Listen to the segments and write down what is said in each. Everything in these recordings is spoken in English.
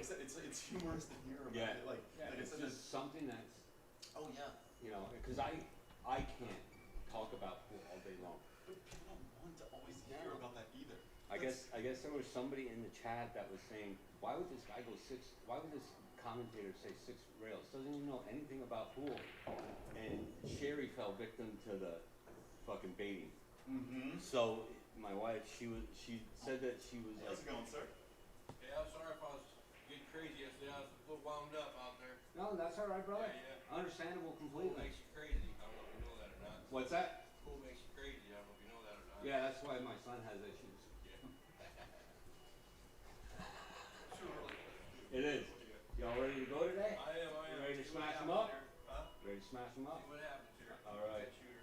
I said, it's humorous to hear about it. Like it's just something that's. Oh yeah. You know, because I can't talk about pool all day long. But people don't want to always hear about that either. I guess there was somebody in the chat that was saying, why would this guy go six? Why would this commentator say 6 rails? Doesn't even know anything about pool. And Sherry fell victim to the fucking baiting. Mm-hmm. So my wife, she said that she was. How's it going, sir? Yeah, I'm sorry if I was getting crazy yesterday. I was a little wound up out there. No, that's all right, brother. Yeah. Understandable completely. Pool makes you crazy. I don't know if you know that or not. What's that? Pool makes you crazy. I don't know if you know that or not. Yeah, that's why my son has issues. Yeah. It is. Y'all ready to go today? I am. You ready to smash them up? Huh? Ready to smash them up? See what happens here. All right. Shooter.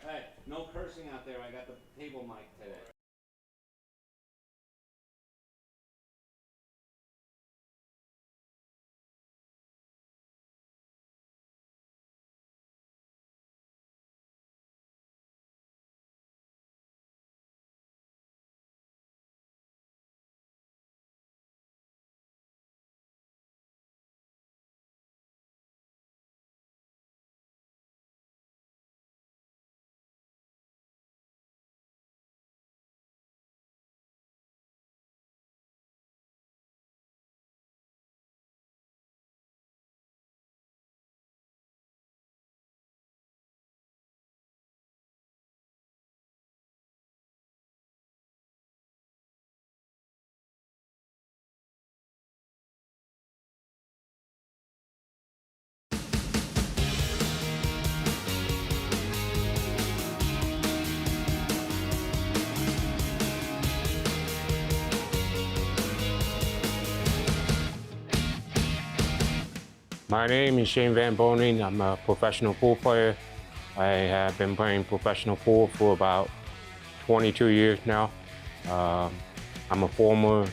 Hey, no cursing out there. I got the table mic today. My name is Shane Van Boening. I'm a professional pool player. I have been playing professional pool for about 22 years now. I'm a former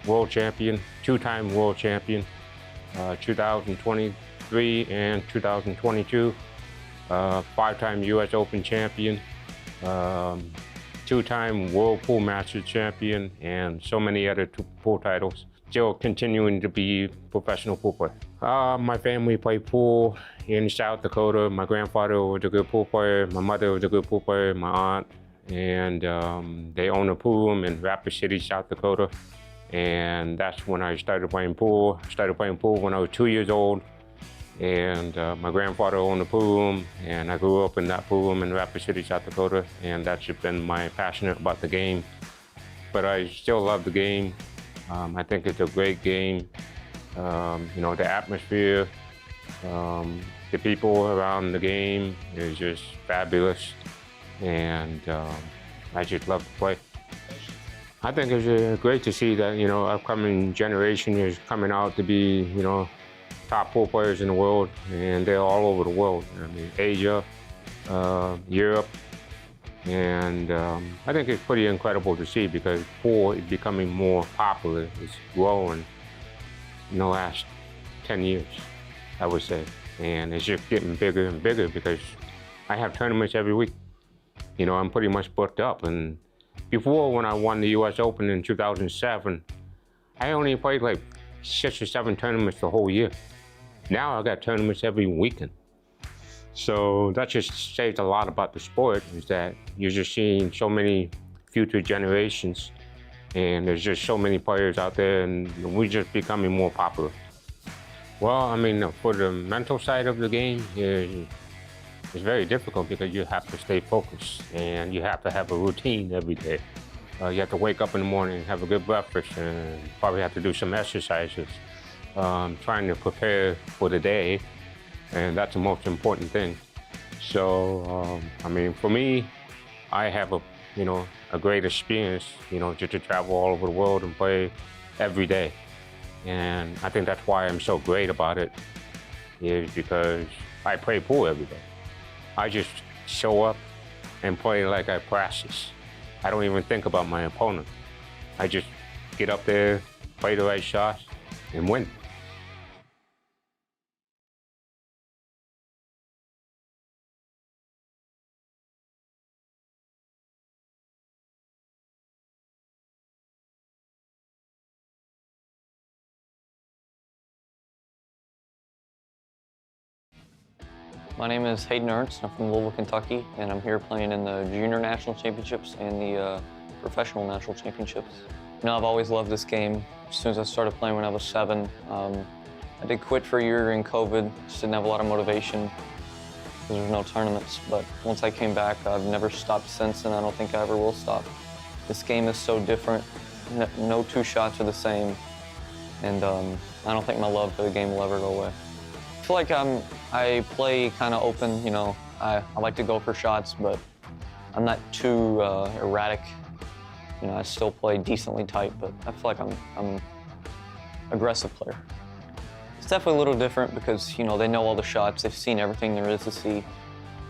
world champion, 2-time world champion, 2023 and 2022, 5-time US Open champion, 2-time World Pool Masters champion, and so many other pool titles. Still continuing to be professional pool player. My family played pool in South Dakota. My grandfather was a good pool player. My mother was a good pool player, my aunt. And they own a pool room in Rapid City, South Dakota. And that's when I started playing pool. I started playing pool when I was 2 years old. And my grandfather owned a pool room, and I grew up in that pool room in Rapid City, South Dakota. And that's just been my passion about the game. But I still love the game. I think it's a great game. You know, the atmosphere, the people around the game is just fabulous, and I just love to play. I think it's great to see that, you know, upcoming generation is coming out to be, you know, top pool players in the world, and they're all over the world. I mean, Asia, Europe, and I think it's pretty incredible to see because pool is becoming more popular. It's growing in the last 10 years, I would say. And it's just getting bigger and bigger because I have tournaments every week. You know, I'm pretty much booked up. And before, when I won the US Open in 2007, I only played like 6 or 7 tournaments the whole year. Now I got tournaments every weekend. So that just says a lot about the sport, is that you're just seeing so many future generations, and there's just so many players out there, and we're just becoming more popular. Well, I mean, for the mental side of the game, it's very difficult because you have to stay focused, and you have to have a routine every day. You have to wake up in the morning, have a good breakfast, and probably have to do some exercises, trying to prepare for the day. And that's the most important thing. So, I mean, for me, I have a great experience, you know, just to travel all over the world and play every day. And I think that's why I'm so great about it, is because I play pool every day. I just show up and play like I practice. I don't even think about my opponent. I just get up there, play the right shots, and win. My name is Hayden Ernst. I'm from Louisville, Kentucky, and I'm here playing in the Junior National Championships and the Professional National Championships. You know, I've always loved this game. As soon as I started playing when I was 7, I did quit for a year during COVID. Just didn't have a lot of motivation because there was no tournaments. But once I came back, I've never stopped since, and I don't think I ever will stop. This game is so different. No two shots are the same, and I don't think my love for the game will ever go away. I feel like I play kind of open, you know. I like to go for shots, but I'm not too erratic. You know, I still play decently tight, but I feel like I'm an aggressive player. It's definitely a little different because, you know, they know all the shots, they've seen everything there is to see,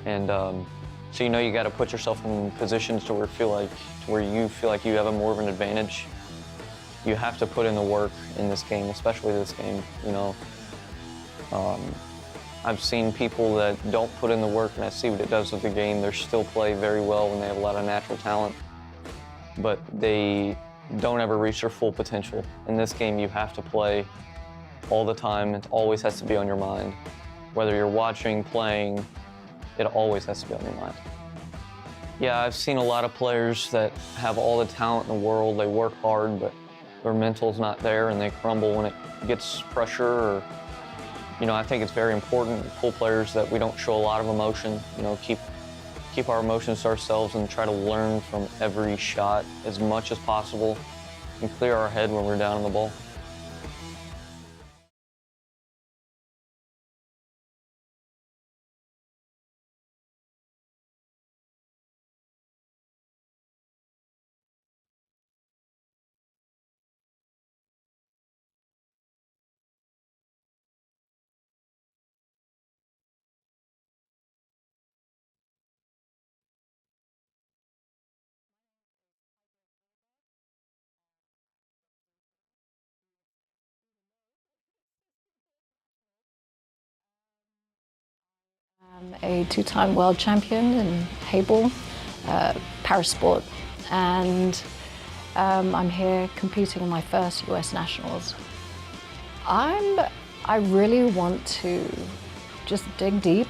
and so you know you got to put yourself in positions to where you feel like you have more of an advantage. You have to put in the work in this game, especially this game, you know. I've seen people that don't put in the work, and I see what it does with the game. They still play very well when they have a lot of natural talent, but they don't ever reach their full potential. In this game, you have to play all the time. It always has to be on your mind. Whether you're watching, playing, it always has to be on your mind. Yeah, I've seen a lot of players that have all the talent in the world. They work hard, but their mental's not there, and they crumble when it gets pressure. Or, you know, I think it's very important, pool players, that we don't show a lot of emotion. You know, keep our emotions to ourselves and try to learn from every shot as much as possible and clear our head when we're down on the ball. I'm a two-time world champion in Hayball, parasport, and I'm here competing in my first US Nationals. I really want to just dig deep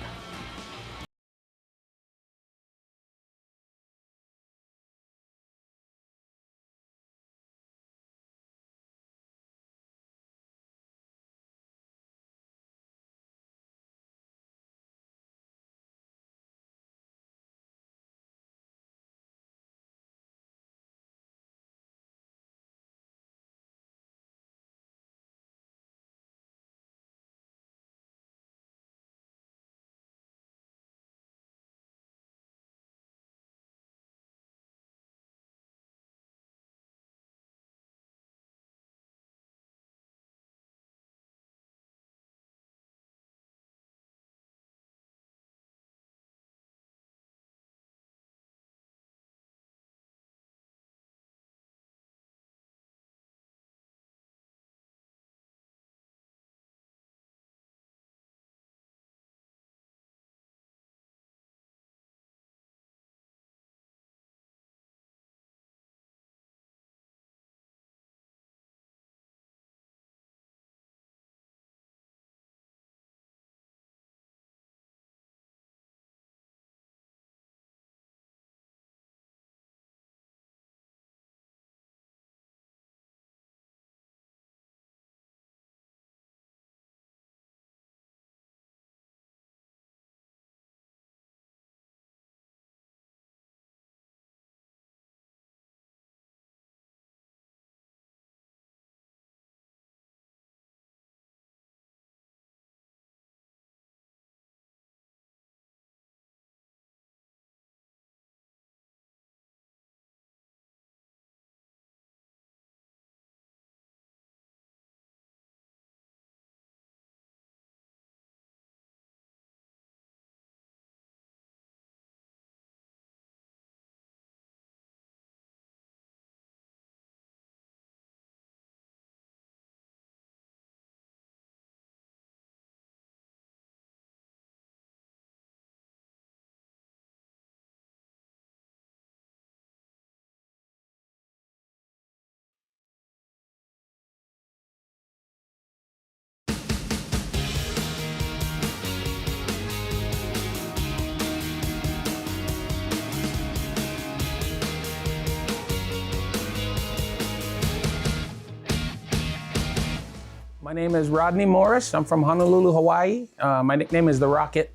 My name is Rodney Morris. I'm from Honolulu, Hawaii. My nickname is The Rocket.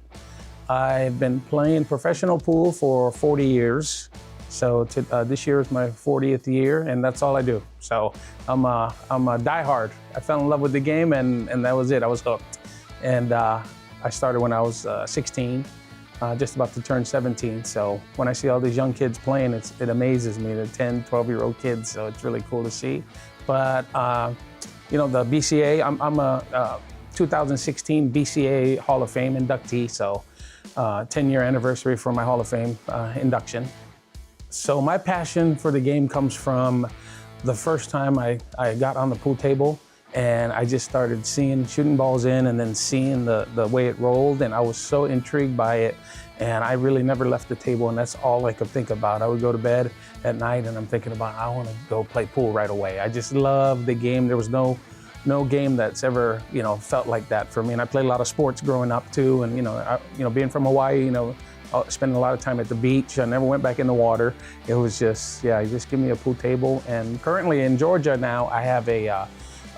I've been playing professional pool for 40 years. So this year is my 40th year, and that's all I do. So I'm a diehard. I fell in love with the game, and that was it. I was hooked. And I started when I was 16, just about to turn 17. So when I see all these young kids playing, it amazes me. The 10, 12-year-old kids. So it's really cool to see. But you know, the BCA, I'm a 2016 BCA Hall of Fame inductee, so 10-year anniversary for my Hall of Fame induction. So my passion for the game comes from the first time I got on the pool table, and I just started shooting balls in and then seeing the way it rolled, and I was so intrigued by it, and I really never left the table, and that's all I could think about. I would go to bed at night and I'm thinking about, I want to go play pool right away. I just love the game. There was no game that's ever, you know, felt like that for me. And I played a lot of sports growing up too, and you know, being from Hawaii, you know, spending a lot of time at the beach. I never went back in the water. It was just, yeah, just give me a pool table. And currently in Georgia now, I have a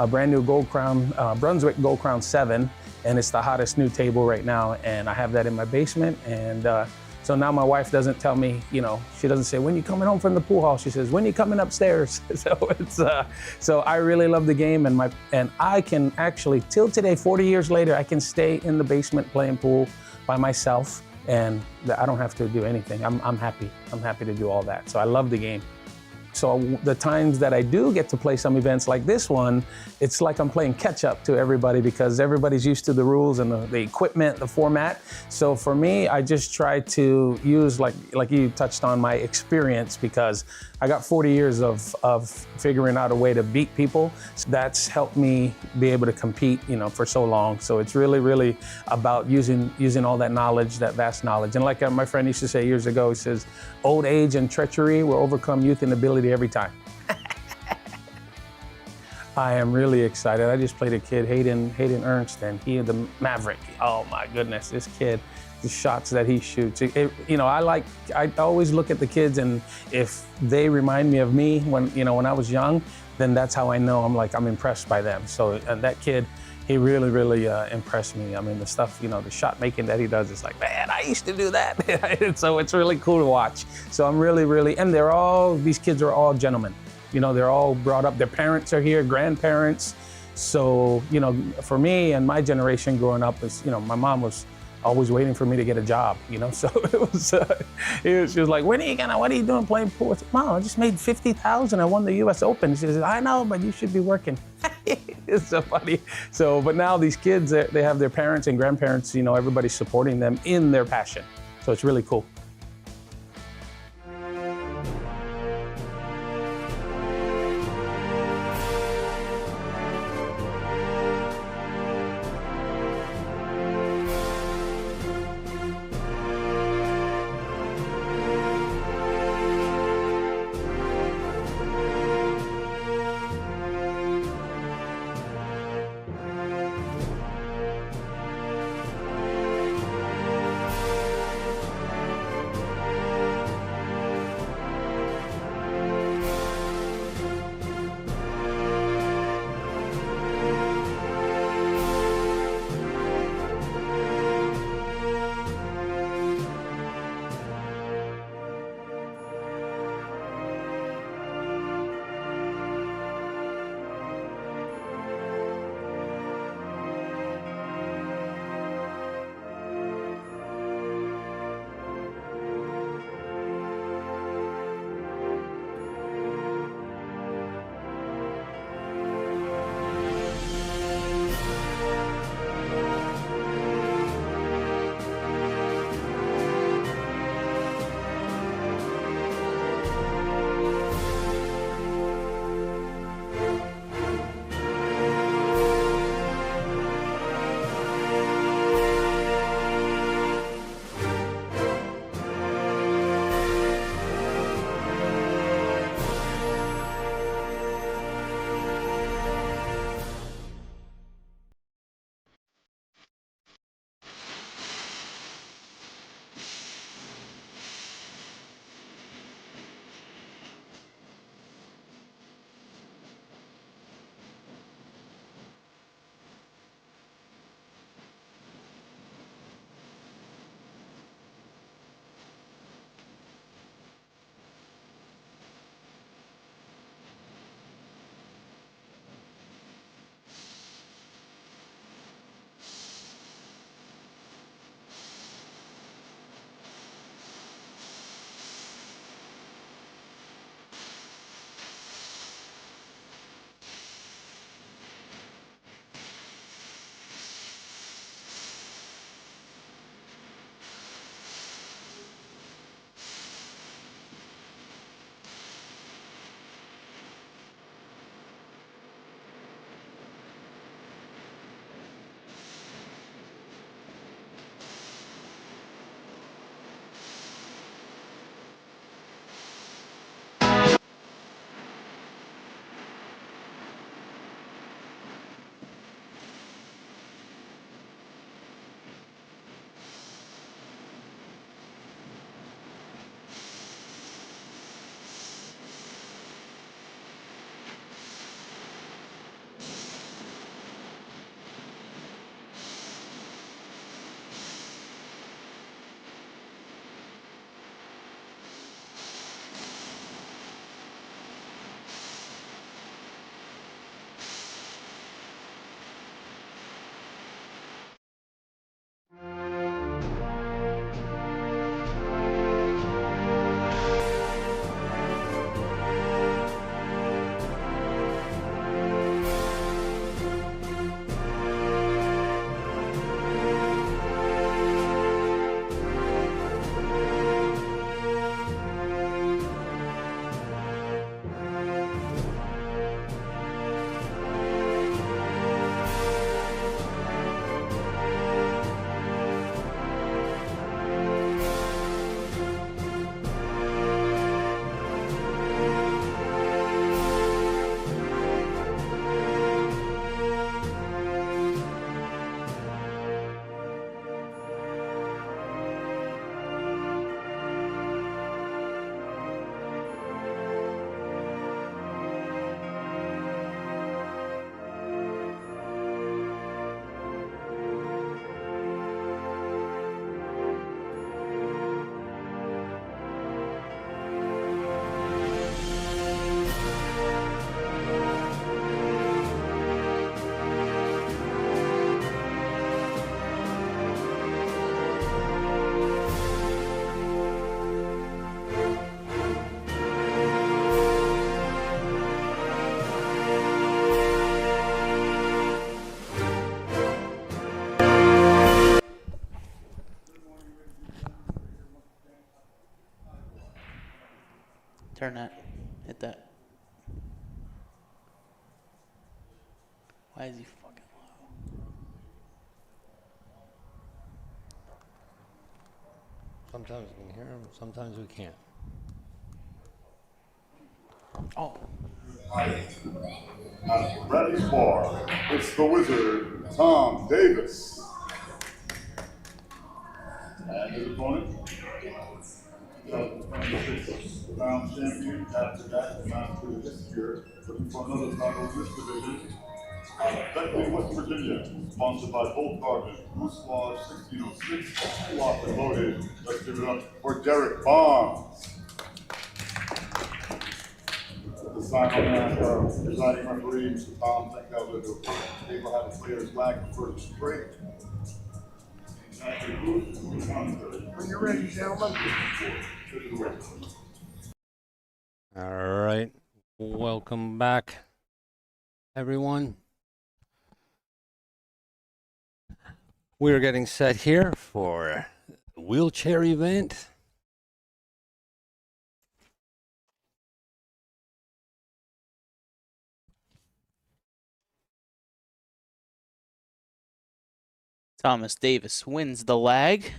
brand new Gold Crown, Brunswick Gold Crown 7, and it's the hottest new table right now. And I have that in my basement. And so now my wife doesn't tell me, you know, she doesn't say, when you coming home from the pool hall? She says, when you coming upstairs? So it's, so I really love the game, and I can actually, till today, 40 years later, I can stay in the basement playing pool by myself, and I don't have to do anything. I'm happy. I'm happy to do all that. So I love the game. So the times that I do get to play some events like this one, it's like I'm playing catch up to everybody because everybody's used to the rules and the equipment, the format. So for me, I just try to use, like you touched on, my experience, because I got 40 years of figuring out a way to beat people. So that's helped me be able to compete, you know, for so long. So it's really, really about using all that knowledge, that vast knowledge. And like my friend used to say years ago, he says, old age and treachery will overcome youth and ability every time. I am really excited. I just played a kid, Hayden Ernst, and he the Maverick. Oh my goodness, this kid, the shots that he shoots. You know, I always look at the kids, and if they remind me of me when I was young, then that's how I know I'm impressed by them. So and that kid, he really, really impressed me. I mean, the stuff, you know, the shot making that he does is like, man, I used to do that. So it's really cool to watch. So I'm really, really, and these kids are all gentlemen. You know, they're all brought up, their parents are here, grandparents. So, you know, for me and my generation growing up, you know, my mom was always waiting for me to get a job, you know? So she was like, what are you doing playing pool? I said, Mom, I just made $50,000. I won the US Open. She says, I know, but you should be working. It's so funny. So, but now these kids, they have their parents and grandparents, you know, everybody's supporting them in their passion. So it's really cool. Turn that. Hit that. Why is he fucking low? Sometimes we can hear him, sometimes we can't. Oh. Ready for, it's the Wizard, Tom Davis. And his opponent, 2026 round champion, after that, not through this year, looking for another title in this division. Beckley, West Virginia, sponsored by Bolt Carbon, Goose Lodge 1606, locked and loaded. Let's give it up for Derek Bonds. The sign-on presiding referee, Mr. Tom Zenkel, they will have a player's flag for the break. When you're ready, gentlemen. All right, welcome back, everyone. We're getting set here for the wheelchair event. Thomas Davis wins the lag.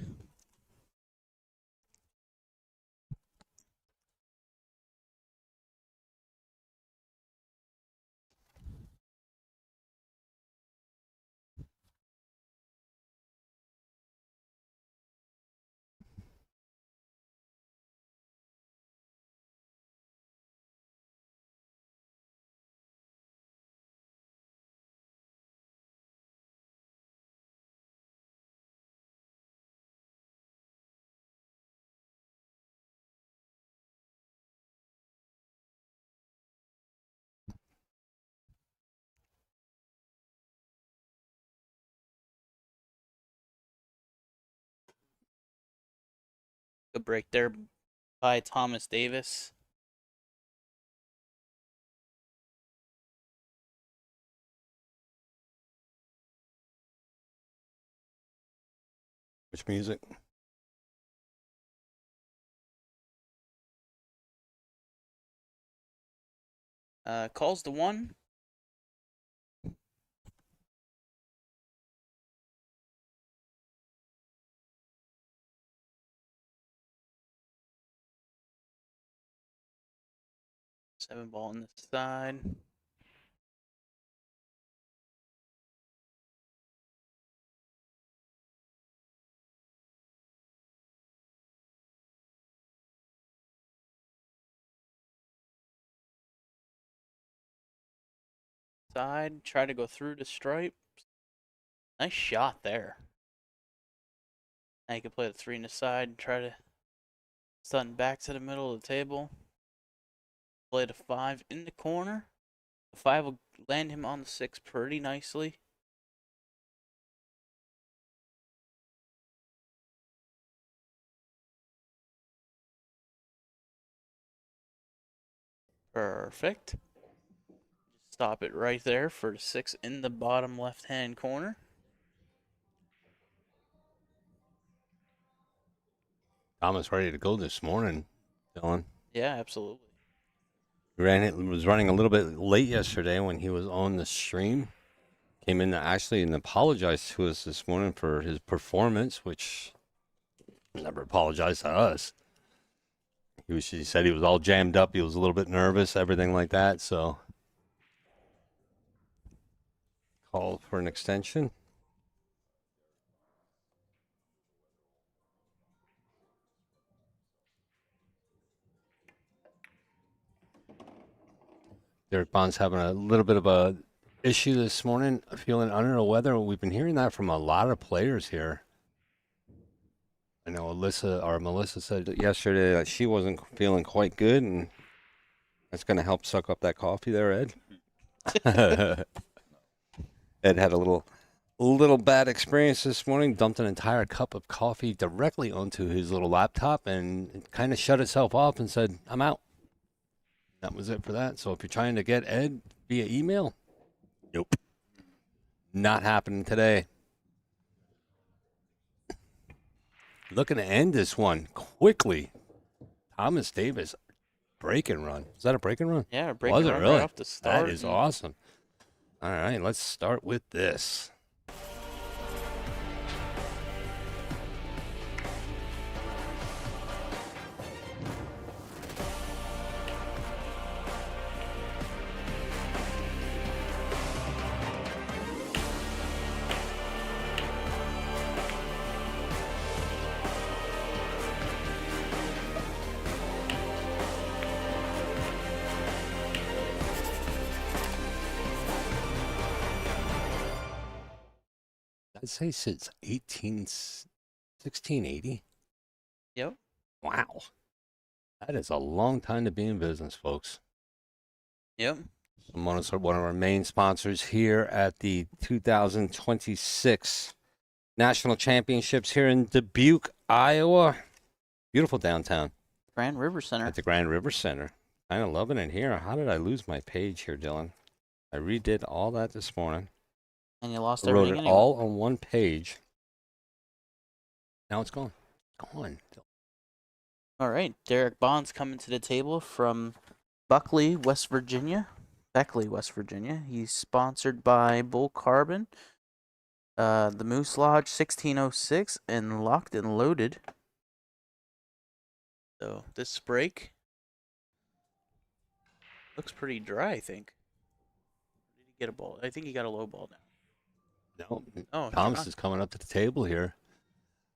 Good break there by Thomas Davis. Which music? Calls the one. Seven ball on this side. Side, try to go through the stripe. Nice shot there. Now you can play the three in the side, try to stun back to the middle of the table. Play the five in the corner. The five will land him on the six pretty nicely. Perfect. Stop it right there for the six in the bottom left-hand corner. Thomas ready to go this morning, Dylan. Yeah, absolutely. Was running a little bit late yesterday when he was on the stream. Came in actually and apologized to us this morning for his performance, which never apologized to us. He said he was all jammed up. He was a little bit nervous, everything like that. So called for an extension. Derek Bond's having a little bit of a issue this morning, feeling under the weather. We've been hearing that from a lot of players here. I know Melissa said yesterday that she wasn't feeling quite good, and that's going to help suck up that coffee there, Ed. Ed had a little bad experience this morning, dumped an entire cup of coffee directly onto his little laptop, and it kind of shut itself off and said, I'm out. That was it for that. So if you're trying to get Ed via email, nope. Not happening today. Looking to end this one quickly. Thomas Davis break and run. Is that a break and run? Yeah, a break Was and it run really? right off the start. That is awesome. All right, let's start with this. I'd say since 1680. Yep. Wow. That is a long time to be in business, folks. Yep. One of our main sponsors here at the 2026 National Championships here in Dubuque, Iowa. Beautiful downtown. Grand River Center. At the Grand River Center. Kind of loving it here. How did I lose my page here, Dylan? I redid all that this morning. And you lost I wrote everything it anyway. all on one page. Now it's gone. Gone. All right. Derek Bond's coming to the table from Beckley, West Virginia. He's sponsored by Bull Carbon, the Moose Lodge 1606, and Locked and Loaded. So this break looks pretty dry, I think. Did he get a ball? I think he got a low ball now. No, Oh, Thomas is coming up to the table here.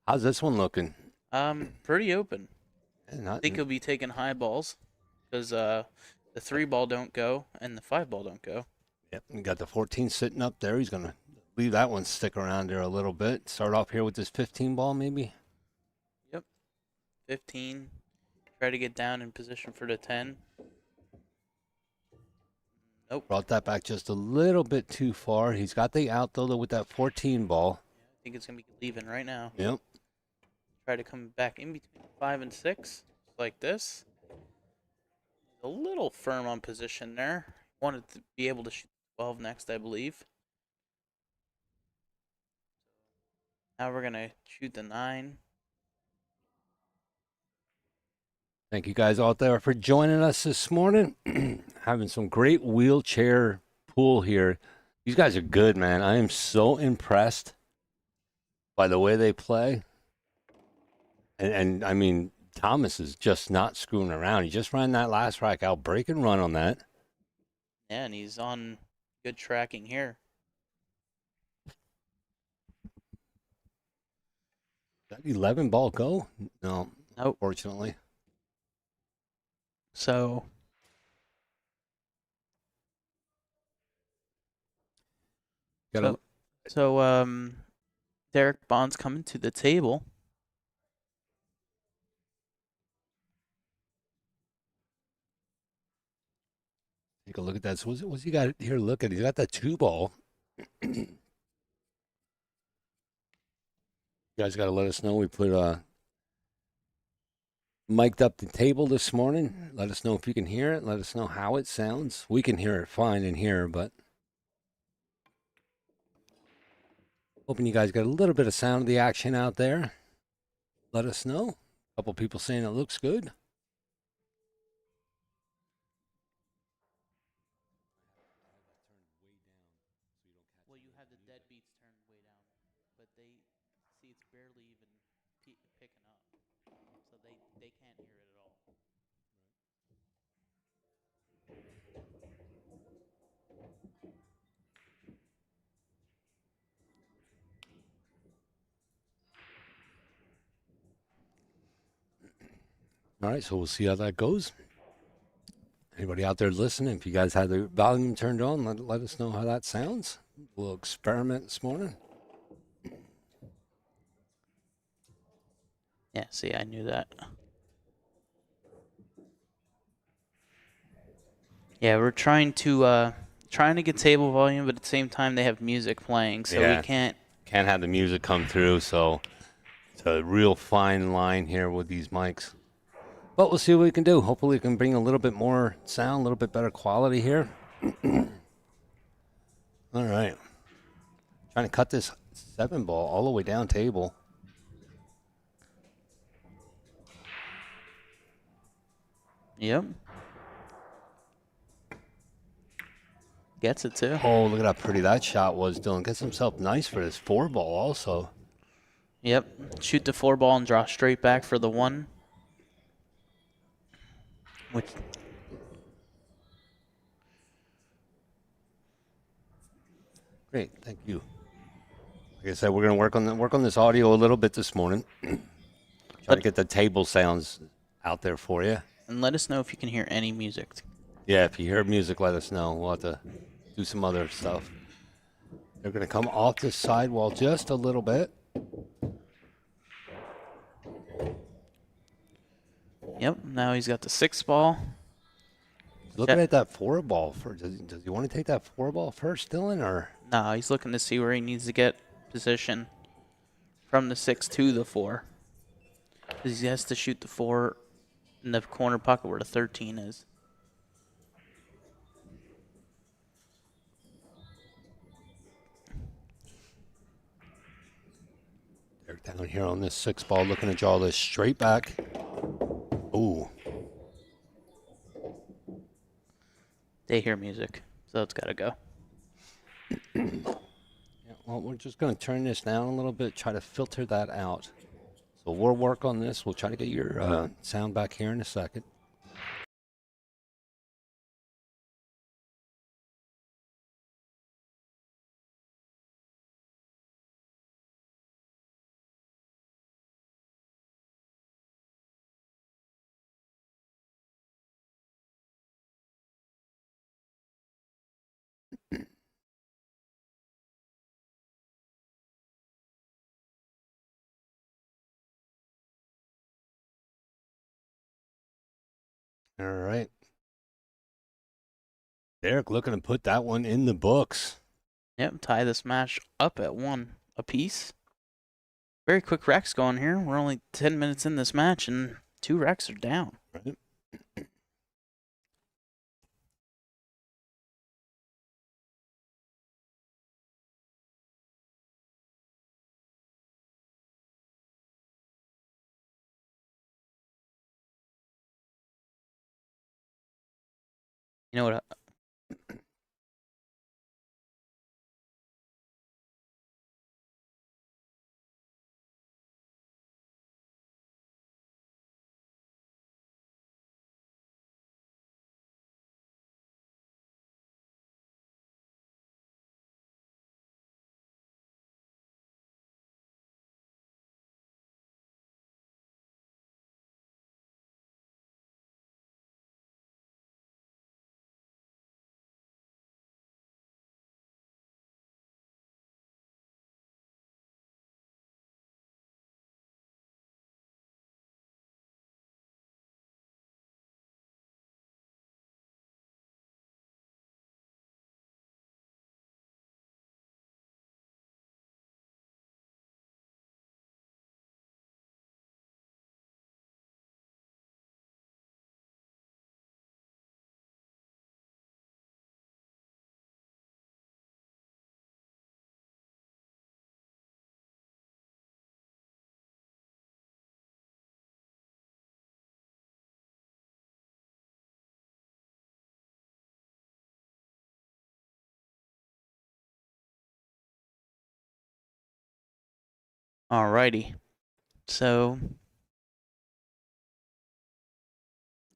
How's this one looking? Pretty open. Yeah, I think he'll be taking high balls because the 3-ball don't go and the 5-ball don't go. Yep, we got the 14 sitting up there. He's gonna leave that one stick around there a little bit. Start off here with this 15 ball, maybe. Yep, 15. Try to get down in position for the 10. Nope. Brought that back just a little bit too far. He's got the out though with that 14 ball. I think it's gonna be leaving right now. Yep. Try to come back in between 5 and 6, like this. A little firm on position there. Wanted to be able to shoot 12 next, I believe. Now we're gonna shoot the 9. Thank you guys out there for joining us this morning. Having some great wheelchair pool here. These guys are good, man. I am so impressed by the way they play. And I mean, Thomas is just not screwing around. He just ran that last rack out, break and run on that. Yeah, and he's on good tracking here. That 11 ball go? No, Nope. Fortunately. So Derek Bond's coming to the table. Take a look at that. So what's he got here? Look at, he's got that 2 ball. You guys got to let us know. We put mic'd up the table this morning. Let us know if you can hear it. Let us know how it sounds. We can hear it fine in here, but hoping you guys got a little bit of sound of the action out there. Let us know. A couple people saying it looks good. Well, you have the deadbeats turned way down, but they see it's barely even picking up, so they can't hear it at all. All right, so we'll see how that goes. Anybody out there listening, if you guys had the volume turned on, let us know how that sounds. We'll experiment this morning. Yeah, see, I knew that. Yeah, we're trying to get table volume, but at the same time they have music playing, so Yeah. we can't Have the music come through, so it's a real fine line here with these mics. But we'll see what we can do. Hopefully we can bring a little bit more sound, a little bit better quality here. All right. Trying to cut this 7 ball all the way down table. Yep. Gets it too. Oh, look at how pretty that shot was, Dylan. Gets himself nice for this 4-ball also. Yep. Shoot the 4-ball and draw straight back for the 1. Which Great, thank you. Like I said, we're gonna work on this audio a little bit this morning. Try to get the table sounds out there for you. and let us know if you can hear any music. Yeah, if you hear music, let us know. We'll have to do some other stuff. They're gonna come off the sidewall just a little bit. Yep. Now he's got the 6-ball. Looking at that 4-ball first. Does he want to take that 4-ball first, Dylan, or? No, he's looking to see where he needs to get position from the 6 to the 4. Because he has to shoot the 4 in the corner pocket where the 13 is. They're down here on this 6-ball, looking to draw this straight back. Ooh. They hear music, so it's got to go. Yeah, well, we're just going to turn this down a little bit, try to filter that out. So we'll work on this. We'll try to get your sound back here in a second. All right. Derek looking to put that one in the books. Yep, tie this match up at 1 apiece. Very quick wrecks going here. We're only 10 minutes in this match, and 2 wrecks are down. Right. You know what? Alrighty. So,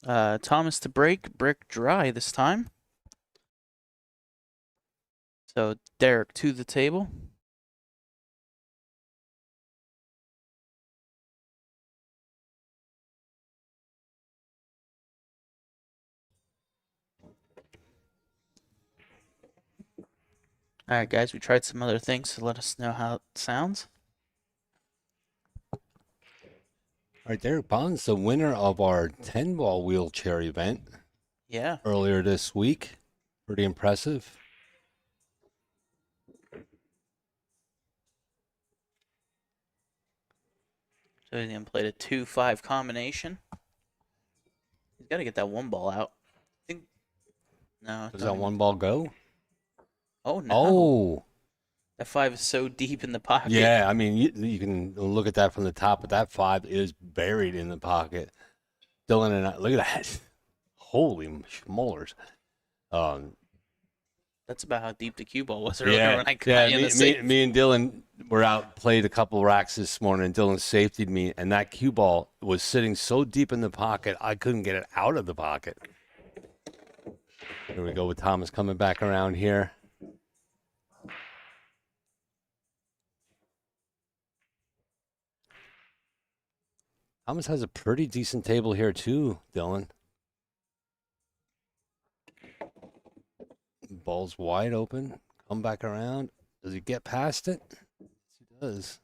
Thomas to break, Brick dry this time. So, Derek to the table. Alright, guys, we tried some other things, so let us know how it sounds. All right, Derek Bond's the winner of our 10-ball wheelchair event. Yeah. Earlier this week. Pretty impressive. So he's going to play the 2-5 combination. He's got to get that 1-ball out. I think. No. Does that 1-ball go? Oh, no. Oh. That 5 is so deep in the pocket. Yeah, I mean, you can look at that from the top, but that 5 is buried in the pocket. Dylan and I, look at that. Holy schmollers. That That's about how deep the cue ball was earlier when I got in the me, safe. me and Dylan were out, played a couple racks this morning, and Dylan safetied me, and that cue ball was sitting so deep in the pocket, I couldn't get it out of the pocket. Here we go with Thomas coming back around here. Thomas has a pretty decent table here too, Dylan. Ball's wide open. Come back around. Does he get past it? Yes, he does.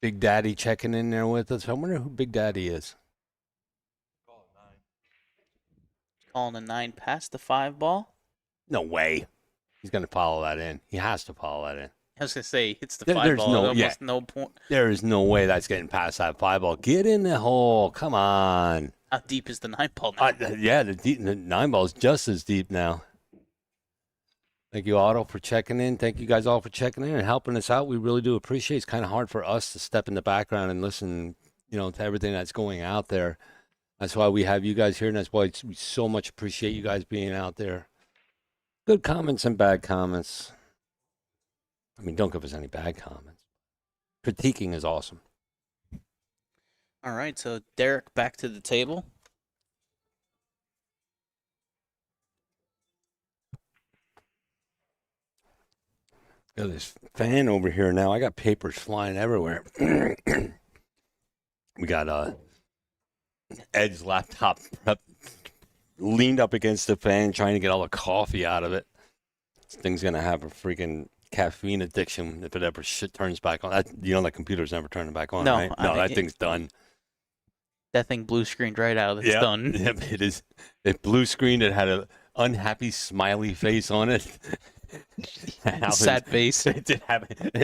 Big Daddy checking in there with us. I wonder who Big Daddy is. Calling a 9 past the 5 ball. No way. He's going to follow that in. He has to follow that in. I was gonna say it's the There- 5 there's ball. no- Almost yeah. no point. There is no way that's getting past that 5 ball. Get in the hole. Come on. How deep is the 9 ball now? Yeah, the 9 ball is just as deep now. Thank you, Otto, for checking in. Thank you guys all for checking in and helping us out. We really do appreciate it. It's kind of hard for us to step in the background and listen, to everything that's going out there. That's why we have you guys here, and that's why we so much appreciate you guys being out there. Good comments and bad comments. I mean, don't give us any bad comments. Critiquing is awesome. All right, so Derek back to the table. Got this fan over here now. I got papers flying everywhere. We got Ed's laptop leaned up against the fan, trying to get all the coffee out of it. This thing's gonna have a freaking caffeine addiction if it ever turns back on. That computer's never turning back on, No, right? No, that thing's done. That thing blue screened right out. It's done. Yep, it is. It blue screened. It had an unhappy smiley face on it. Sad face. It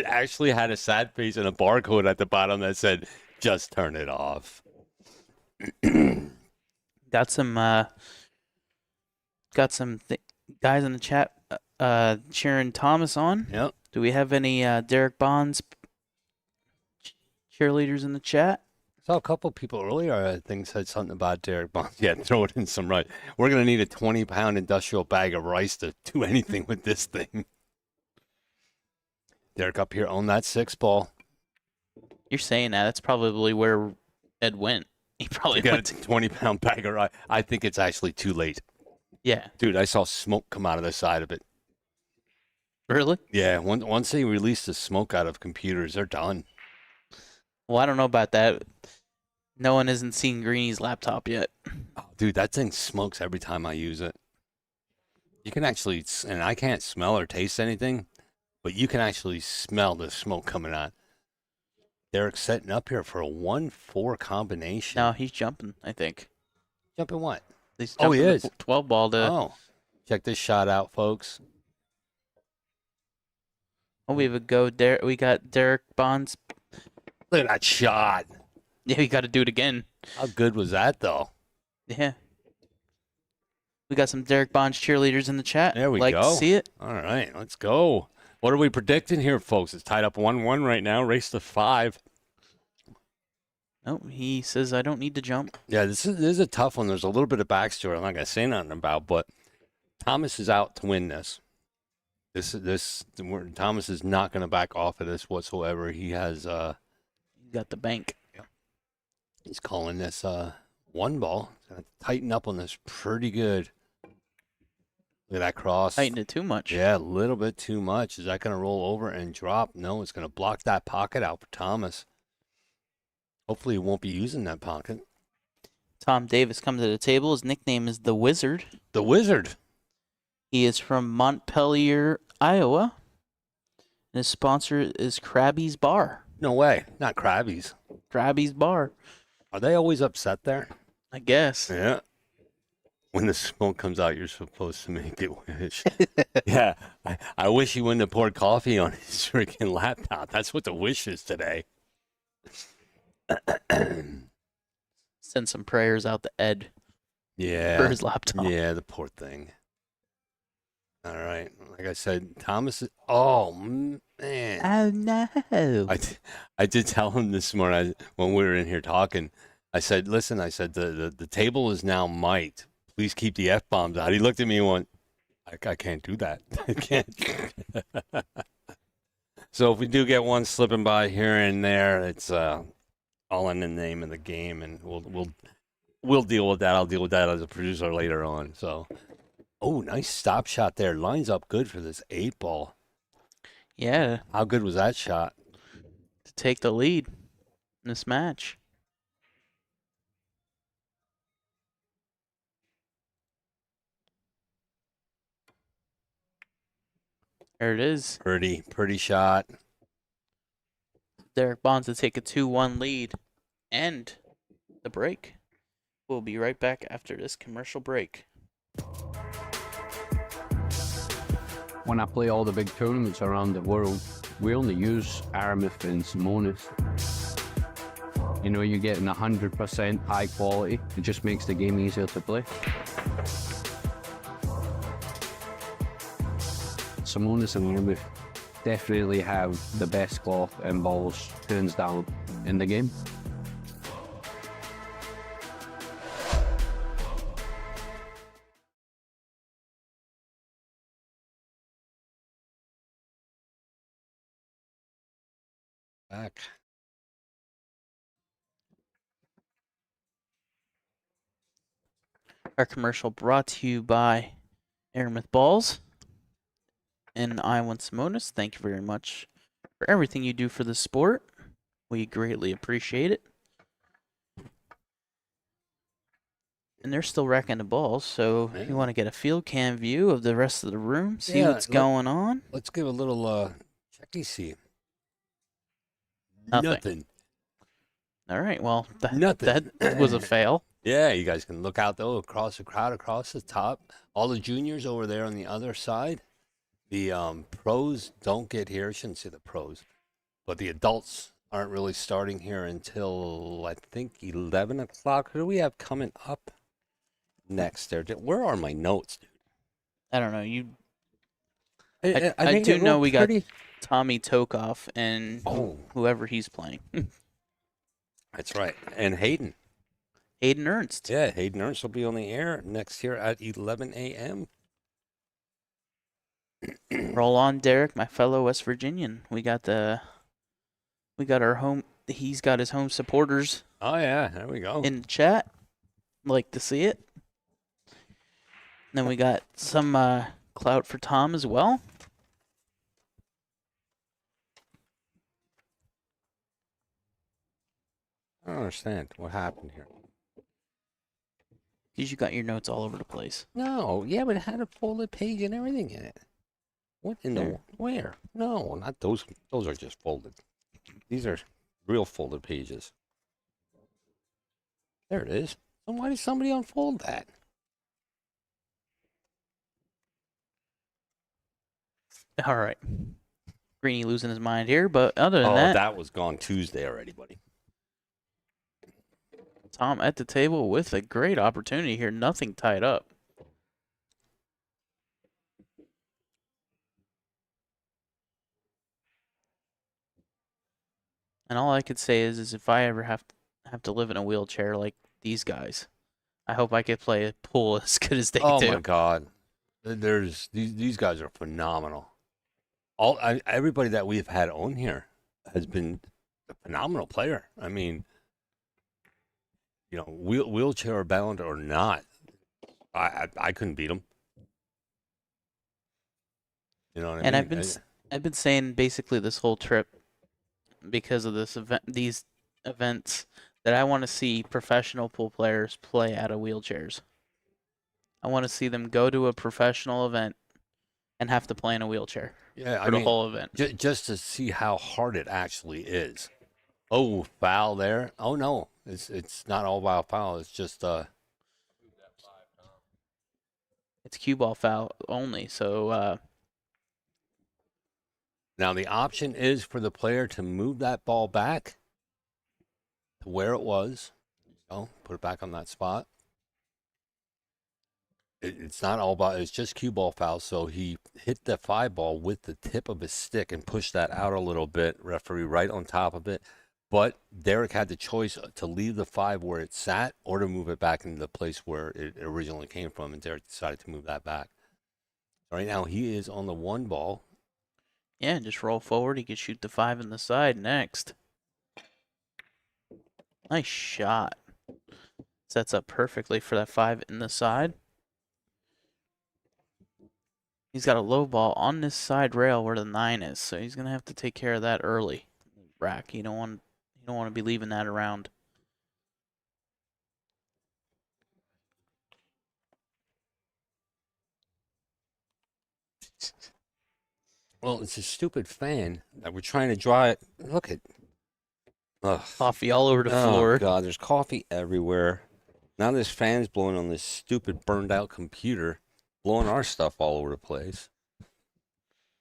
actually had a sad face and a barcode at the bottom that said, "Just turn it off." Got some guys in the chat cheering Thomas on. Yep. Do we have any Derek Bonds cheerleaders in the chat? Saw a couple people earlier, I think, said something about Derek Bonds. Yeah, throw it in some rice. We're going to need a 20-pound industrial bag of rice to do anything with this thing. Derek up here on that 6 ball. You're saying that. That's probably where Ed went. He probably got went a 20-pound bag of rice. I think it's actually too late. Yeah. Dude, I saw smoke come out of the side of it. Really? Yeah, once they release the smoke out of computers, they're done. Well, I don't know about that. No one hasn't seen Greeny's laptop yet. Oh, dude, that thing smokes every time I use it. You can actually, and I can't smell or taste anything, but you can actually smell the smoke coming out. Derek's setting up here for a 1-4 combination. No, he's jumping, I think. Jumping what? He's Oh, he jumping is. the 12 ball to. Oh, check this shot out, folks. Oh, we have a go. We got Derek Bonds. Look at that shot. Yeah, we got to do it again. How good was that, though? Yeah. We got some Derek Bonds cheerleaders in the chat. There we like go. To see it. All right, let's go. What are we predicting here, folks? It's tied up 1-1 right now. Race to 5. Oh, he says I don't need to jump. Yeah, this is a tough one. There's a little bit of backstory I'm not going to say nothing about, but Thomas is out to win this. Thomas is not going to back off of this whatsoever. He has He's got the bank. he's calling this 1 ball. He's going to tighten up on this pretty good. Look at that cross. Tightened it too much. Yeah, a little bit too much. Is that going to roll over and drop? No, it's going to block that pocket out for Thomas. Hopefully he won't be using that pocket. Tom Davis comes to the table. His nickname is The Wizard. The Wizard. He is from Montpelier, Iowa. And his sponsor is Krabby's Bar. No way. Not Krabby's. Krabby's Bar. Are they always upset there? I guess. Yeah. When the smoke comes out, you're supposed to make it wish. Yeah. I wish he wouldn't have poured coffee on his freaking laptop. That's what the wish is today. Send some prayers out to Ed Yeah. for his laptop. Yeah, the poor thing. All right. Like I said, Thomas is, oh, man. Oh no. I did tell him this morning when we were in here talking. I said, listen, I said, the table is now mic'd. Please keep the F-bombs out. He looked at me and went, I can't do that. I can't. So if we do get one slipping by here and there, it's all in the name of the game, and we'll deal with that. I'll deal with that as a producer later on. So, oh, nice stop shot there. Lines up good for this 8-ball. Yeah, How good was that shot? to take the lead in this match. There it is. Pretty shot. Derek Bonds to take a 2-1 lead and the break. We'll be right back after this commercial break. When I play all the big tournaments around the world, we only use Aramith and Simonis. You know, you're getting 100% high quality. It just makes the game easier to play. Simonis and Aramith definitely have the best cloth and balls, hands down, in the game. Back. Our commercial brought to you by Aramith Balls and I1 Simonis. Thank you very much for everything you do for the sport. We greatly appreciate it. And they're still racking the balls, so if you want to get a field cam view of the rest of the room, see what's going on. Let's give a little checky see. Nothing. All right, well, Nothing. that was a fail. Yeah, you guys can look out though across the crowd, across the top. All the juniors over there on the other side. The pros don't get here. I shouldn't say the pros, but the adults aren't really starting here until I think 11 o'clock. Who do we have coming up next there? Where are my notes, dude? I don't know. I do know we got Tommy Tookoff and whoever he's playing. That's right. And Hayden Ernst. Yeah, Hayden Ernst will be on the air next year at 11 a.m. Roll on, Derek, my fellow West Virginian. We got our home. He's got his home supporters. Oh yeah, there we go. In the chat, like to see it. And then we got some clout for Tom as well. I don't understand what happened here. Because you got your notes all over the place. No, yeah, but it had a folded page and everything in it. What in the where? No, not those. Those are just folded. These are real folded pages. There it is. Then why did somebody unfold that? All right. Greeny losing his mind here, but other than that was gone Tuesday already, buddy. Tom at the table with a great opportunity here. Nothing tied up. And all I could say is if I ever have to live in a wheelchair like these guys, I hope I could play a pool as good as they do. Oh my God, there's these guys are phenomenal. Everybody that we've had on here has been a phenomenal player. I mean, you know, wheelchair bound or not, I couldn't beat them. You know what I mean? And I've been saying basically this whole trip, because of these events, that I want to see professional pool players play out of wheelchairs. I want to see them go to a professional event and have to play in a wheelchair for the whole event. Just to see how hard it actually is. Oh, foul there. Oh no, it's not all about foul. It's just it's cue ball foul only. So now the option is for the player to move that ball back to where it was. So put it back on that spot. It's not all about, it's just cue ball foul. So he hit the 5 ball with the tip of his stick and pushed that out a little bit. Referee right on top of it. But Derek had the choice to leave the 5 where it sat or to move it back into the place where it originally came from. And Derek decided to move that back. Right now he is on the 1 ball. Yeah, just roll forward. He could shoot the 5 in the side next. Nice shot. Sets up perfectly for that 5 in the side. He's got a low ball on this side rail where the 9 is, so he's gonna have to take care of that early. Rack, you don't want to be leaving that around. Well, it's a stupid fan that we're trying to draw it. Look at. Ugh. Coffee all over the floor. Oh, God, there's coffee everywhere. Now this fan's blowing on this stupid burned out computer, blowing our stuff all over the place.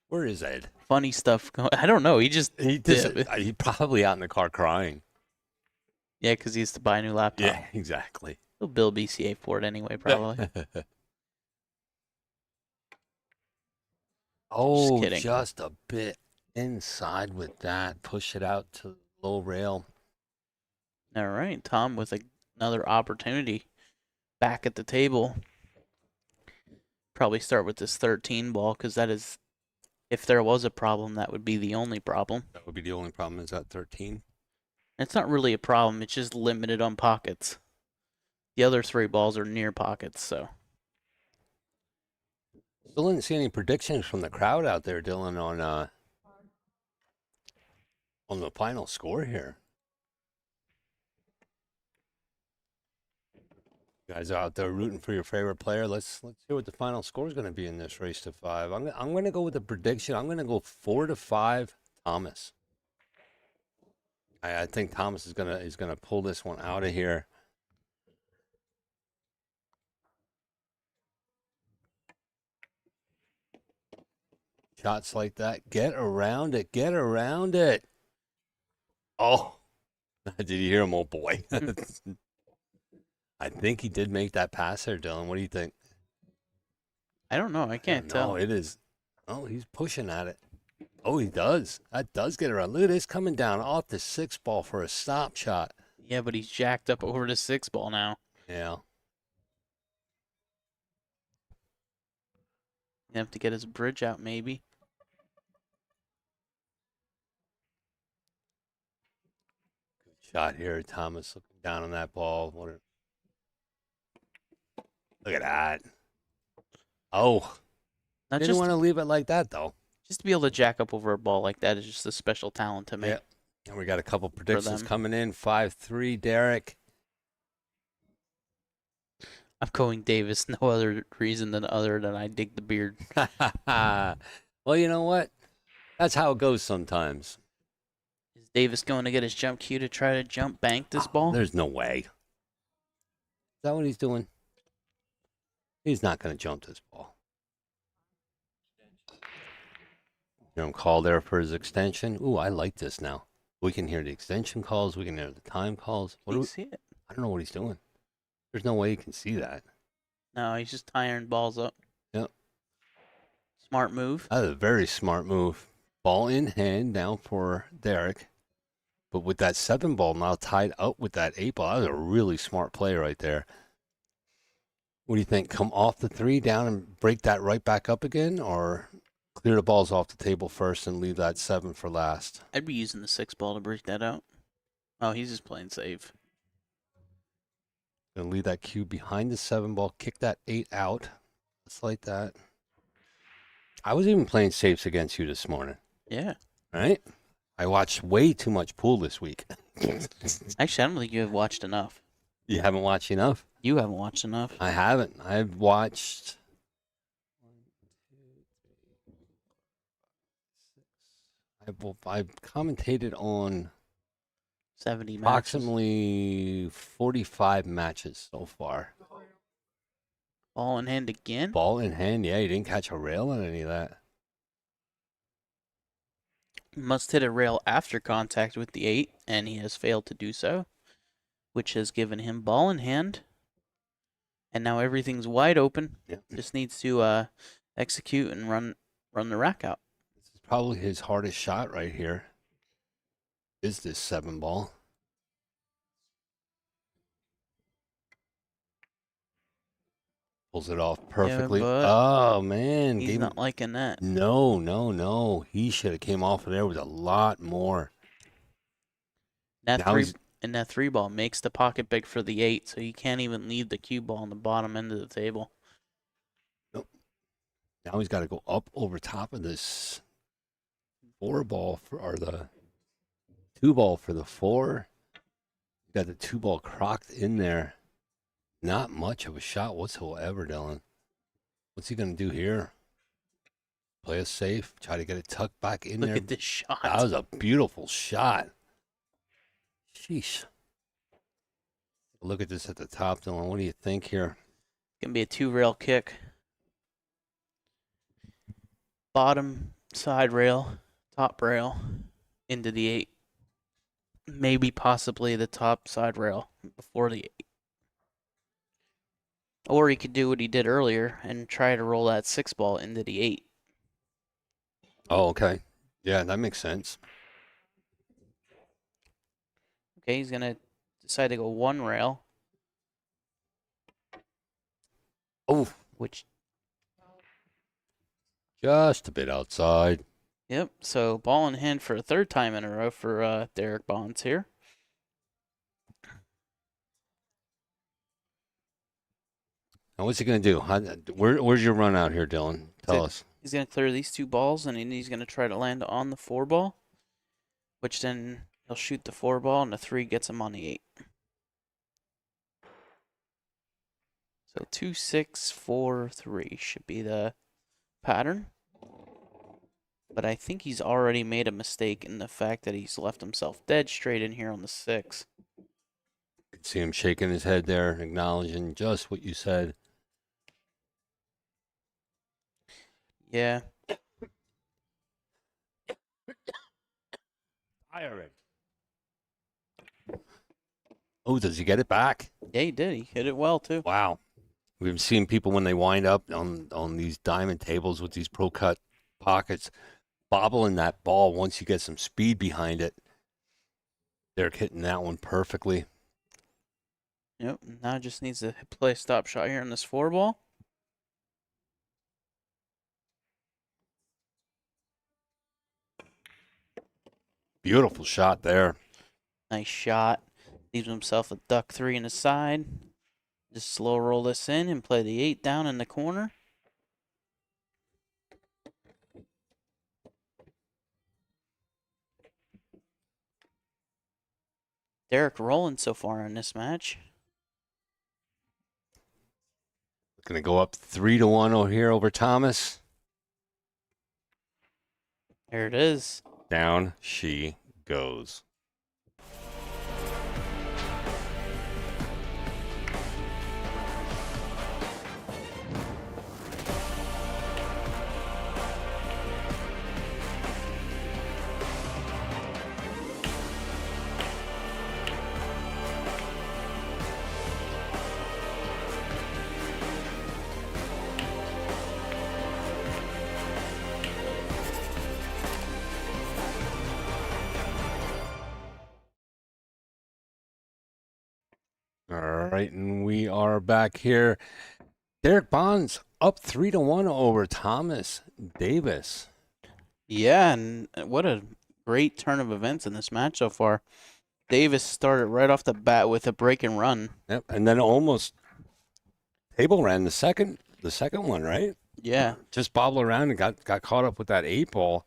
Where is Ed? Funny stuff going. I don't know. He's probably out in the car crying. Yeah, because he has to buy a new laptop. Yeah, exactly. He'll bill BCA for it anyway, probably. Oh, kidding. just a bit inside with that. Push it out to low rail. All right, Tom with another opportunity back at the table. Probably start with this 13 ball because that is, if there was a problem, that would be the only problem. That would be the only problem is that 13. It's not really a problem. It's just limited on pockets. The other 3 balls are near pockets, so. Still didn't see any predictions from the crowd out there, Dylan, on the final score here. You guys out there rooting for your favorite player. Let's hear what the final score is going to be in this race to 5. I'm going to go with a prediction. I'm going to go 4-5 Thomas. I think Thomas is gonna pull this one out of here. Shots like that. Get around it. Get around it. Oh, did you hear him, old boy? I think he did make that pass there, Dylan. What do you think? I don't know. I can't tell. No, it is. Oh, he's pushing at it. Oh, he does. That does get around. Look at this coming down off the 6 ball for a stop shot. Yeah, but he's jacked up over the 6 ball now. Yeah. You have to get his bridge out, maybe. Good shot here. Thomas looking down on that ball. Look at that. Oh. Didn't want to leave it like that, though. Just to be able to jack up over a ball like that is just a special talent to me. Yeah. And we got a couple predictions coming in. 5-3, Derek. I'm going Davis. No other reason other than I dig the beard. Well, you know what? That's how it goes sometimes. Is Davis going to get his jump cue to try to jump bank this ball? There's no way. Is that what he's doing? He's not going to jump this ball. You know, call there for his extension. Ooh, I like this now. We can hear the extension calls. We can hear the time calls. Can you see it? I don't know what he's doing. There's no way you can see that. No, he's just tying balls up. Yep. Smart move. That is a very smart move. Ball in hand down for Derek. But with that 7 ball now tied up with that 8 ball, that was a really smart play right there. What do you think? Come off the 3 down and break that right back up again? Or clear the balls off the table first and leave that 7 for last? I'd be using the 6 ball to break that out. Oh, he's just playing safe. Gonna leave that cue behind the 7 ball, kick that 8 out. Just like that. I was even playing safes against you this morning. Yeah. Right? I watched way too much pool this week. Actually, I don't think you have watched enough. You haven't watched enough? You haven't watched enough. I haven't. I've watched 1, 2, 3, 4, 5, 6. I've commentated on 70 matches. Approximately 45 matches so far. Ball in hand again? Ball in hand, yeah. You didn't catch a rail on any of that. Must hit a rail after contact with the 8, and he has failed to do so, which has given him ball in hand And now everything's wide open. Yep. Just needs to execute and run the rack out. This is probably his hardest shot right here. Is this 7 ball? Pulls it off perfectly. but Oh man, He's not liking that. No. He should have came off of there with a lot more. That Now three he's- and that 3 ball makes the pocket big for the 8, so you can't even leave the cue ball on the bottom end of the table. Now he's got to go up over top of this 4 ball or the 2 ball for the 4. Got the 2 ball crocked in there. Not much of a shot whatsoever, Dylan. What's he gonna do here? Play it safe. Try to get it tucked back in Look there. at this shot. That was a beautiful shot. Sheesh. Look at this at the top, Dylan. What do you think here? Gonna be a 2-rail kick. Bottom side rail, top rail, into the 8. Maybe possibly the top side rail before the 8. Or he could do what he did earlier and try to roll that 6 ball into the 8. Oh, okay. Yeah, that makes sense. Okay, he's gonna decide to go 1 rail, Oh, which, just a bit outside. yep, so ball in hand for a 3rd time in a row for Derek Bonds here. Now, what's he going to do? Where's your run out here, Dylan? Tell us. He's going to clear these 2 balls, and he's going to try to land on the 4 ball, which then he'll shoot the 4 ball, and the 3 gets him on the 8. So 2, 6, 4, 3 should be the pattern. But I think he's already made a mistake in the fact that he's left himself dead straight in here on the 6. You can see him shaking his head there, acknowledging just what you said. Yeah. Firing. Oh, does he get it back? Yeah, he did. He hit it well, too. Wow. We've seen people when they wind up on these diamond tables with these pro cut pockets, bobbling that ball once you get some speed behind it. They're hitting that one perfectly. Yep. Now just needs to play a stop shot here on this 4 ball. Beautiful shot there. Nice shot. Leaves himself a duck 3 in the side. Just slow roll this in and play the 8 down in the corner. Derek rolling so far in this match. Going to go up 3-1 over here over Thomas. There it is. Down she goes. All right, and we are back here. Derek Bonds up 3-1 over Thomas Davis. Yeah, and what a great turn of events in this match so far. Davis started right off the bat with a break and run. Yep, and then almost table ran the second one, right? Yeah. Just bobbled around and got caught up with that 8 ball.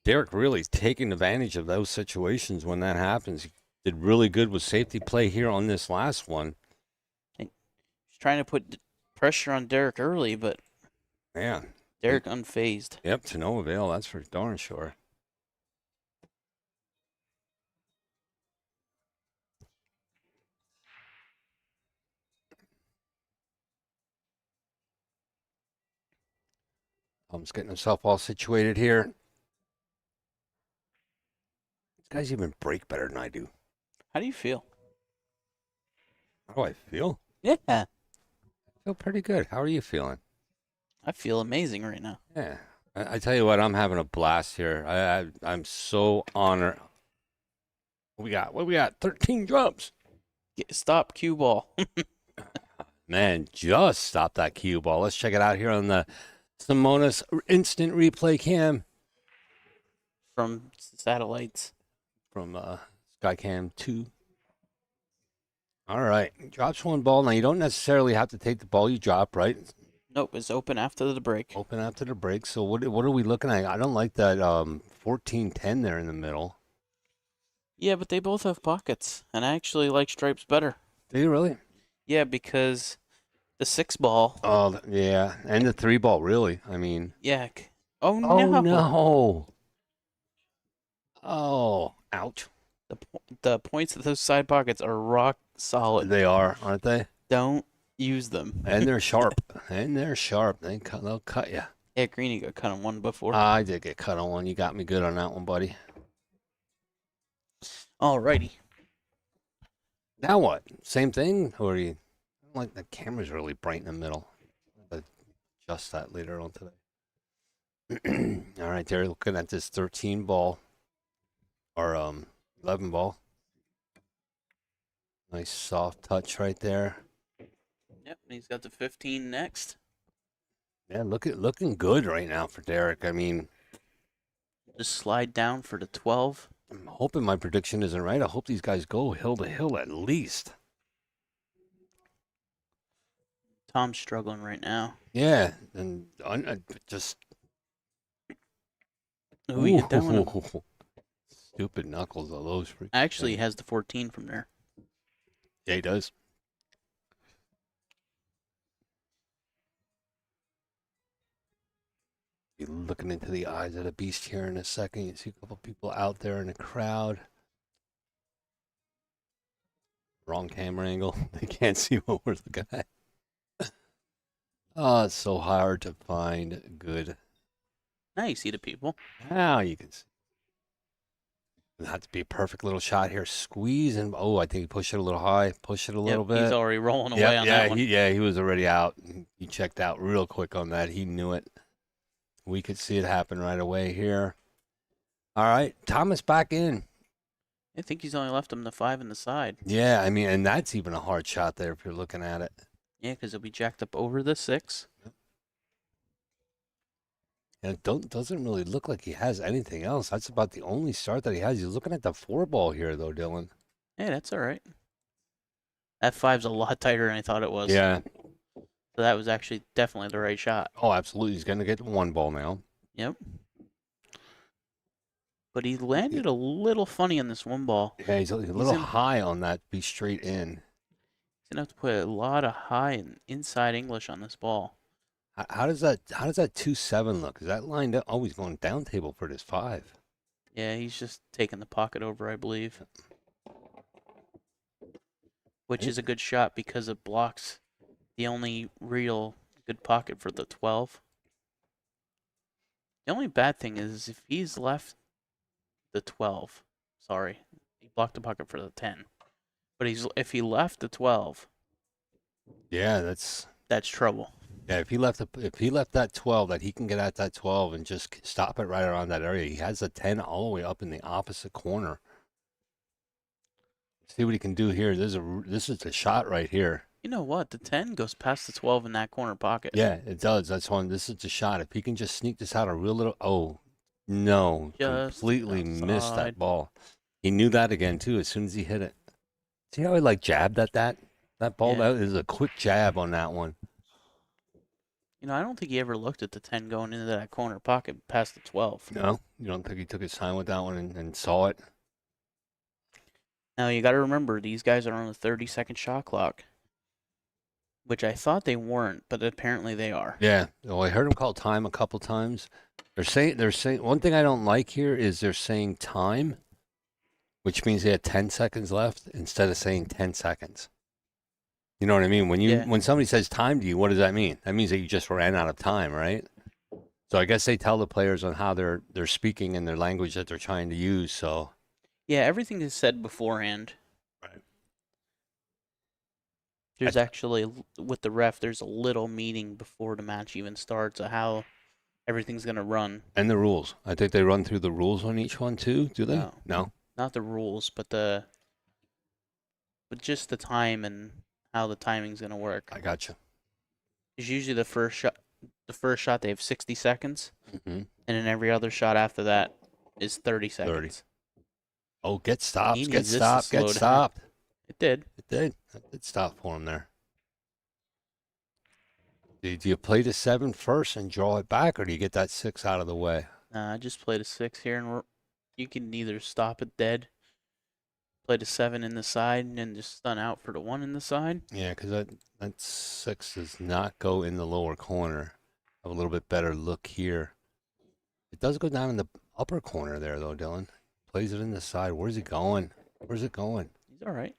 Derek really taking advantage of those situations when that happens. He did really good with safety play here on this last one. He's trying to put pressure on Derek early, but Man. Derek unfazed. Yep, to no avail, that's for darn sure. Tom's getting himself all situated here. These guys even break better than I do. How do you feel? How do I feel? Yeah. Feel pretty good. How are you feeling? I feel amazing right now. Yeah. I tell you what, I'm having a blast here. I'm so honored. What do we got? 13 jumps. Stop cue ball. Man, just stop that cue ball. Let's check it out here on the Simonis instant replay cam From satellites. from Skycam 2. All right, drops one ball. Now, you don't necessarily have to take the ball you drop, right? Nope, it's open after the break. Open after the break. So what are we looking at? I don't like that 14-10 there in the middle. Yeah, but they both have pockets, and I actually like stripes better. Do you really? Yeah, because the 6 ball. Oh, yeah, and the 3 ball, really. I mean. Yeah. Oh, no. Oh, no. Oh, ouch. The points of those side pockets are rock solid. They are, aren't they? Don't use them. And they're sharp. They'll cut you. Yeah, Greeny got cut on one before. I did get cut on one. You got me good on that one, buddy. Alrighty. Now what? Same thing? Or you? I don't like the camera's really bright in the middle. I'll adjust that later on today. All right, there, looking at this 13 ball. Or 11 ball. Nice soft touch right there. Yep, and he's got the 15 next. Yeah, looking good right now for Derek. I mean, just slide down for the 12. I'm hoping my prediction isn't right. I hope these guys go hill to hill at least. Tom's struggling right now. Yeah, and just. Ooh, you hit that one. Stupid knuckles of those. Actually, he has the 14 from there. Yeah, he does. Be looking into the eyes of the beast here in a second. You see a couple people out there in the crowd. Wrong camera angle. They can't see what we're looking at. Oh, it's so hard to find good. Now you see the people. Now you can see. It had to be a perfect little shot here. Squeeze and oh, I think he pushed it a little high. Push it a little bit. He's already rolling away on that one. He was already out. He checked out real quick on that. He knew it. We could see it happen right away here. All right, Thomas back in. I think he's only left him the 5 in the side. Yeah, I mean, and that's even a hard shot there if you're looking at it. Yeah, because it'll be jacked up over the 6. And it doesn't really look like he has anything else. That's about the only start that he has. He's looking at the 4 ball here, though, Dylan. Hey, that's all right. That 5's a lot tighter than I thought it was. Yeah. So that was actually definitely the right shot. Oh, absolutely. He's going to get 1 ball now. Yep. But he landed a little funny on this 1 ball. Yeah, he's a little high on that. Be straight in. He's going to have to put a lot of high and inside English on this ball. How does that 2-7 look? Is that lined up? Oh, he's going down table for this 5. Yeah, he's just taking the pocket over, I believe. Which is a good shot because it blocks the only real good pocket for the 12. The only bad thing is if he's left the 12, sorry, he blocked the pocket for the 10. But if he left the 12, yeah, that's trouble. Yeah, if he left that 12, that he can get at that 12 and just stop it right around that area. He has a 10 all the way up in the opposite corner. See what he can do here. This is the shot right here. You know what? The 10 goes past the 12 in that corner pocket. Yeah, it does. That's one. This is the shot. If he can just sneak this out a real little. Oh, no. Just completely outside. missed that ball. He knew that again, too, as soon as he hit it. See how he, jabbed at that? That ball, Yeah. that is a quick jab on that one. You know, I don't think he ever looked at the 10 going into that corner pocket past the 12. No? You don't think he took his time with that one and saw it? Now, you got to remember, these guys are on a 30-second shot clock. Which I thought they weren't, but apparently they are. Yeah. Well, I heard him call time a couple times. They're saying one thing I don't like here is they're saying time, which means they had 10 seconds left instead of saying 10 seconds. You know what I mean? When somebody says time to you, what does that mean? That means that you just ran out of time, right? So I guess they tell the players on how they're speaking in their language that they're trying to use. So yeah, everything is said beforehand. Right. There's actually, with the ref, there's a little meeting before the match even starts of how everything's going to run. And the rules. I think they run through the rules on each one too, do they? No. No? Not the rules, but just the time and how the timing's going to work. I gotcha. It's usually the first shot they have 60 seconds, Mm-hmm. and then every other shot after that is 30 seconds. 30. Oh, get stopped, He get needs this to stopped, slow get down. stopped. It did. It did. It did stop for him there. Do you play the 7 first and draw it back, or do you get that 6 out of the way? I just played a 6 here, and you can either stop it dead, play the 7 in the side, and then just stun out for the 1 in the side. Yeah, because that 6 does not go in the lower corner. Have a little bit better look here. It does go down in the upper corner there, though, Dylan. Plays it in the side. Where's he going? Where's it going? He's all right.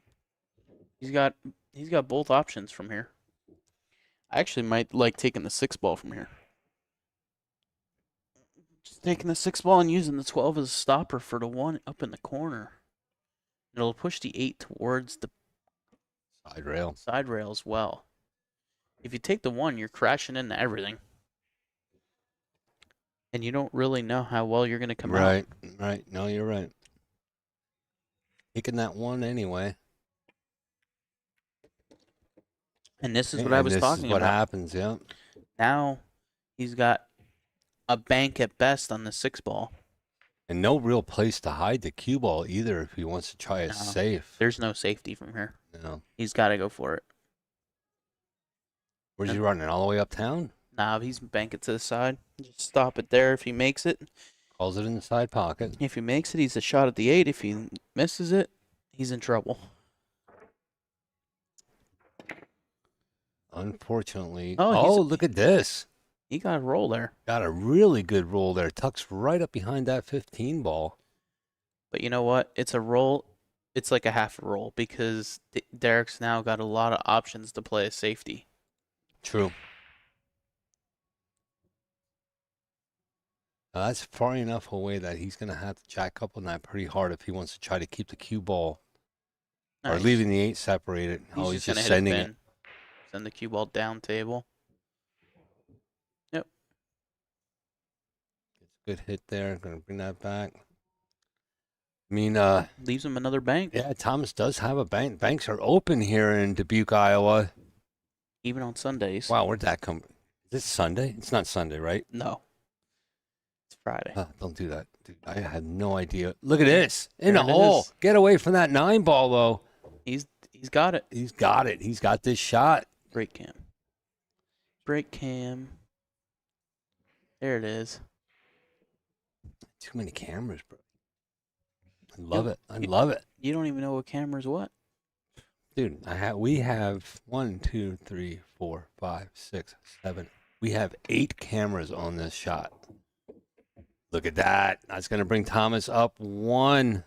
He's got both options from here. I actually might like taking the 6 ball from here. Just taking the 6 ball and using the 12 as a stopper for the 1 up in the corner. It'll push the 8 towards the side rail as well. If you take the 1, you're crashing into everything. And you don't really know how well you're going to come out. Right. No, you're right. Taking that 1 anyway. And this is what I was talking about. What happens, yeah. Now he's got a bank at best on the 6 ball. And no real place to hide the cue ball either if he wants to try it safe. There's no safety from here. No. He's got to go for it. Where's he running? All the way uptown? Nah, he's bank it to the side. Just stop it there if he makes it. Calls it in the side pocket. If he makes it, he's a shot at the 8. If he misses it, he's in trouble. Unfortunately. Oh, look at this. He got a roll there. Got a really good roll there. Tucks right up behind that 15 ball. But you know what? It's a roll. It's like a half a roll because Derek's now got a lot of options to play a safety. True. That's far enough away that he's going to have to jack up on that pretty hard if he wants to try to keep the cue ball. Or leaving the 8 separated. He's just sending it. Send the cue ball down table. Yep. Good hit there. Going to bring that back. I mean, leaves him another bank. Yeah, Thomas does have a bank. Banks are open here in Dubuque, Iowa. Even on Sundays. Wow, where'd that come? Is this Sunday? It's not Sunday, right? No. It's Friday. Don't do that. Dude, I had no idea. Look at this. In a hole. Get away from that 9 ball, though. He's got it. He's got it. He's got this shot. Break cam. Break cam. There it is. Too many cameras, bro. I love it. I love it. You don't even know what camera's what. Dude, we have 1, 2, 3, 4, 5, 6, 7. We have 8 cameras on this shot. Look at that. That's going to bring Thomas up 1.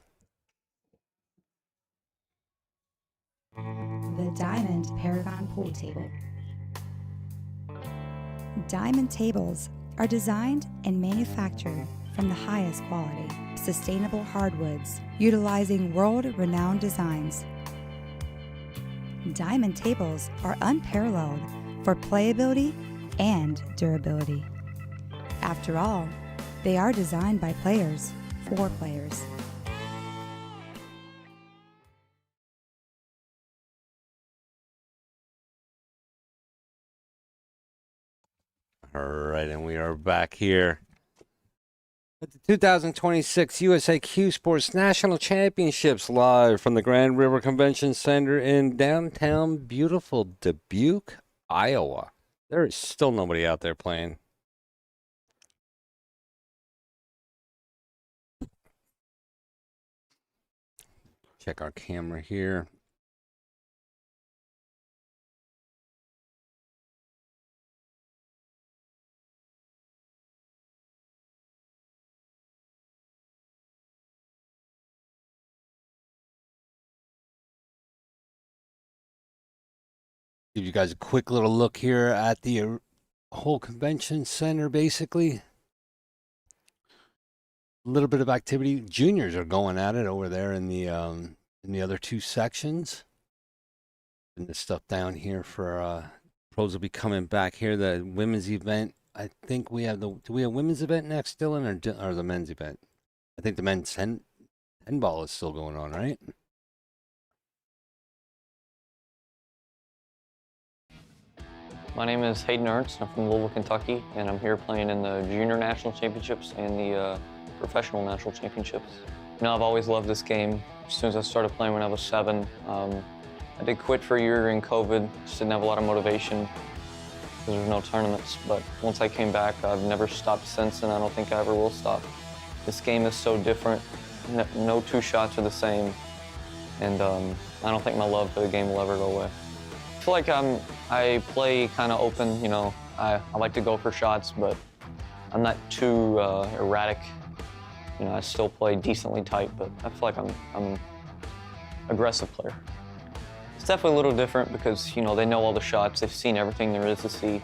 The Diamond Paragon Pool Table. Diamond tables are designed and manufactured from the highest quality, sustainable hardwoods, utilizing world-renowned designs. Diamond tables are unparalleled for playability and durability. After all, they are designed by players for players. All right, and we are back here at the 2026 USA Q Sports National Championships live from the Grand River Convention Center in downtown beautiful Dubuque, Iowa. There is still nobody out there playing. Check our camera here. Give you guys a quick little look here at the whole convention center, basically. A little bit of activity. Juniors are going at it over there in the other 2 sections. Putting this stuff down here for pros will be coming back here. The women's event. I think we have do we have women's event next, Dylan, or the men's event? I think the men's 10 ball is still going on, right? My name is Hayden Ernst. I'm from Louisville, Kentucky, and I'm here playing in the Junior National Championships and the Professional National Championships. You know, I've always loved this game. As soon as I started playing when I was 7, I did quit for a year during COVID. Just didn't have a lot of motivation because there was no tournaments. But once I came back, I've never stopped since, and I don't think I ever will stop. This game is so different. No two shots are the same, and I don't think my love for the game will ever go away. I feel like I play kind of open, you know. I like to go for shots, but I'm not too erratic. You know, I still play decently tight, but I feel like I'm an aggressive player. It's definitely a little different because, you know, they know all the shots. They've seen everything there is to see.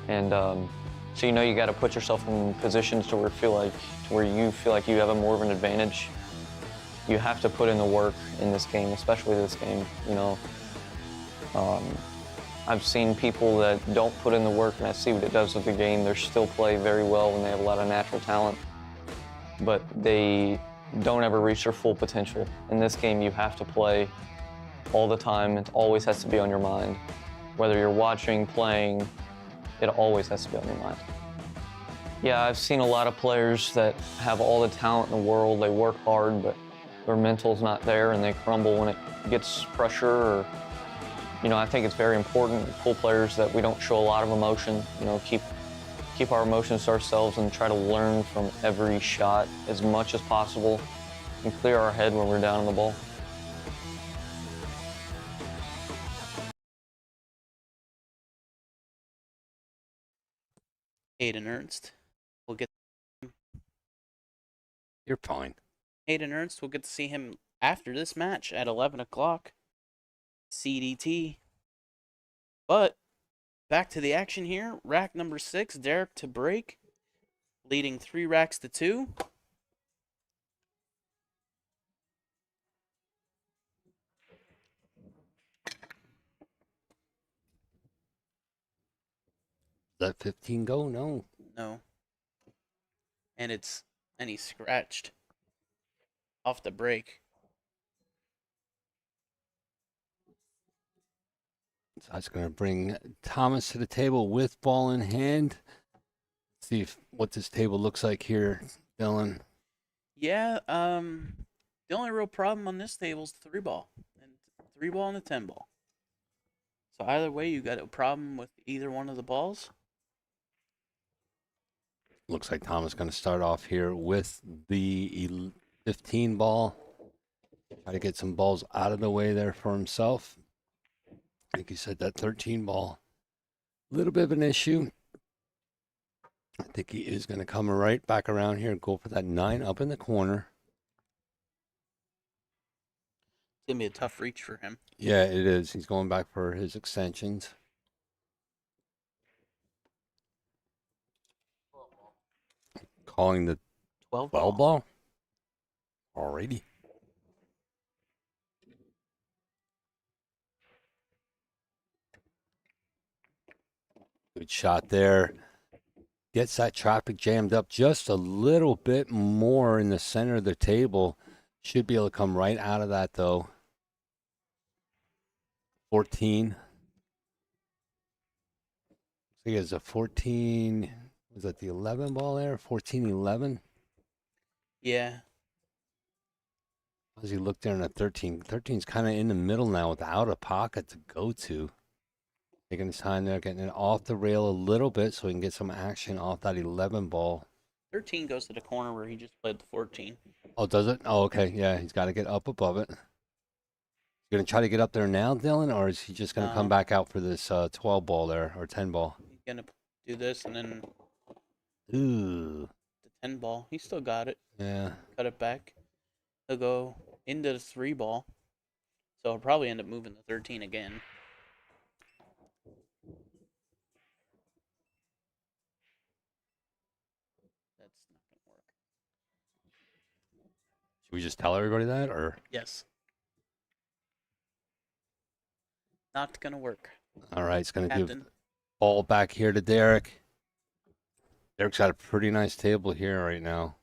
And so, you know, you got to put yourself in positions to where you feel like you have more of an advantage. You have to put in the work in this game, especially this game, you know. I've seen people that don't put in the work, and I see what it does with the game. They still play very well when they have a lot of natural talent, but they don't ever reach their full potential. In this game, you have to play all the time. It always has to be on your mind. Whether you're watching, playing, it always has to be on your mind. Yeah, I've seen a lot of players that have all the talent in the world. They work hard, but their mental's not there, and they crumble when it gets pressure. Or, you know, I think it's very important, pool players, that we don't show a lot of emotion. You know, keep our emotions to ourselves and try to learn from every shot as much as possible and clear our head when we're down on the ball. Hayden Ernst. We'll get You're fine. Hayden Ernst. We'll get to see him after this match at 11 o'clock. CDT. But back to the action here. Rack number 6, Derek to break, leading 3 racks to 2. Let 15 go? No. No. And he scratched off the break. So that's going to bring Thomas to the table with ball in hand. See what this table looks like here, Dylan. Yeah, the only real problem on this table is 3-ball. And 3-ball and the 10-ball. So either way, you got a problem with either one of the balls. Looks like Thomas going to start off here with the 15 ball. Try to get some balls out of the way there for himself. Like you said, that 13 ball, a little bit of an issue. I think he is going to come right back around here and go for that 9 up in the corner. It's going to be a tough reach for him. Yeah, it is. He's going back for his extensions. Calling the 12 ball. Alrighty. Good shot there. Gets that traffic jammed up just a little bit more in the center of the table. Should be able to come right out of that, though. 14. So he has a 14. Was that the 11 ball there? 14-11? Yeah. As he looked there in a 13. 13's kind of in the middle now without a pocket to go to. Taking his time there, getting it off the rail a little bit so he can get some action off that 11 ball. 13 goes to the corner where he just played the 14. Oh, does it? Oh, okay. Yeah, he's got to get up above it. You going to try to get up there now, Dylan, or is he just going to come back out for this 12 ball there, or 10 ball? He's going to do this and then Ooh. the 10 ball. He still got it. Yeah. Cut it back. He'll go into the 3 ball. So he'll probably end up moving the 13 again. Should we just tell everybody that, or? Yes. Not gonna work. All right, it's going to give Captain. ball back here to Derek. Derek's got a pretty nice table here right now.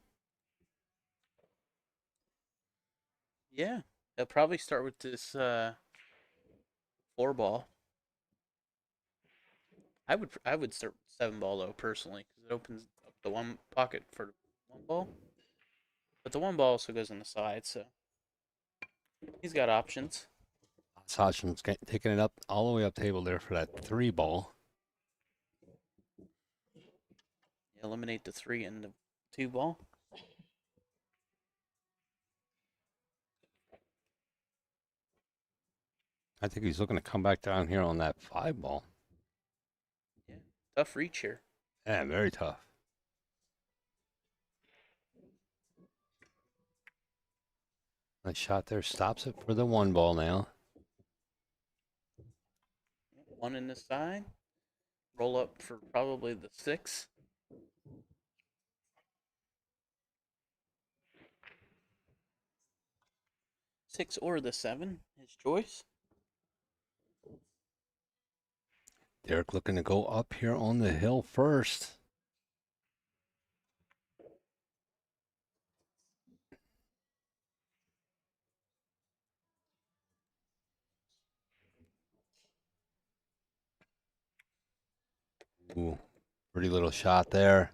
Yeah, they'll probably start with this 4-ball. I would start with 7-ball though personally because it opens up the one pocket for 1-ball, but the 1-ball also goes on the side, so he's got options. Sachin's taking it up all the way up table there for that 3-ball. Eliminate the 3 and the 2-ball. I think he's looking to come back down here on that 5-ball. Yeah, tough reach here. Yeah, very tough. Nice shot there. Stops it for the 1-ball now. 1 in the side. Roll up for probably the 6. Six or the 7, his choice. Derek looking to go up here on the hill first. Ooh, pretty little shot there.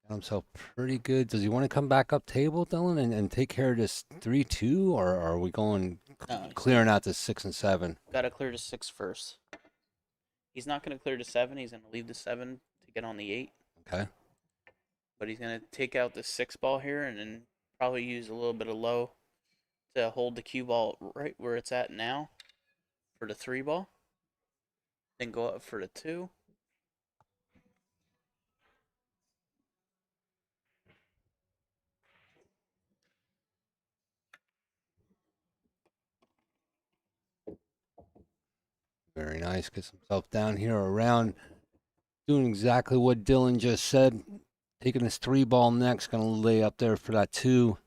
Got himself pretty good. Does he want to come back up table, Dylan, and take care of this 3-2, or are we going clearing out the 6 and 7? Gotta clear the 6 first. He's not gonna clear the 7. He's gonna leave the 7 to get on the 8. Okay. But he's gonna take out the 6-ball here and then probably use a little bit of low to hold the cue ball right where it's at now for the 3-ball. Then go up for the 2. Very nice. Gets himself down here around, doing exactly what Dylan just said. Taking his 3-ball next, going to lay up there for that 2.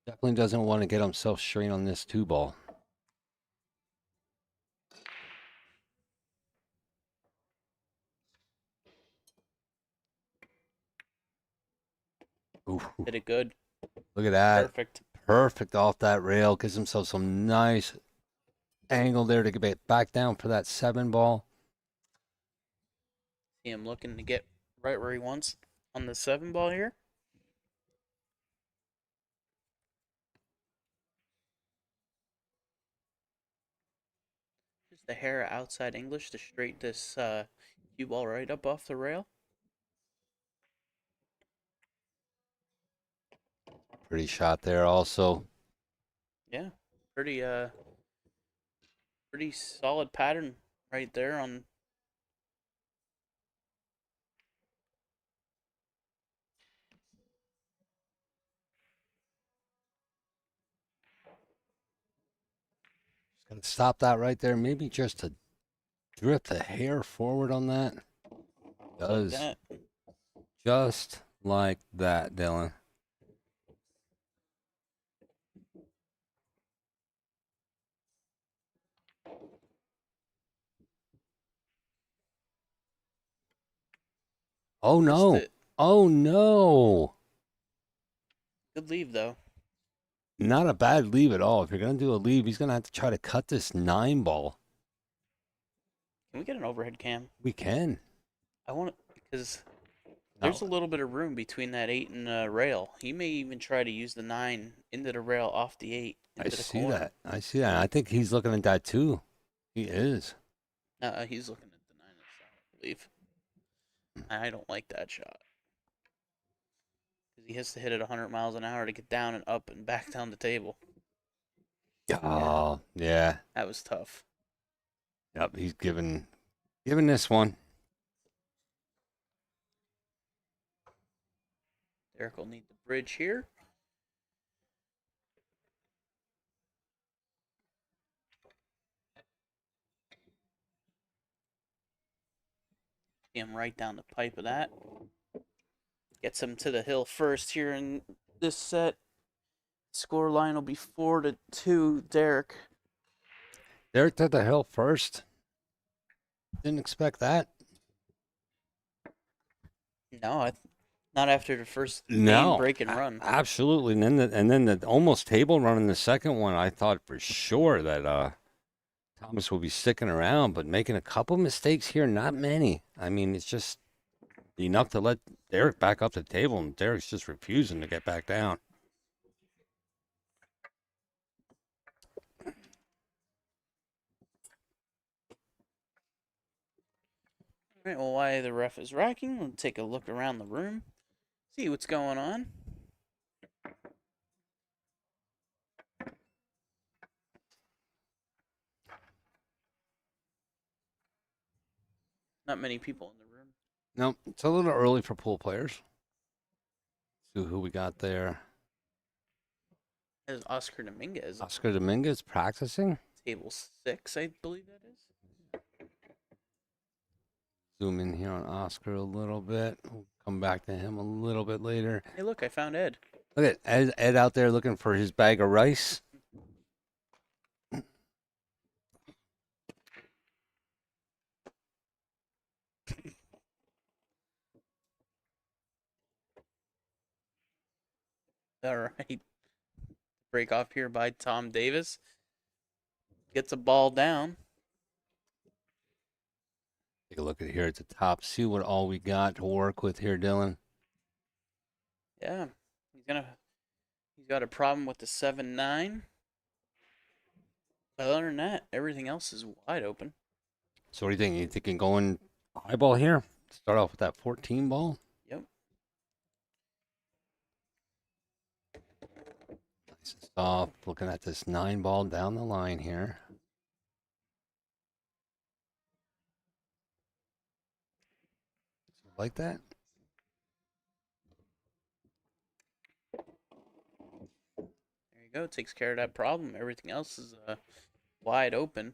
Definitely doesn't want to get himself straight on this 2-ball. Ooh. Did it good. Look at that. Perfect. Perfect off that rail. Gives himself some nice angle there to get back down for that 7-ball. See him looking to get right where he wants on the 7-ball here. Just the hair outside English to straight this cue ball right up off the rail. Pretty shot there also. Yeah, pretty solid pattern right there on. Just gonna stop that right there. Maybe just to drip the hair forward on that. Does like that. Just like that, Dylan. Oh no. Oh no. Good leave though. Not a bad leave at all. If you're going to do a leave, he's going to have to try to cut this 9-ball. Can we get an overhead cam? We can. I want it because there's a little bit of room between that 8 and the rail. He may even try to use the 9 into the rail off the 8. I see that. I see that. I think he's looking at that too. He is. He's looking at the 9 I believe. I don't like that shot. He has to hit it 100 miles an hour to get down and up and back down the table. Oh, yeah. That was tough. Yep, he's giving this one. Derek will need the bridge here. See him right down the pipe of that. Gets him to the hill first here in this set. Score line will be 4-2, Derek. Derek took the hill first. Didn't expect that. No, not after the first No, main break and run. Absolutely. And then the almost table run in the second one, I thought for sure that Thomas will be sticking around, but making a couple mistakes here, not many. I mean, it's just enough to let Derek back up the table, and Derek's just refusing to get back down. All right, well, while the ref is racking, we'll take a look around the room, see what's going on. Not many people in the room. No, it's a little early for pool players. See who we got there. There's Oscar Dominguez. Oscar Dominguez practicing. Table 6, I believe that is. Zoom in here on Oscar a little bit. We'll come back to him a little bit later. Hey, look, I found Ed. Look at Ed out there looking for his bag of rice. All right. Break off here by Tom Davis. Gets a ball down. Take a look at here at the top. See what all we got to work with here, Dylan. Yeah. He's got a problem with the 7-9. But other than that, everything else is wide open. So what do you think? You think you can go in eyeball here? Start off with that 14 ball? Yep. Nice and soft. Looking at this 9 ball down the line here. Like that? There you go. Takes care of that problem. Everything else is wide open.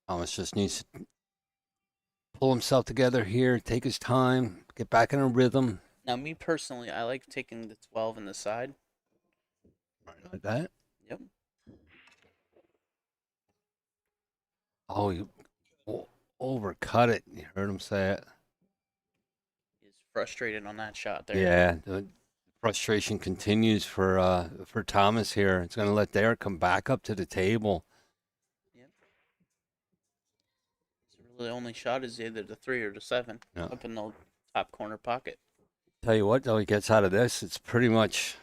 Thomas just needs to pull himself together here, take his time, get back in a rhythm. Now, me personally, I like taking the 12 in the side. Right like that? Yep. Oh, you overcut it. You heard him say it. He's frustrated on that shot there. Yeah, the frustration continues for Thomas here. It's going to let Derek come back up to the table. Yep. So really, the only shot is either the 3 or the 7 up in the top corner pocket. Tell you what, though, he gets out of this, it's pretty much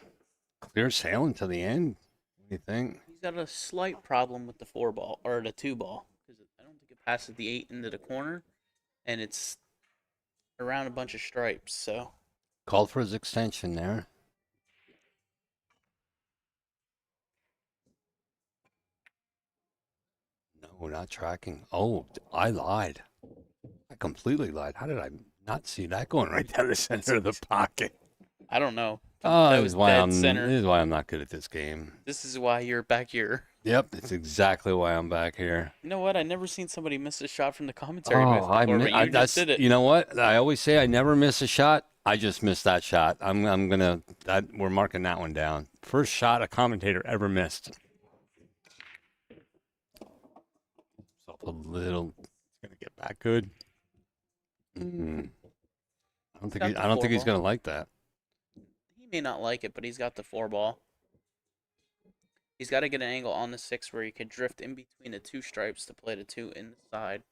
clear sailing to the end. What do you think? He's got a slight problem with the 4 ball or the 2 ball because I don't think it passes the 8 into the corner, and it's around a bunch of stripes. So Called for his extension there. No, not tracking. Oh, I lied. I completely lied. How did I not see that going right down the center of the pocket? I don't know. Oh, That this was is why dead center. This is why I'm not good at this game. This is why you're back here. Yep, that's exactly why I'm back here. You know what? I never seen somebody miss a shot from the commentary Oh, booth before, but you just did it. You know what? I always say I never miss a shot. I just missed that shot. We're marking that one down. First shot a commentator ever missed. So a little. It's gonna get back good. I don't think he's gonna like that. He may not like it, but he's got the 4 ball. He's got to get an angle on the 6 where he could drift in between the 2 stripes to play the 2 in the side.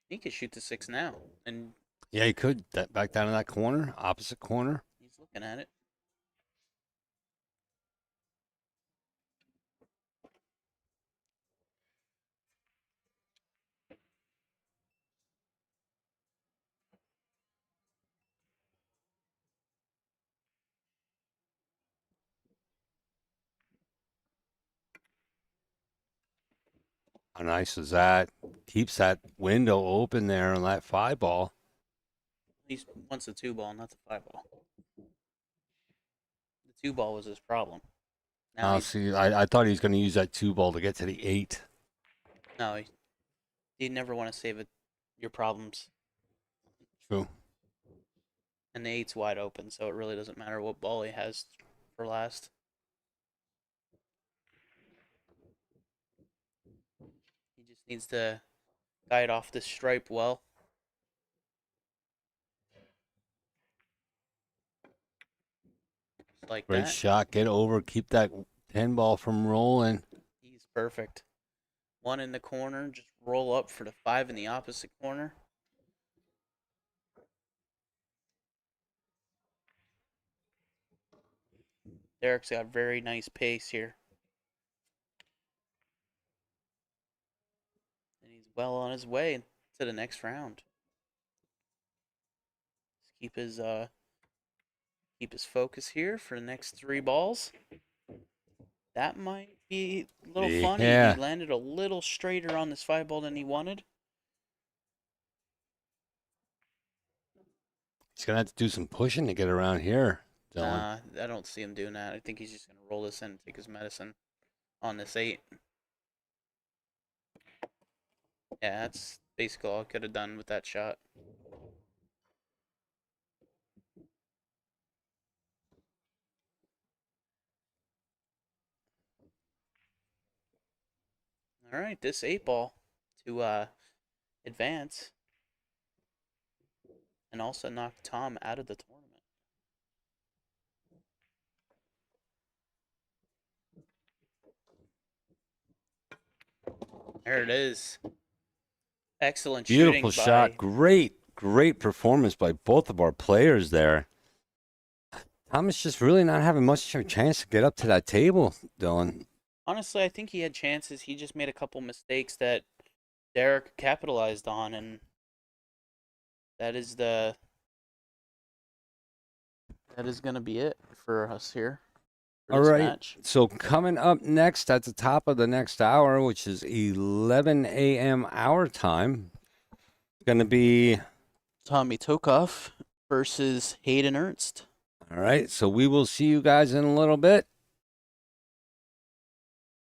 He could shoot the 6 now, and Yeah, he could. Back down in that corner, opposite corner. he's looking at it. How nice is that? Keeps that window open there on that 5 ball. He wants the 2 ball, not the 5 ball. The 2 ball was his problem. Now Oh, he's, see, I thought he was going to use that 2 ball to get to the 8. no, you never want to save it, your problems. True. And the 8's wide open, so it really doesn't matter what ball he has for last. He just needs to guide off the stripe well. Just like Great that. shot. Get over. Keep that 10 ball from rolling. He's perfect. 1 in the corner, just roll up for the 5 in the opposite corner. Derek's got very nice pace here. And he's well on his way to the next round. Just keep his focus here for the next 3 balls. That might be a little funny. Yeah. He landed a little straighter on this 5 ball than he wanted. He's going to have to do some pushing to get around here, Dylan. I don't see him doing that. I think he's just going to roll this in and take his medicine on this 8. Yeah, that's basically all I could have done with that shot. All right, this 8 ball to advance and also knock Tom out of the tournament. There it is. Excellent Beautiful shooting shot. by Great performance by both of our players there. Thomas just really not having much of a chance to get up to that table, Dylan. Honestly, I think he had chances. He just made a couple mistakes that Derek capitalized on, and that is going to be it for us here. For All this right. match. So coming up next at the top of the next hour, which is 11 a.m. our time, going to be Tommy Tookoff versus Hayden Ernst. all right. So we will see you guys in a little bit.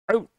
Out.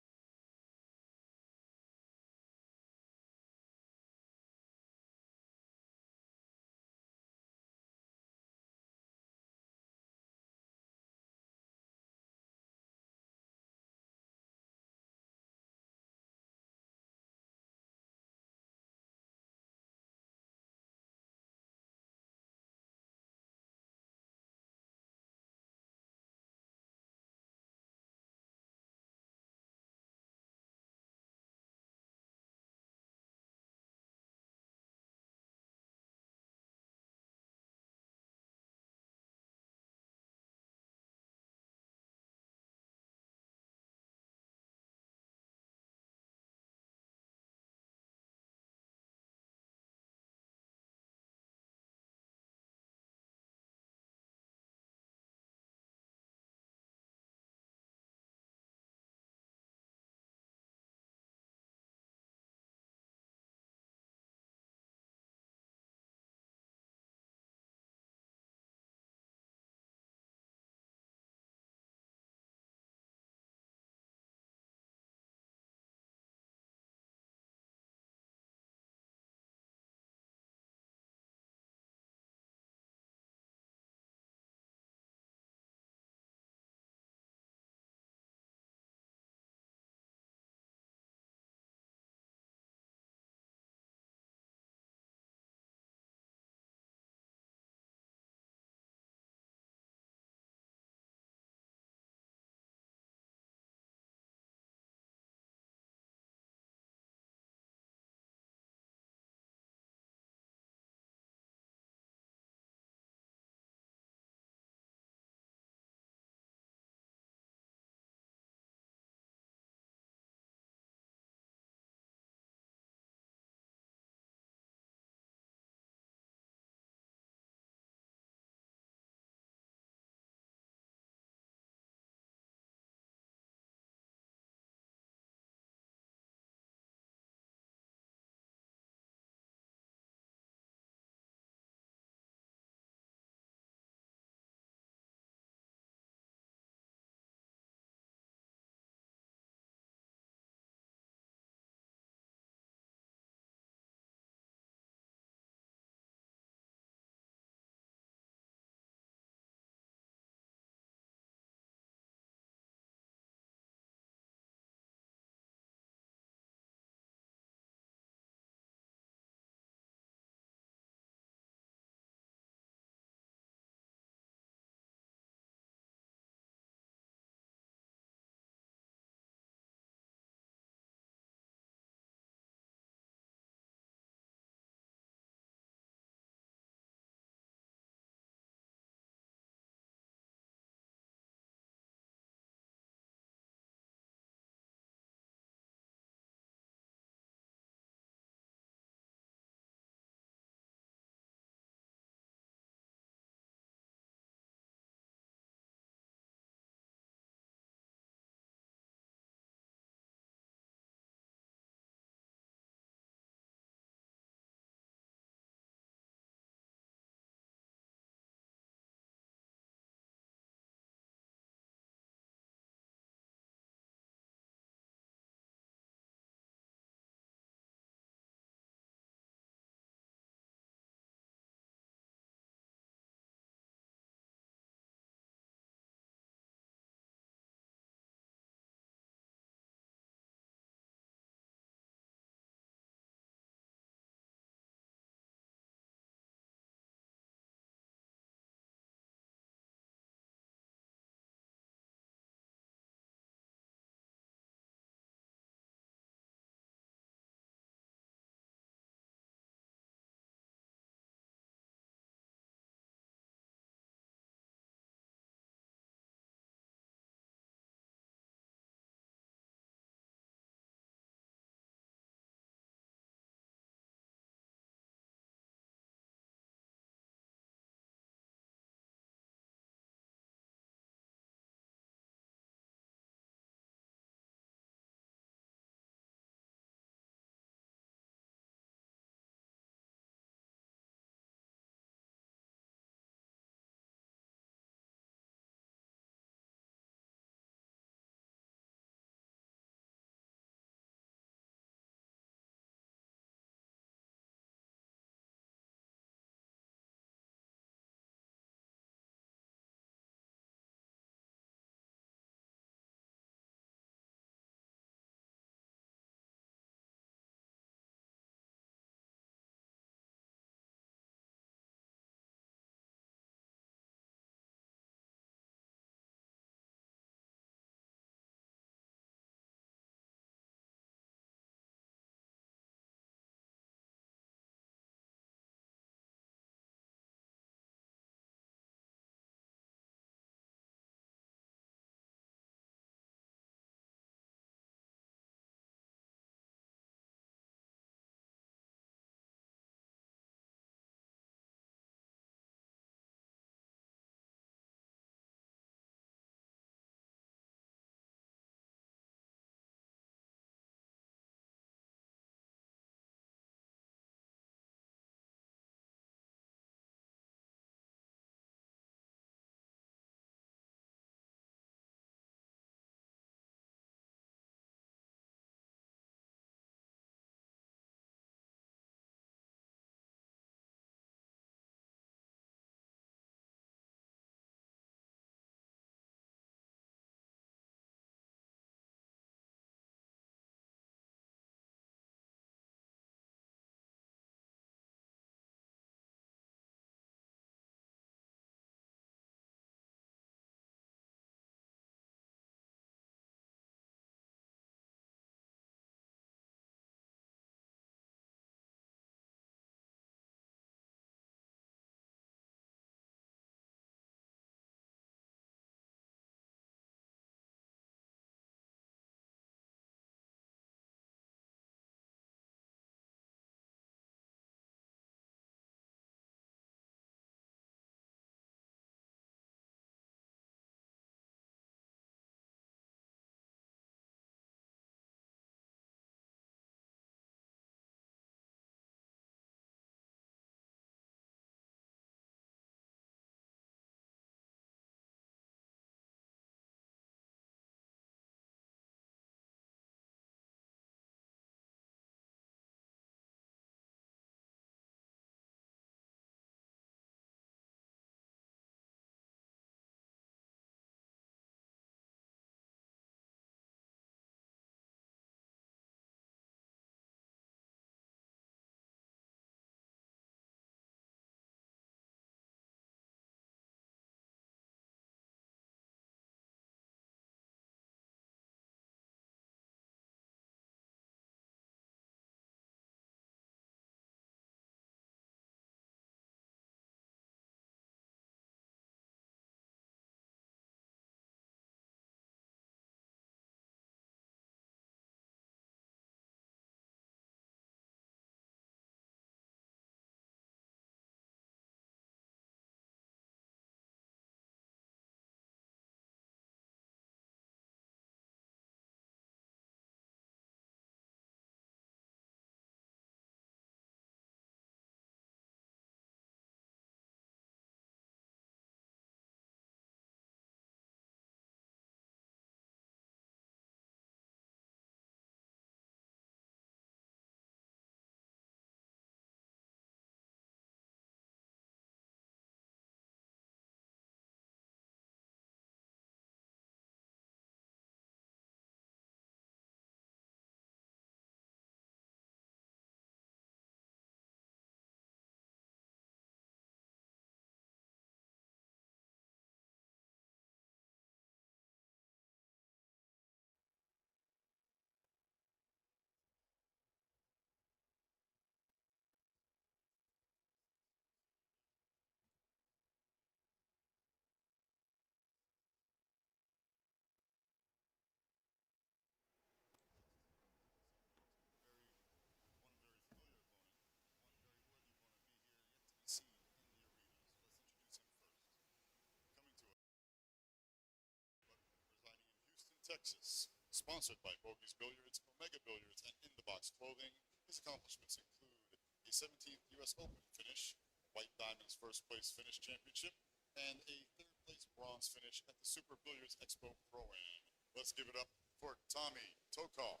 Texas. Sponsored by Bogey's Billiards, Omega Billiards, and In the Box Clothing. His accomplishments include a 17th U.S. Open finish, White Diamond's first place finish championship, and a third place bronze finish at the Super Billiards Expo Pro-Am. Let's give it up for Tommy Tookoff.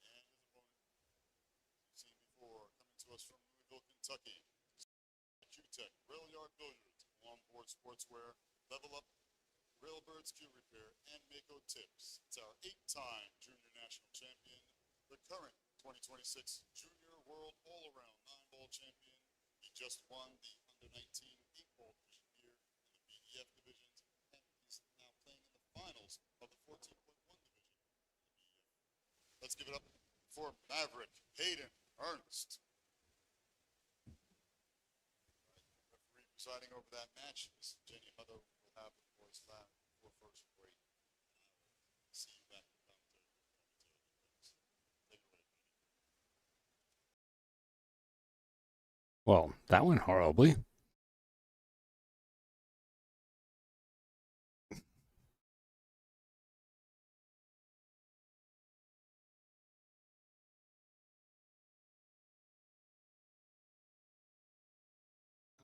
And his opponent, you've seen before, coming to us from Louisville, Kentucky. Q-Tech, Rail Yard Billiards, Longboard Sportswear, Level Up, Railbirds Gear Repair, and Mako Tips. It's our 8-time junior national champion, the current 2026 Junior World All-Around 9-Ball champion. He just won the Under-19 8-Ball division here in the BDF divisions, and he's now playing in the finals of the 14.1 division in the BDF. Let's give it up for Maverick Hayden Ernst. Referee presiding over that match is Jenny Heather. Will have the boys lap for first break. See you back in the commentary. Take it away, buddy. Well, that went horribly.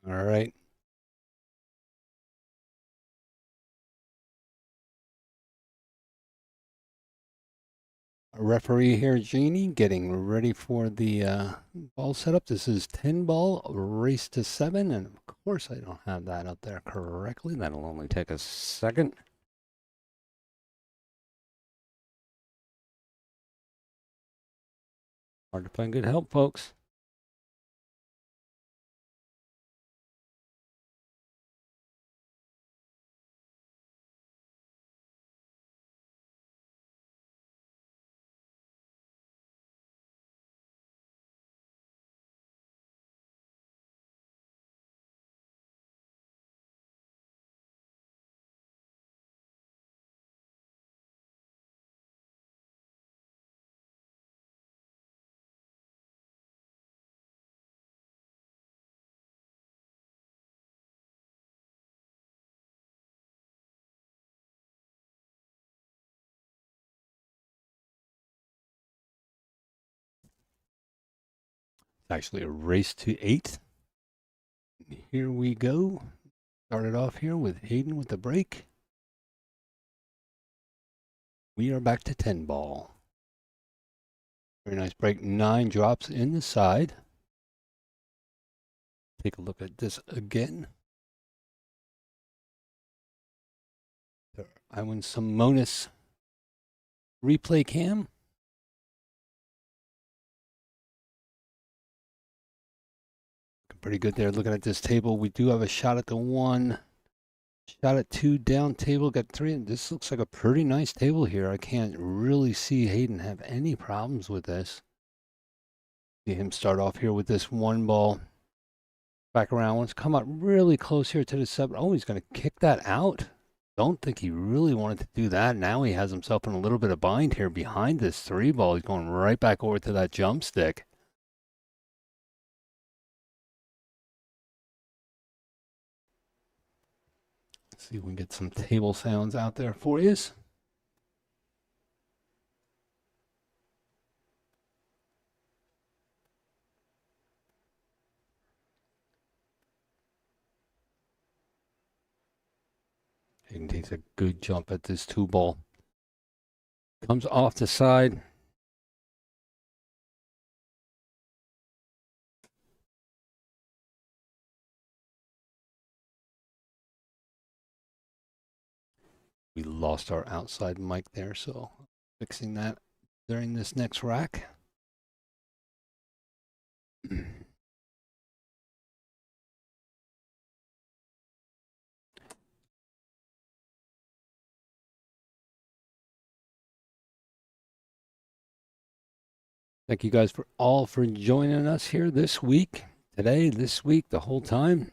All right. Referee here, Jeannie, getting ready for the ball setup. This is 10 ball, race to 7, and of course I don't have that up there correctly. That'll only take a second. Hard to find good help, folks. Actually a race to 8. Here we go. Started off here with Hayden with the break. We are back to 10 ball. Very nice break. 9 drops in the side. Take a look at this again. I win some bonus replay cam. Pretty good there. Looking at this table, we do have a shot at the 1, shot at 2, down table, got 3. And this looks like a pretty nice table here. I can't really see Hayden have any problems with this. See him start off here with this 1 ball. Back around once, come up really close here to the 7. Oh, he's going to kick that out. Don't think he really wanted to do that. Now he has himself in a little bit of bind here behind this 3 ball. He's going right back over to that jump stick. See if we can get some table sounds out there for you. Hayden takes a good jump at this 2 ball. Comes off the side. We lost our outside mic there, so fixing that during this next rack. Thank you guys for joining us here this week, today, this week, the whole time.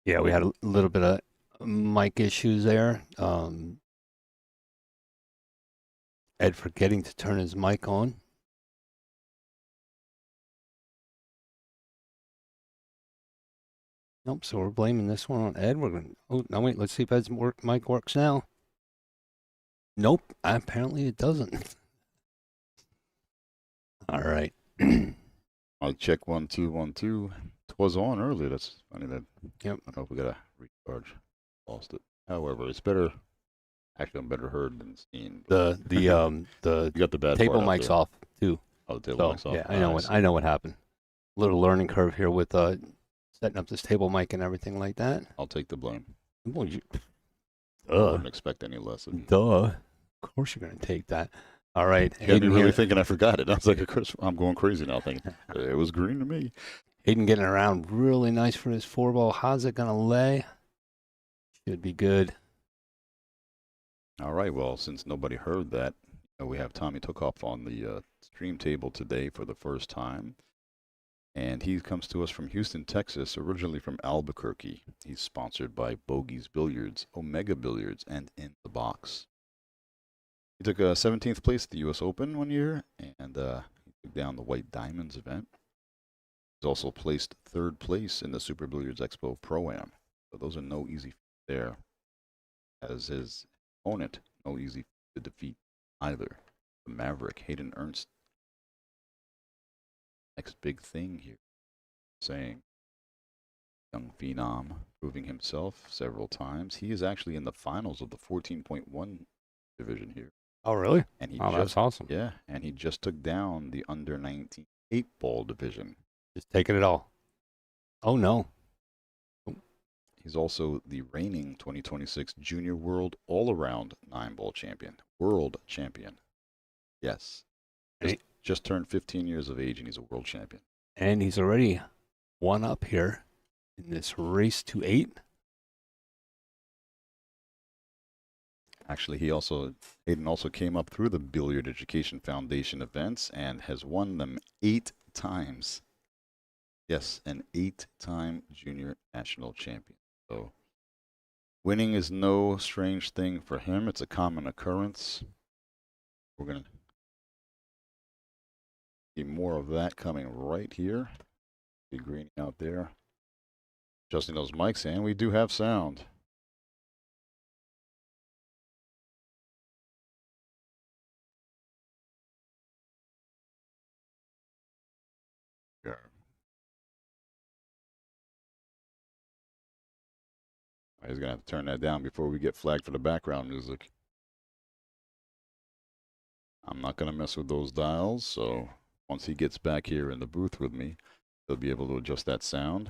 Yeah, we had a little bit of mic issues there. Ed forgetting to turn his mic on. Nope, so we're blaming this one on Ed. We're going. Oh, no, wait, let's see if Ed's mic works now. Nope, apparently it doesn't. All right. I'll check 1 2 1 2. It was on earlier. That's funny that. Yep. I don't know if we got to recharge. Lost it. However, it's better. Actually, I'm better heard than seen. The You got the bad table part out mic's there. off too. Oh, the table So, mic's off. yeah, I know what happened. Little learning curve here with setting up this table mic and everything like that. I'll take the blame. Well, I wouldn't expect any less of you. Duh. Of course you're going to take that. All right. You got me Hayden really here. thinking I forgot it. I was like, I'm going crazy now thinking it was green to me. Hayden getting around really nice for his 4-ball. How's it going to lay? Should be good. All right. Well, since nobody heard that, we have Tommy Tookoff on the stream table today for the first time. And he comes to us from Houston, Texas, originally from Albuquerque. He's sponsored by Bogey's Billiards, Omega Billiards, and In the Box. He took 17th place at the U.S. Open one year, and he took down the White Diamonds event. He's also placed 3rd place in the Super Billiards Expo Pro-Am. So those are no easy feats there. As his opponent, no easy feat to defeat either. The Maverick, Hayden Ernst. Next big thing here, saying young phenom, proving himself several times. He is actually in the finals of the 14.1 division here. Oh, really? And he That's awesome. Yeah, and he just took down the under 19 8-ball division. Just taking it all. Oh, no. He's also the reigning 2026 Junior World All-Around 9-ball champion. World champion. Yes. Just turned 15 years of age, and he's a world champion. And he's already one up here in this race to 8. Actually, Hayden also came up through the Billiard Education Foundation events and has won them 8 times. Yes, an 8-time junior national champion. So winning is no strange thing for him. It's a common occurrence. We're going to see more of that coming right here. Be green out there. Adjusting those mics, and we do have sound. Yeah. He's going to have to turn that down before we get flagged for the background music. I'm not going to mess with those dials, so once he gets back here in the booth with me, he'll be able to adjust that sound.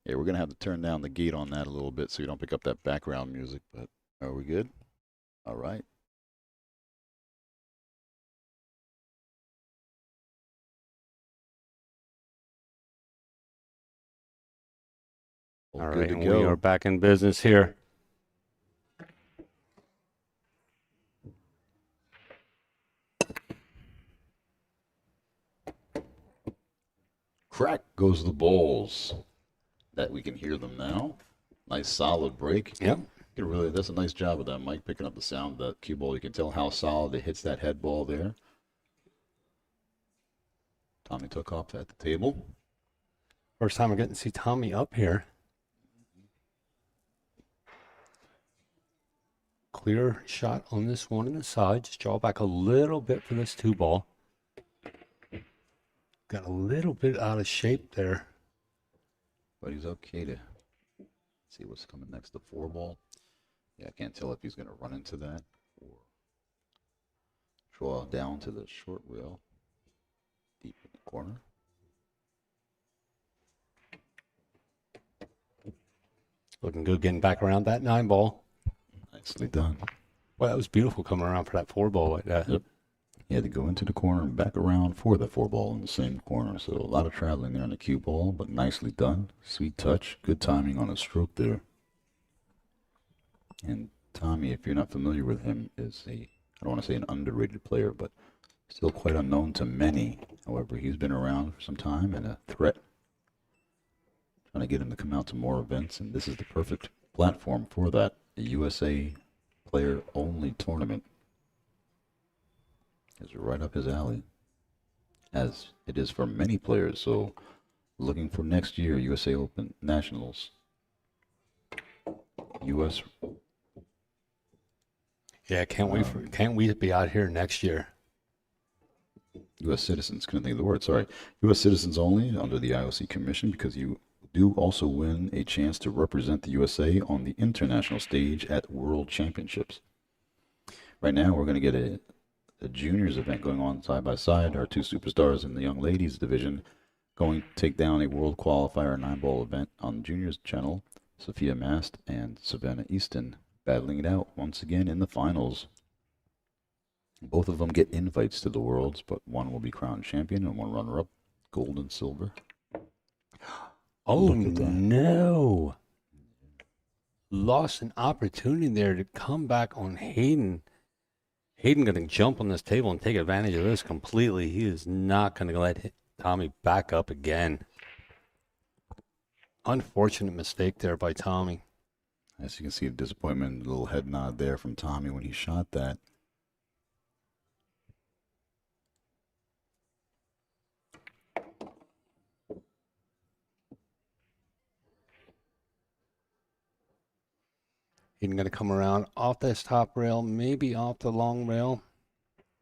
Yeah, we're going to have to turn down the gate on that a little bit so you don't pick up that background music, but are we good? All right. All right, and we are back in business here. Crack goes the balls. That we can hear them now. Nice solid break. Yep. That's a nice job of that mic picking up the sound of that cue ball. You can tell how solid it hits that head ball there. Tommy Tookoff at the table. First time we're getting to see Tommy up here. Clear shot on this one on the side. Just draw back a little bit for this 2-ball. Got a little bit out of shape there. But he's okay to see what's coming next. The 4-ball. Yeah, I can't tell if he's going to run into that or draw down to the short rail deep in the corner. Looking good getting back around that 9-ball. Nicely done. Well, that was beautiful coming around for that 4-ball like that. Yep. He had to go into the corner and back around for the 4-ball in the same corner. So a lot of traveling there on the cue ball, but nicely done. Sweet touch. Good timing on his stroke there. And Tommy, if you're not familiar with him, is I don't want to say an underrated player, but still quite unknown to many. However, he's been around for some time and a threat. Trying to get him to come out to more events, and this is the perfect platform for that. A USA player-only tournament is right up his alley, as it is for many players. So looking for next year USA Open Nationals. US. Yeah, can't we be out here next year? U.S. citizens, couldn't think of the word, sorry. U.S. citizens only under the IOC Commission, because you do also win a chance to represent the USA on the international stage at World Championships. Right now, we're going to get a juniors event going on side by side. Our two superstars in the young ladies division going to take down a world qualifier 9-ball event on the juniors channel. Sophia Mast and Savannah Easton battling it out once again in the finals. Both of them get invites to the Worlds, but one will be crowned champion and one runner-up, gold and silver. Oh, no. Lost an opportunity there to come back on Hayden. Hayden going to jump on this table and take advantage of this completely. He is not going to let Tommy back up again. Unfortunate mistake there by Tommy. As you can see, the disappointment, a little head nod there from Tommy when he shot that. He's going to come around off this top rail, maybe off the long rail.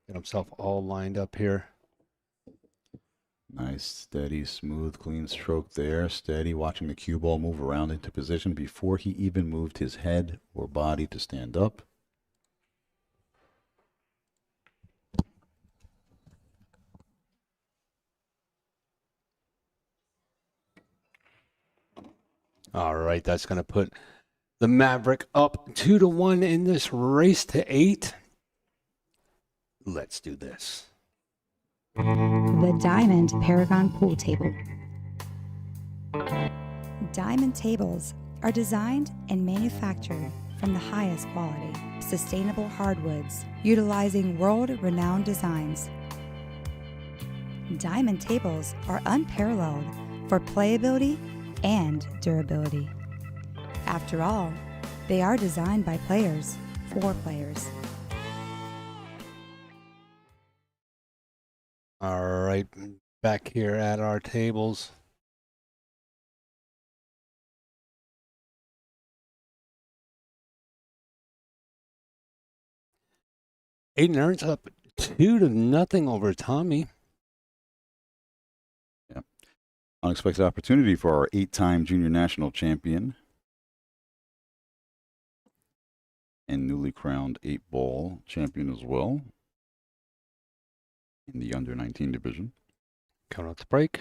Get himself all lined up here. Nice, steady, smooth, clean stroke there. Steady, watching the cue ball move around into position before he even moved his head or body to stand up. All right, that's going to put the Maverick up 2-1 in this race to 8. Let's do this. The Diamond Paragon Pool Table. Diamond tables are designed and manufactured from the highest quality, sustainable hardwoods, utilizing world-renowned designs. Diamond tables are unparalleled for playability and durability. After all, they are designed by players for players. All right, back here at our tables. Hayden Ernst up 2-0 over Tommy. Yeah. Unexpected opportunity for our 8-time junior national champion and newly crowned 8-ball champion as well in the under-19 division. Coming out the break.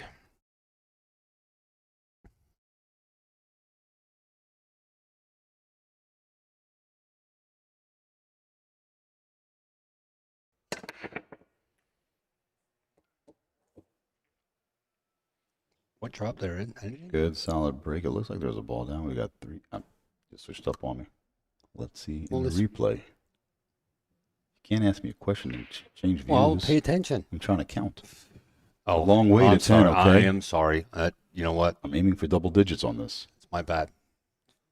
What drop there? Anything? Good, solid break. It looks like there's a ball down. We got 3. Just switched up on me. Let's see in the replay. You can't ask me a question and change views. Well, pay attention. I'm trying to count. Oh, a long way to 10, okay? I am sorry. You know what? I'm aiming for double digits on this. It's my bad.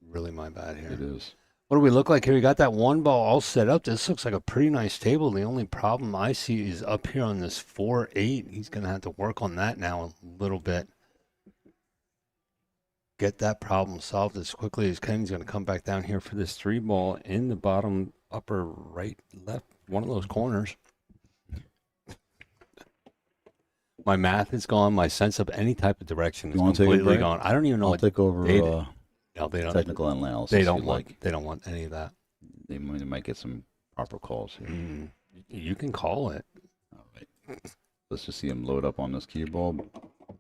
Really my bad here. It is. What do we look like here? We got that one ball all set up. This looks like a pretty nice table. The only problem I see is up here on this 4-8. He's going to have to work on that now a little bit. Get that problem solved as quickly as can. He's going to come back down here for this 3-ball in the bottom upper right, left, one of those corners. My math is gone. My sense of any type of direction is completely gone. I don't even know. I'll take over no, they don't, technical analysis. They don't want. They don't want any of that. They might get some proper calls here. You can call it. All right. Let's just see him load up on this cue ball.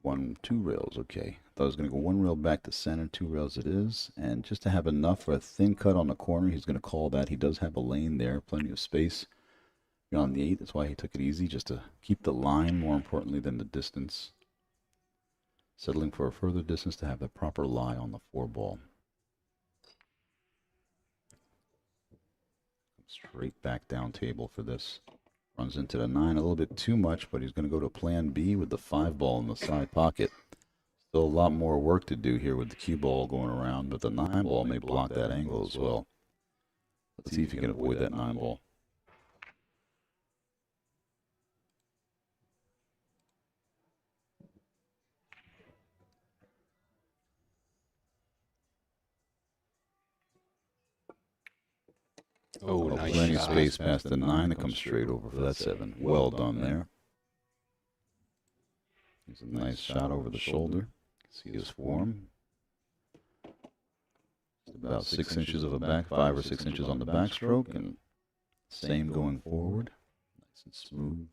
1, 2 rails. Okay. Thought I was going to go 1 rail back to center, 2 rails it is. And just to have enough for a thin cut on the corner, he's going to call that. He does have a lane there, plenty of space beyond the 8. That's why he took it easy, just to keep the line more importantly than the distance. Settling for a further distance to have the proper lie on the 4-ball. Straight back down table for this. Runs into the 9 a little bit too much, but he's going to go to plan B with the 5-ball in the side pocket. Still a lot more work to do here with the cue ball going around, but the 9-ball may block that angle as well. Let's see if he can avoid that 9-ball. Oh, nice plenty of shot. space past the 9 to come straight over for that 7. Well done there. Here's a nice shot over the shoulder. See his form. About 6 inches of a back, 5 or 6 inches on the backstroke, and same going forward. Nice and smooth.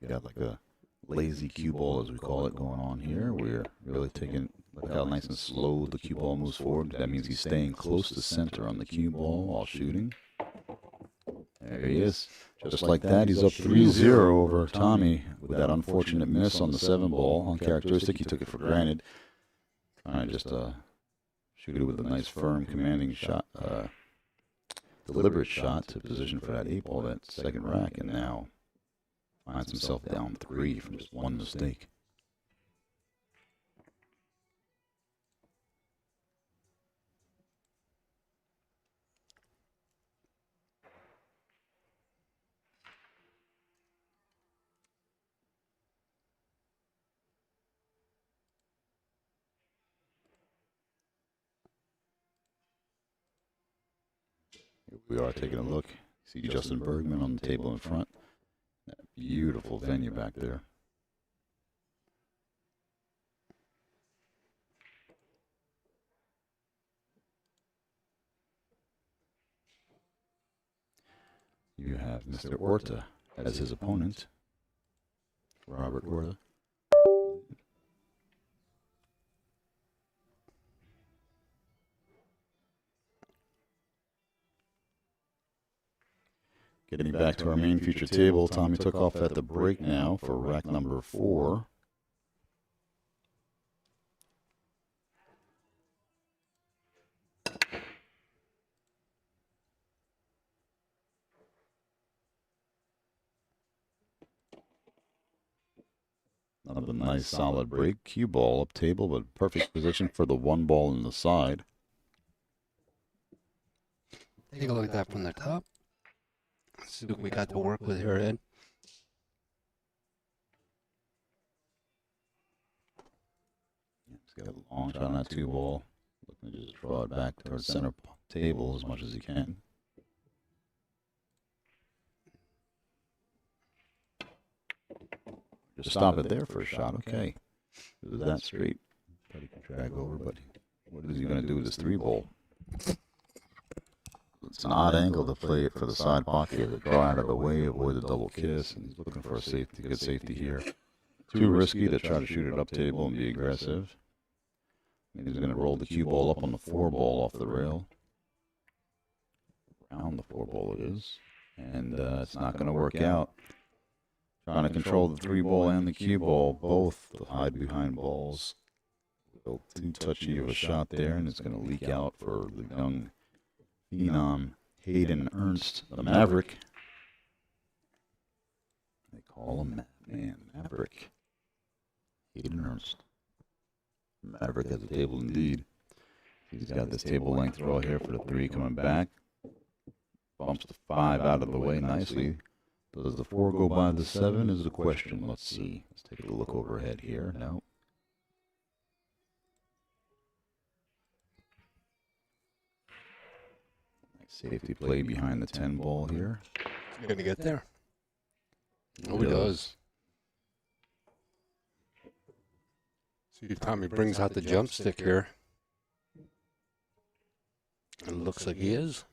Got like a lazy cue ball, as we call it, going on here. We're really taking, look how nice and slow the cue ball moves forward. That means he's staying close to center on the cue ball while shooting. There he is. Just like that, he's up 3-0 over Tommy with that unfortunate miss on the 7 ball. Uncharacteristic, he took it for granted. Trying to just shoot it with a nice, firm, commanding shot, deliberate shot to position for that 8 ball, that second rack, and now finds himself down 3 from just one mistake. Here we are taking a look. See Justin Bergman on the table in front. That beautiful venue back there. You have Mr. Orta as his opponent, Robert Orta. Getting back to our main feature table, Tommy Tookoff at the break now for rack number 4. Another nice solid break. Cue ball up table, but perfect position for the 1 ball in the side. Take a look at that from the top. Let's see what we got to work with here, Ed. He's got a long shot on that 2 ball. Looking to just draw it back towards center table as much as he can. Just stop it there for a shot. Okay. It was that straight. Thought he could drag over, but what is he going to do with this 3 ball? It's an odd angle to play it for the side pocket, to draw out of the way, avoid the double kiss, and he's looking for a safety, good safety here. Too risky to try to shoot it up table and be aggressive. And he's going to roll the cue ball up on the 4 ball off the rail. Around the 4 ball it is. And it's not going to work out. Trying to control the 3 ball and the cue ball, both the hide behind balls. Too touchy of a shot there, and it's going to leak out for the young phenom Hayden Ernst, the Maverick. They call him Maverick. Hayden Ernst. Maverick has a table indeed. He's got this table length draw here for the 3 coming back. Bumps the 5 out of the way nicely. Does the 4 go by the 7 is the question. Let's see. Let's take a look overhead here. No. Safety play behind the 10 ball here. He's going to get there. Oh, he does. See if Tommy brings out the jump stick here. It looks like he is.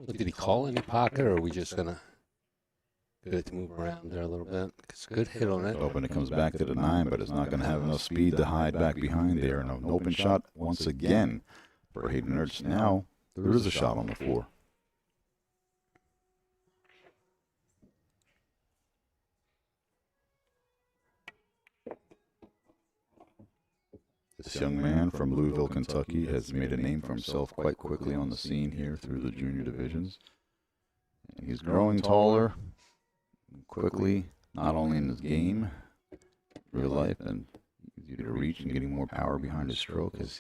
Did he call any pocket, or are we just gonna get it to move around there a little bit? It's a good hit on it. Open, it comes back to the 9, but it's not going to have enough speed to hide back behind there. And an open shot once again for Hayden Ernst. Now there is a shot on the 4. This young man from Louisville, Kentucky has made a name for himself quite quickly on the scene here through the junior divisions. And he's growing taller quickly, not only in his game, real life, and easy to reach and getting more power behind his stroke as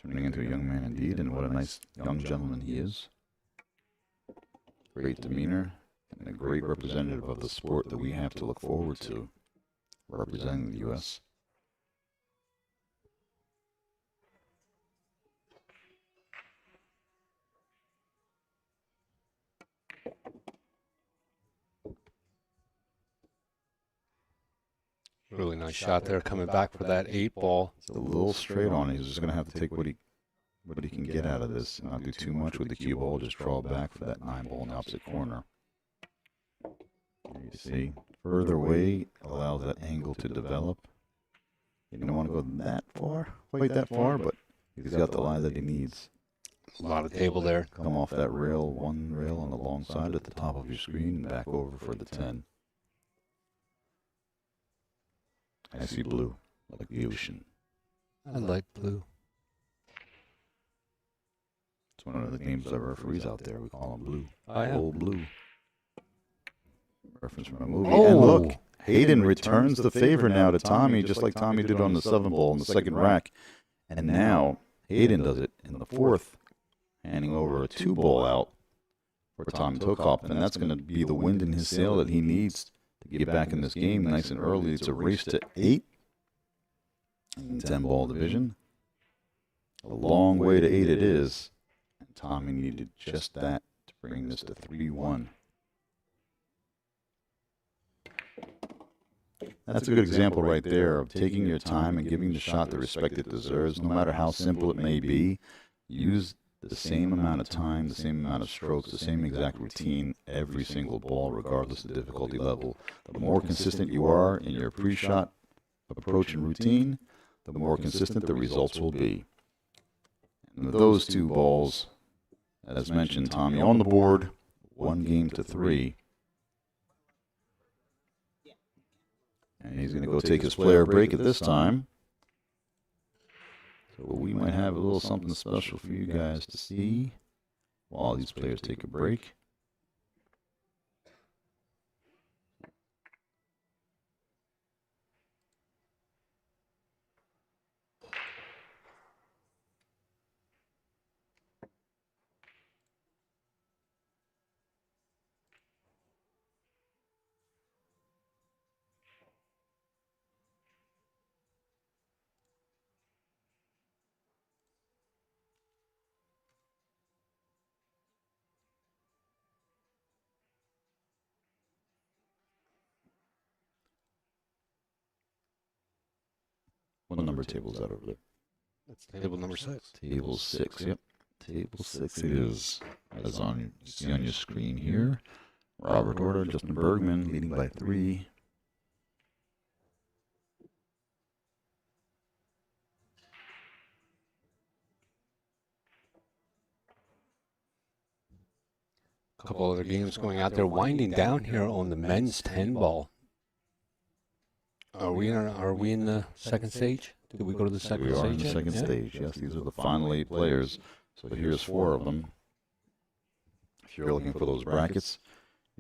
Turning into a young man indeed, and what a nice young gentleman he is. Great demeanor, and a great representative of the sport that we have to look forward to, representing the U.S. Really nice shot there, coming back for that 8-ball. It's a little straight on. He's just going to have to take what he can get out of this. Not do too much with the cue ball. Just draw back for that 9-ball in the opposite corner. There you see, further away allows that angle to develop. You don't want to go that far, quite that far, but he's got the lie that he needs. A lot of table there. Come off that rail, one rail on the long side at the top of your screen, and back over for the 10. I see blue, like the ocean. I like blue. It's one of the names of referees out there. We call him Blue. Oh, yeah. Old Blue. Reference from a movie. Oh. And look, Hayden returns the favor now to Tommy, just like Tommy did on the 7-ball in the second rack. And now Hayden does it in the 4th, handing over a 2-ball out for Tommy Tookoff. And that's going to be the wind in his sail that he needs to get back in this game nice and early. It's a race to 8 in 10-ball division. A long way to 8 it is. And Tommy needed just that to bring this to 3-1. That's a good example right there of taking your time and giving the shot the respect it deserves, no matter how simple it may be. Use the same amount of time, the same amount of strokes, the same exact routine every single ball, regardless of the difficulty level. The more consistent you are in your pre-shot approach and routine, the more consistent the results will be. And with those 2 balls, as mentioned, Tommy on the board, 1 game to 3. And he's going to go take his player break at this time. So we might have a little something special for you guys to see while these players take a break. What number table is that over there? That's table number 6. Table 6, yep. Table 6 it is. As you see on your screen here. Robert Order, Justin Bergman leading by 3. A couple other games going out there, winding down here on the men's 10-ball. Are we in the second stage? Did we go to the second stage? We are in the second stage, yes. These are the final 8 players. So here's 4 of them. If you're looking for those brackets,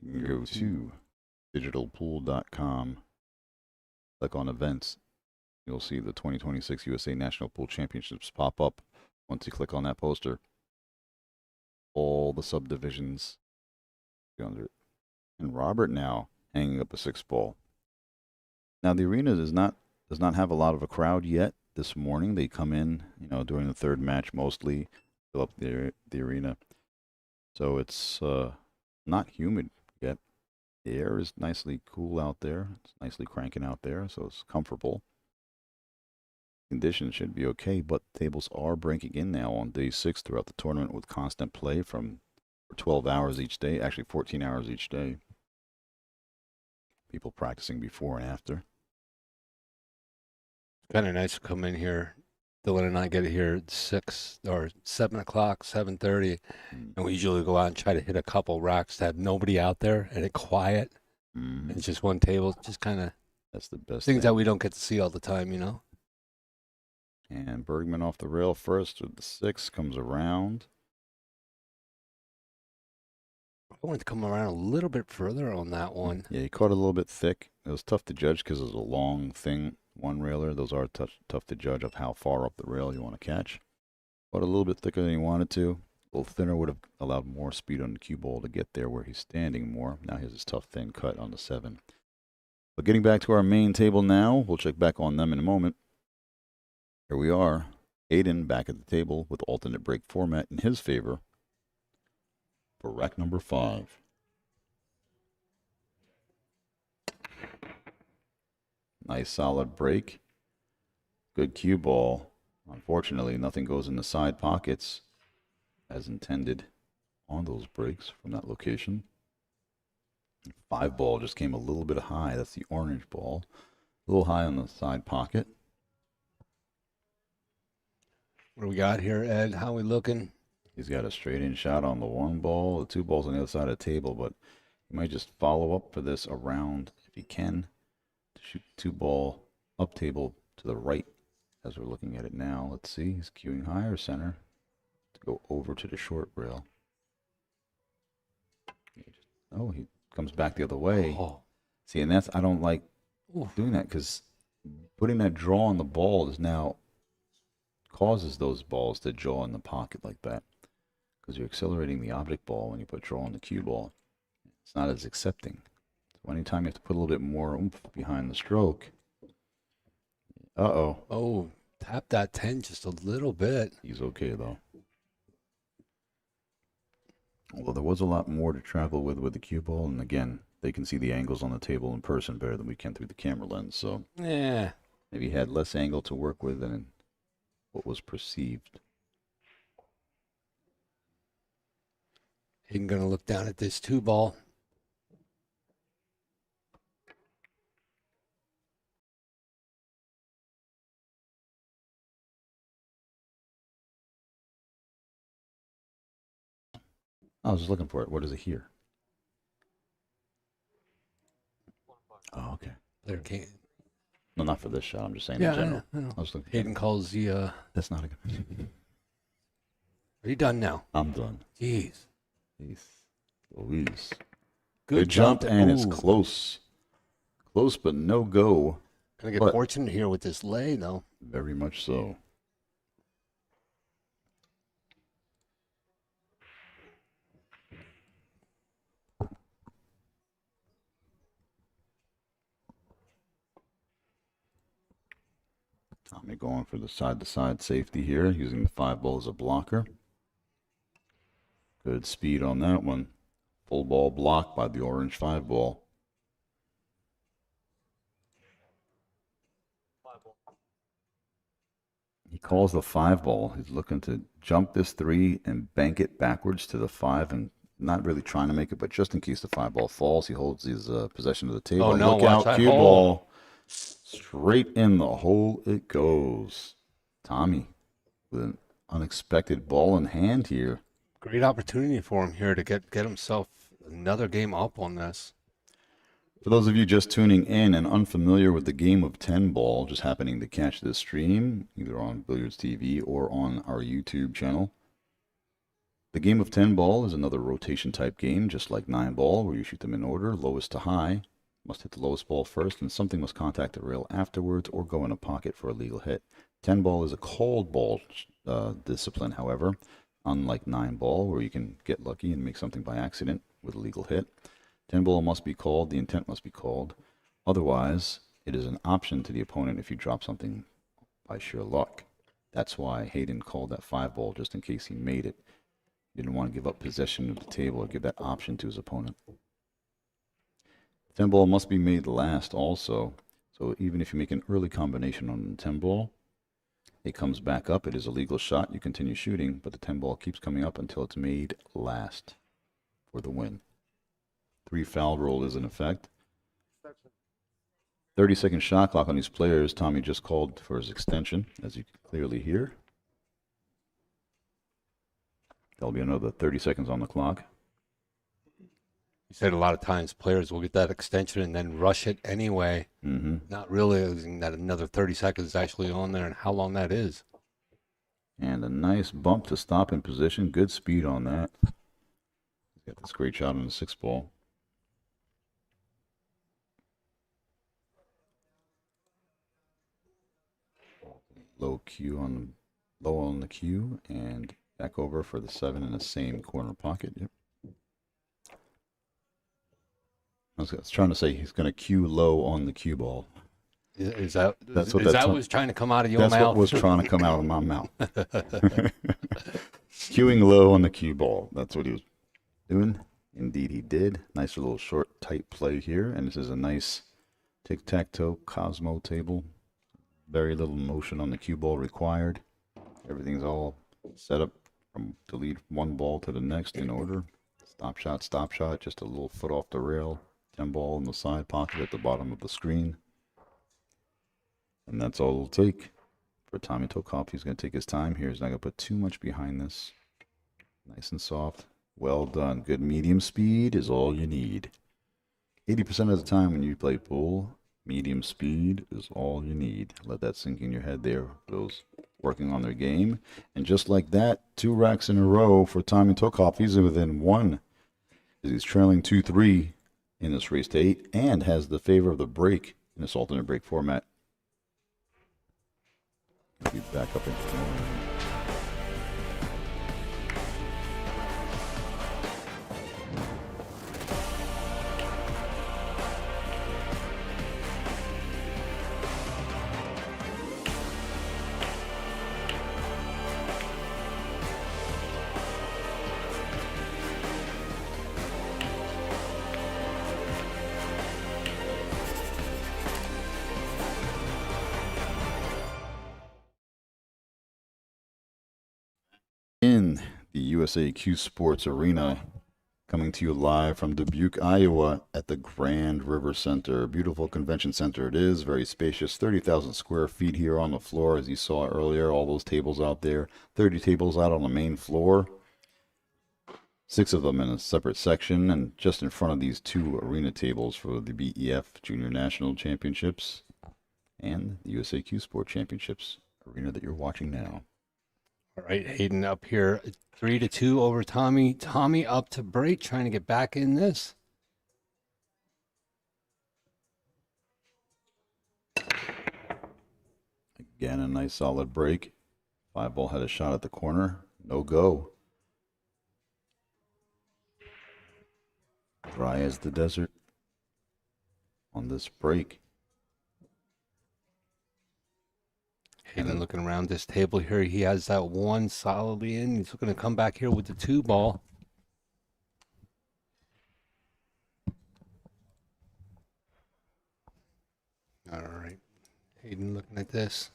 you can go to digitalpool.com, click on events. You'll see the 2026 USA National Pool Championships pop up. Once you click on that poster, all the subdivisions under it. And Robert now hanging up a 6-ball. Now the arena does not have a lot of a crowd yet this morning. They come in, during the 3rd match mostly, fill up the arena. So it's not humid yet. The air is nicely cool out there. It's nicely cranking out there, so it's comfortable. Conditions should be okay, but tables are breaking in now on day 6 throughout the tournament with constant play for 12 hours each day, actually 14 hours each day. People practicing before and after. Kind of nice to come in here. Dylan and I get here at 6 or 7 o'clock, 7:30, and we usually go out and try to hit a couple racks to have nobody out there and it quiet. And it's just one table. Just kind of that's the best things thing that we don't get to see all the time, And Bergman off the rail first with the 6 comes around. I wanted to come around a little bit further on that one. Yeah, he caught it a little bit thick. It was tough to judge because it was a long thing, one railer. Those are tough to judge of how far up the rail you want to catch. but a little bit thicker than he wanted to. A little thinner would have allowed more speed on the cue ball to get there where he's standing more. Now he has this tough thin cut on the 7. But getting back to our main table now, we'll check back on them in a moment. Here we are, Hayden back at the table with alternate break format in his favor for rack number 5. Nice solid break. Good cue ball. Unfortunately, nothing goes in the side pockets as intended on those breaks from that location. 5 ball just came a little bit high. That's the orange ball. A little high on the side pocket. What do we got here, Ed? How we looking? He's got a straight in shot on the 1 ball. The 2 balls on the other side of the table, but he might just follow up for this around if he can to shoot 2 ball up table to the right as we're looking at it now. Let's see. He's cueing higher center to go over to the short rail. Oh, he comes back the other way. Oh. See, and I don't like doing that because putting that draw on the ball is now causes those balls to jaw in the pocket like that because you're accelerating the object ball when you put draw on the cue ball. It's not as accepting. So anytime you have to put a little bit more oomph behind the stroke. Oh, tap that 10 just a little bit. He's okay though. Although there was a lot more to travel with the cue ball, and again, they can see the angles on the table in person better than we can through the camera lens. So yeah, maybe he had less angle to work with than what was perceived. Hayden gonna look down at this 2 ball. I was just looking for it. What is it here? Oh, okay. Player can't. No, not for this shot. I'm just saying Yeah, in general. I know. I was looking. Hayden calls the. That's not a good. Are you done now? I'm done. Jeez. Louise. Good jump, and it's Ooh. close. Close, but no go. Gonna get fortunate here with this lay, though. Very much so. Tommy going for the side-to-side safety here, using the 5 ball as a blocker. Good speed on that one. Full ball blocked by the orange 5 ball. He calls the 5 ball. He's looking to jump this 3 and bank it backwards to the 5 and not really trying to make it, but just in case the 5 ball falls, he holds his possession of the table. Oh, no, Look watch out, that cue hole. ball. Straight in the hole it goes. Tommy with an unexpected ball in hand here. Great opportunity for him here to get himself another game up on this. For those of you just tuning in and unfamiliar with the game of 10 ball, just happening to catch this stream, either on Billiards TV or on our YouTube channel, the game of 10 ball is another rotation type game, just like 9 ball, where you shoot them in order, lowest to high. Must hit the lowest ball first, and something must contact the rail afterwards or go in a pocket for a legal hit. 10 ball is a called ball discipline, however, unlike 9 ball, where you can get lucky and make something by accident with a legal hit. 10 ball must be called, the intent must be called. Otherwise, it is an option to the opponent if you drop something by sheer luck. That's why Hayden called that 5 ball, just in case he made it. He didn't want to give up possession of the table or give that option to his opponent. 10 ball must be made last also. So even if you make an early combination on the 10 ball, it comes back up. It is a legal shot. You continue shooting, but the 10 ball keeps coming up until it's made last for the win. 3 foul rule is in effect. 30-second shot clock on these players. Tommy just called for his extension, as you can clearly hear. There'll be another 30 seconds on the clock. You said a lot of times players will get that extension and then rush it anyway, not realizing that another 30 seconds is actually on there and how long that is. And a nice bump to stop in position. Good speed on that. Got this great shot on the 6 ball. Low cue on Low on the cue and back over for the 7 in the same corner pocket. Yep. I was trying to say he's going to cue low on the cue ball. Is that That's what's trying to come out of your mouth? That's what was trying to come out of my mouth. Cueing low on the cue ball. That's what he was doing. Indeed, he did. Nice little short, tight play here. And this is a nice tic-tac-toe Cosmo table. Very little motion on the cue ball required. Everything's all set up to lead one ball to the next in order. Stop shot, just a little foot off the rail. 10 ball in the side pocket at the bottom of the screen. And that's all it'll take for Tommy Tookoff. He's going to take his time here. He's not going to put too much behind this. Nice and soft. Well done. Good medium speed is all you need. 80% of the time when you play pool, medium speed is all you need. Let that sink in your head there. Those working on their game. And just like that, 2 racks in a row for Tommy Tookoff. He's within 1. He's trailing 2-3 in this race to 8 and has the favor of the break in this alternate break format. Be back up into the corner. In the USA Q Sports Arena, coming to you live from Dubuque, Iowa at the Grand River Center. Beautiful convention center it is, very spacious, 30,000 square feet here on the floor, as you saw earlier, all those tables out there, 30 tables out on the main floor, 6 of them in a separate section, and just in front of these 2 arena tables for the BEF Junior National Championships and the USA Q Sport Championships arena that you're watching now. All right, Hayden up here, 3-2 over Tommy. Tommy up to break, trying to get back in this. Again, a nice solid break. 5 ball had a shot at the corner. No go. Dry as the desert on this break. Hayden looking around this table here. He has that 1 solidly in. He's looking to come back here with the 2 ball. All right. Hayden looking at this.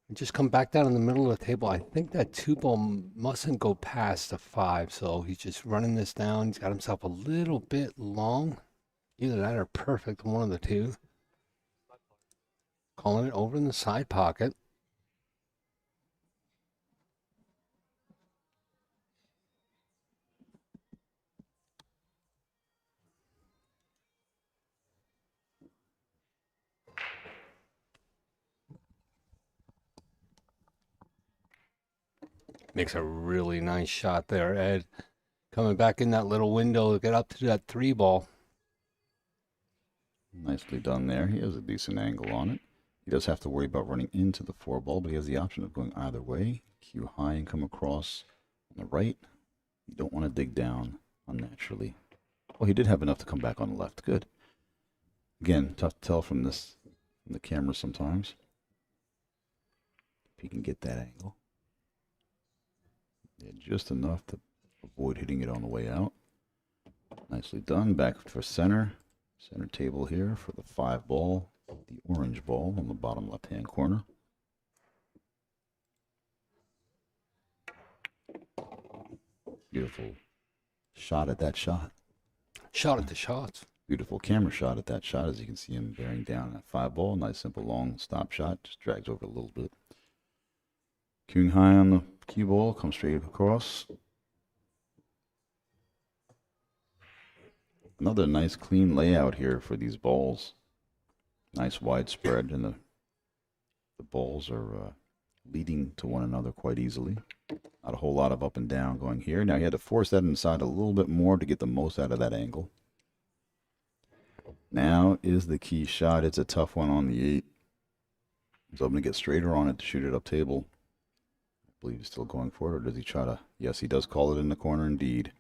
And just come back down in the middle of the table. I think that 2 ball mustn't go past the 5. So he's just running this down. He's got himself a little bit long. Either that or perfect, one of the 2. Calling it over in the side pocket. Makes a really nice shot there, Ed. Coming back in that little window to get up to that 3 ball. Nicely done there. He has a decent angle on it. He does have to worry about running into the 4 ball, but he has the option of going either way. Cue high and come across on the right. You don't want to dig down unnaturally. Well, he did have enough to come back on the left. Good. Again, tough to tell from the camera sometimes. If he can get that angle. Yeah, just enough to avoid hitting it on the way out. Nicely done. Back for center. Center table here for the 5 ball. The orange ball on the bottom left-hand corner. Beautiful shot at that shot. Shot at the shots. Beautiful camera shot at that shot, as you can see him bearing down that 5 ball. Nice, simple, long stop shot. Just drags over a little bit. Cueing high on the cue ball, comes straight across. Another nice, clean layout here for these balls. Nice wide spread, and the balls are leading to one another quite easily. Not a whole lot of up and down going here. Now he had to force that inside a little bit more to get the most out of that angle. Now is the key shot. It's a tough one on the 8. He's hoping to get straighter on it to shoot it up table. I believe he's still going for it, or does he try to? Yes, he does call it in the corner indeed.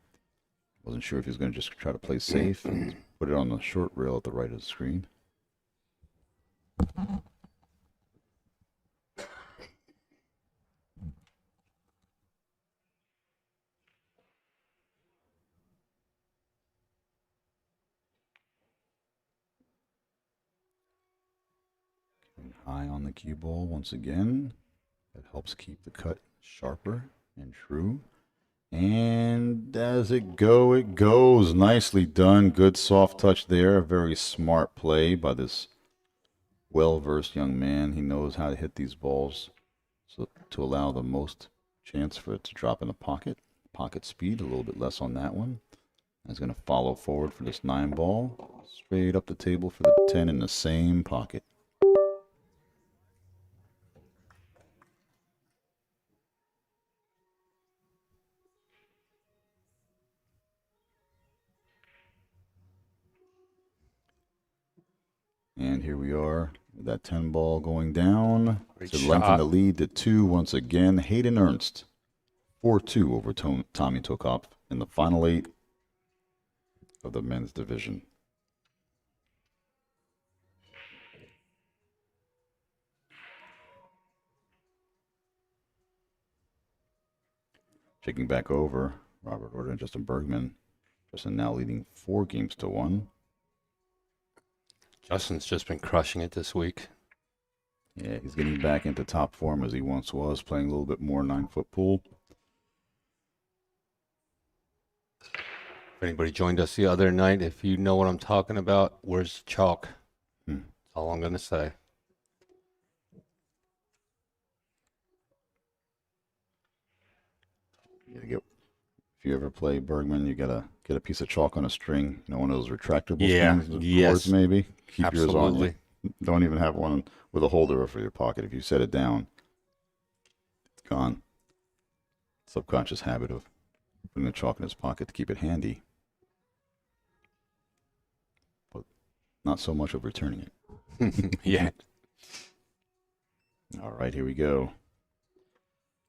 Wasn't sure if he was going to just try to play safe and put it on the short rail at the right of the screen. High on the cue ball once again. That helps keep the cut sharper and true. And as it goes. Nicely done. Good soft touch there. Very smart play by this well-versed young man. He knows how to hit these balls so to allow the most chance for it to drop in the pocket. Pocket speed, a little bit less on that one. He's going to follow forward for this 9 ball. Straight up the table for the 10 in the same pocket. And here we are with that 10 ball going down. Great To shot. lengthen the lead to 2 once again. Hayden Ernst, 4-2 over Tommy Tookoff in the final 8 of the men's division. Checking back over, Robert Order and Justin Bergman. Justin now leading 4-1. Justin's just been crushing it this week. Yeah, he's getting back into top form as he once was, playing a little bit more 9-foot pool. If anybody joined us the other night, if you know what I'm talking about, where's the chalk? That's all I'm going to say. If you ever play Bergman, you gotta get a piece of chalk on a string. You know, one of those retractable Yeah, strings, yes. cords maybe. Keep yours on Absolutely. you. Don't even have one with a holder for your pocket. If you set it down, it's gone. Subconscious habit of putting the chalk in his pocket to keep it handy, but not so much of returning it. Yeah. All right, here we go.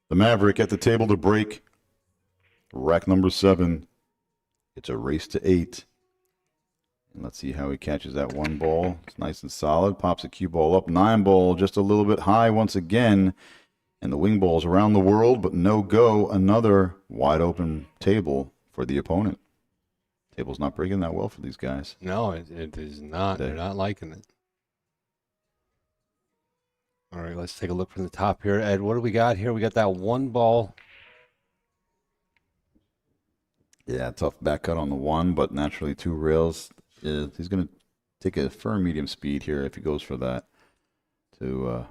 The Maverick at the table to break. Rack number 7. It's a race to 8. And let's see how he catches that 1 ball. It's nice and solid. Pops a cue ball up. 9 ball just a little bit high once again. And the wing ball's around the world, but no go. Another wide open table for the opponent. Table's not breaking that well for these guys. No, it is not. They're not liking it. All right, let's take a look from the top here. Ed, what do we got here? We got that 1 ball. Yeah, tough back cut on the 1, but naturally 2 rails. He's going to take a firm medium speed here if he goes for that to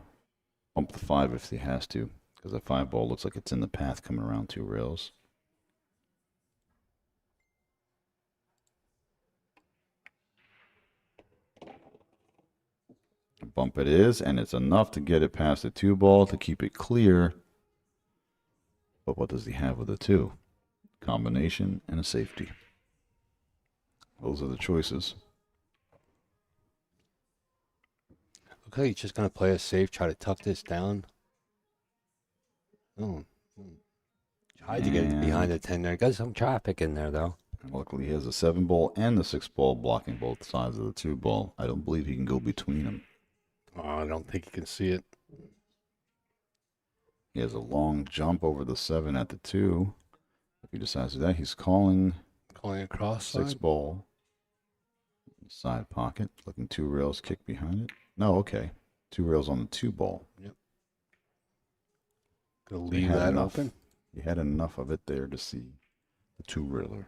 bump the 5 if he has to, because the 5 ball looks like it's in the path coming around 2 rails. Bump it is, and it's enough to get it past the 2 ball to keep it clear. But what does he have with the 2? Combination and a safety. Those are the choices. Looks like he's just going to play it safe, try to tuck this down. Oh. Tried to get it behind the 10 there. Got some traffic in there, though. Luckily, he has a 7 ball and the 6 ball blocking both sides of the 2 ball. I don't believe he can go between them. Oh, I don't think you can see it. He has a long jump over the 7 at the 2. If he decides to do that, he's calling across 6 side. ball. Side pocket. Looking 2 rails kick behind it. No, okay. 2 rails on the 2 ball. Yep. Gonna leave that open. He had enough of it there to see the 2 railer.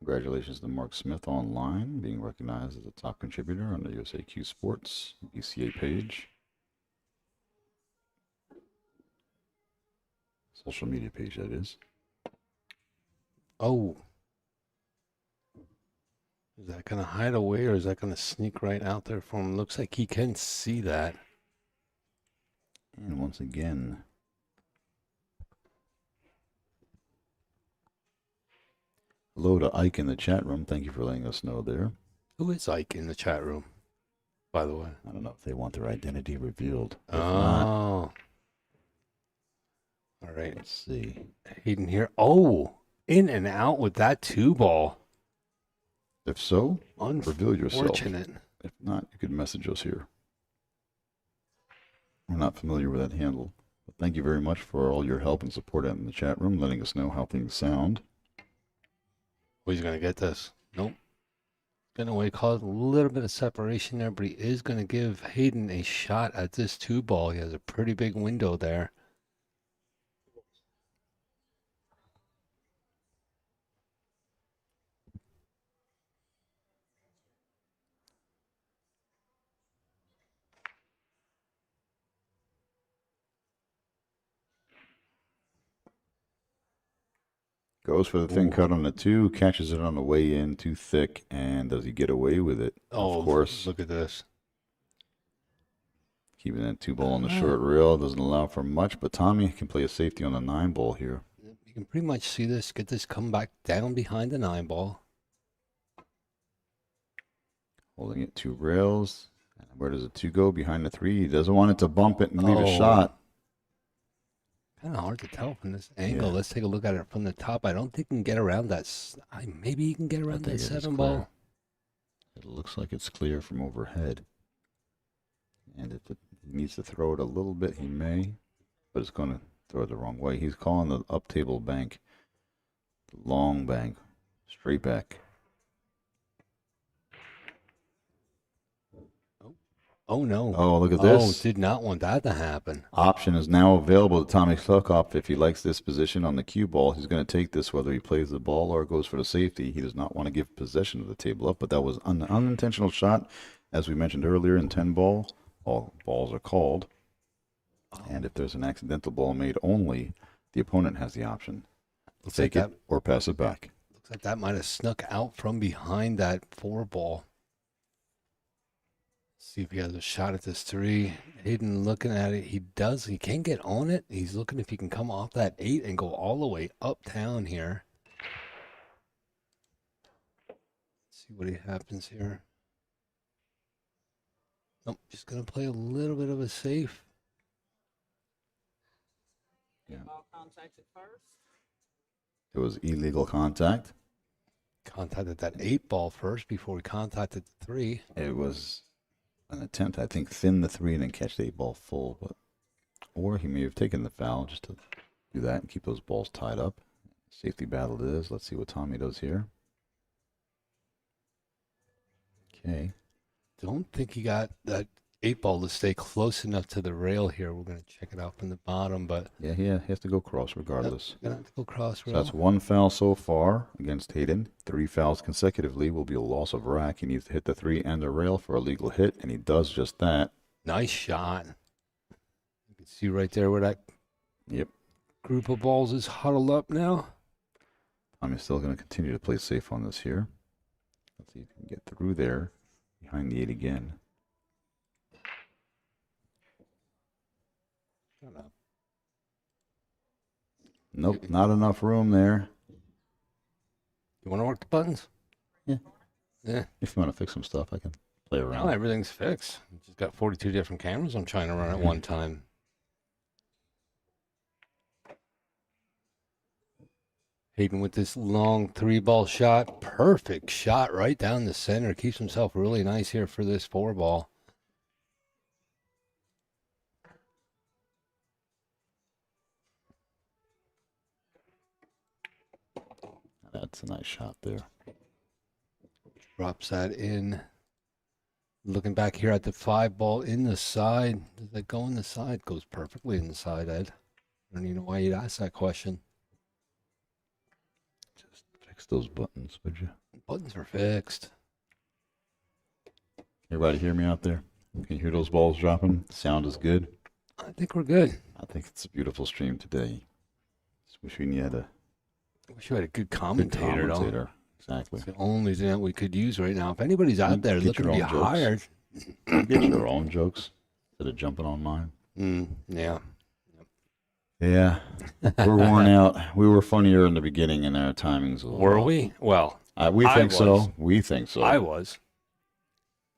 Congratulations to Mark Smith online, being recognized as a top contributor on the USAQ Sports BCA page. Social media page, that is. Oh. Is that going to hide away or is that going to sneak right out there for him? Looks like he can see that. And once again, hello to Ike in the chat room. Thank you for letting us know there. Who is Ike in the chat room, by the way? I don't know if they want their identity revealed. If Oh. not, All right. let's see. Hayden here. Oh, in and out with that 2-ball. If so, reveal yourself. Unfortunate. If not, you could message us here. We're not familiar with that handle. But thank you very much for all your help and support out in the chat room, letting us know how things sound. Oh, he's going to get this. Nope. Going away, caused a little bit of separation there, but he is going to give Hayden a shot at this 2-ball. He has a pretty big window there. Goes for the thin cut on the 2, catches it on the way in, too thick, and does he get away with it? Oh, of course. Look at this. Keeping that 2-ball on the short rail doesn't allow for much, but Tommy can play a safety on the 9-ball here. You can pretty much see this, get this come back down behind the 9-ball. Holding it 2 rails. And where does the 2 go? Behind the 3. He doesn't want it to bump it and leave a shot. Kind of hard to tell from this angle. Yeah. Let's take a look at it from the top. I don't think he can get around that. Maybe he can get around that 7-ball. It looks like it's clear from overhead. And if he needs to throw it a little bit, he may. But it's going to throw it the wrong way. He's calling the up table bank. The long bank. Straight back. Oh, no. Oh, look at this. Oh, did not want that to happen. Option is now available to Tommy Tookoff. If he likes this position on the cue ball, he's going to take this whether he plays the ball or goes for the safety. He does not want to give possession of the table up, but that was an unintentional shot. As we mentioned earlier, in 10-ball, all balls are called. And if there's an accidental ball made only, the opponent has the option to take it or pass it back. Looks like that might have snuck out from behind that 4-ball. See if he has a shot at this 3. Hayden looking at it. He does. He can get on it. He's looking if he can come off that 8 and go all the way uptown here. Let's see what happens here. Nope, just going to play a little bit of a safe. Yeah. It was illegal contact. Contacted that 8-ball first before we contacted the 3. It was an attempt, I think, thin the 3 and then catch the 8-ball full, but or he may have taken the foul just to do that and keep those balls tied up. Safety battle it is. Let's see what Tommy does here. Okay. Don't think he got that 8-ball to stay close enough to the rail here. We're going to check it out from the bottom, but Yeah, he has to go cross regardless. Gonna have to go cross So rail. that's 1 foul so far against Hayden. 3 fouls consecutively will be a loss of rack. He needs to hit the 3 and the rail for a legal hit, and he does just that. Nice shot. You can see right there where that group of balls is huddled up now. I'm still going to continue to play safe on this here. Let's see if we can get through there behind the 8 again. Nope, not enough room there. You want to work the buttons? Yeah. Yeah. If you want to fix some stuff, I can play around. Well, everything's fixed. Just got 42 different cameras I'm trying to run at one time. Hayden with this long 3-ball shot. Perfect shot right down the center. Keeps himself really nice here for this 4-ball. That's a nice shot there. Drops that in. Looking back here at the 5-ball in the side. Does that go in the side? Goes perfectly in the side, Ed. I don't even know why you'd ask that question. Fix those buttons, would you? Buttons are fixed. Everybody hear me out there? Can you hear those balls dropping? Sound is good. I think we're good. I think it's a beautiful stream today. Just wish we had a Wish we had a good commentator. commentator. Exactly. It's the only thing that we could use right now. If anybody's out there looking to be hired, get your own jokes instead of jumping on mine. Yeah. Yeah, we're worn out. We were funnier in the beginning, and our timings were we? Well, we think so. We think so. I was.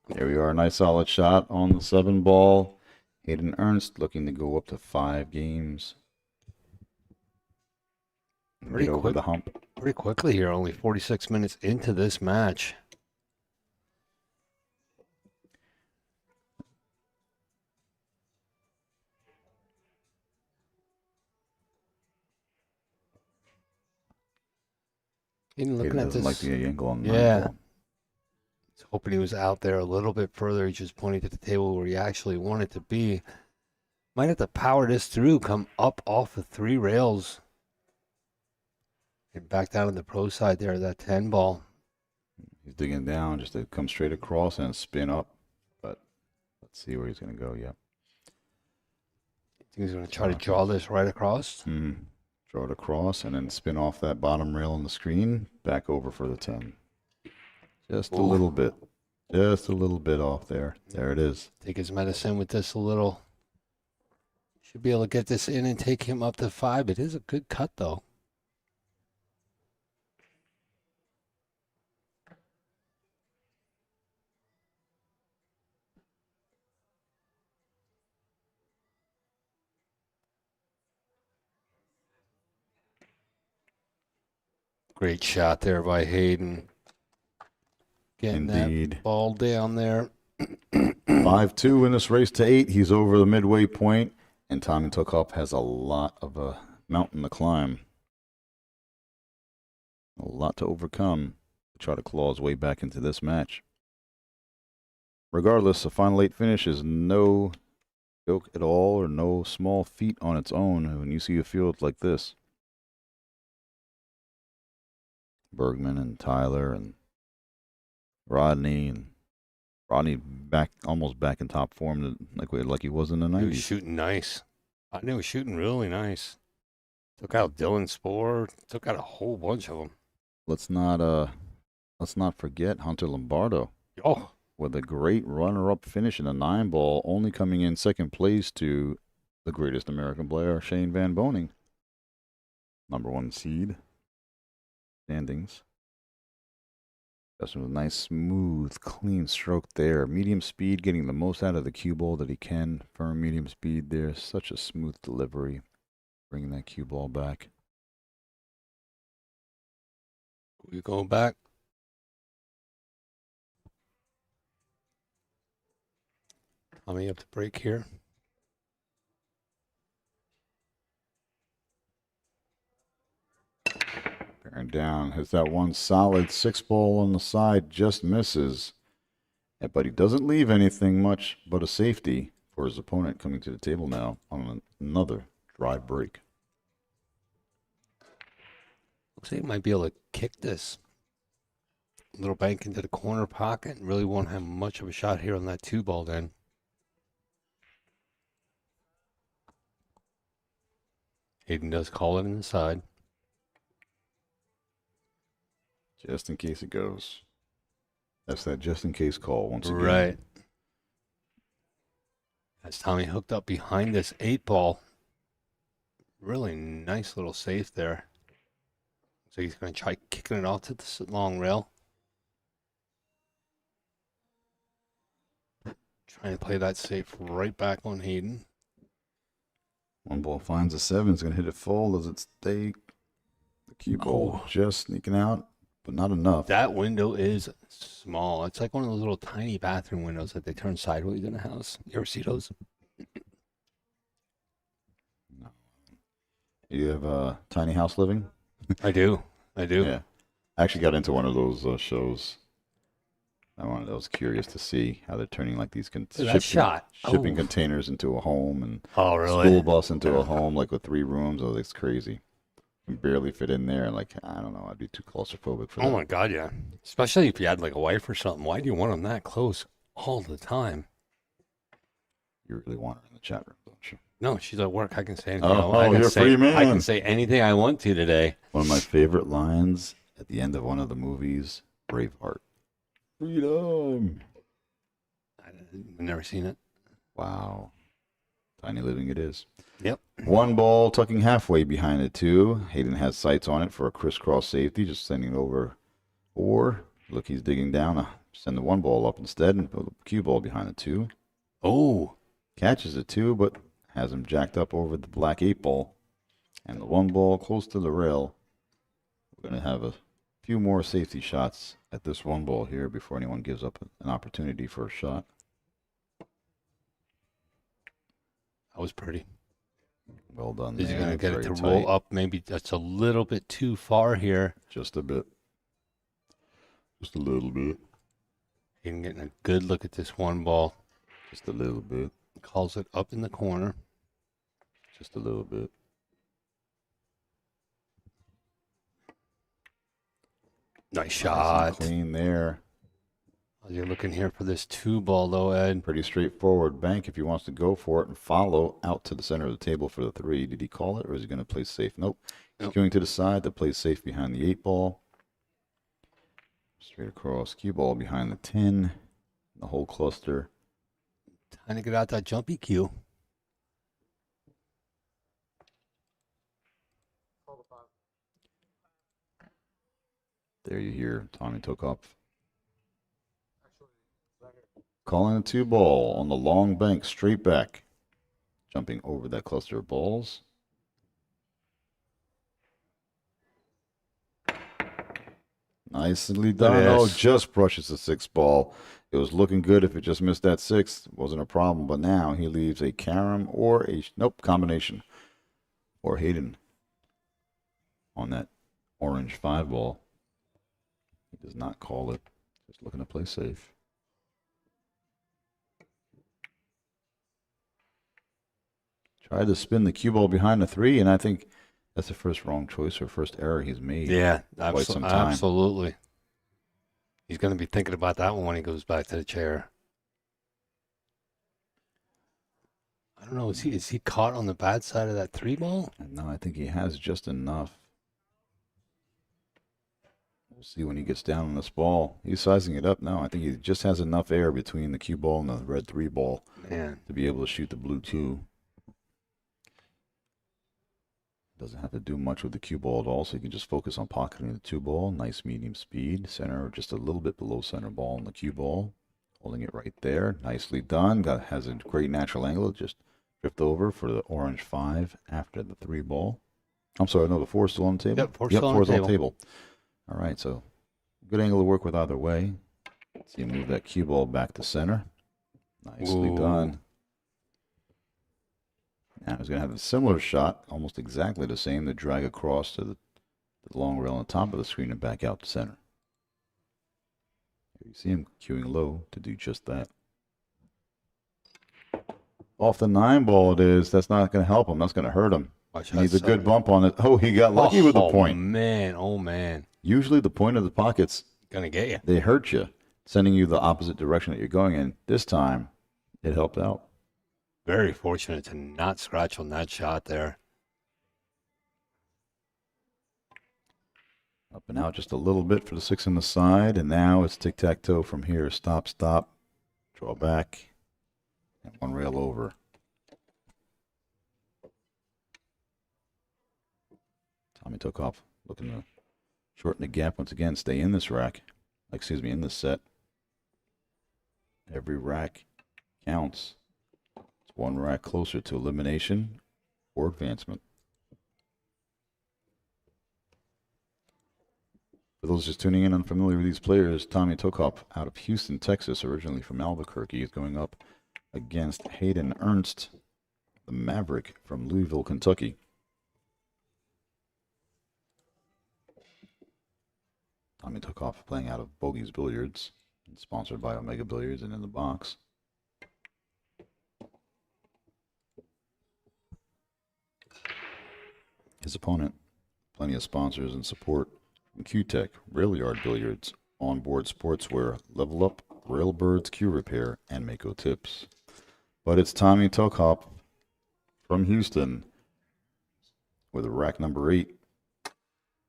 There we are. Nice solid shot on the 7 ball. Hayden Ernst looking to go up to 5 games. Pretty Get over quick, the hump. pretty quickly here. Only 46 minutes into this match. Even looking at this, like the angle on the yeah. ball. He's hoping he was out there a little bit further. He's just pointing to the table where he actually wanted to be. Might have to power this through, come up off the 3 rails. And back down to the pro side there, that 10 ball. He's digging down just to come straight across and spin up. But let's see where he's going to go. Yep. I think he's going to try to draw this right across. Draw it across and then spin off that bottom rail on the screen. Back over for the 10. Just a little bit. Just a little bit off there. There it is. Take his medicine with this a little. Should be able to get this in and take him up to 5. It is a good cut, though. Great shot there by Hayden. Getting that ball down there. 5-2 in this race to 8. He's over the midway point, and Tommy Tookoff has a lot of a mountain to climb. A lot to overcome to try to claw his way back into this match. Regardless, a final 8 finish is no joke at all or no small feat on its own when you see a field like this. Bergman and Tyler and Rodney back almost back in top form like he was in the 90s. He was shooting nice. I knew he was shooting really nice. Took out Dylan Spohr. Took out a whole bunch of them. Let's not forget Hunter Lombardo. Oh, with a great runner-up finish in a 9 ball, only coming in second place to the greatest American player, Shane Van Boening, #1 seed standings. Just with a nice, smooth, clean stroke there. Medium speed, getting the most out of the cue ball that he can. Firm medium speed there. Such a smooth delivery. Bringing that cue ball back. We going back. Tommy up to break here. Bearing down, has that one solid 6 ball on the side, just misses. Yeah, but he doesn't leave anything much but a safety for his opponent coming to the table now on another dry break. Looks like he might be able to kick this little bank into the corner pocket and really won't have much of a shot here on that 2 ball then. Hayden does call it inside. Just in case it goes. That's that just in case call once again. Right. As Tommy hooked up behind this 8 ball. Really nice little safe there. So he's going to try kicking it off to the long rail. Trying to play that safe right back on Hayden. 1 ball finds a 7. It's going to hit it full. Does it stay? The cue ball just sneaking out, but not enough. That window is small. It's like one of those little tiny bathroom windows that they turn sideways in a house. You ever see those? No. You have a tiny house living? I do. Yeah. I actually got into one of those shows. I was curious to see how they're turning like these shipping containers into a home and really? School bus into a home like with 3 rooms. Oh, it's crazy. can barely fit in there. Like, I don't know, I'd be too claustrophobic for that. Oh my God, yeah. Especially if you had like a wife or something. Why do you want them that close all the time? You really want her in the chat room, don't you? No, she's at work. I can say anything. Oh, I can you're a say, free man. I can say anything I want to today. One of my favorite lines at the end of one of the movies, Braveheart. Freedom. I've never seen it. Wow. Tiny living it is. Yep. One ball tucking halfway behind the 2. Hayden has sights on it for a crisscross safety, just sending it over. Or, look, he's digging down. Send the 1 ball up instead and put the cue ball behind the 2. Oh. Catches the 2, but has him jacked up over the black 8 ball. And the 1 ball close to the rail. We're going to have a few more safety shots at this 1 ball here before anyone gives up an opportunity for a shot. That was pretty. Well done. Is he there. going to get it to Very roll tight. up? Maybe that's a little bit too far here. Just a bit. Just a little bit. Hayden getting a good look at this 1 ball. Just a little bit. Calls it up in the corner. Just a little bit. Nice shot. Clean there. As you're looking here for this 2 ball, though, Ed. Pretty straightforward. Bank if he wants to go for it and follow out to the center of the table for the 3. Did he call it or is he going to play safe? Nope. He's going to the side to play safe behind the 8 ball. Straight across. Cue ball behind the 10. The whole cluster. Time to get out that jumpy cue. There you hear Tommy Tookoff. Calling a 2 ball on the long bank, straight back. Jumping over that cluster of balls. Nicely done. Oh, just brushes the 6 ball. It was looking good if it just missed that 6. Wasn't a problem, but now he leaves a carom or a, nope, combination. Or Hayden on that orange 5 ball. He does not call it. Just looking to play safe. Tried to spin the cue ball behind the 3, and I think that's the first wrong choice or first error he's made. Yeah, in quite some time. absolutely. He's going to be thinking about that one when he goes back to the chair. I don't know. Is he caught on the bad side of that 3 ball? No, I think he has just enough. We'll see when he gets down on this ball. He's sizing it up now. I think he just has enough air between the cue ball and the red 3 ball to be able to shoot the blue 2. Doesn't have to do much with the cue ball at all, so you can just focus on pocketing the 2 ball. Nice medium speed. Center, just a little bit below center ball on the cue ball. Holding it right there. Nicely done. Has a great natural angle. Just drift over for the orange 5 after the 3 ball. I'm sorry, no, the 4 is still on the table? Yep, 4 still on the table. All right, so good angle to work with either way. See him move that cue ball back to center. Nicely done. Now he's going to have a similar shot, almost exactly the same, to drag across to the long rail on the top of the screen and back out to center. You see him cueing low to do just that. Off the 9 ball it is. That's not going to help him. That's going to hurt him. He needs a good bump on it. Oh, he got lucky with the point. Oh, man. Usually the point of the pockets, going to get you. They hurt you, sending you the opposite direction that you're going in. This time, it helped out. Very fortunate to not scratch on that shot there. Up and out just a little bit for the 6 on the side, and now it's tic-tac-toe from here. Stop, stop, draw back, and 1 rail over. Tommy Tookoff looking to shorten the gap once again, stay in this rack. Excuse me, in this set. Every rack counts. It's 1 rack closer to elimination or advancement. For those just tuning in unfamiliar with these players, Tommy Tookoff out of Houston, Texas, originally from Albuquerque, is going up against Hayden Ernst, the Maverick from Louisville, Kentucky. Tommy Tookoff playing out of Bogey's Billiards, sponsored by Omega Billiards and In the Box. His opponent Plenty of sponsors and support from Q-Tech, Rail Yard Billiards, Onboard Sportswear, Level Up, Railbirds Q Repair, and Mako Tips. But it's Tommy Tookoff from Houston with rack number 8.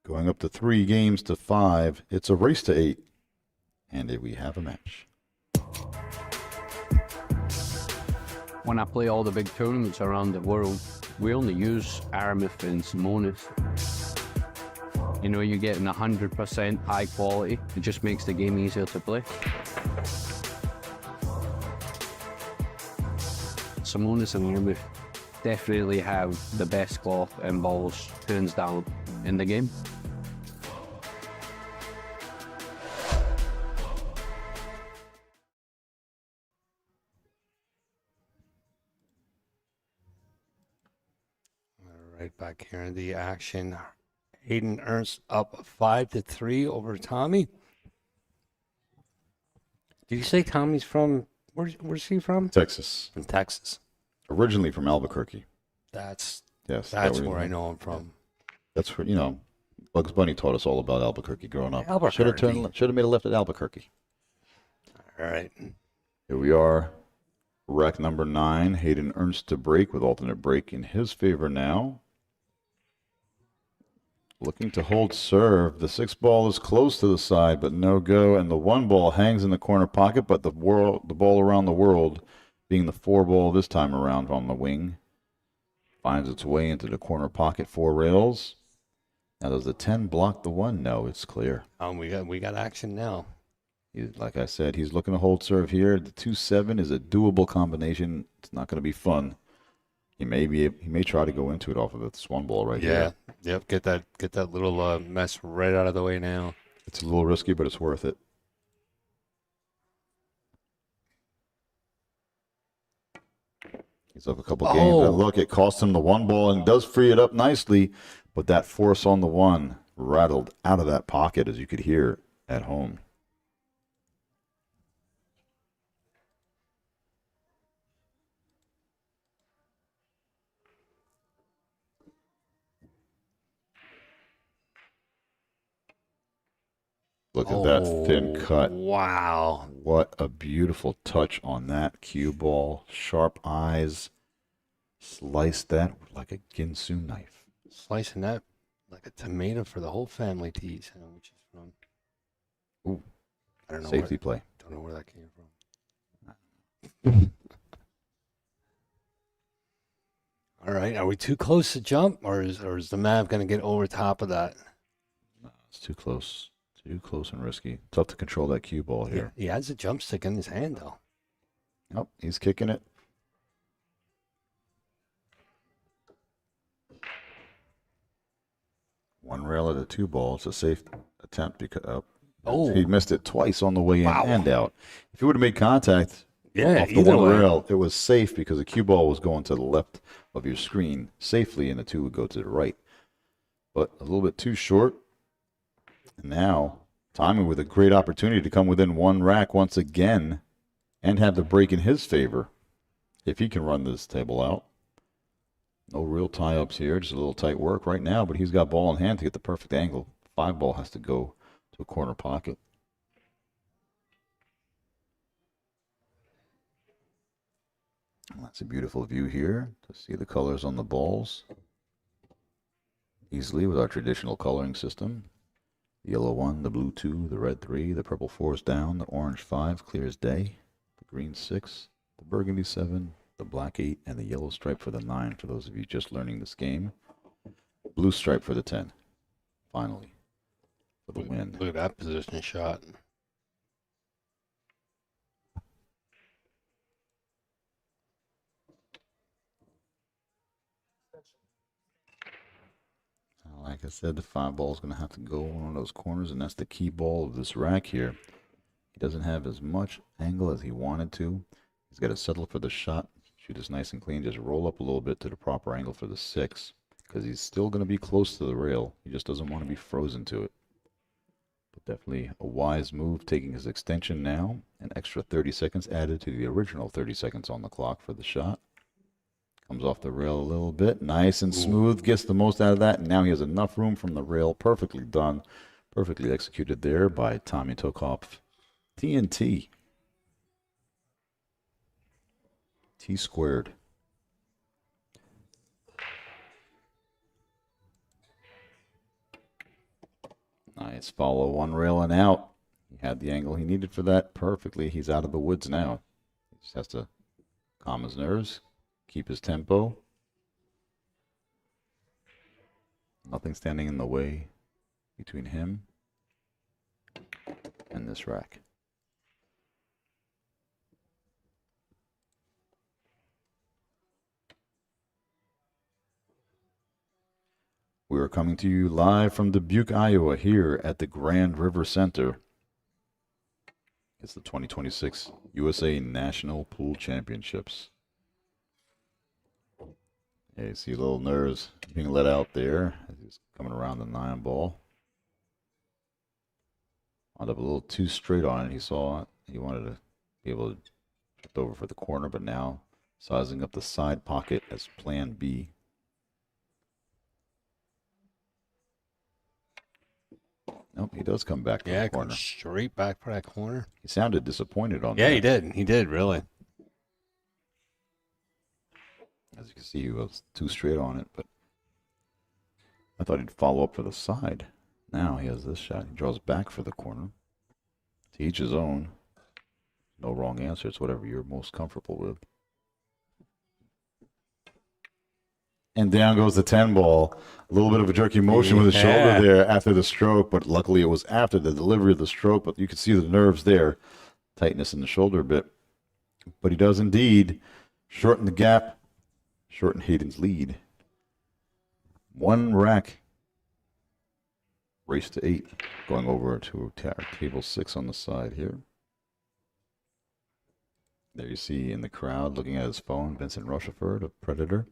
Going up to 3 games to 5. It's a race to 8. And we have a match. When I play all the big tournaments around the world, we only use Aramith and Simonis. You know, you're getting 100% high quality. It just makes the game easier to play. Simonis and Aramith definitely have the best cloth and balls, hands down, in the game. Right back here in the action. Hayden Ernst up 5-3 over Tommy. Did you say Tommy's from, where's he from? Texas. From Texas. Originally from Albuquerque. That's where I know him from. That's where, you know, Bugs Bunny taught us all about Albuquerque growing up. Albuquerque. Should have made a left at Albuquerque. All right. Here we are. Rack number 9. Hayden Ernst to break with alternate break in his favor now. Looking to hold serve. The 6 ball is close to the side, but no go. And the 1 ball hangs in the corner pocket, but the ball around the world, being the 4 ball this time around on the wing, finds its way into the corner pocket 4 rails. Now, does the 10 block the 1? No, it's clear. We got action now. Like I said, he's looking to hold serve here. The 2-7 is a doable combination. It's not going to be fun. He may try to go into it off of this 1 ball right here. Yep. Get that little mess right out of the way now. It's a little risky, but it's worth it. He's up a couple games. And look, it cost him the 1 ball and does free it up nicely, but that force on the 1 rattled out of that pocket, as you could hear at home. Look at that thin cut. Wow. What a beautiful touch on that cue ball. Sharp eyes. Slice that like a Ginsu knife. Slicing that like a tomato for the whole family to eat, which is from. Ooh. I don't know. Safety play. Don't know where that came from. All right. Are we too close to jump, or is the Mav going to get over top of that? No, it's too close. Too close and risky. Tough to control that cue ball here. He has a jump stick in his hand, though. Nope, he's kicking it. One rail at a 2 ball. It's a safe attempt because he missed it twice on the way in and out. If he would have made contact off the 1 rail, it was safe because the cue ball was going to the left of your screen safely, and the 2 would go to the right. But a little bit too short. And now, Tommy with a great opportunity to come within 1 rack once again and have the break in his favor if he can run this table out. No real tie-ups here, just a little tight work right now, but he's got ball in hand to get the perfect angle. 5 ball has to go to a corner pocket. That's a beautiful view here to see the colors on the balls easily with our traditional coloring system. The yellow 1, the blue 2, the red 3, the purple 4 is down, the orange 5, clear as day, the green 6, the burgundy 7, the black 8, and the yellow stripe for the 9 for those of you just learning this game. Blue stripe for the 10, finally, for the win. Look at that position shot. Like I said, the 5 ball is going to have to go on one of those corners, and that's the key ball of this rack here. He doesn't have as much angle as he wanted to. He's got to settle for the shot, shoot this nice and clean, just roll up a little bit to the proper angle for the 6, because he's still going to be close to the rail. He just doesn't want to be frozen to it. But definitely a wise move, taking his extension now. An extra 30 seconds added to the original 30 seconds on the clock for the shot. Comes off the rail a little bit. Nice and smooth. Gets the most out of that. And now he has enough room from the rail. Perfectly done. Perfectly executed there by Tommy Tookoff. TNT. T squared. Nice follow, one rail and out. He had the angle he needed for that perfectly. He's out of the woods now. He just has to calm his nerves, keep his tempo. Nothing standing in the way between him and this rack. We are coming to you live from Dubuque, Iowa, here at the Grand River Center. It's the 2026 USA National Pool Championships. Yeah, you see a little nerves being let out there as he's coming around the 9 ball. Wound up a little too straight on it. He saw it. He wanted to be able to shift over for the corner, but now sizing up the side pocket as plan B. Nope, he does come back to the corner. Comes straight back for that corner. He sounded disappointed on that. Yeah, he did. He did, really. As you can see, he was too straight on it, but I thought he'd follow up for the side. Now he has this shot. He draws back for the corner. To each his own. No wrong answer. It's whatever you're most comfortable with. And down goes the 10 ball. A little bit of a jerky motion with his shoulder there after the stroke, but luckily it was after the delivery of the stroke, but you can see the nerves there. Tightness in the shoulder a bit. But he does indeed shorten the gap, shorten Hayden's lead. 1 rack. Race to 8. Going over to table 6 on the side here. There you see in the crowd looking at his phone, Vincent Rochefort, a Predator.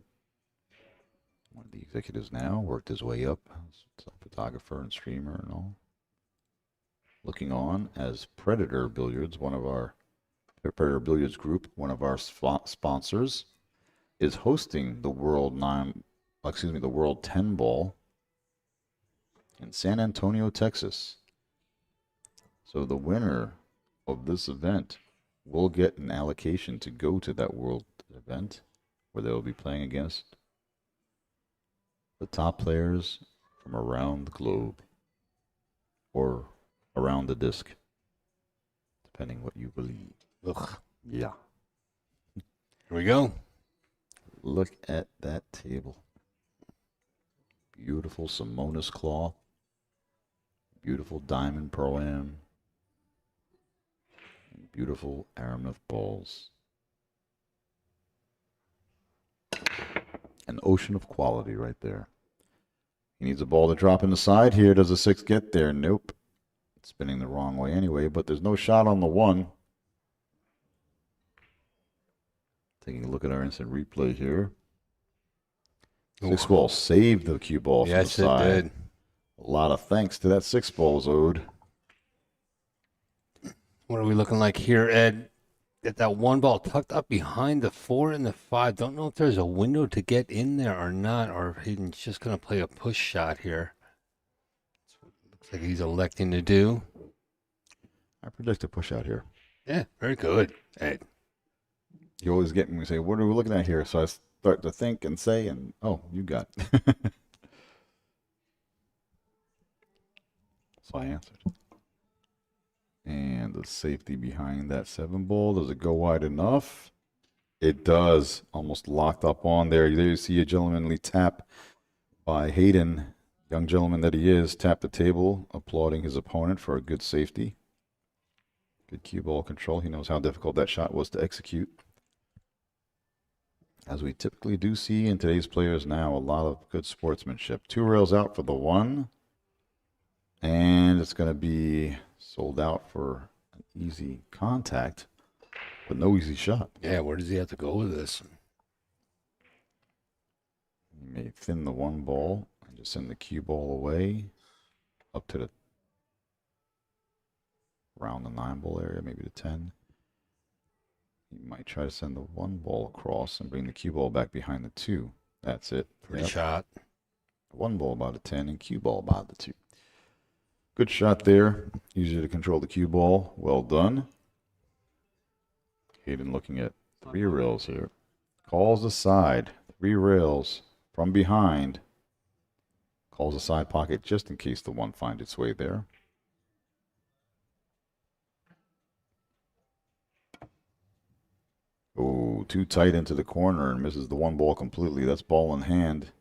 One of the executives now, worked his way up as a photographer and streamer and all. Looking on as Predator Billiards, one of our Predator Billiards Group, one of our sponsors, is hosting the World 10 Ball in San Antonio, Texas. So the winner of this event will get an allocation to go to that World event where they will be playing against the top players from around the globe or around the disc, depending what you believe. Ugh. Yeah. Here we go. Look at that table. Beautiful Simonis cloth. Beautiful diamond pro-am. Beautiful Aramith balls. An ocean of quality right there. He needs a ball to drop in the side here. Does a 6 get there? Nope. It's spinning the wrong way anyway, but there's no shot on the 1. Taking a look at our instant replay here. 6 ball saved the cue ball from the side. Yes, it did. A lot of thanks to that 6 balls owed. What are we looking like here, Ed? Get that 1 ball tucked up behind the 4 and the 5. Don't know if there's a window to get in there or not, or if Hayden's just going to play a push shot here. Looks like he's electing to do. I predict a push out here. Yeah, very good, Ed. You always get me say, what are we looking at here? So I start to think and say, and oh, you got it. So I answered. And the safety behind that 7 ball. Does it go wide enough? It does. Almost locked up on there. There you see a gentlemanly tap by Hayden. Young gentleman that he is. Tap the table, applauding his opponent for a good safety. Good cue ball control. He knows how difficult that shot was to execute. As we typically do see in today's players now, a lot of good sportsmanship. 2 rails out for the 1. And it's going to be sold out for an easy contact, but no easy shot. Yeah, where does he have to go with this? He may thin the 1 ball and just send the cue ball away up to the around the 9 ball area, maybe the 10. He might try to send the 1 ball across and bring the cue ball back behind the 2. That's it. Pretty shot. 1 ball about a 10 and cue ball about the 2. Good shot there. Easier to control the cue ball. Well done. Hayden looking at 3 rails here. Calls the side. 3 rails from behind. Calls the side pocket just in case the 1 finds its way there. Oh, too tight into the corner and misses the 1 ball completely. That's ball in hand.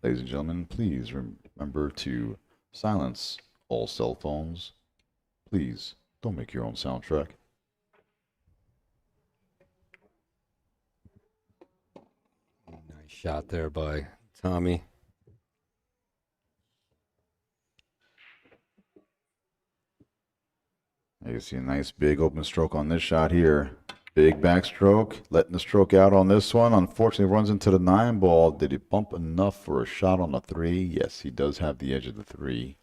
Ladies and gentlemen, please remember to silence all cell phones. Please don't make your own soundtrack. Nice shot there by Tommy. You see a nice big open stroke on this shot here. Big backstroke, letting the stroke out on this one. Unfortunately, runs into the 9 ball. Did he bump enough for a shot on the 3? Yes, he does have the edge of the 3.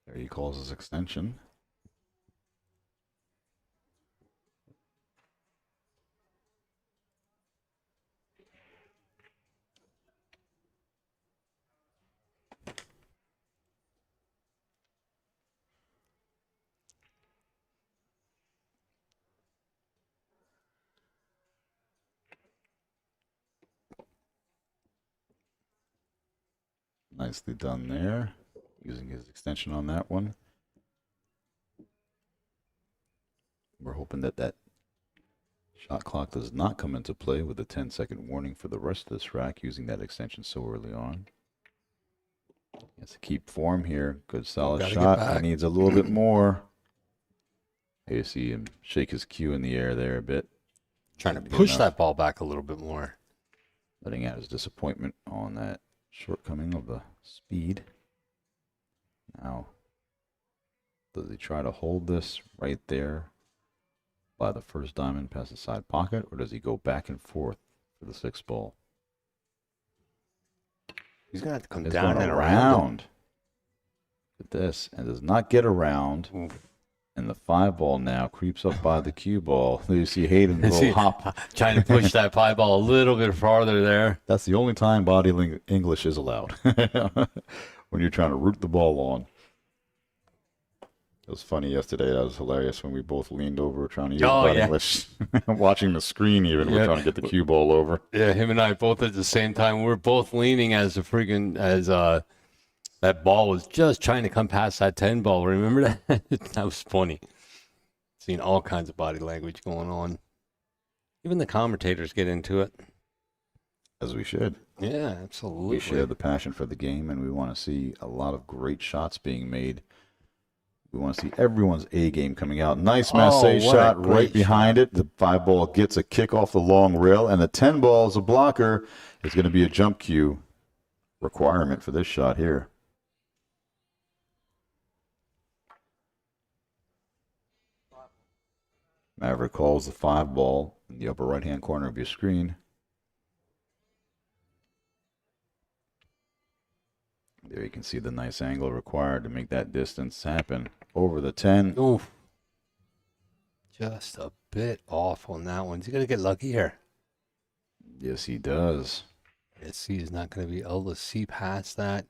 There he calls his extension. Nicely done there, using his extension on that one. We're hoping that that shot clock does not come into play with a 10-second warning for the rest of this rack using that extension so early on. He has to keep form here. Good solid shot. He needs a little bit more. You see him shake his cue in the air there a bit. Trying to push that ball back a little bit more. Letting out his disappointment on that shortcoming of the speed. Now, does he try to hold this right there by the first diamond past the side pocket, or does he go back and forth for the 6 ball? He's going to have to come down and around. At this, and does not get around. Oof. And the 5 ball now creeps up by the cue ball. You see Hayden little hop. Trying to push that 5 ball a little bit farther there. That's the only time body English is allowed. When you're trying to root the ball on. It was funny yesterday. That was hilarious when we both leaned over trying to use body English. Watching the screen even. We're trying to get the cue ball over. Yeah, him and I both at the same time. We're both leaning as that ball was just trying to come past that 10 ball. Remember that? That was funny. Seeing all kinds of body language going on. Even the commentators get into it. As we should. Yeah, absolutely. We share the passion for the game, and we want to see a lot of great shots being made. We want to see everyone's A game coming out. Nice Massey shot right behind it. The 5 ball gets a kick off the long rail, and the 10 ball is a blocker. It's going to be a jump cue requirement for this shot here. Maverick calls the 5 ball in the upper right-hand corner of your screen. There you can see the nice angle required to make that distance happen over the 10. Oof. Just a bit off on that one. He's going to get lucky here. Yes, he does. Yes, he's not going to be able to see past that.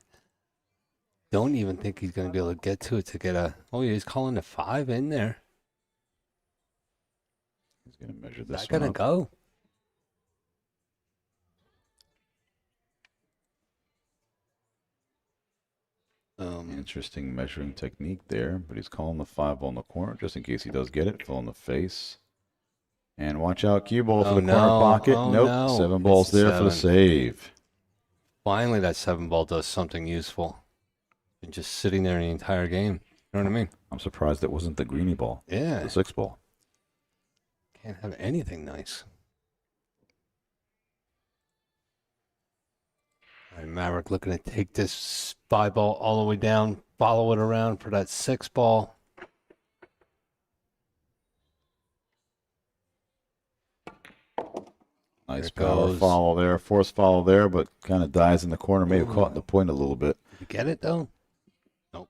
Don't even think he's going to be able to get to it to get a... Oh, yeah, he's calling a 5 in there. He's going to measure this one. Is that going to go? Interesting measuring technique there, but he's calling the 5 ball in the corner just in case he does get it. Full in the face. And watch out, cue ball for the corner pocket. Nope, 7 balls there for the save. Finally, that 7 ball does something useful. and just sitting there the entire game. You know what I mean? I'm surprised it wasn't the greenie ball. Yeah. The 6 ball. Can't have anything nice. All right, Maverick looking to take this 5 ball all the way down, follow it around for that 6 ball. Nice power follow there, force follow there, but kind of dies in the corner. May have caught the point a little bit. Did you get it though? Nope.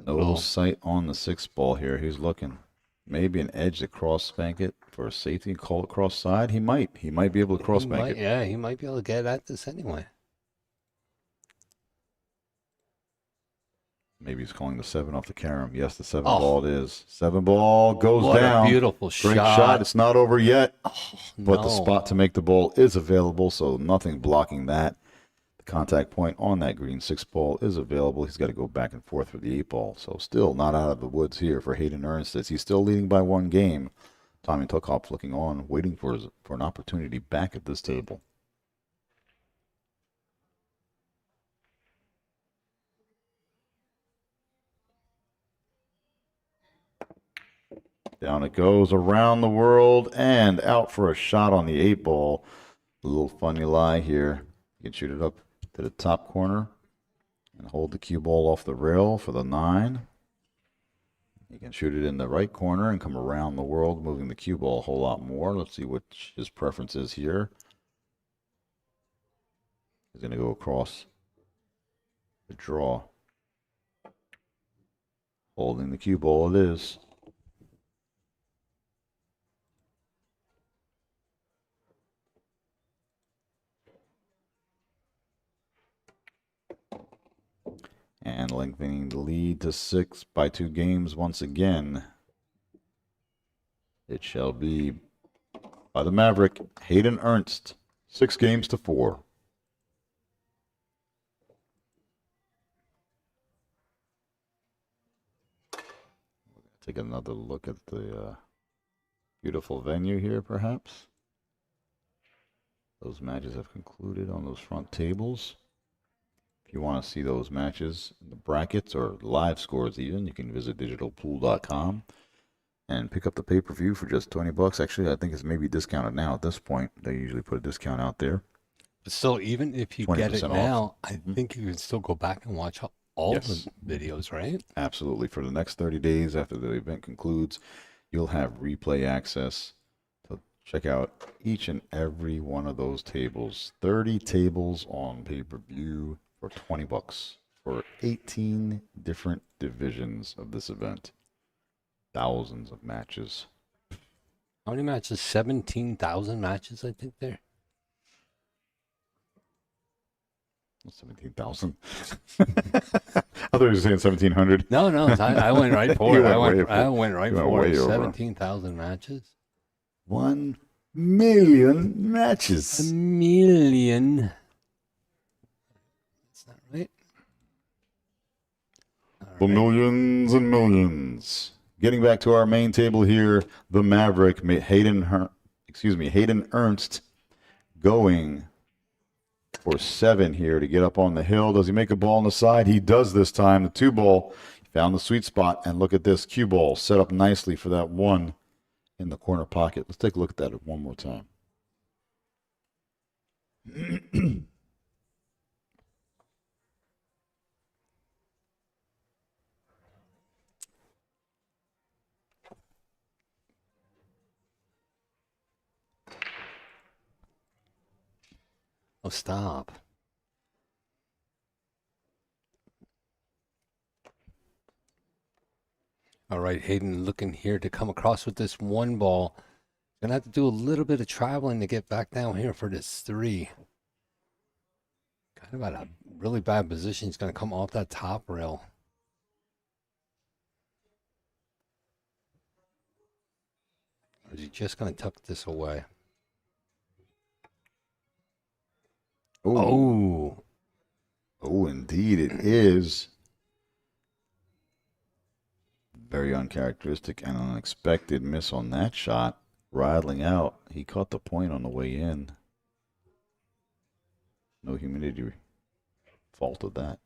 No sight on the 6 ball here. He's looking. Maybe an edge to cross bank it for a safety and call it cross side. He might. He might be able to cross bank it. Yeah, he might be able to get at this anyway. Maybe he's calling the 7 off the carom. Yes, the 7 ball it is. 7 ball goes What down. a beautiful Great shot. It's not over yet. But the no. spot to make the ball is available, so nothing blocking that. The contact point on that green 6 ball is available. He's got to go back and forth with the 8 ball. So still not out of the woods here for Hayden Ernst as he's still leading by 1 game. Tommy Tookoff looking on, waiting for an opportunity back at this table. Down it goes around the world and out for a shot on the 8 ball. A little funny lie here. You can shoot it up to the top corner and hold the cue ball off the rail for the 9. You can shoot it in the right corner and come around the world, moving the cue ball a whole lot more. Let's see what his preference is here. He's going to go across the draw. Holding the cue ball it is. And lengthening the lead to 6 by 2 games once again. It shall be by the Maverick, Hayden Ernst, 6 games to 4. Take another look at the beautiful venue here, perhaps. Those matches have concluded on those front tables. If you want to see those matches, the brackets or live scores even, you can visit digitalpool.com and pick up the pay-per-view for just $20. Actually, I think it's maybe discounted now at this point. They usually put a discount out there. But still, even if you get it now, I think you can still go back and watch all the videos, right? Absolutely. For the next 30 days after the event concludes, you'll have replay access to check out each and every one of those tables. 30 tables on pay-per-view for $20 for 18 different divisions of this event. Thousands of matches. How many matches? 17,000 matches, I think there. 17,000. I thought you were saying 1,700. No, I went right for it. I went right for it. Over. 17,000 matches. 1 million matches. 1 million. That's not right. For millions and millions. Getting back to our main table here, the Maverick, Hayden Ernst, going for 7 here to get up on the hill. Does he make a ball on the side? He does this time. The 2 ball, he found the sweet spot, and look at this cue ball set up nicely for that 1 in the corner pocket. Let's take a look at that one more time. Oh, stop. All right, Hayden looking here to come across with this 1 ball. Gonna have to do a little bit of traveling to get back down here for this 3. Kind of at a really bad position. He's gonna come off that top rail. Or is he just gonna tuck this away? Oh, indeed it is. Very uncharacteristic and unexpected miss on that shot. Rattling out. He caught the point on the way in. No humidity fault of that.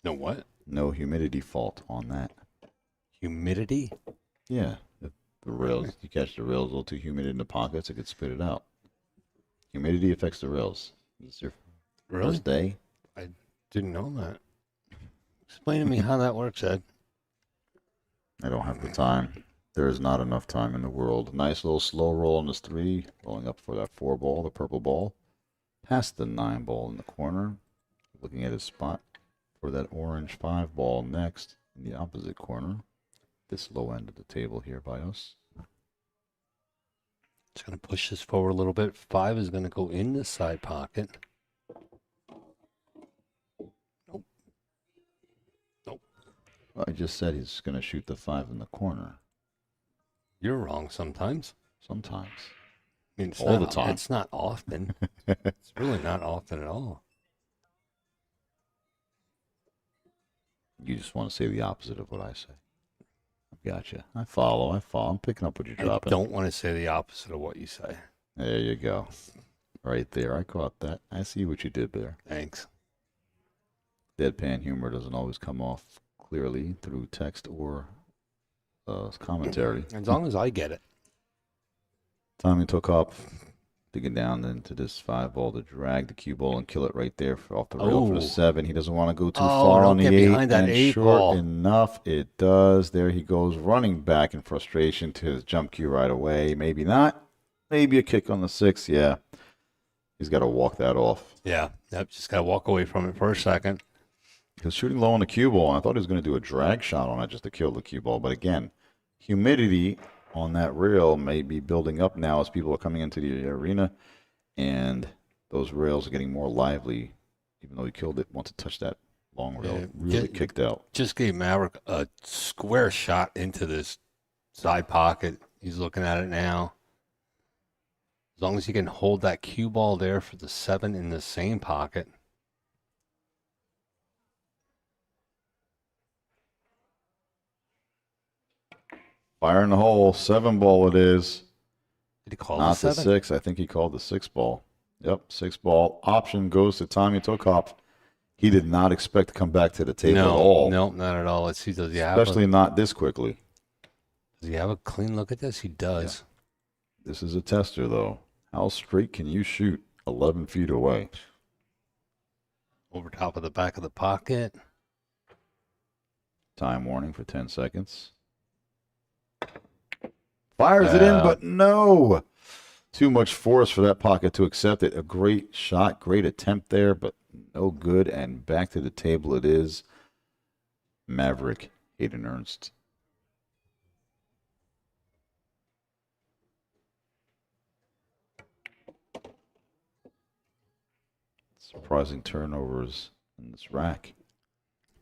No what? No humidity fault on that. Humidity? Yeah. If the rails, you catch the rails a little too humid in the pockets, it could spit it out. Humidity affects the rails. Is this your first day? I didn't know that. Explain to me how that works, Ed. I don't have the time. There is not enough time in the world. Nice little slow roll on this 3, rolling up for that 4 ball, the purple ball. Past the 9 ball in the corner. Looking at his spot for that orange 5 ball next in the opposite corner. This low end of the table here by us. Just going to push this forward a little bit. 5 is going to go in the side pocket. Nope. Nope. Well, I just said he's going to shoot the 5 in the corner. You're wrong sometimes. Sometimes. I mean, it's all not, the time. It's not often. It's really not often at all. You just want to say the opposite of what I say. Gotcha. I follow. I'm picking up what you're dropping. I don't want to say the opposite of what you say. There you go. Right there. I caught that. I see what you did there. Thanks. Deadpan humor doesn't always come off clearly through text or commentary. As long as I get it. Tommy Tookoff digging down into this 5 ball to drag the cue ball and kill it right there off the rail for the 7. He doesn't want to go too far on the 8. Behind that and 8 short ball. enough, it does. There he goes, running back in frustration to his jump cue right away. Maybe not. Maybe a kick on the 6. Yeah. He's got to walk that off. Yeah. Yep. Just got to walk away from it for a second. He was shooting low on the cue ball, and I thought he was going to do a drag shot on it just to kill the cue ball. But again, humidity on that rail may be building up now as people are coming into the arena, and those rails are getting more lively. Even though he killed it, once it touched that long rail, really kicked out. Just gave Maverick a square shot into this side pocket. He's looking at it now. As long as he can hold that cue ball there for the 7 in the same pocket. Fire in the hole, 7 ball it is. Did he call Not the the 7? 6. I think he called the 6 ball. Yep, 6 ball. Option goes to Tommy Tookoff. He did not expect to come back to the table at all. No, not at all. Let's see. Does he have Especially not this quickly. Does he have a clean look at this? He does. Yeah. This is a tester, though. How straight can you shoot 11 feet away? Over top of the back of the pocket. Time warning for 10 seconds. Fires it in, but no. Too much force for that pocket to accept it. A great shot, great attempt there, but no good. And back to the table it is. Maverick Hayden Ernst. Surprising turnovers in this rack.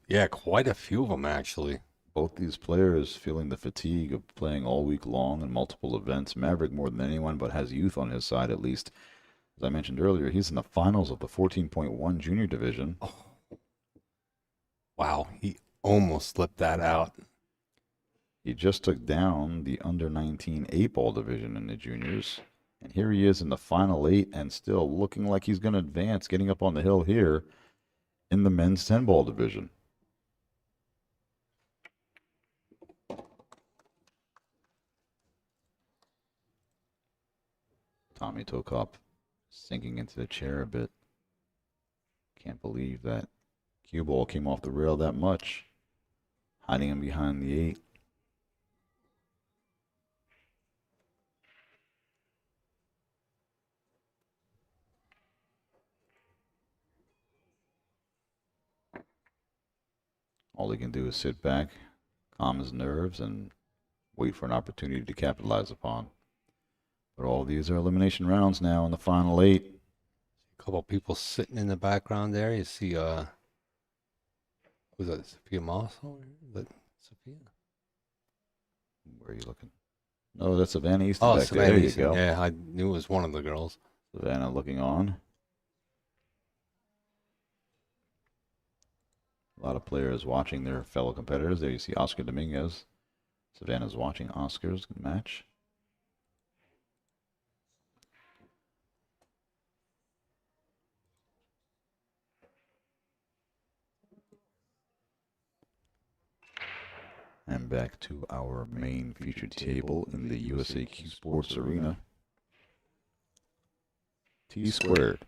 Yeah, quite a few of them, actually. Both these players feeling the fatigue of playing all week long in multiple events. Maverick more than anyone, but has youth on his side at least. As I mentioned earlier, he's in the finals of the 14.1 junior division. Oh. Wow, he almost slipped that out. He just took down the under 19 8-ball division in the juniors. And here he is in the final 8 and still looking like he's going to advance, getting up on the hill here in the men's 10-ball division. Tommy Tookoff sinking into the chair a bit. Can't believe that cue ball came off the rail that much. Hiding him behind the 8. All he can do is sit back, calm his nerves, and wait for an opportunity to capitalize upon. But all these are elimination rounds now in the final 8. A couple people sitting in the background there. You see, was that Sophia Moss? Is that Sophia? Where are you looking? No, that's Savannah Easton Oh, back Savannah there. There you Easton. go. Yeah, I knew it was one of the girls. Savannah looking on. A lot of players watching their fellow competitors. There you see Oscar Dominguez. Savannah's watching Oscar's match. back to our main featured table in the USAQ Sports Arena. T squared.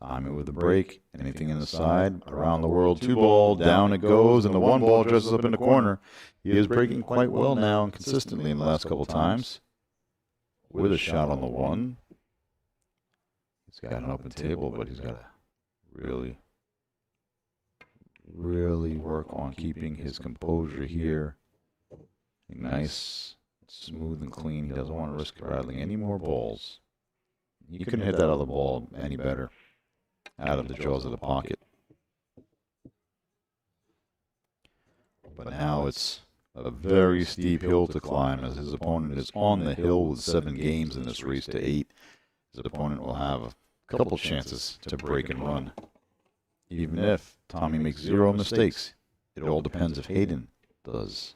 Time it with the break. Anything in the side. Around the world. 2 ball. Down it goes. And the 1 ball dresses up in the corner. He is breaking quite well now and consistently in the last couple times. With a shot on the 1. He's got an open table, but he's got to really work on keeping his composure here. Nice, smooth and clean. He doesn't want to risk rattling any more balls. He couldn't hit that other ball any better out of the jaws of the pocket. But now it's a very steep hill to climb as his opponent is on the hill with 7 games in this race to 8. His opponent will have a couple chances to break and run. Even if Tommy makes 0 mistakes, it all depends if Hayden does.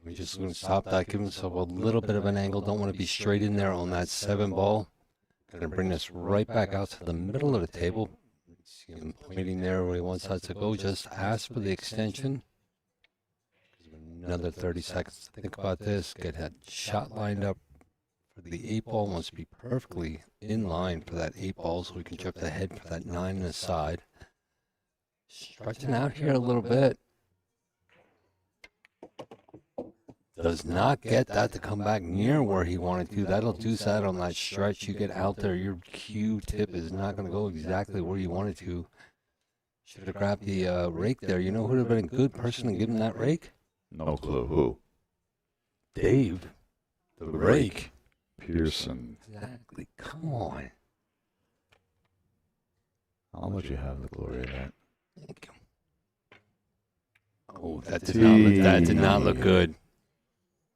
We're just going to stop that, give himself a little bit of an angle. Don't want to be straight in there on that 7 ball. Going to bring this right back out to the middle of the table. See him pointing there where he wants that to go. Just ask for the extension. Another 30 seconds to think about this. Get that shot lined up for the 8 ball. Wants to be perfectly in line for that 8 ball so we can trip the head for that 9 on the side. Stretching out here a little bit. Does not get that to come back near where he wanted to. That'll do that on that stretch. You get out there, your Q-tip is not going to go exactly where you want it to. Should have grabbed the rake there. You know who would have been a good person to give him that rake? No clue who. Dave. The rake. Pearson. Exactly. Come on. I'll let you have the glory of that. Thank you. Oh, that did not look good.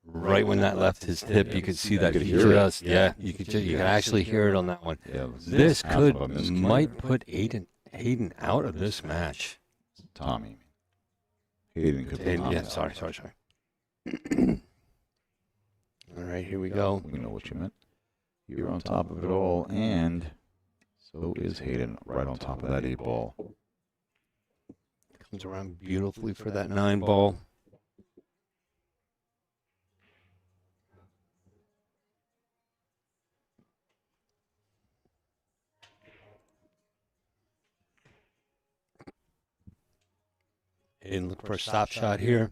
Right when that left his tip, you could see that he just, you could actually hear it on that one. Yeah, this might put Hayden out of this match. Tommy. Hayden could be. Yeah, sorry. All right, here we go. We know what you meant. You're on top of it all, and so is Hayden right on top of that 8 ball. Comes around beautifully for that 9 ball. And look for a stop shot here.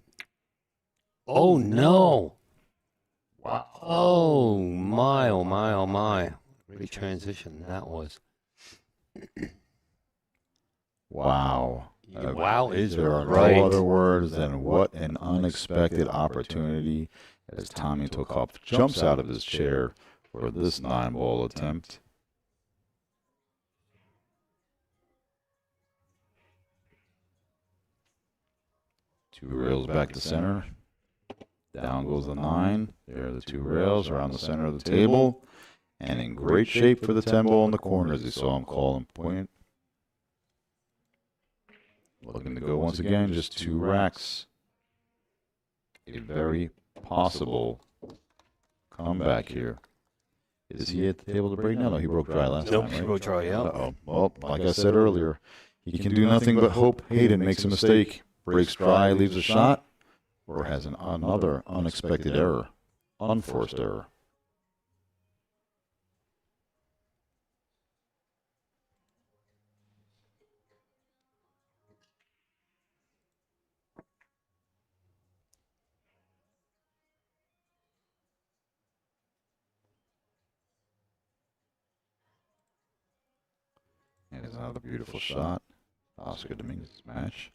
Oh, no. Wow. Oh, my, oh, my, oh, my. Great transition that was. Wow. Wow is there are right. no other words than what an unexpected opportunity as Tommy Tookoff jumps out of his chair for this 9 ball attempt. Two rails back to center. Down goes the 9. There are the 2 rails around the center of the table. And in great shape for the 10 ball in the corner as you saw him call and point. Looking to go once again, just 2 racks. A very possible comeback here. Is he at the table to break now? No, he broke dry last time, right? He broke dry, yeah. Uh-oh. Well, like I said earlier, he can do nothing but hope Hayden makes a mistake, breaks dry, leaves a shot, or has another unexpected error, unforced error. And it's another beautiful shot. Oscar Dominguez match.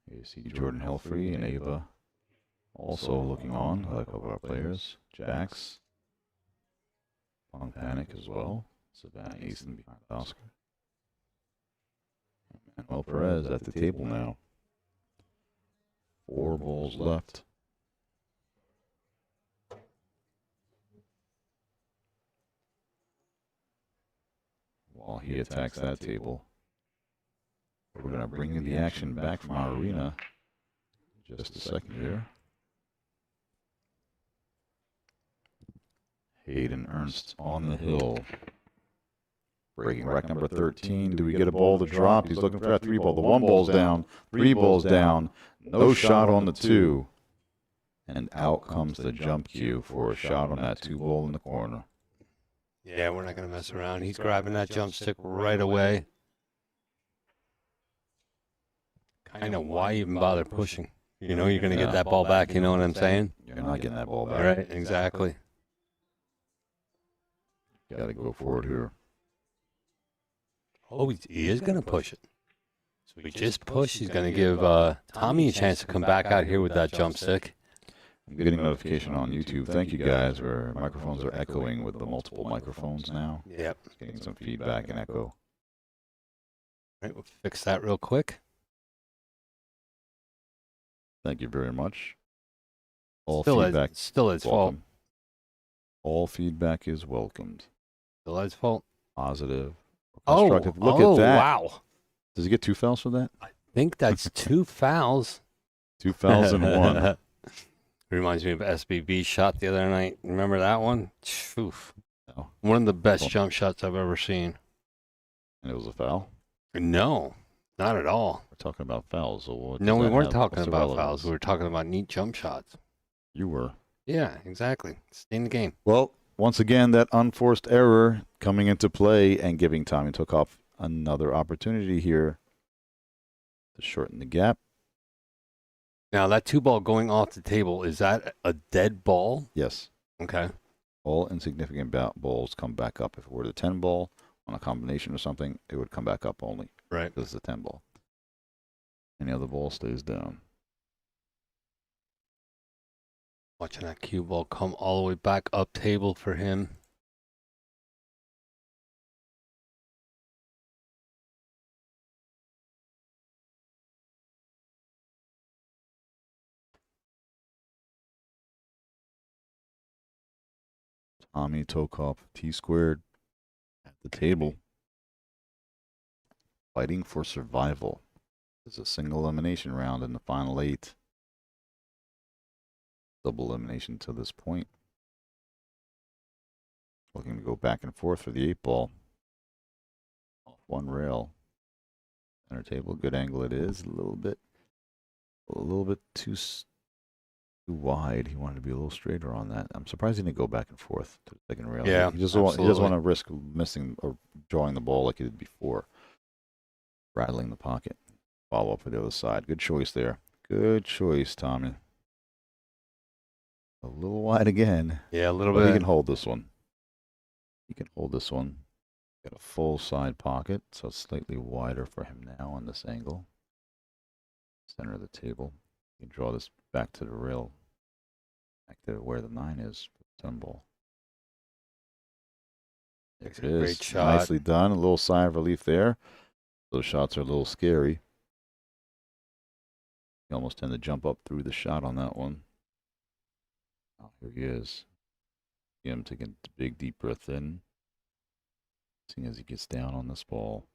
Here you see Jordan Helfrey and Ava also looking on, like a couple of our players. Jax. Pong Panic as well. Savannah Easton behind Oscar. And Manuel Perez at the table now. 4 balls left. While he attacks that table, we're going to bring you the action back from our arena Just a second here. Hayden Ernst on the hill. Breaking rack number 13. Do we get a ball to drop? He's looking for that 3 ball. The 1 ball's down. 3 balls down. No shot on the 2. And out comes the jump cue for a shot on that 2 ball in the corner. Yeah, we're not going to mess around. He's grabbing that jump stick right away. Kind of why even bother pushing? You know you're going to get that ball back, you know what I'm saying? You're not getting that ball back. Right, exactly. Got to go for it here. Oh, he is going to push it. So he just pushed. He's going to give Tommy a chance to come back out here with that jump stick. I'm getting a notification on YouTube. Thank you guys, where microphones are echoing with the multiple microphones now. Yep. Getting some feedback and echo. All right, we'll fix that real quick. Thank you very much. All Still feedback still its fault. welcome. All feedback is welcomed. Still its fault. Positive. Oh, Constructive. Look at that. Wow. Does he get 2 fouls for that? I think that's 2 fouls. 2 fouls and 1. Reminds me of SBB's shot the other night. Remember that one? Oof. No. One of the best jump shots I've ever seen. And it was a foul? No, not at all. We're talking about fouls. So what No, does we that weren't have? talking What's the about relevance? fouls. We were talking about neat jump shots. You were. Yeah, exactly. Stay in the game. Well, once again, that unforced error coming into play and giving Tommy Tookoff another opportunity here to shorten the gap. Now, that 2 ball going off the table, is that a dead ball? Yes. Okay. All insignificant balls come back up. If it were the 10 ball on a combination or something, it would come back up only. Right. This is the 10 ball. Any other ball stays down. Watching that cue ball come all the way back up table for him. Tommy Tookoff, T-squared at the table. Fighting for survival. It's a single elimination round in the final 8. Double elimination to this point. Looking to go back and forth for the 8 ball. Off 1 rail. Center table, good angle it is. A little bit too wide. He wanted to be a little straighter on that. I'm surprised he didn't go back and forth to the second rail. Yeah, he doesn't want to risk missing or drawing the ball like he did before. Rattling the pocket. Follow up for the other side. Good choice there. Good choice, Tommy. A little wide again. Yeah, a little but bit. He can hold this one. He can hold this one. Got a full side pocket, so it's slightly wider for him now on this angle. Center of the table. You can draw this back to the rail, back to where the 9 is. 10 ball. There it is. Great shot. Nicely done. A little sigh of relief there. Those shots are a little scary. You almost tend to jump up through the shot on that one. Oh, here he is. See him taking a big deep breath in. Seeing as he gets down on this ball.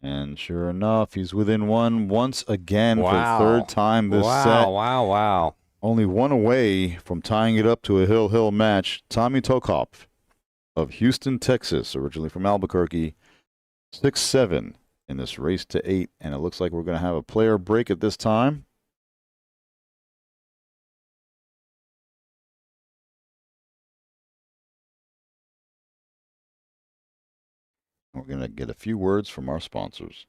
And sure enough, he's within 1 once again for the 3rd time this set. Wow. Only 1 away from tying it up to a hill-hill match. Tommy Tookoff of Houston, Texas, originally from Albuquerque, 6-7 in this race to 8. And it looks like we're going to have a player break at this time. We're going to get a few words from our sponsors.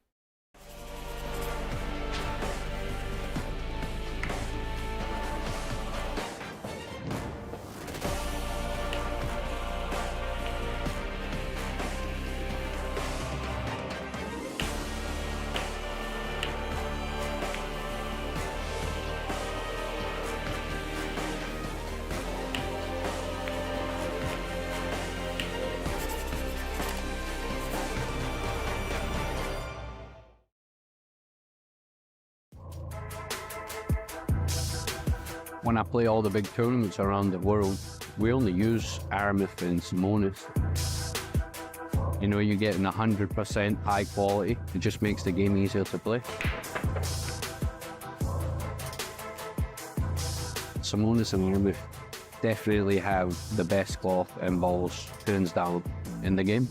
When I play all the big tournaments around the world, we only use Aramith and Simonis. You know, you're getting 100% high quality. It just makes the game easier to play. Simonis and Yarmouth definitely have the best cloth and balls, hands down, in the game.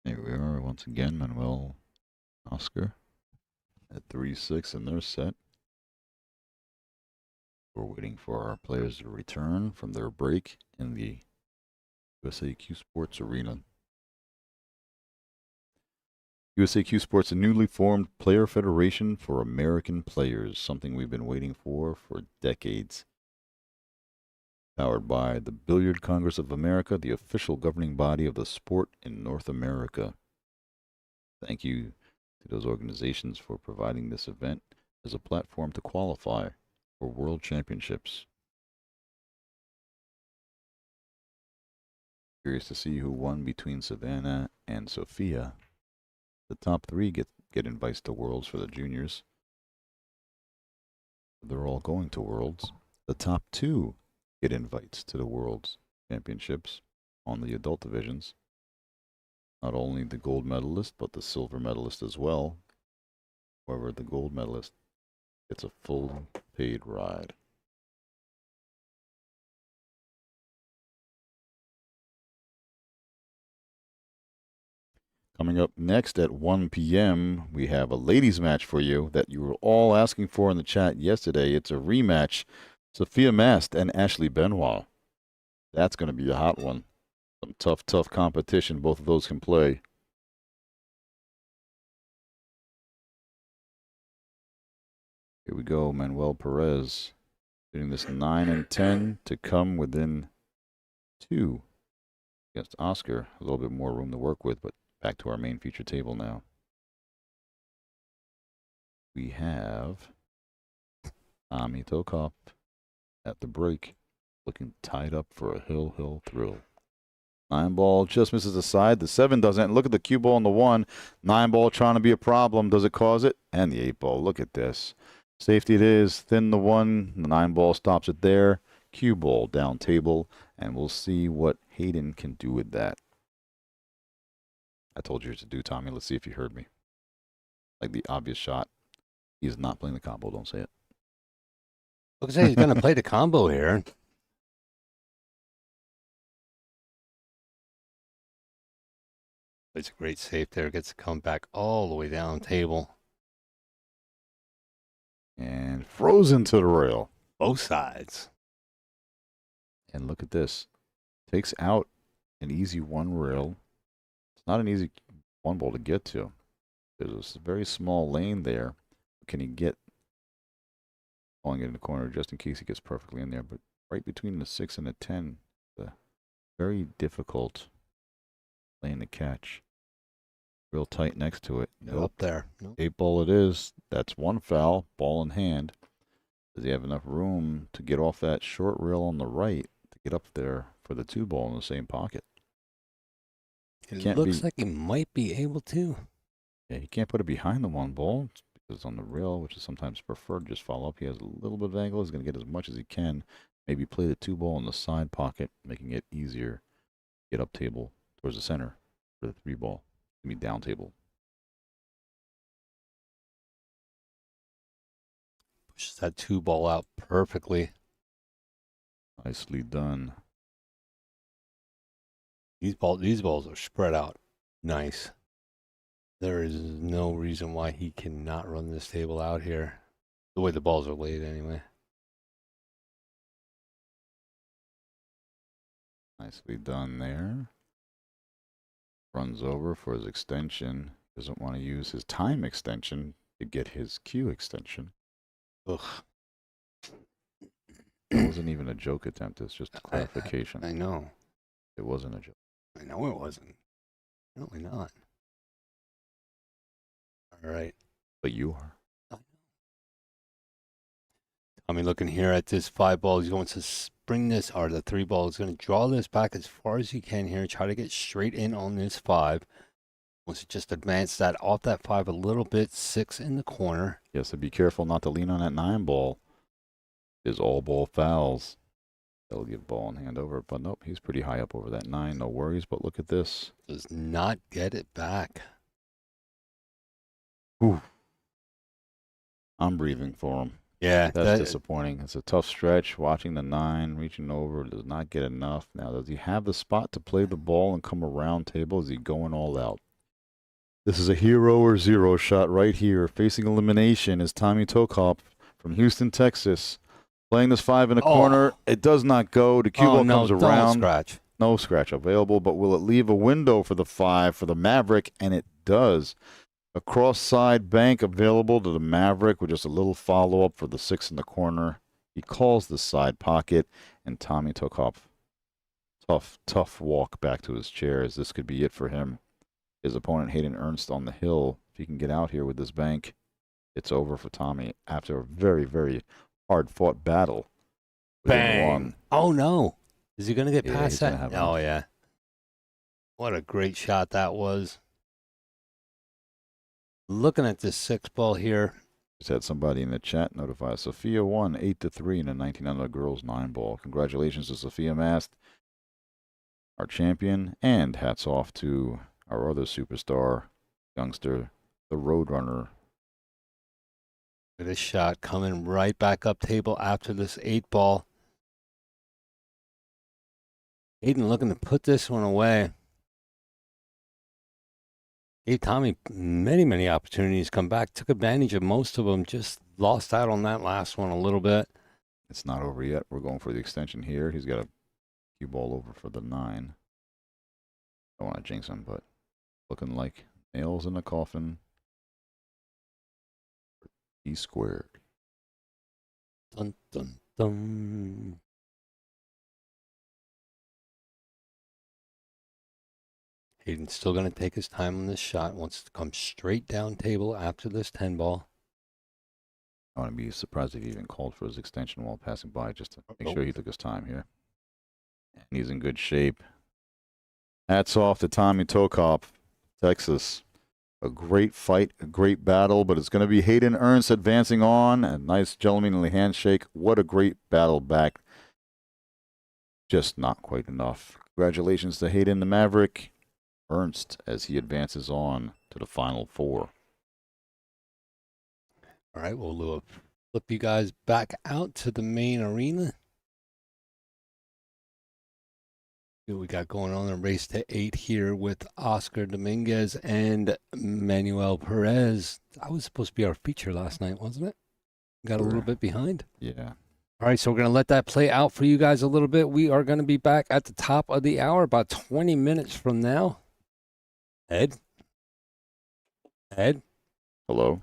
Here we are once again, Manuel, Oscar at 3-6 in their set. We're waiting for our players to return from their break in the USAQ Sports Arena. USAQ Sports, a newly formed player federation for American players, something we've been waiting for decades. Powered by the Billiard Congress of America, the official governing body of the sport in North America. Thank you to those organizations for providing this event as a platform to qualify for World Championships. Curious to see who won between Savannah and Sofia. The top 3 get invites to Worlds for the juniors. They're all going to Worlds. The top 2 get invites to the World's Championships on the adult divisions. Not only the gold medalist, but the silver medalist as well. However, the gold medalist gets a full paid ride. Coming up next at 1 p.m., we have a ladies match for you that you were all asking for in the chat yesterday. It's a rematch. Sophia Mast and Ashley Benoit. That's going to be a hot one. Some tough competition. Both of those can play. Here we go. Manuel Perez doing this 9 and 10 to come within 2 against Oscar. A little bit more room to work with, but back to our main feature table now. We have Tommy Tookoff at the break, looking tied up for a hill thrill. 9 ball just misses the side. The 7 doesn't. Look at the cue ball on the 1. 9 ball trying to be a problem. Does it cause it? And the 8 ball. Look at this. Safety it is. Thin the 1. The 9 ball stops it there. Cue ball down table. And we'll see what Hayden can do with that. I told you to do, Tommy. Let's see if you heard me. Like the obvious shot. He is not playing the combo. Don't say it. Looks like he's going to play the combo here. It's a great save there. Gets to come back all the way down table. And frozen to the rail. Both sides. And look at this. Takes out an easy 1 rail. It's not an easy 1 ball to get to. There's a very small lane there. Can he get calling it in the corner just in case he gets perfectly in there? But right between the 6 and the 10, the very difficult lane to catch. Real tight next to it. Nope. Up there. Nope. 8 ball it is. That's 1 foul. Ball in hand. Does he have enough room to get off that short rail on the right to get up there for the 2 ball in the same pocket? It looks like he might be able to. Yeah, he can't put it behind the 1 ball because on the rail, which is sometimes preferred, just follow up. He has a little bit of angle. He's going to get as much as he can. Maybe play the 2 ball in the side pocket, making it easier to get up table towards the center for the 3 ball. Give me down table. Pushes that 2 ball out perfectly. Nicely done. These balls are spread out nice. There is no reason why he cannot run this table out here. The way the balls are laid anyway. Nicely done there. Runs over for his extension. Doesn't want to use his time extension to get his cue extension. Ugh. It wasn't even a joke attempt. It's just a clarification. I know. It wasn't a joke. I know it wasn't. Apparently not. All right. But you are. I mean, looking here at this 5 ball, he's going to bring this, or the 3 ball, he's going to draw this back as far as he can here, try to get straight in on this 5. Wants to just advance that off that 5 a little bit, 6 in the corner. Yes, so be careful not to lean on that 9 ball. Is all ball fouls. They'll give ball and hand over, but nope, he's pretty high up over that 9. No worries, but look at this. Does not get it back. Ooh. I'm breathing for him. Yeah, that's disappointing. It's a tough stretch. Watching the 9, reaching over, does not get enough. Now, does he have the spot to play the ball and come around table? Is he going all out? This is a hero or zero shot right here. Facing elimination is Tommy Tookoff from Houston, Texas. Playing this 5 in the corner. It does not go. The cue ball comes around. Scratch. No scratch available, but will it leave a window for the 5 for the Maverick? And it does. A cross-side bank available to the Maverick with just a little follow-up for the 6 in the corner. He calls the side pocket, and Tommy Tookoff. Tough walk back to his chair, as this could be it for him. His opponent, Hayden Ernst, on the hill. If he can get out here with this bank, it's over for Tommy after a very, very hard-fought battle. Bang! Oh, no. Is he going to get past that? Oh, yeah. What a great shot that was. Looking at this 6 ball here. Just had somebody in the chat notify Sophia won 8-3 in the 1900 girls 9 ball. Congratulations to Sophia Mast, our champion, and hats off to our other superstar youngster, the Roadrunner. This shot coming right back up table after this 8 ball. Hayden looking to put this one away. Gave Tommy many opportunities to come back. Took advantage of most of them. Just lost out on that last one a little bit. It's not over yet. We're going for the extension here. He's got a cue ball over for the 9. Don't want to jinx him, but looking like nails in the coffin. E squared. Dun, dun, dun. Hayden's still going to take his time on this shot. Wants to come straight down table after this 10 ball. I want to be surprised if he even called for his extension while passing by, just to make sure he took his time here. And he's in good shape. Hats off to Tommy Tookoff, Texas. A great fight, a great battle, but it's going to be Hayden Ernst advancing on. A nice gentlemanly handshake. What a great battle back. Just not quite enough. Congratulations to Hayden the Maverick. Ernst as he advances on to the final 4. All right, we'll flip you guys back out to the main arena. See what we got going on in race to 8 here with Oscar Dominguez and Manuel Perez. That was supposed to be our feature last night, wasn't it? Got a little bit behind. Yeah. All right, so we're going to let that play out for you guys a little bit. We are going to be back at the top of the hour about 20 minutes from now. Ed? Hello?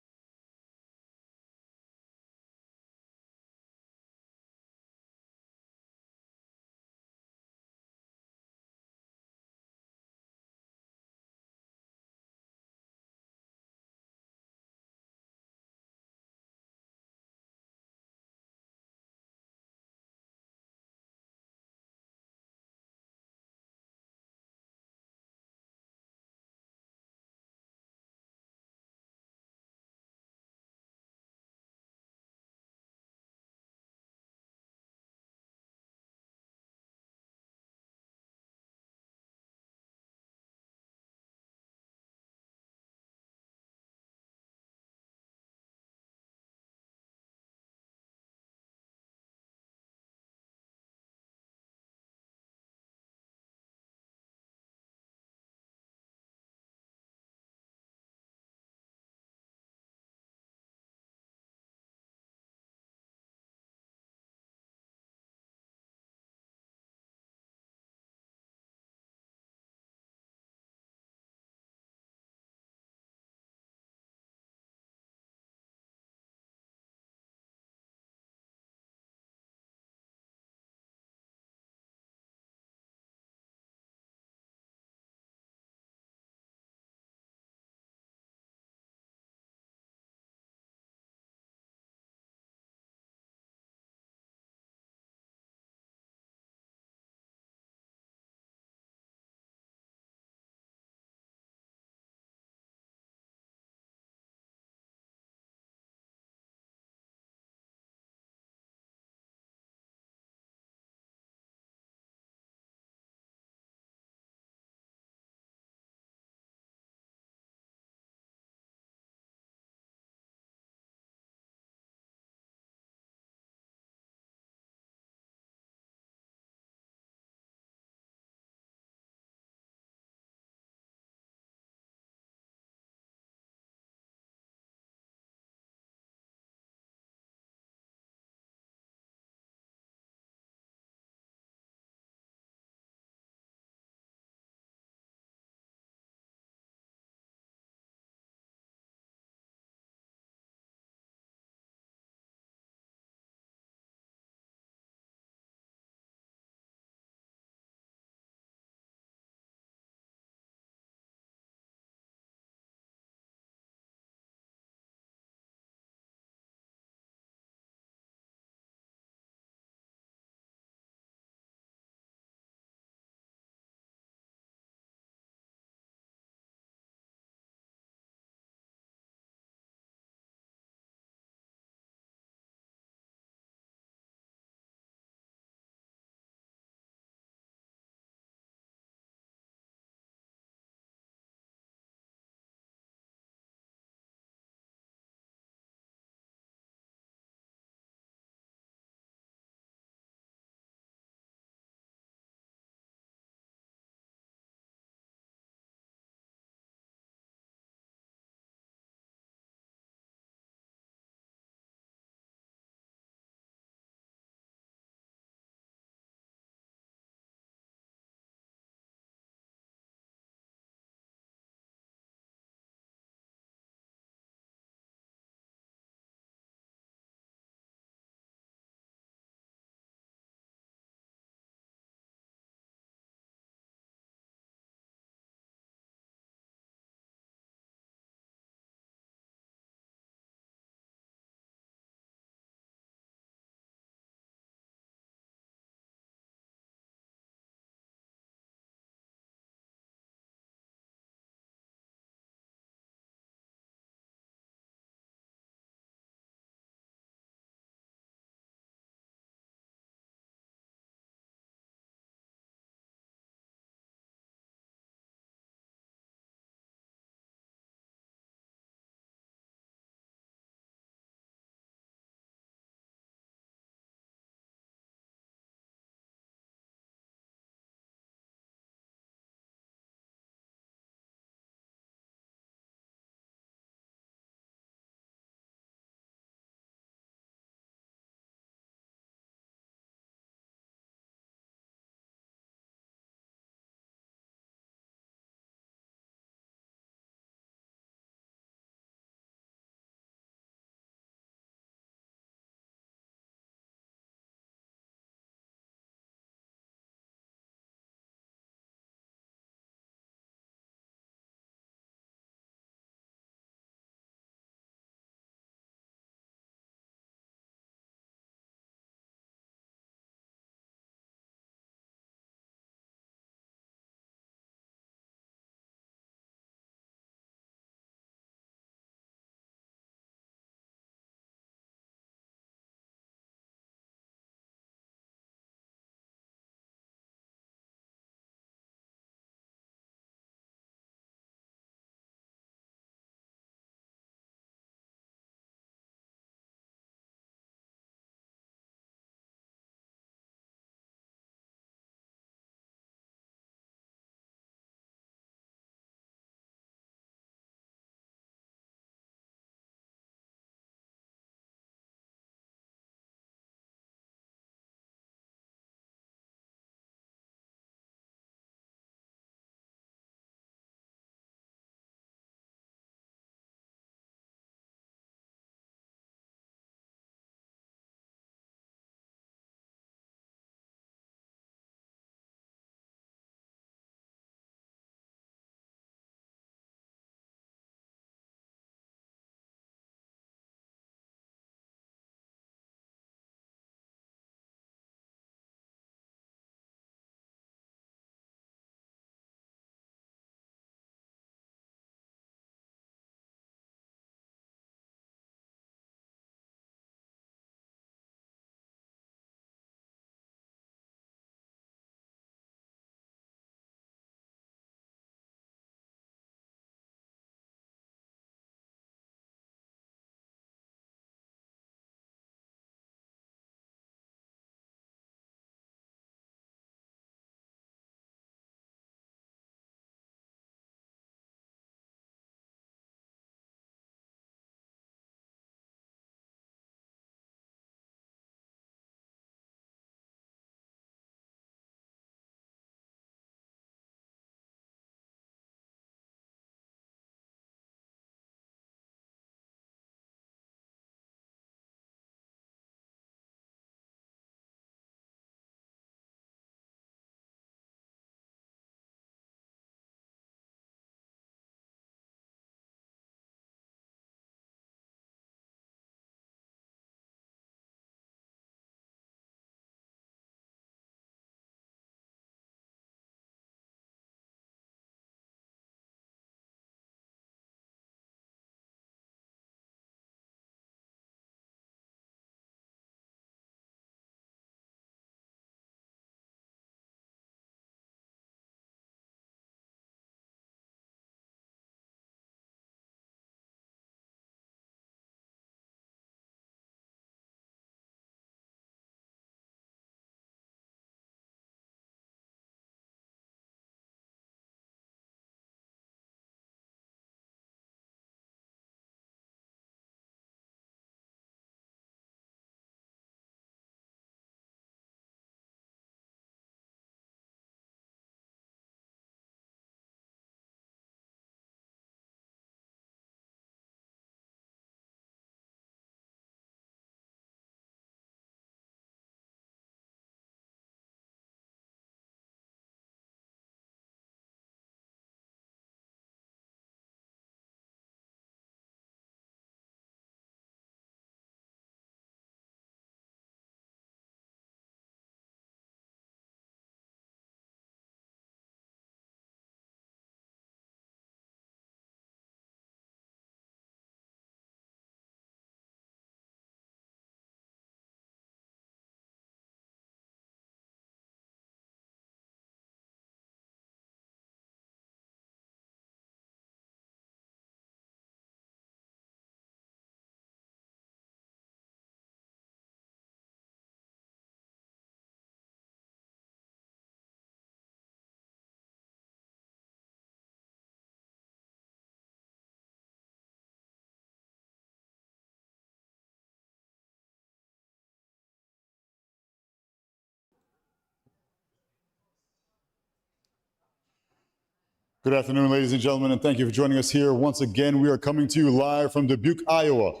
Good afternoon, ladies and gentlemen, and thank you for joining us here. Once again, we are coming to you live from Dubuque, Iowa,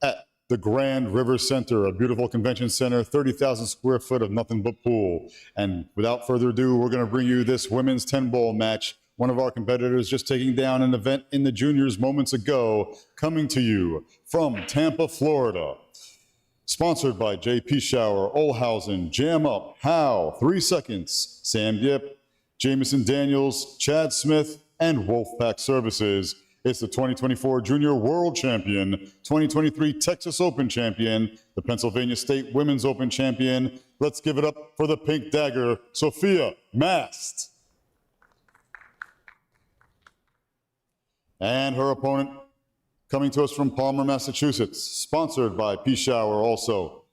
at the Grand River Center, a beautiful convention center, 30,000 square foot of nothing but pool. And without further ado, we're going to bring you this women's 10-ball match. One of our competitors just taking down an event in the juniors moments ago, coming to you from Tampa, Florida. Sponsored by J.P. Shower, Olhausen, Jam Up, How, 3 Seconds, Sam Yip, Jamison Daniels, Chad Smith, and Wolfpack Services. It's the 2024 Junior World Champion, 2023 Texas Open Champion, the Pennsylvania State Women's Open Champion. Let's give it up for the Pink Dagger, Sophia Mast. And her opponent, coming to us from Palmer, Massachusetts, sponsored by P Shower also.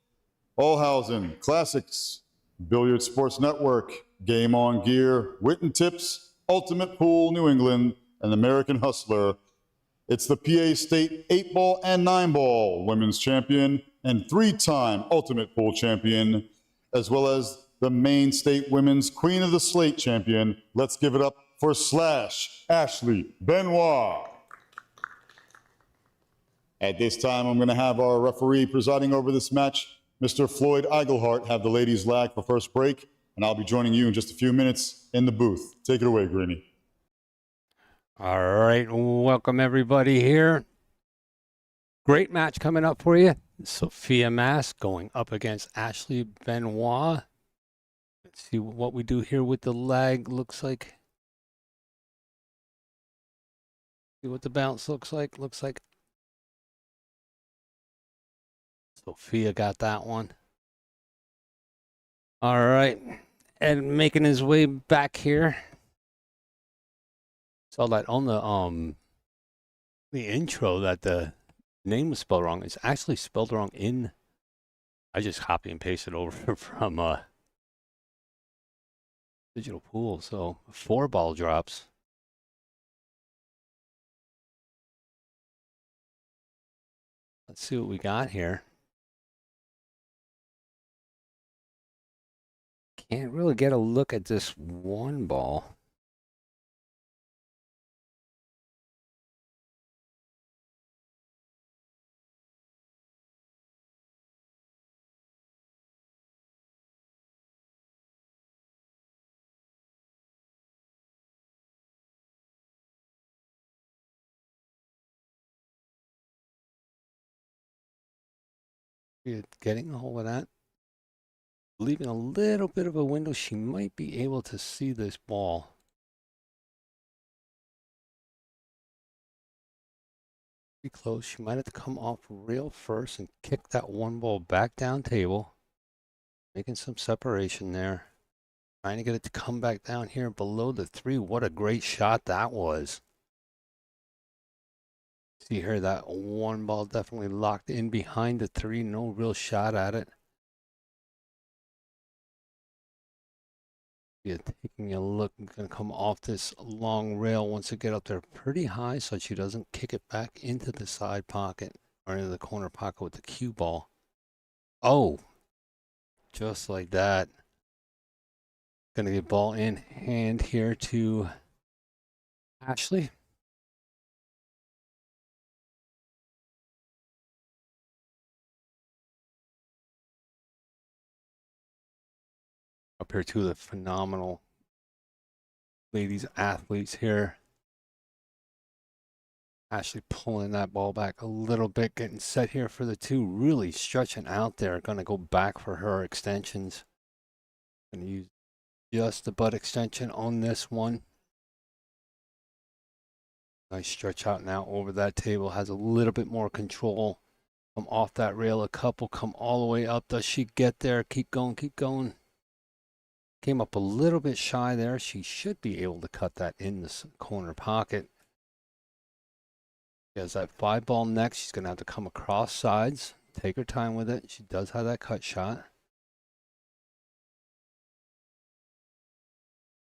Olhausen, Classics, Billiard Sports Network, Game On Gear, Witten Tips, Ultimate Pool New England, and American Hustler. It's the PA State 8-ball and 9-ball women's champion and 3-time Ultimate Pool champion, as well as the Maine State Women's Queen of the Slate champion. Let's give it up for Slash Ashley Benoit. At this time, I'm going to have our referee presiding over this match, Mr. Floyd Eigelhart, have the ladies lag for first break, and I'll be joining you in just a few minutes in the booth. Take it away, Greeny. All right, welcome everybody here. Great match coming up for you. Sophia Mast going up against Ashley Benoit. Let's see what we do here with the lag looks like. See what the bounce looks like. Looks like Sophia got that one. All right, and making his way back here. Saw that on the intro that the name was spelled wrong. It's actually spelled wrong in. I just copy and pasted over from Digital Pool. So 4 ball drops. Let's see what we got here. Can't really get a look at this 1 ball. You're getting a hold of that. Leaving a little bit of a window, she might be able to see this ball. Pretty close. She might have to come off rail first and kick that 1 ball back down table. Making some separation there. Trying to get it to come back down here below the 3. What a great shot that was. See here, that 1 ball definitely locked in behind the 3. No real shot at it. Yeah, taking a look, going to come off this long rail once it get up there pretty high so she doesn't kick it back into the side pocket or into the corner pocket with the cue ball. Oh, just like that. Going to get ball in hand here to Ashley. Up here to the phenomenal ladies athletes here. Ashley pulling that ball back a little bit, getting set here for the 2. Really stretching out there. Going to go back for her extensions. Going to use just the butt extension on this one. Nice stretch out now over that table. Has a little bit more control. Come off that rail a couple. Come all the way up. Does she get there? Keep going, keep going. Came up a little bit shy there. She should be able to cut that in the corner pocket. She has that 5 ball next. She's going to have to come across sides. Take her time with it. She does have that cut shot.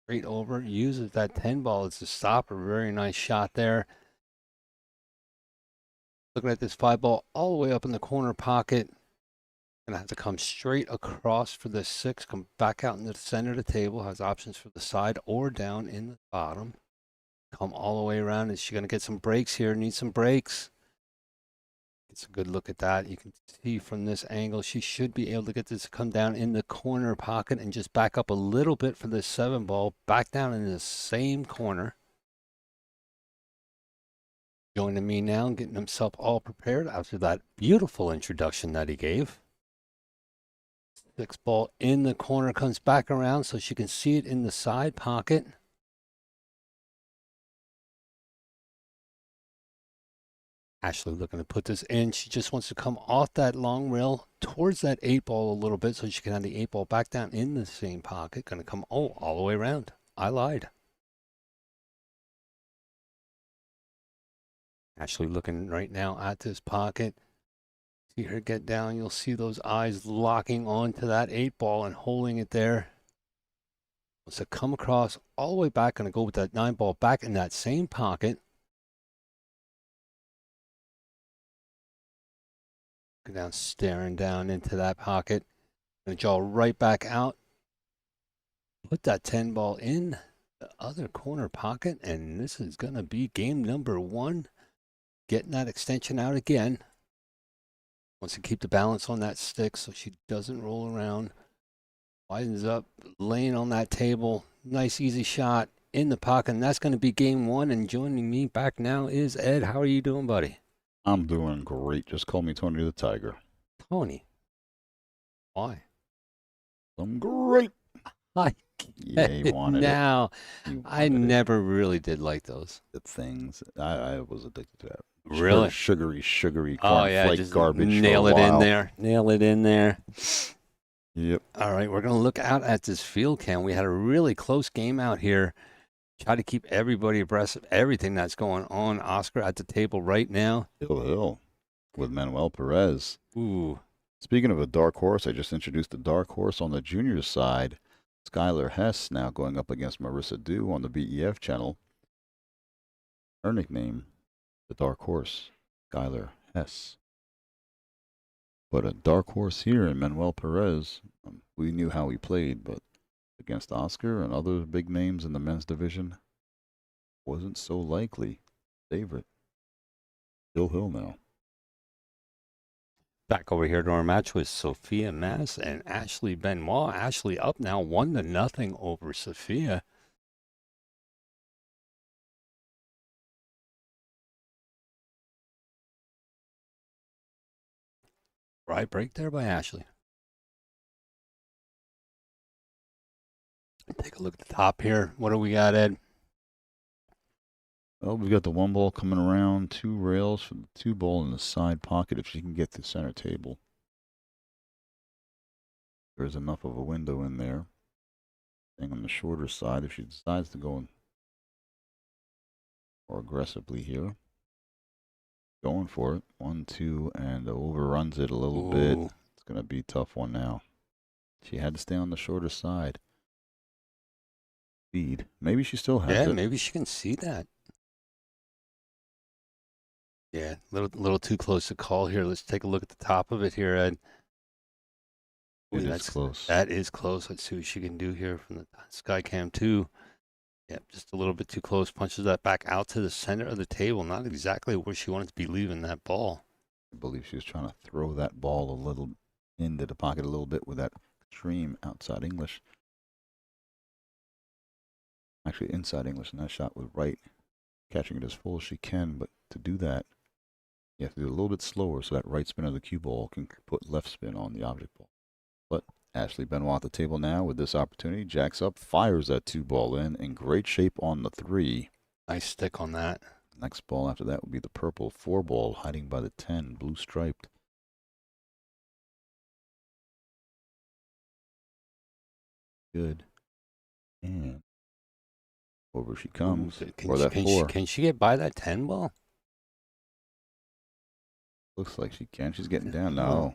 Straight over. Uses that 10 ball as a stopper. Very nice shot there. Looking at this 5 ball all the way up in the corner pocket. Gonna have to come straight across for the 6, come back out in the center of the table, has options for the side or down in the bottom. come all the way around. Is she going to get some breaks here? Need some breaks. It's a good look at that. You can see from this angle, she should be able to get this to come down in the corner pocket and just back up a little bit for this 7 ball. Back down in the same corner. Joining me now, getting himself all prepared after that beautiful introduction that he gave. 6 ball in the corner, comes back around so she can see it in the side pocket. Ashley looking to put this in. She just wants to come off that long rail towards that 8 ball a little bit so she can have the 8 ball back down in the same pocket. Going to come all the way around. I lied. Ashley looking right now at this pocket. See her get down. You'll see those eyes locking onto that 8 ball and holding it there. Wants to come across all the way back. Going to go with that 9 ball back in that same pocket. Go down, staring down into that pocket. Gonna draw right back out. Put that 10 ball in the other corner pocket, and this is gonna be game number 1. Getting that extension out again. Wants to keep the balance on that stick so she doesn't roll around. Widens up, laying on that table. Nice easy shot in the pocket, and that's gonna be game 1. And joining me back now is Ed. How are you doing, buddy? I'm doing great. Just call me Tony the Tiger. Tony. Why? I'm great. I Yeah, you wanted now, it. I never really did like those. The things. I was addicted to that. Really? Sugary Oh, yeah, cornflake just garbage. nail for a it in while. there. Nail it in there. Yep. All right, we're going to look out at this field cam. We had a really close game out here. Try to keep everybody abreast of everything that's going on. Oscar at the table right now. Hill with Manuel Perez. Ooh. Speaking of a dark horse, I just introduced a dark horse on the junior side. Skylar Hess now going up against Marissa Dew on the BEF channel. Her nickname, the dark horse, Skylar Hess. But a dark horse here in Manuel Perez. We knew how he played, but against Oscar and other big names in the men's division, wasn't so likely. Favorite. Hill now. Back over here to our match with Sophia Mass and Ashley Benoit. Ashley up now 1-0 over Sophia. Right break there by Ashley. Take a look at the top here. What do we got, Ed? Well, we've got the 1 ball coming around, 2 rails for the 2 ball in the side pocket if she can get to center table. There's enough of a window in there. Staying on the shorter side if she decides to go more aggressively here. Going for it. 1, 2, and overruns it a little bit. It's going to be a tough one now. She had to stay on the shorter side. Speed. Maybe she still has it. Yeah, maybe she can see that. Yeah, little too close to call here. Let's take a look at the top of it here, Ed. That's close. That is close. Let's see what she can do here from the Skycam 2. Yep, just a little bit too close. Punches that back out to the center of the table. Not exactly where she wanted to be leaving that ball. I believe she was trying to throw that ball a little into the pocket a little bit with that extreme outside English. Actually, inside English, and that shot was right, catching it as full as she can. But to do that, you have to do it a little bit slower so that right spin of the cue ball can put left spin on the object ball. But Ashley Benoit at the table now with this opportunity. Jacks up, fires that 2 ball in great shape on the 3. Nice stick on that. Next ball after that would be the purple 4 ball hiding by the 10, blue striped. Good. And over she comes. Or that 4. Can she get by that 10 ball? Looks like she can. She's getting down now.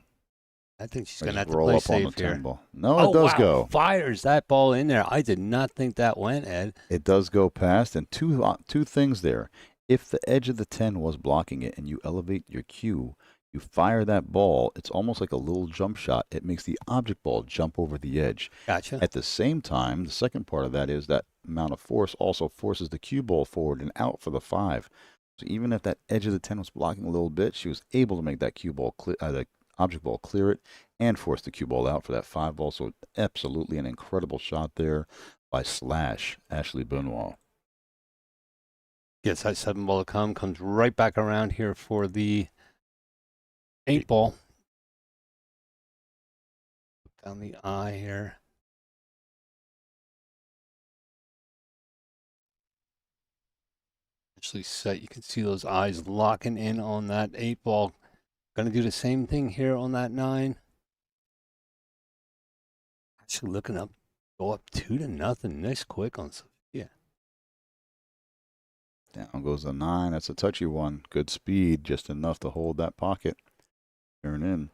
I think she's going to have to roll play up on the safe 10 here. ball. No, it does go. Fires that ball in there. I did not think that went, Ed. It does go past. And two things there. If the edge of the 10 was blocking it and you elevate your cue, You fire that ball, it's almost like a little jump shot. It makes the object ball jump over the edge. Gotcha. At the same time, the second part of that is that amount of force also forces the cue ball forward and out for the 5. So even if that edge of the 10 was blocking a little bit, she was able to make that cue ball the object ball clear it and force the cue ball out for that 5 ball. So absolutely an incredible shot there by Slash Ashley Benoit. Gets that 7 ball to come, comes right back around here for the 8 ball. Down the eye here. Actually set, you can see those eyes locking in on that 8 ball. Gonna do the same thing here on that 9. Actually looking up, go up 2-0. Nice quick on Sophia. Down goes the 9. That's a touchy one. Good speed, just enough to hold that pocket. Turn in.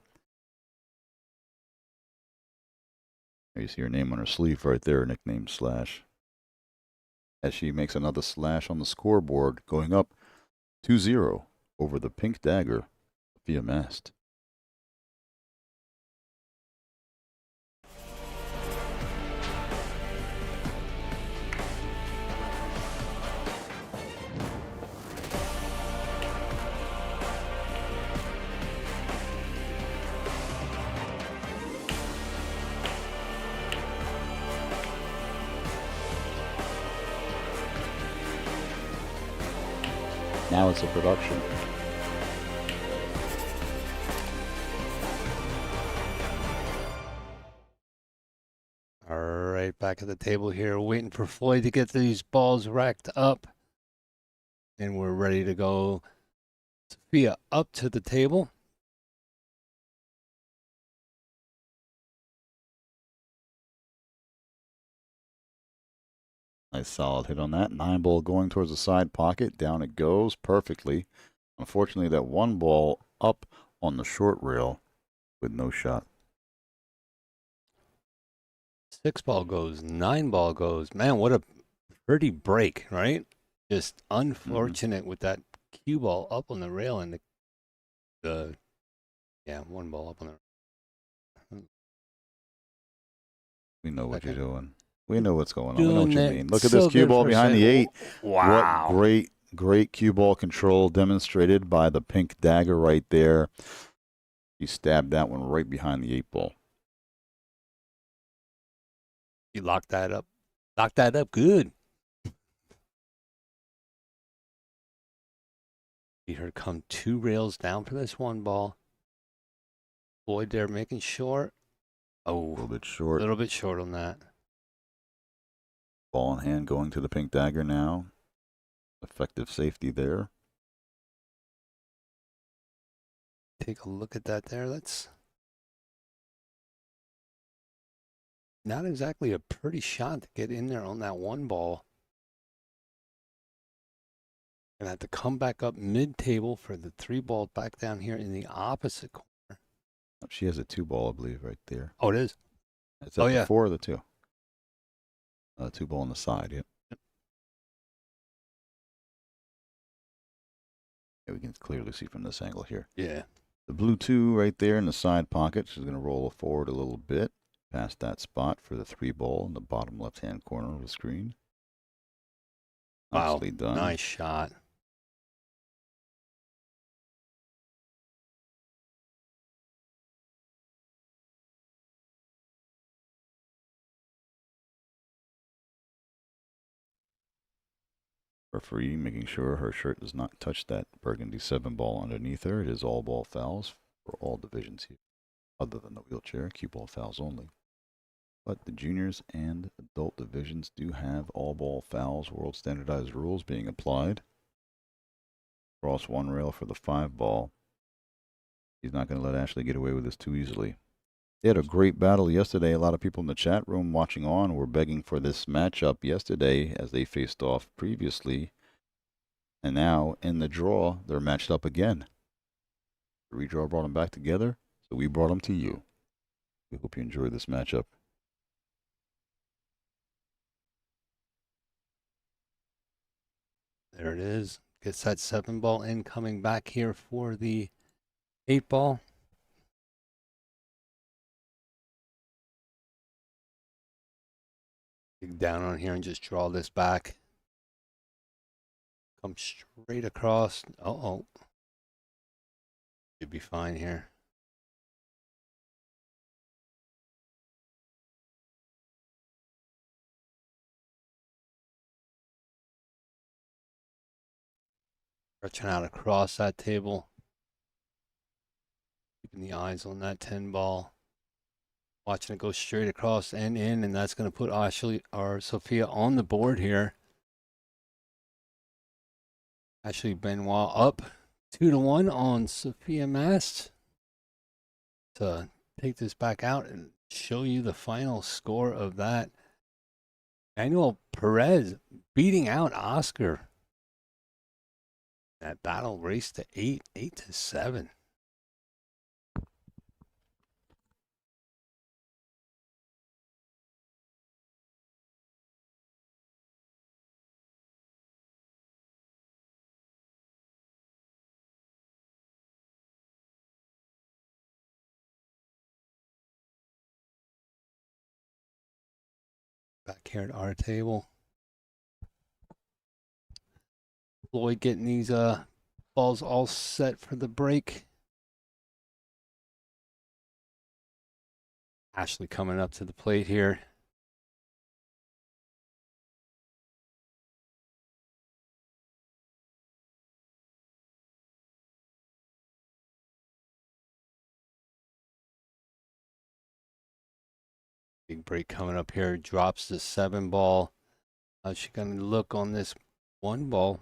There you see her name on her sleeve right there, nicknamed Slash. As she makes another slash on the scoreboard, going up 2-0 over the Pink Dagger, Sophia Mast. Now it's a production. All right, back at the table here, waiting for Floyd to get these balls racked up. And we're ready to go. Sophia up to the table. Nice solid hit on that. 9 ball going towards the side pocket. Down it goes perfectly. Unfortunately, that 1 ball up on the short rail with no shot. 6 ball goes, 9 ball goes. Man, what a pretty break, right? Just unfortunate with that cue ball up on the rail and the 1 ball up on the. We know what you're doing. We know what's going on. Doing We know what you it mean. Look at so this cue good ball for a behind the second. 8. Wow. What great cue ball control demonstrated by the Pink Dagger right there. He stabbed that one right behind the 8 ball. You locked that up. Locked that up good. See her come 2 rails down for this 1 ball. Floyd there making sure. Oh, A little bit short. A little bit short on that. Ball in hand going to the Pink Dagger now. Effective safety there. Take a look at that there. That's not exactly a pretty shot to get in there on that 1 ball. Gonna have to come back up mid-table for the 3 ball back down here in the opposite corner. She has a 2 ball, I believe, right there. Oh, it is? It's at the 4 or the 2? 2 ball on the side, yep. Yeah, we can clearly see from this angle here. Yeah. The blue 2 right there in the side pocket. She's going to roll it forward a little bit past that spot for the 3 ball in the bottom left-hand corner of the screen. Nicely done. Nice shot. Referee making sure her shirt does not touch that burgundy 7 ball underneath her. It is all ball fouls for all divisions here, other than the wheelchair, cue ball fouls only. But the juniors and adult divisions do have all ball fouls, world standardized rules being applied. Cross 1 rail for the 5 ball. He's not going to let Ashley get away with this too easily. They had a great battle yesterday. A lot of people in the chat room watching on were begging for this matchup yesterday as they faced off previously. And now in the draw, they're matched up again. The redraw brought them back together, so we brought them to you. We hope you enjoy this matchup. There it is. Gets that 7 ball in, coming back here for the 8 ball. Dig down on here and just draw this back. Come straight across. Uh-oh. Should be fine here. Stretching out across that table. Keeping the eyes on that 10 ball. Watching it go straight across and in, and that's going to put Ashley or Sophia on the board here. Ashley Benoit up 2-1 on Sophia Mast to take this back out and show you the final score of that. Manuel Perez beating out Oscar. That battle raced to 8-7. Back here at our table. Lloyd getting these balls all set for the break. Ashley coming up to the plate here. Big break coming up here. Drops the 7 ball. How's she going to look on this 1 ball?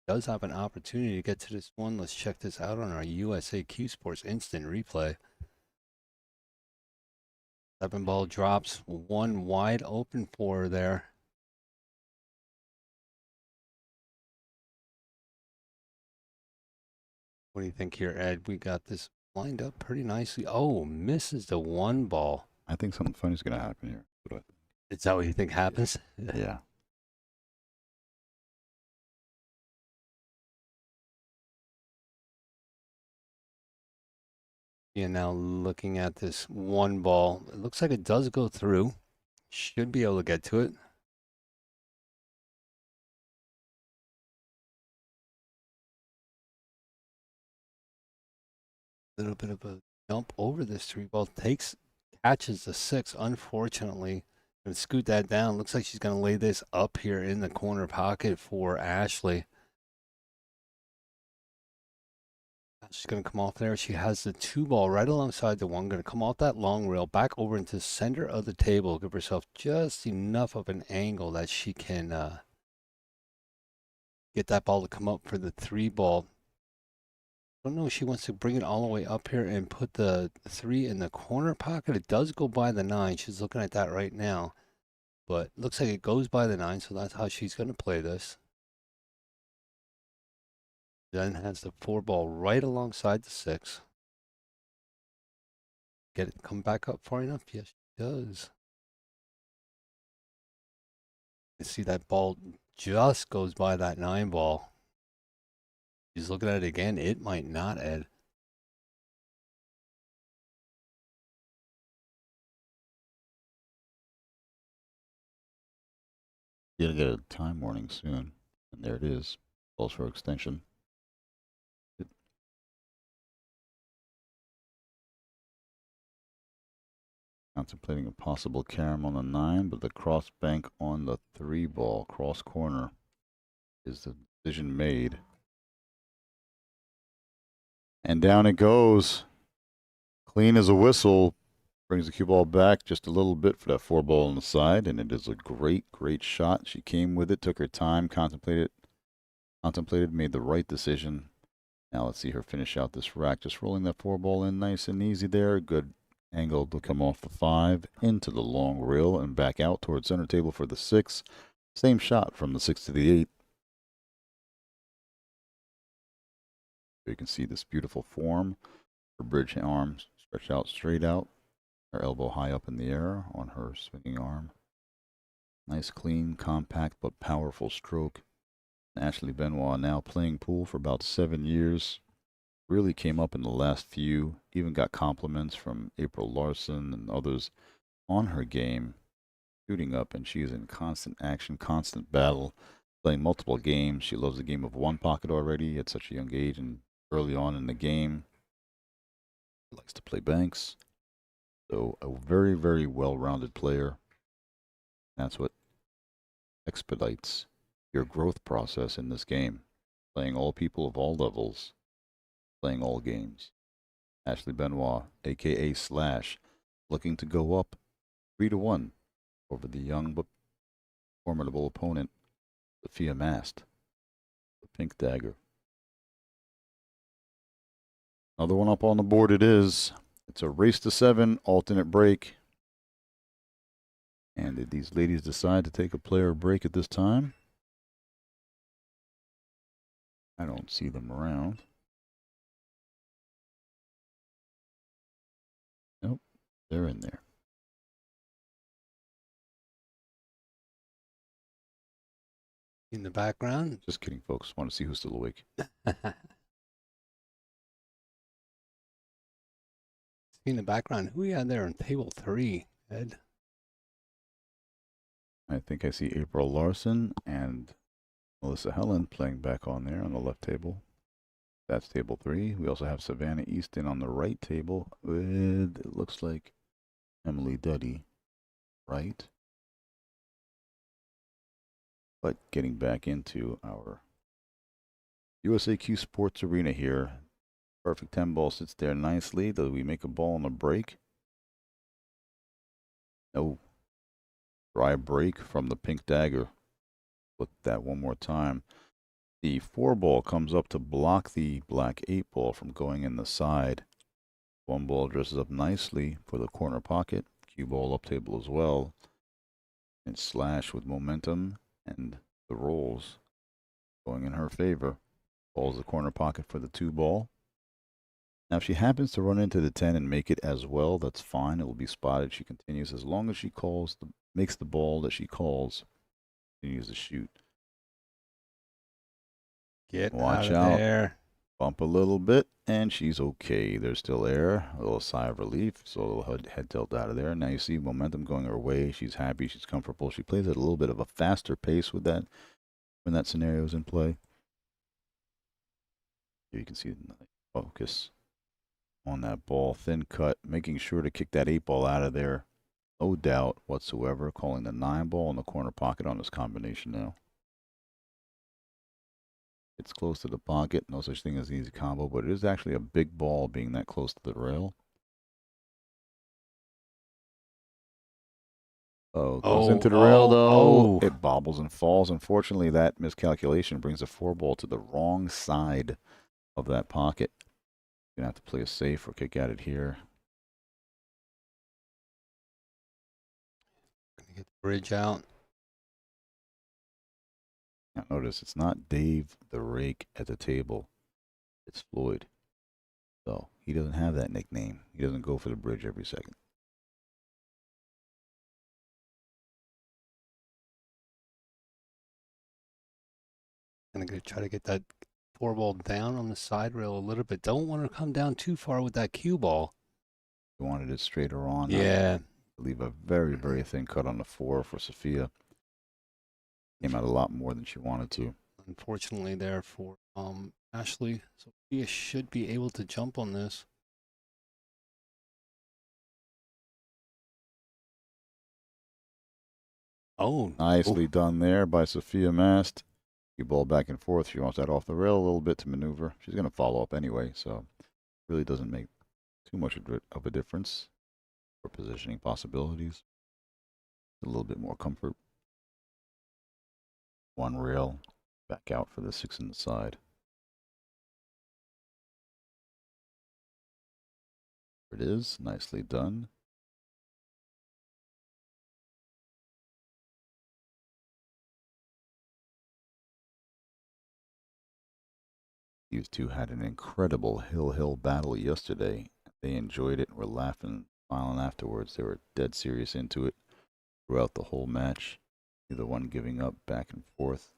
Does have an opportunity to get to this one. Let's check this out on our USA Q Sports instant replay. 7 ball drops, 1 wide open for her there. What do you think here, Ed? We got this lined up pretty nicely. Oh, misses the 1 ball. I think something funny is going to happen here. But Is that what you think happens? yeah. Yeah, now looking at this 1 ball, it looks like it does go through. Should be able to get to it. A little bit of a jump over this 3 ball. Catches the 6, unfortunately. Gonna scoot that down. Looks like she's gonna lay this up here in the corner pocket for Ashley. She's going to come off there. She has the 2 ball right alongside the 1. Going to come off that long rail back over into the center of the table. Give herself just enough of an angle that she can get that ball to come up for the 3 ball. I don't know if she wants to bring it all the way up here and put the 3 in the corner pocket. It does go by the 9. She's looking at that right now. But looks like it goes by the 9, so that's how she's going to play this. Then has the 4 ball right alongside the 6. Get it come back up far enough? Yes, she does. You see that ball just goes by that 9 ball. She's looking at it again. It might not, Ed. You'll get a time warning soon. And there it is. Balls for extension. Contemplating a possible carom on the 9, but the cross bank on the 3 ball, cross corner, is the decision made. And down it goes. Clean as a whistle. Brings the cue ball back just a little bit for that 4 ball on the side, and it is a great, great shot. She came with it, took her time, contemplated, made the right decision. Now let's see her finish out this rack. Just rolling that 4 ball in nice and easy there. Good angle to come off the 5 into the long rail and back out towards center table for the 6. Same shot from the 6 to the 8. You can see this beautiful form. Her bridge arms stretch out straight out. Her elbow high up in the air on her swinging arm. Nice, clean, compact, but powerful stroke. Ashley Benoit now playing pool for about 7 years. really came up in the last few. Even got compliments from April Larson and others on her game, shooting up, and she is in constant action, constant battle, playing multiple games. She loves the game of one pocket already at such a young age and early on in the game. Likes to play banks. So a very, very well-rounded player. That's what expedites your growth process in this game. Playing all people of all levels, playing all games. Ashley Benoit, aka Slash, looking to go up 3-1 over the young but formidable opponent, Sophia Mast, the Pink Dagger. Another one up on the board it is. It's a race to 7, alternate break. And did these ladies decide to take a player break at this time? I don't see them around. Nope, they're in there. In the background? Just kidding, folks. Want to see who's still awake. In the background, who we had there on table 3, Ed? I think I see April Larson and Melissa Helen playing back on there on the left table. That's table 3. We also have Savannah Easton on the right table with, it looks like, Emily Duddy, right? But getting back into our USAQ Sports Arena here. Perfect 10 ball sits there nicely. Does we make a ball on the break? No. Dry break from the Pink Dagger. Look at that one more time. The 4 ball comes up to block the black 8 ball from going in the side. 1 ball dresses up nicely for the corner pocket. Cue ball up table as well. And Slash with momentum and the rolls going in her favor. Ball's the corner pocket for the 2 ball. Now, if she happens to run into the 10 and make it as well, that's fine. It will be spotted. She continues as long as she makes the ball that she calls, continues to shoot. Watch out. There. Bump a little bit, and she's okay. There's still air. A little sigh of relief. So a little head tilt out of there. Now you see momentum going her way. She's happy. She's comfortable. She plays at a little bit of a faster pace with that when that scenario is in play. Here you can see the focus on that ball. Thin cut, making sure to kick that 8 ball out of there. No doubt whatsoever. Calling the 9 ball in the corner pocket on this combination now. It's close to the pocket. No such thing as an easy combo, but it is actually a big ball being that close to the rail. Oh, goes into the rail though. It bobbles and falls. Unfortunately, that miscalculation brings the 4 ball to the wrong side of that pocket. You're going to have to play it safe or kick at it here. Gonna get the bridge out. Now notice it's not Dave the Rake at the table. It's Floyd. So he doesn't have that nickname. He doesn't go for the bridge every second. I'm gonna try to get that 4 ball down on the side rail a little bit. Don't want to come down too far with that cue ball. You wanted it straighter on. Yeah. Leave a very, very thin cut on the 4 for Sophia. Came out a lot more than she wanted to. Unfortunately there for Ashley. Sophia should be able to jump on this. Oh. Nicely done there by Sophia Mast. You ball back and forth. She wants that off the rail a little bit to maneuver. She's going to follow up anyway, so really doesn't make too much of a difference for positioning possibilities. A little bit more comfort. 1 rail, back out for the 6 in the side. There it is, nicely done. These two had an incredible hill battle yesterday. They enjoyed it and were laughing, smiling afterwards. They were dead serious into it throughout the whole match. Neither one giving up back and forth.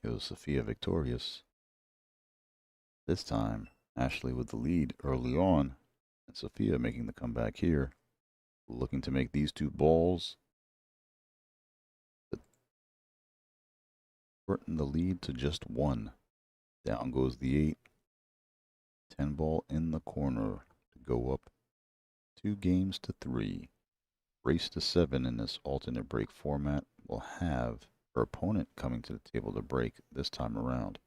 Goes Sophia victorious. This time, Ashley with the lead early on, and Sophia making the comeback here, looking to make these two balls shorten the lead to just one. Down goes the 8. 10 ball in the corner to go up 2 games to 3. Race to 7 in this alternate break format will have her opponent coming to the table to break this time around.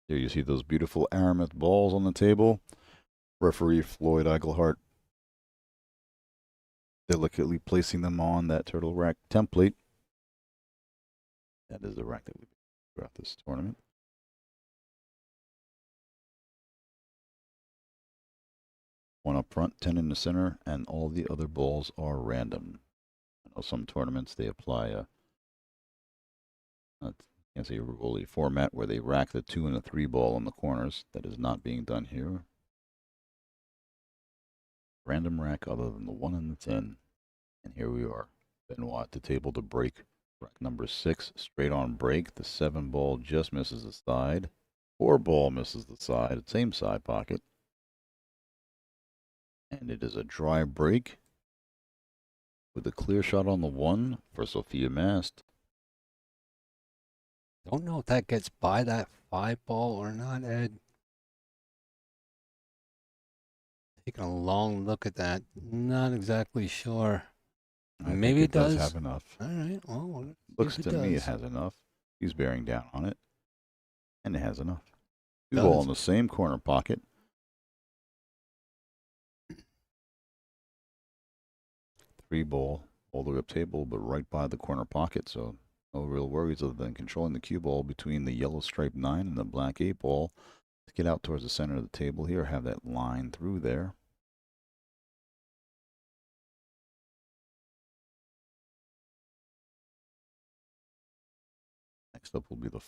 Here you see those beautiful Aramith balls on the table. Referee Floyd Eichelhart delicately placing them on that turtle rack template. That is the rack that we throughout this tournament. One up front, 10 in the center, and all the other balls are random. I know some tournaments they apply a can't say a format where they rack the 2 and the 3 ball on the corners. That is not being done here. Random rack other than the 1 and the 10. And here we are. Benoit at the table to break. Rack number 6, straight on break. The 7 ball just misses the side. 4 ball misses the side, same side pocket. And it is a dry break with a clear shot on the 1 for Sophia Mast. Don't know if that gets by that 5 ball or not, Ed. Taking a long look at that. Not exactly sure. Maybe it does. Have enough. All right. Well, looks to me it has enough. He's bearing down on it. And it has enough. 2 Does. ball in the same corner pocket. Three ball all the way up table, but right by the corner pocket, so no real worries other than controlling the cue ball between the yellow striped 9 and the black 8 ball to get out towards the center of the table here, have that line through there. Next up will be the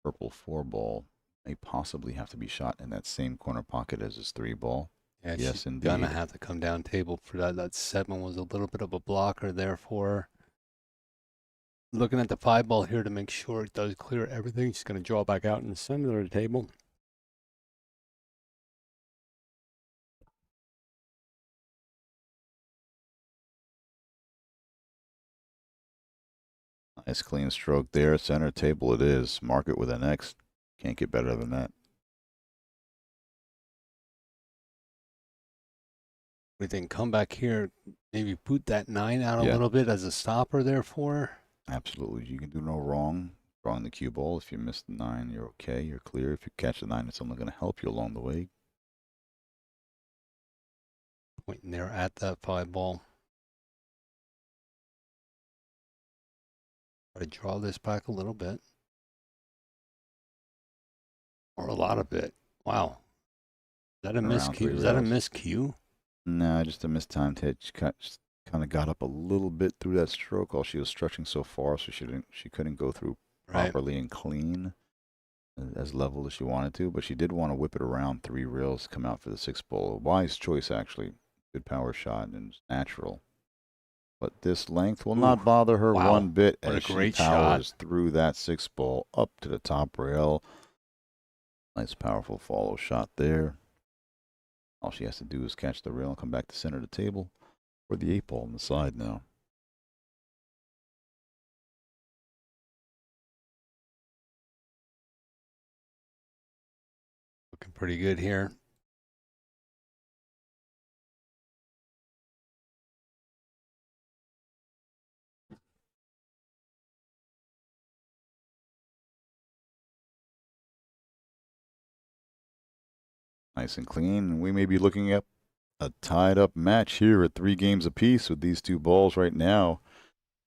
purple 4 ball. May possibly have to be shot in that same corner pocket as his 3 ball. Yeah, yes, she's indeed. gonna have to come down table for that. That 7 was a little bit of a blocker there for her. Looking at the 5 ball here to make sure it does clear everything. She's gonna draw back out in the center of the table. Nice clean stroke there. Center table it is. Mark it with an X. Can't get better than that. We think come back here, maybe boot that 9 out a Yeah. little bit as a stopper there for her. Absolutely. You can do no wrong drawing the cue ball. If you miss the 9, you're okay. You're clear. If you catch the 9, it's only going to help you along the way. Pointing there at that 5 ball. Try to draw this back a little bit. Or a lot of it. Wow. Is that a miscue? Is that a miscue? No, just a mistimed hit. She kind of got up a little bit through that stroke while she was stretching so far, so she couldn't go through properly and clean as level as she wanted to. But she did want to whip it around 3 rails, come out for the 6 ball. A wise choice, actually. Good power shot and natural. But this length will not bother her one bit as she powers through that 6 ball up to the top rail. Nice powerful follow shot there. All she has to do is catch the rail and come back to center of the table for the 8 ball on the side now. Looking pretty good here. Nice and clean. We may be looking at a tied up match here at 3 games apiece with these 2 balls right now.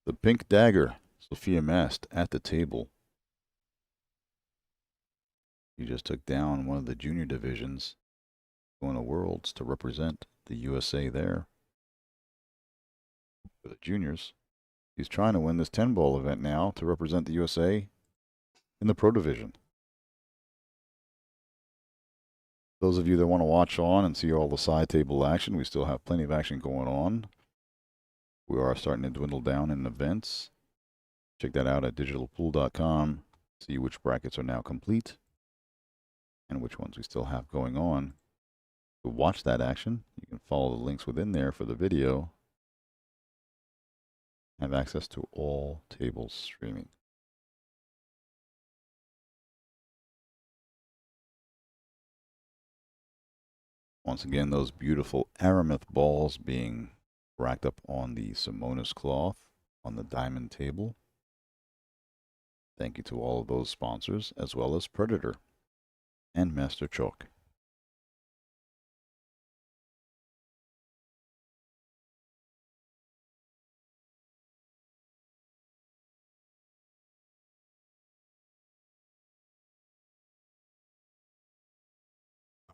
The pink dagger, Sophia Mast, at the table. He just took down one of the junior divisions, going to Worlds to represent the USA there. For the juniors, he's trying to win this 10-ball event now to represent the USA in the pro division. Those of you that want to watch on and see all the side table action, we still have plenty of action going on. We are starting to dwindle down in events. Check that out at digitalpool.com. See which brackets are now complete and which ones we still have going on. To watch that action, you can follow the links within there for the video. Have access to all tables streaming. Once again, those beautiful aramith balls being racked up on the Simonis cloth on the diamond table. Thank you to all of those sponsors, as well as Predator and Master Chalk.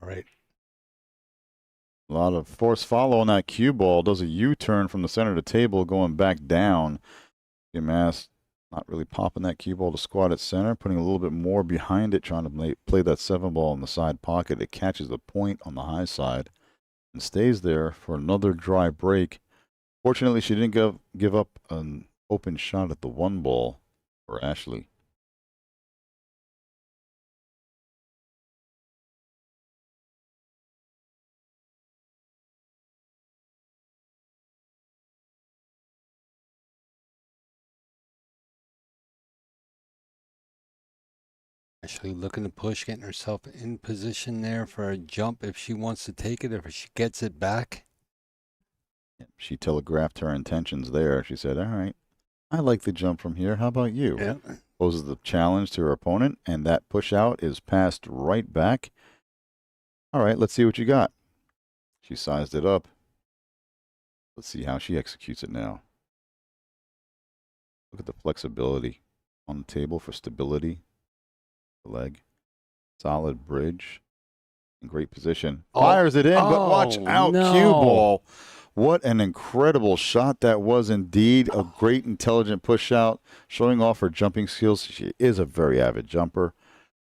All right. A lot of force follow on that cue ball. Does a U-turn from the center of the table going back down. Mass not really popping that cue ball to squat at center, putting a little bit more behind it, trying to play that 7-ball in the side pocket. It catches the point on the high side and stays there for another dry break. Fortunately, she didn't give up an open shot at the 1-ball for Ashley. Ashley looking to push, getting herself in position there for a jump if she wants to take it, if she gets it back. She telegraphed her intentions there. She said, all right, I like the jump from here. How about you? Yeah. Poses the challenge to her opponent, and that push out is passed right back. All right, let's see what you got. She sized it up. Let's see how she executes it now. Look at the flexibility on the table for stability. The leg. Solid bridge. In great position. Fires it in, but watch out, no. cue ball. What an incredible shot that was indeed. A great intelligent push out, showing off her jumping skills. She is a very avid jumper,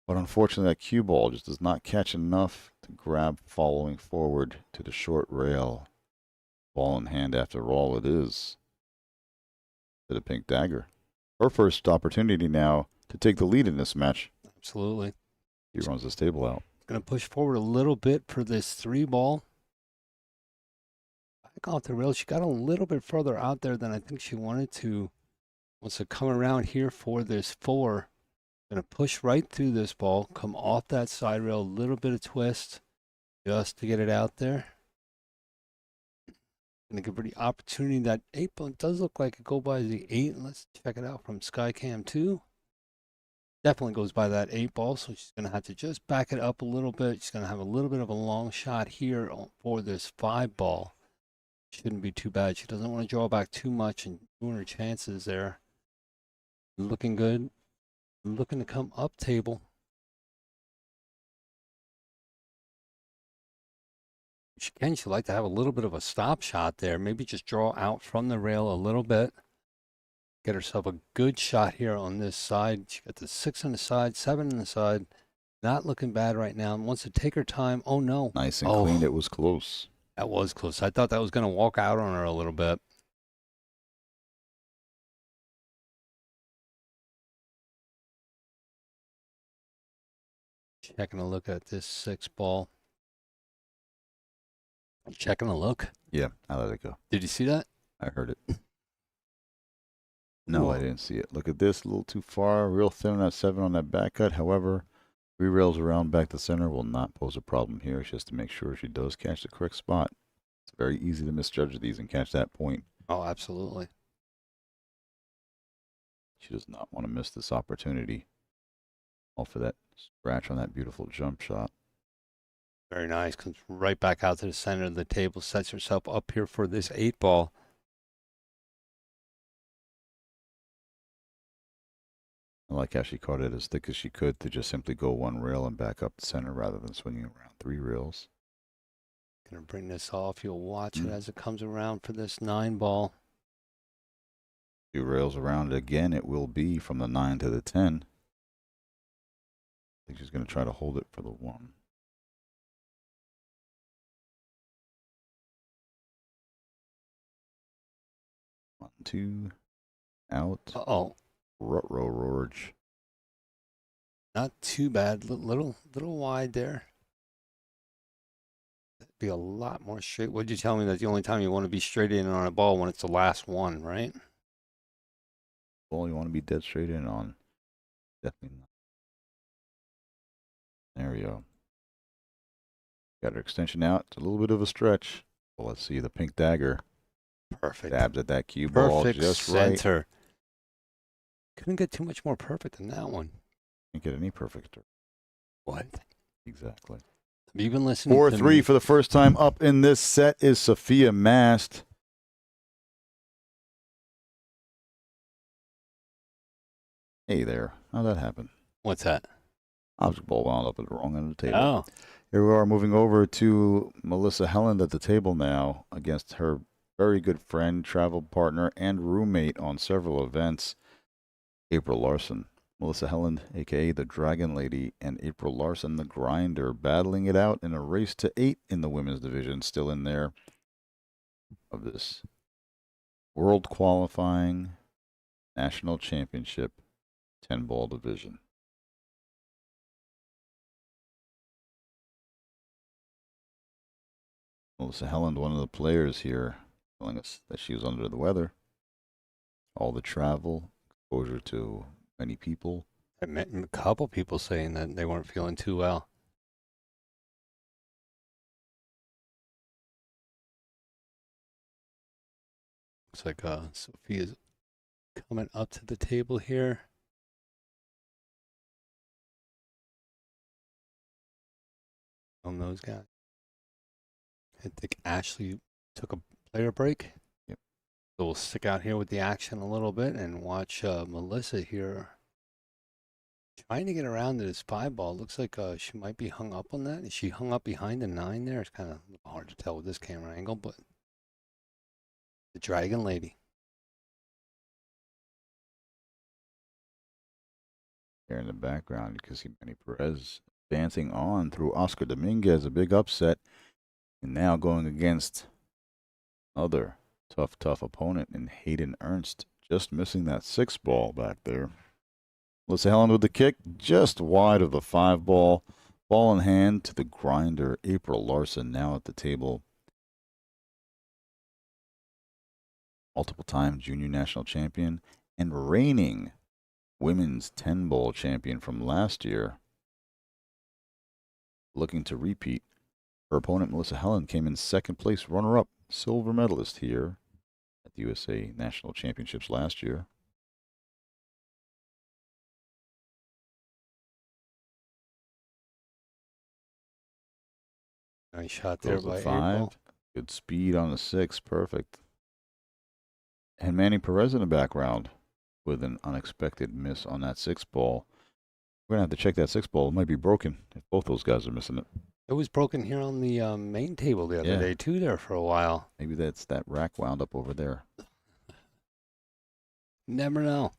but unfortunately that cue ball just does not catch enough to grab following forward to the short rail. Ball in hand after all it is. To the pink dagger. Her first opportunity now to take the lead in this match. Absolutely. He runs this table out. Going to push forward a little bit for this 3-ball. Back off the rail. She got a little bit further out there than I think she wanted to. Wants to come around here for this 4. Going to push right through this ball. Come off that side rail. A little bit of twist just to get it out there. Going to give her the opportunity. That 8-ball, it does look like it go by the 8. Let's check it out from Skycam 2. Definitely goes by that 8-ball, so she's going to have to just back it up a little bit. She's going to have a little bit of a long shot here for this 5-ball. Shouldn't be too bad. She doesn't want to draw back too much and ruin her chances there. Looking good. Looking to come up table. She'd like to have a little bit of a stop shot there. Maybe just draw out from the rail a little bit. Get herself a good shot here on this side. She got the 6 on the side, 7 on the side. Not looking bad right now. And wants to take her time. Oh, no. Nice and clean. It was close. That was close. I thought that was going to walk out on her a little bit. Checking a look at this 6-ball. Checking a look. Yeah, I let it go. Did you see that? I heard it. No, I didn't see it. Look at this, a little too far, real thin on that 7 on that back cut. However, 3 rails around back to center will not pose a problem here. It's just to make sure she does catch the correct spot. It's very easy to misjudge these and catch that point. Oh, absolutely. She does not want to miss this opportunity. All for that scratch on that beautiful jump shot. Very nice. Comes right back out to the center of the table. Sets herself up here for this 8-ball. like how she caught it as thick as she could to just simply go one rail and back up the center rather than swinging around 3 rails. Gonna bring this off. You'll watch it as it comes around for this 9 ball. 2 rails around it again. It will be from the 9 to the 10. I think she's going to try to hold it for the 1. One, 2, out. Uh-oh. Rut-row, Rorge. Not too bad. Little wide there. That'd be a lot more straight. What'd you tell me that the only time you want to be straight in on a ball when it's the last one, right? Ball you want to be dead straight in on. Definitely not. There we go. Got her extension out. It's a little bit of a stretch. Well, let's see the pink dagger. Perfect. Dabs at that cue ball just center. right. Couldn't get too much more perfect than that one. Can't get any perfect. What? Exactly. Have you been listening? 4-3 for the first time up in this set is Sophia Mast. Hey there. How'd that happen? What's that? Object ball wound up at the wrong end of the table. Oh. Here we are moving over to Melissa Helland at the table now against her very good friend, travel partner, and roommate on several events, April Larson. Melissa Helland, a.k.a. the Dragon Lady, and April Larson, the Grinder, battling it out in a race to 8 in the women's division, still in there of this world qualifying national championship 10-ball division. Melissa Helland, one of the players here, telling us that she was under the weather. All the travel, exposure to many people. I met a couple people saying that they weren't feeling too well. Looks like Sophia's coming up to the table here. On those guys. I think Ashley took a player break. Yep. So we'll stick out here with the action a little bit and watch Melissa here trying to get around to this 5 ball. Looks like she might be hung up on that. Is she hung up behind the 9 there? It's kind of hard to tell with this camera angle, but the Dragon Lady. There in the background, you can see Manny Perez dancing on through Oscar Dominguez, a big upset. And now going against another tough opponent in Hayden Ernst, just missing that 6 ball back there. Melissa Helland with the kick, just wide of the 5 ball. Ball in hand to the Grinder, April Larson, now at the table. Multiple-time junior national champion and reigning women's 10-ball champion from last year. Looking to repeat. Her opponent, Melissa Helland, came in 2nd place runner-up, silver medalist here at the USA National Championships last year. Nice shot there by 5. April. Good speed on the 6, perfect. And Manny Perez in the background with an unexpected miss on that 6 ball. We're going to have to check that 6 ball. It might be broken if both those guys are missing it. It was broken here on the main table the other day, too, there for a while. Maybe that's that rack wound up over there. Never know.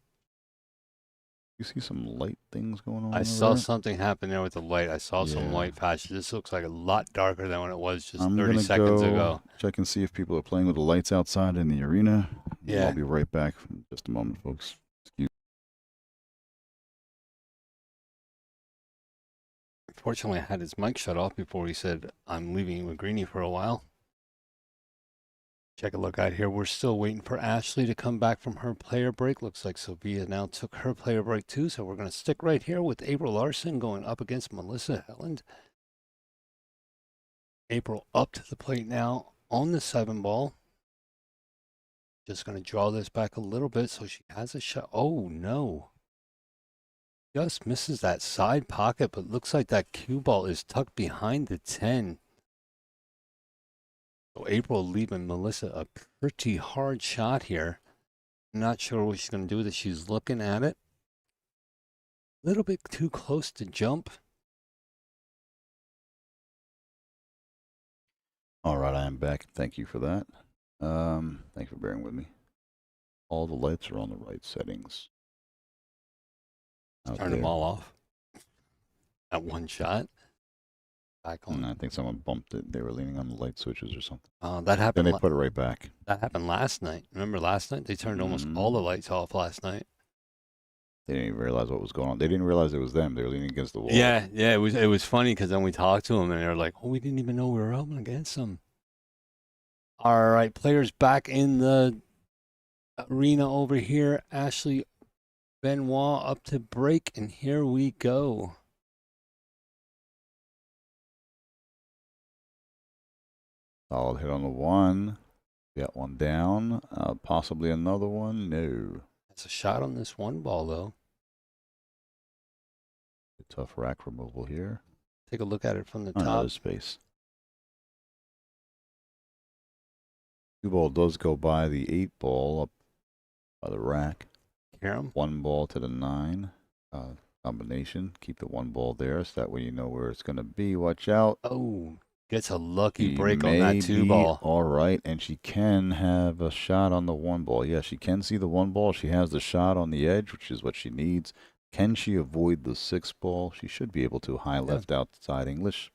You see some light things going on I over saw there? something happen there with the light. I saw some Yeah. white patches. This looks like a lot darker than what it was just I'm 30 gonna seconds go ago. check and see if people are playing with the lights outside in the arena. Yeah. I'll be right back in just a moment, folks. Excuse. Fortunately, I had his mic shut off before he said, I'm leaving with Greeny for a while. Check a look out here. We're still waiting for Ashley to come back from her player break. Looks like Sophia now took her player break too, so we're going to stick right here with April Larson going up against Melissa Helland. April up to the plate now on the 7 ball. Just going to draw this back a little bit so she has a shot. Oh, no. Just misses that side pocket, but looks like that cue ball is tucked behind the 10. So April leaving Melissa a pretty hard shot here. Not sure what she's going to do with it. She's looking at it. little bit too close to jump. All right, I am back. Thank you for that. Thanks for bearing with me. All the lights are on the right settings. Turn them all off at one shot. Back on. I think someone bumped it. They were leaning on the light switches or something. That happened. Then they put it right back. That happened last night. Remember last night? They turned almost all the lights off last night. They didn't even realize what was going on. They didn't realize it was them. They were leaning against the wall. Yeah. It was funny because then we talked to them and they were like, "Oh, we didn't even know we were up against them." All right, players back in the arena over here. Ashley Benoit up to break, and here we go. Solid hit on the one. Got one down. Possibly another one. No. That's a shot on this one ball, though. A tough rack removal here. Take a look at it from the top. Another space. Two ball does go by the 8 ball up by the rack. Karam. 1 ball to the 9 combination. Keep the 1 ball there so that way you know where it's going to be. Watch out. Oh, gets a lucky break on that 2 ball. All right, and she can have a shot on the 1 ball. Yeah, she can see the 1 ball. She has the shot on the edge, which is what she needs. Can she avoid the 6 ball? She should be able to. High left outside English.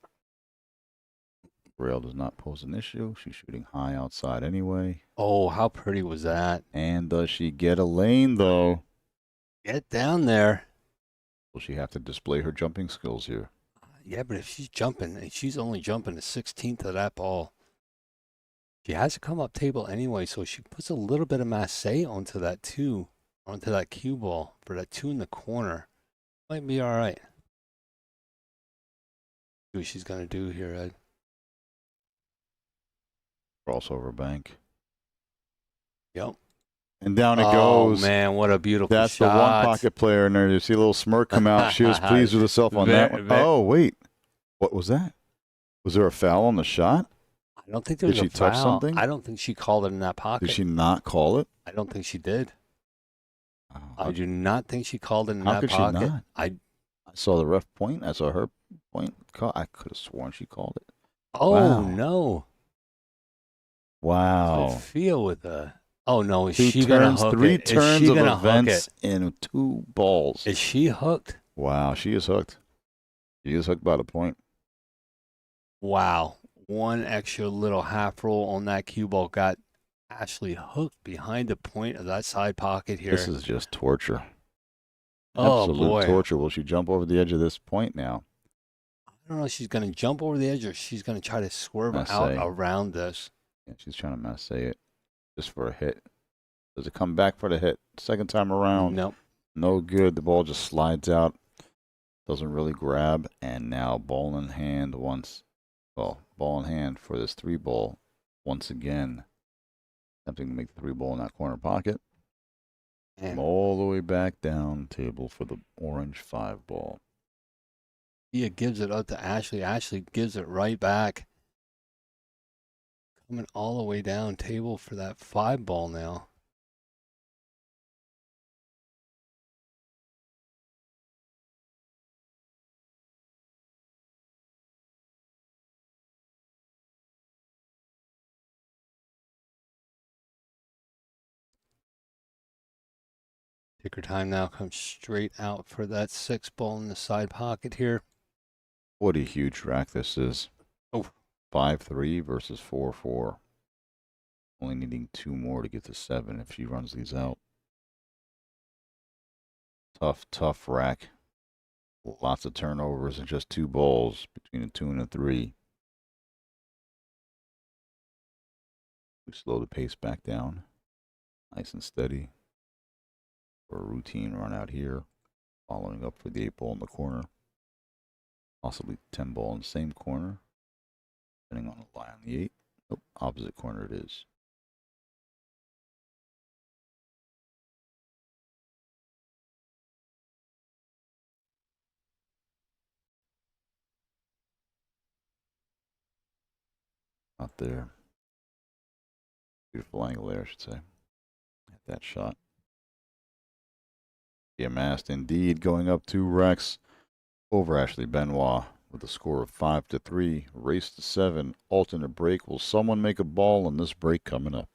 Rail does not pose an issue. She's shooting high outside anyway. Oh, how pretty was that? And does she get a lane, though? Get down there. Will she have to display her jumping skills here? Yeah, but if she's jumping, and she's only jumping the 16th of that ball, she has to come up table anyway, so she puts a little bit of masse onto that 2, onto that cue ball for that 2 in the corner. Might be all right. See what she's going to do here, Ed. Crossover bank. Yep. And down it goes. Oh, man, what a beautiful That's shot. the one pocket player in there. You see a little smirk come out. She was pleased with herself on that one. Oh, wait. What was that? Was there a foul on the shot? I don't think there was a foul. Did she touch something? I don't think she called it in that pocket. Did she not call it? I don't think she did. Oh, I do not think she called it in how that could pocket. she not? I saw the ref point. I saw her point. I could have sworn she called it. Oh, wow. no. Wow. Does it feel with the... Oh, no. Is 2 she going to turns, hook 3 it? turns Is she of going to hook events it? in 2 balls. Is she hooked? Wow, she is hooked. She is hooked by the point. Wow. One extra little half roll on that cue ball got Ashley hooked behind the point of that side pocket here. This is just torture. Oh, Absolute boy. torture. Will she jump over the edge of this point now? I don't know if she's going to jump over the edge or she's going to try to swerve Masse. out around this. Yeah, she's trying to masse it just for a hit. Does it come back for the hit? Second time around. Nope. No good. The ball just slides out. Doesn't really grab. And now ball in hand ball in hand for this 3 ball once again. Attempting to make the 3 ball in that corner pocket. Man. All the way back down table for the orange 5 ball. Dia gives it up to Ashley. Ashley gives it right back. Coming all the way down table for that 5 ball now. Take her time now. Comes straight out for that 6 ball in the side pocket here. What a huge rack this is. Oh. 5-3 versus 4-4. Only needing 2 more to get to 7 if she runs these out. Tough rack. Lots of turnovers and just 2 balls between a 2 and a 3. We slow the pace back down. Nice and steady. For a routine run out here. Following up for the 8 ball in the corner. Possibly 10 ball in the same corner. Depending on the lie on the 8. Nope, opposite corner it is. Not there. Beautiful angle there, I should say. At that shot. He amassed indeed, going up 2 racks over Ashley Benoit with a score of 5-3. Race to 7. Alternate break. Will someone make a ball on this break coming up?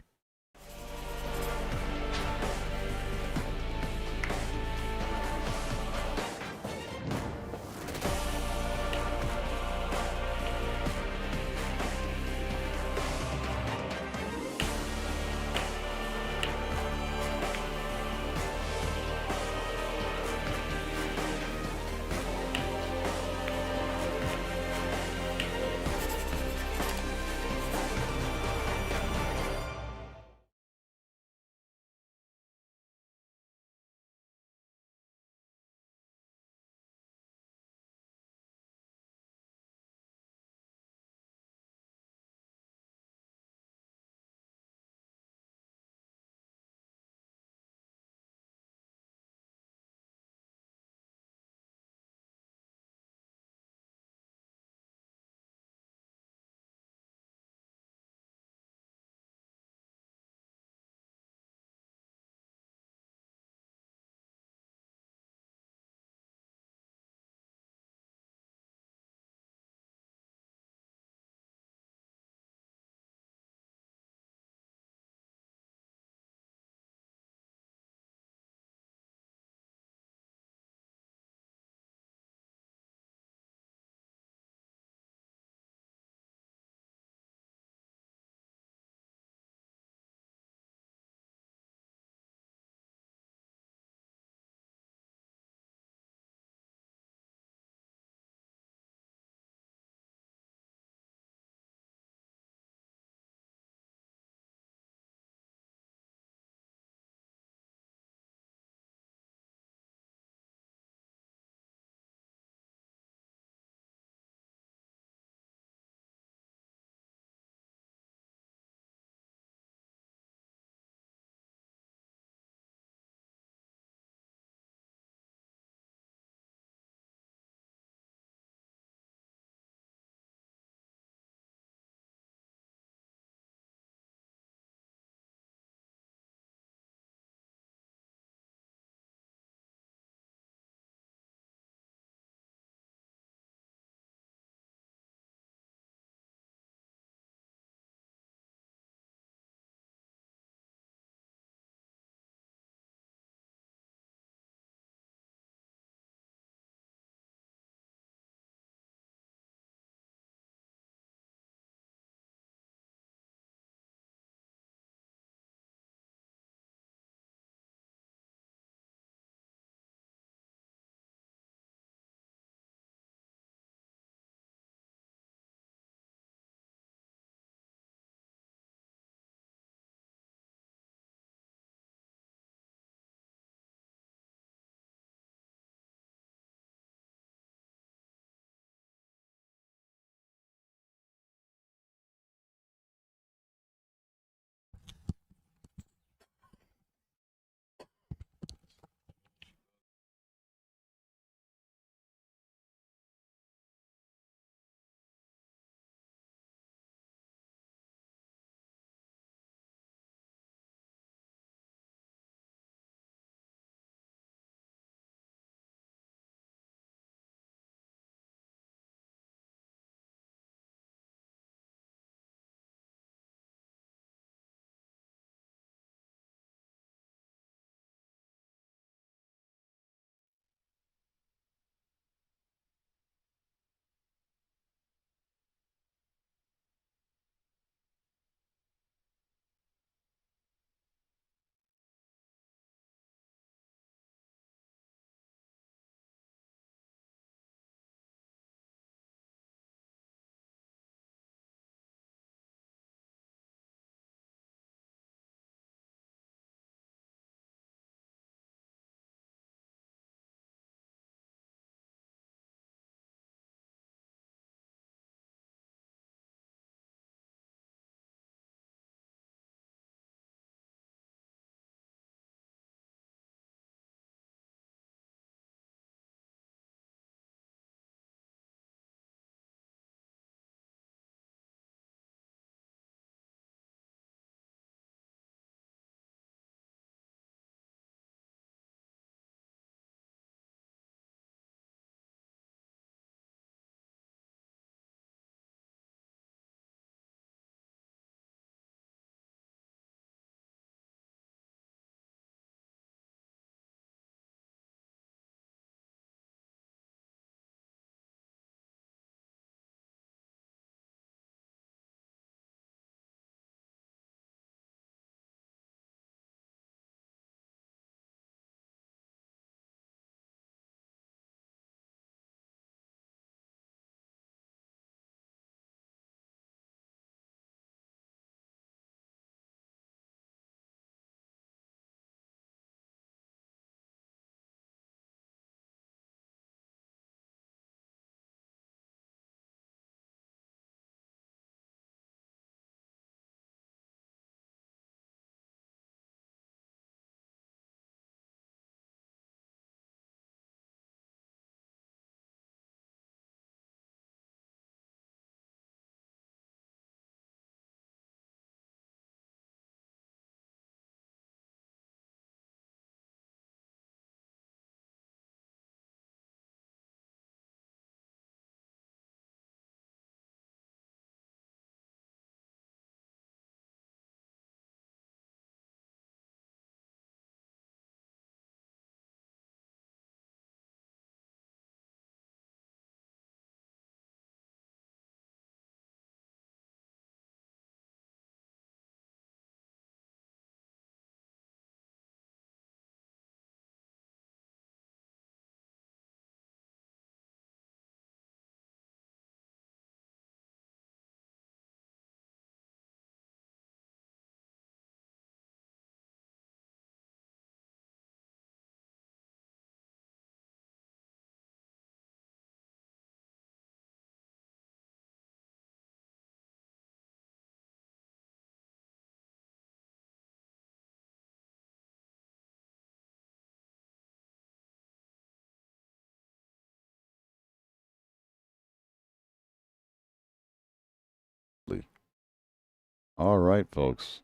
All right, folks.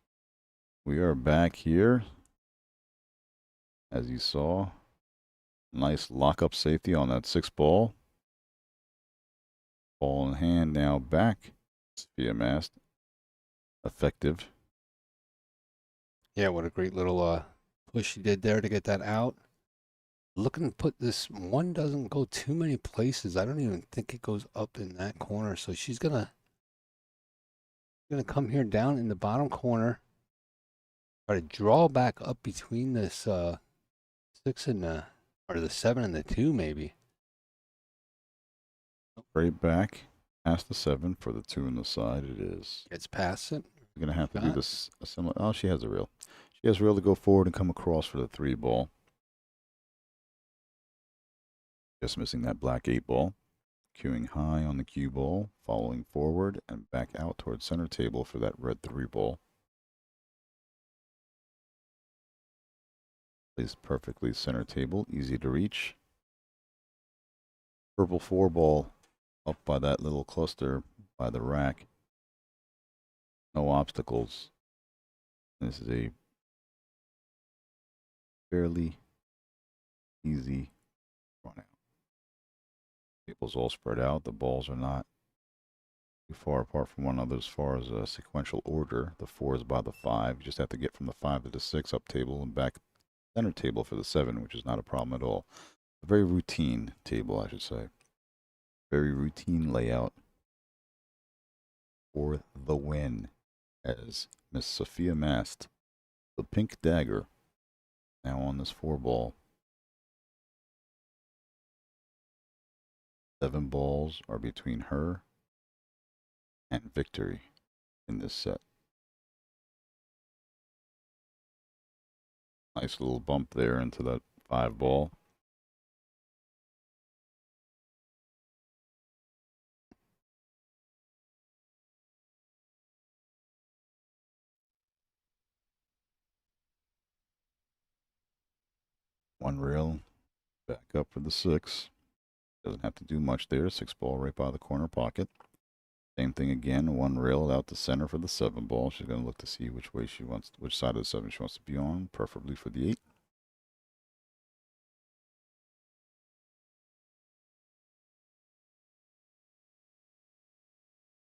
We are back here. As you saw, nice lock-up safety on that 6 ball. Ball in hand now back. Sophia Mast. Effective. Yeah, what a great little push she did there to get that out. Looking to put this one, doesn't go too many places. I don't even think it goes up in that corner. So she's gonna come here down in the bottom corner. Try to draw back up between this 6 and or the 7 and the 2 maybe. Straight back. Past the 7 for the 2 on the side. It is. Gets past it. You're gonna have to do this a similar. Oh, she has a reel. She has a reel to go forward and come across for the 3 ball. Just missing that black 8 ball. Cueing high on the cue ball, following forward and back out towards center table for that red 3 ball. Placed perfectly center table, easy to reach. Purple 4 ball up by that little cluster by the rack. No obstacles. This is a fairly easy run out. Tables all spread out. The balls are not too far apart from one another as far as a sequential order. The 4 is by the 5. You just have to get from the 5 to the 6 up table and back center table for the 7, which is not a problem at all. A very routine table, I should say. Very routine layout for the win. As Miss Sophia Mast, the pink dagger, now on this 4 ball. 7 balls are between her and victory in this set. Nice little bump there into that 5 ball. One reel, back up for the 6. Doesn't have to do much there. 6 ball right by the corner pocket. Same thing again. 1 reel out to center for the 7 ball. She's going to look to see which way she wants, which side of the 7 she wants to be on, preferably for the 8.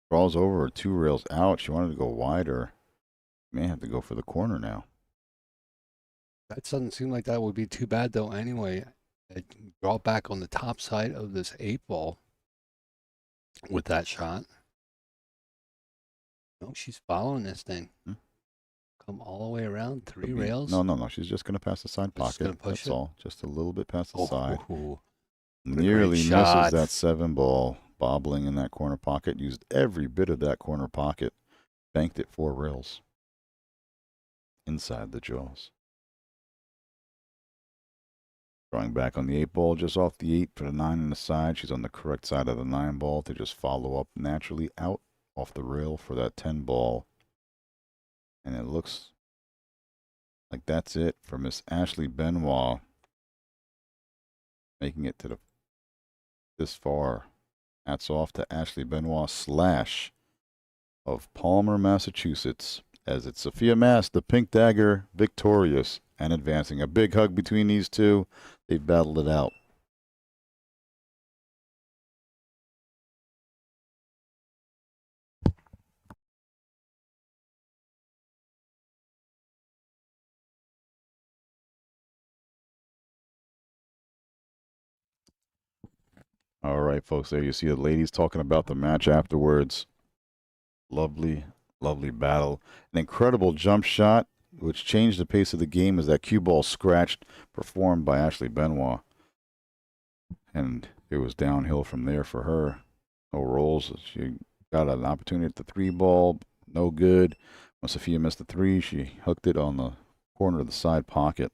Draws over 2 rails out. She wanted to go wider. May have to go for the corner now. That doesn't seem like that would be too bad though anyway. Draw back on the top side of this 8 ball with that shot. No, she's following this thing. Come all the way around 3 rails. No. She's just going to pass the side pocket. That's all. Just a little bit past the side. Nearly misses that 7 ball. Bobbling in that corner pocket. Used every bit of that corner pocket. Banked it 4 rails. Inside the jaws. Drawing back on the 8 ball, just off the 8 for the 9 on the side. She's on the correct side of the 9 ball to just follow up naturally out off the rail for that 10 ball. And it looks like that's it for Miss Ashley Benoit. Making it to this far. Hats off to Ashley Benoit / of Palmer, Massachusetts. As it's Sophia Mast, the pink dagger, victorious and advancing. A big hug between these two. They've battled it out. All right, folks, there you see the ladies talking about the match afterwards. Lovely, lovely battle. An incredible jump shot, which changed the pace of the game as that cue ball scratched, performed by Ashley Benoit. And it was downhill from there for her. No rolls. She got an opportunity at the 3 ball, no good. When Sophia missed the 3, she hooked it on the corner of the side pocket.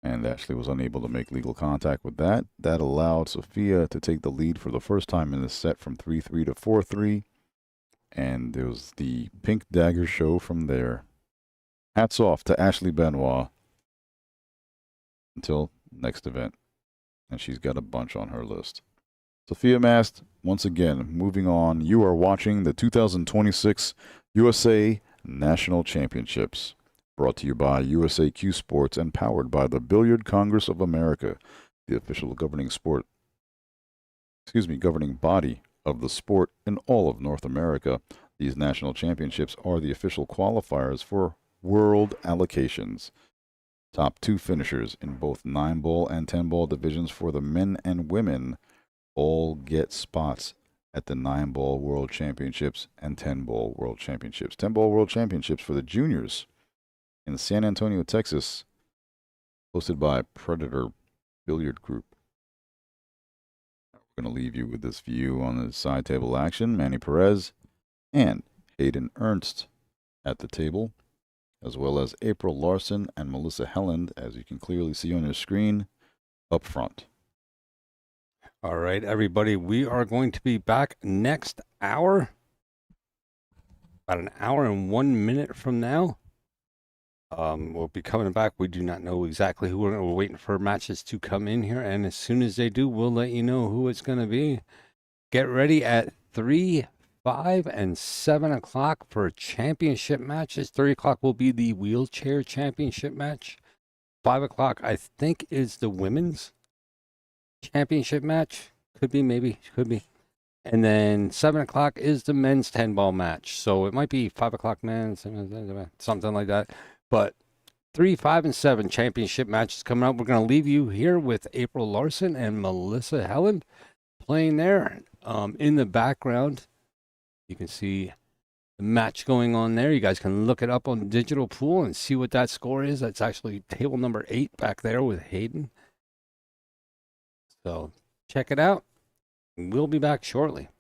And Ashley was unable to make legal contact with that. That allowed Sophia to take the lead for the first time in this set from 3-3 to 4-3. And there was the pink dagger show from there. Hats off to Ashley Benoit. Until next event. And she's got a bunch on her list. Sophia Mast, once again, moving on. You are watching the 2026 USA National Championships. Brought to you by USAQ Sports and powered by the Billiard Congress of America, the official governing body of the sport in all of North America. These national championships are the official qualifiers for world allocations. Top 2 finishers in both 9-ball and 10-ball divisions for the men and women all get spots at the 9-ball World Championships and 10-ball World Championships. 10-ball World Championships for the juniors in San Antonio, Texas, hosted by Predator Billiard Group. We're going to leave you with this view on the side table action. Manny Perez and Hayden Ernst at the table, as well as April Larson and Melissa Helland, as you can clearly see on your screen, up front. All right, everybody, we are going to be back next hour, about an hour and 1 minute from now. We'll be coming back. We do not know exactly who we're waiting for matches to come in here, and as soon as they do, we'll let you know who it's going to be. Get ready at 3, 5, and 7 o'clock for championship matches. 3 o'clock will be the wheelchair championship match. 5 o'clock, I think, is the women's championship match. Could be, maybe, could be. And then 7 o'clock is the men's 10-ball match. So it might be 5 o'clock men's, something like that. But 3, 5, and 7 championship matches coming up. We're going to leave you here with April Larson and Melissa Helland playing there. In the background, you can see the match going on there. You guys can look it up on Digital Pool and see what that score is. That's actually table number 8 back there with Hayden. So check it out. We'll be back shortly.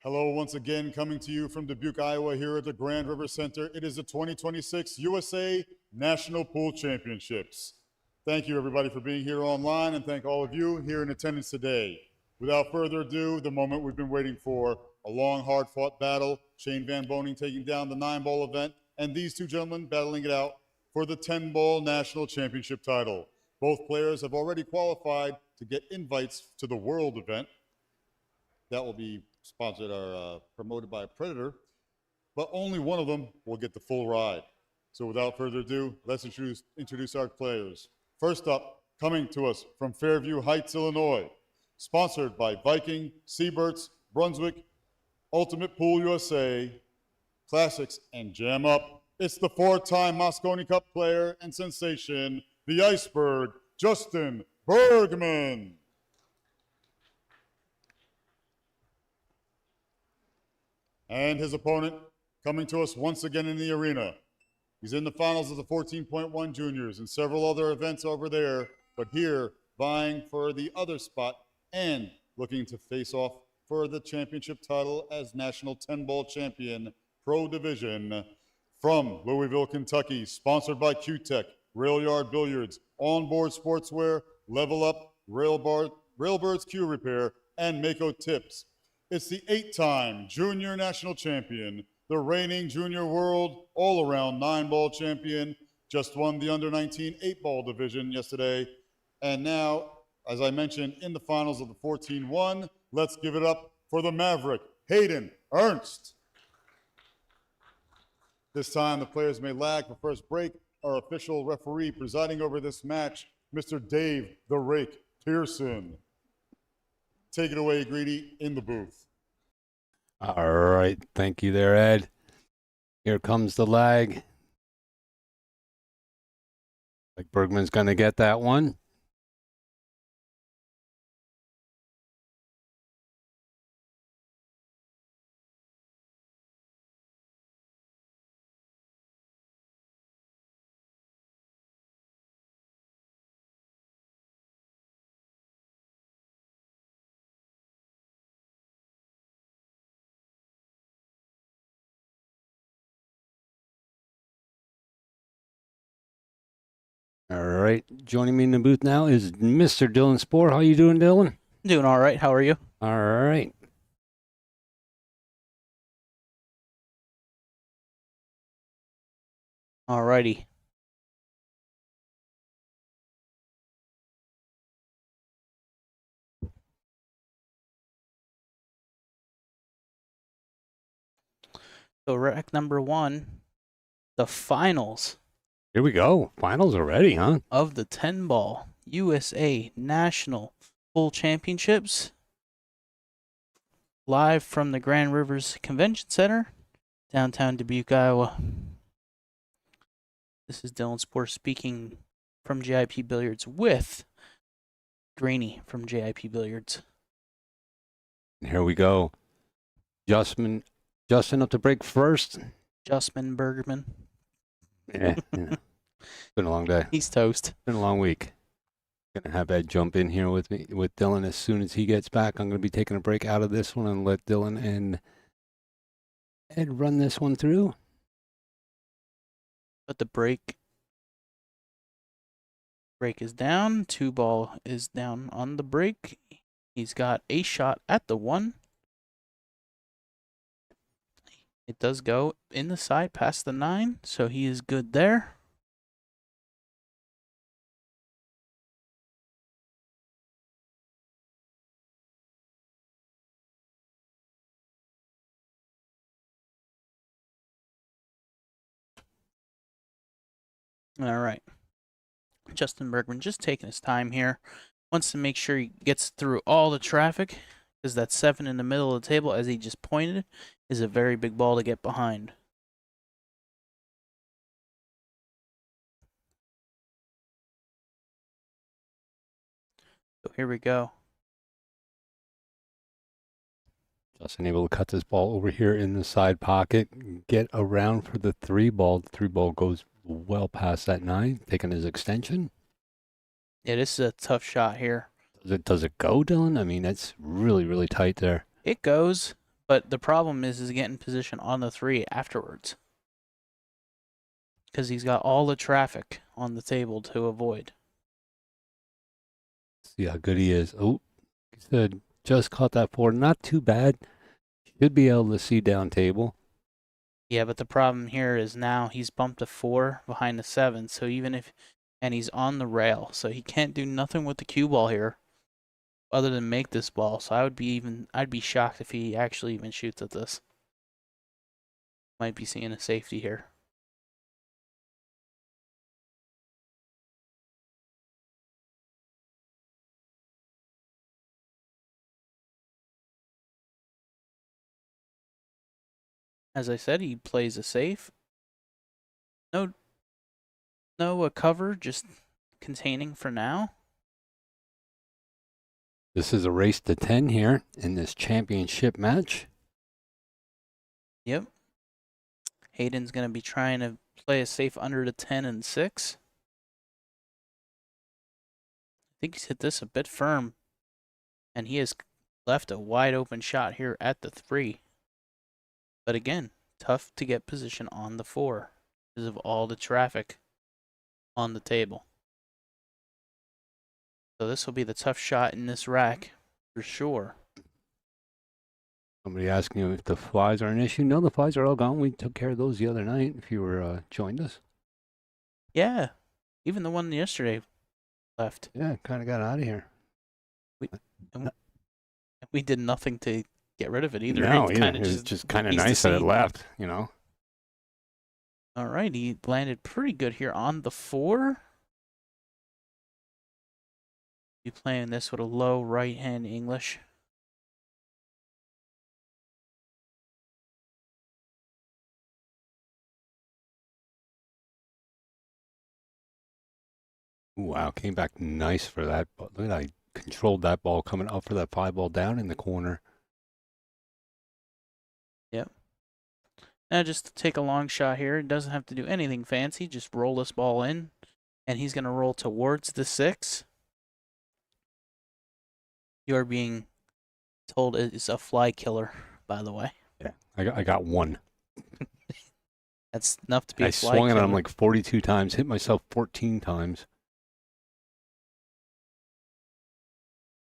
Hello once again, coming to you from Dubuque, Iowa, here at the Grand River Center. It is the 2026 USA National Pool Championships. Thank you, everybody, for being here online, and thank all of you here in attendance today. Without further ado, the moment we've been waiting for, a long, hard-fought battle, Shane Van Boening taking down the 9-ball event, and these two gentlemen battling it out for the 10-ball National Championship title. Both players have already qualified to get invites to the World event. That will be sponsored or promoted by Predator, but only one of them will get the full ride. So without further ado, let's introduce our players. First up, coming to us from Fairview Heights, Illinois, sponsored by Viking, Seabirds, Brunswick, Ultimate Pool USA, Classics, and Jam Up. It's the 4-time Mosconi Cup player and sensation, the Iceberg, Justin Bergman. And his opponent coming to us once again in the arena. He's in the finals of the 14.1 juniors and several other events over there, but here vying for the other spot and looking to face off for the championship title as National 10-Ball Champion Pro Division from Louisville, Kentucky, sponsored by Q-Tech, Rail Yard Billiards, Onboard Sportswear, Level Up, Railbirds Q Repair, and Mako Tips. It's the 8-time junior national champion, the reigning junior world all-around 9-ball champion, just won the under-19 8-ball division yesterday, and now, as I mentioned, in the finals of the 14-1, let's give it up for the Maverick, Hayden Ernst. This time, the players may lag for first break. Our official referee presiding over this match, Mr. Dave the Rake Pearson. Take it away, Greedy, in the booth. All right. Thank you there, Ed. Here comes the lag. Like Bergman's going to get that one. All right. Joining me in the booth now is Mr. Dylan Spohr. How you doing, Dylan? Doing all right. How are you? All right. All righty. So rack number 1, the finals. Here we go. Finals already, huh? Of the 10-ball USA National Pool Championships. Live from the Grand Rivers Convention Center, downtown Dubuque, Iowa. This is Dylan Spohr speaking from JIP Billiards with Greeny from JIP Billiards. Here we go. Justin up to break first. Justman Bergman. Yeah. It's been a long day. He's toast. It's been a long week. Gonna have Ed jump in here with me, with Dylan as soon as he gets back. I'm gonna be taking a break out of this one and let Dylan and Ed run this one through. But the break is down. 2-ball is down on the break. He's got a shot at the 1. It does go in the side past the 9, so he is good there. All right. Justin Bergman just taking his time here. Wants to make sure he gets through all the traffic, because that 7 in the middle of the table, as he just pointed, is a very big ball to get behind. So here we go. Justin able to cut this ball over here in the side pocket, get around for the 3-ball. The 3-ball goes well past that 9, taking his extension. Yeah, this is a tough shot here. Does it go, Dylan? I mean, that's really, really tight there. It goes, But the problem is getting position on the 3 afterwards. Because he's got all the traffic on the table to avoid. See how good he is. Oh, he said, just caught that 4. Not too bad. Should be able to see down table. Yeah, but the problem here is now he's bumped a 4 behind the 7. So even if, and he's on the rail, so he can't do nothing with the cue ball here, other than make this ball. So I'd be shocked if he actually even shoots at this. Might be seeing a safety here. As I said, he plays a safe. No cover, just containing for now. This is a race to 10 here in this championship match. Yep. Hayden's going to be trying to play a safe under the 10 and 6. I think he's hit this a bit firm. And he has left a wide open shot here at the 3. But again, tough to get position on the 4 because of all the traffic on the table. So this will be the tough shot in this rack for sure. Somebody asking you if the flies are an issue. No, the flies are all gone. We took care of those the other night if you were joined us. Yeah, even the one yesterday left. Yeah, kind of got out of here. We did nothing to get rid of it either. No, it was just kind of nice that it left, you know. All right, he landed pretty good here on the 4. You playing this with a low right hand English. Wow, came back nice for that. Look at that, I controlled that ball coming up for that 5 ball down in the corner. Yep. Now just to take a long shot here. It doesn't have to do anything fancy. Just roll this ball in. And he's going to roll towards the 6. You're being told it's a fly killer, by the way. Yeah, I got 1. That's enough to be a fly swung killer. at him like 42 times, hit myself 14 times.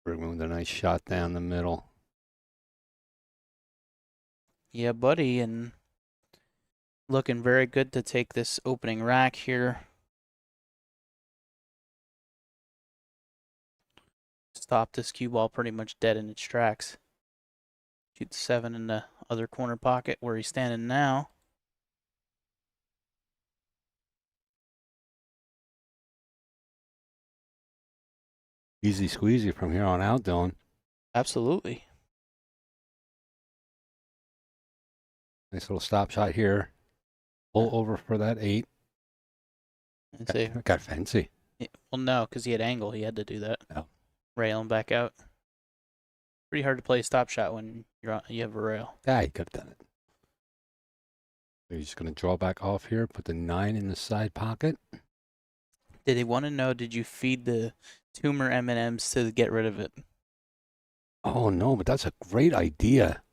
Bergman with a nice shot down the middle. Yeah, buddy, and looking very good to take this opening rack here. Stop this cue ball pretty much dead in its tracks. Shoot the 7 in the other corner pocket where he's standing now. Easy squeezy from here on out, Dylan. Absolutely. Nice little stop shot here. Pull over for that 8. And say, got fancy. well, no, because he had angle. He had to do that. Oh. Railing back out. Pretty hard to play a stop shot when you have a rail. Yeah, he could have done it. So he's just going to draw back off here, put the 9 in the side pocket. Did they want to know, did you feed the tumor M&Ms to get rid of it? Oh, no, but that's a great idea.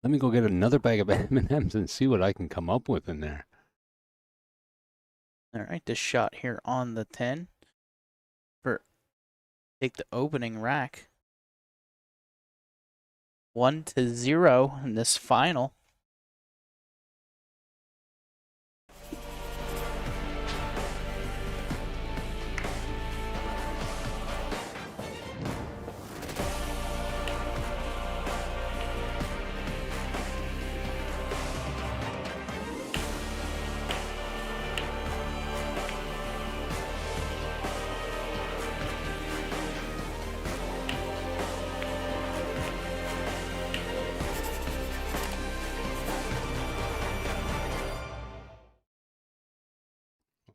Let me go get another bag of M&Ms and see what I can come up with in there. All right, this shot here on the 10. Take the opening rack. 1-0 in this final.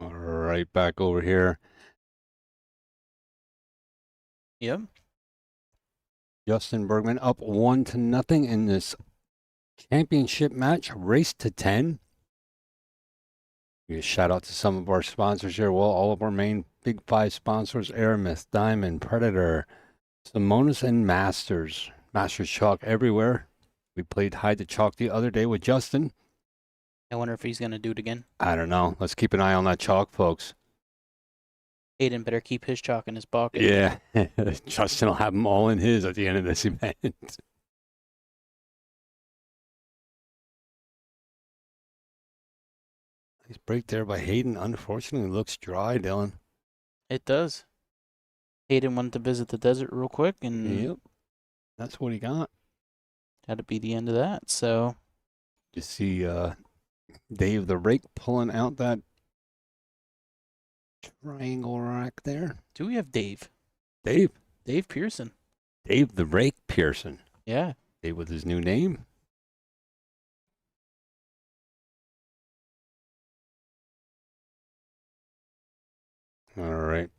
Right back over here. Yep. Justin Bergman up 1-0 in this championship match, race to 10. Give a shout out to some of our sponsors here. Well, all of our main big 5 sponsors: Aramith, Diamond, Predator, Simonis, and Masters. Masters chalk everywhere. We played hide the chalk the other day with Justin. I wonder if he's going to do it again. I don't know. Let's keep an eye on that chalk, folks. Hayden better keep his chalk in his pocket. Yeah. Justin will have them all in his at the end of this event. Nice break there by Hayden. Unfortunately, looks dry, Dylan. It does. Hayden wanted to visit the desert real quick, and Yep. That's what he got. had to be the end of that. So You see Dave the Rake pulling out that triangle rack there. do we have Dave? Dave. Dave Pearson. Dave the Rake Pearson. Yeah. Dave with his new name. All right.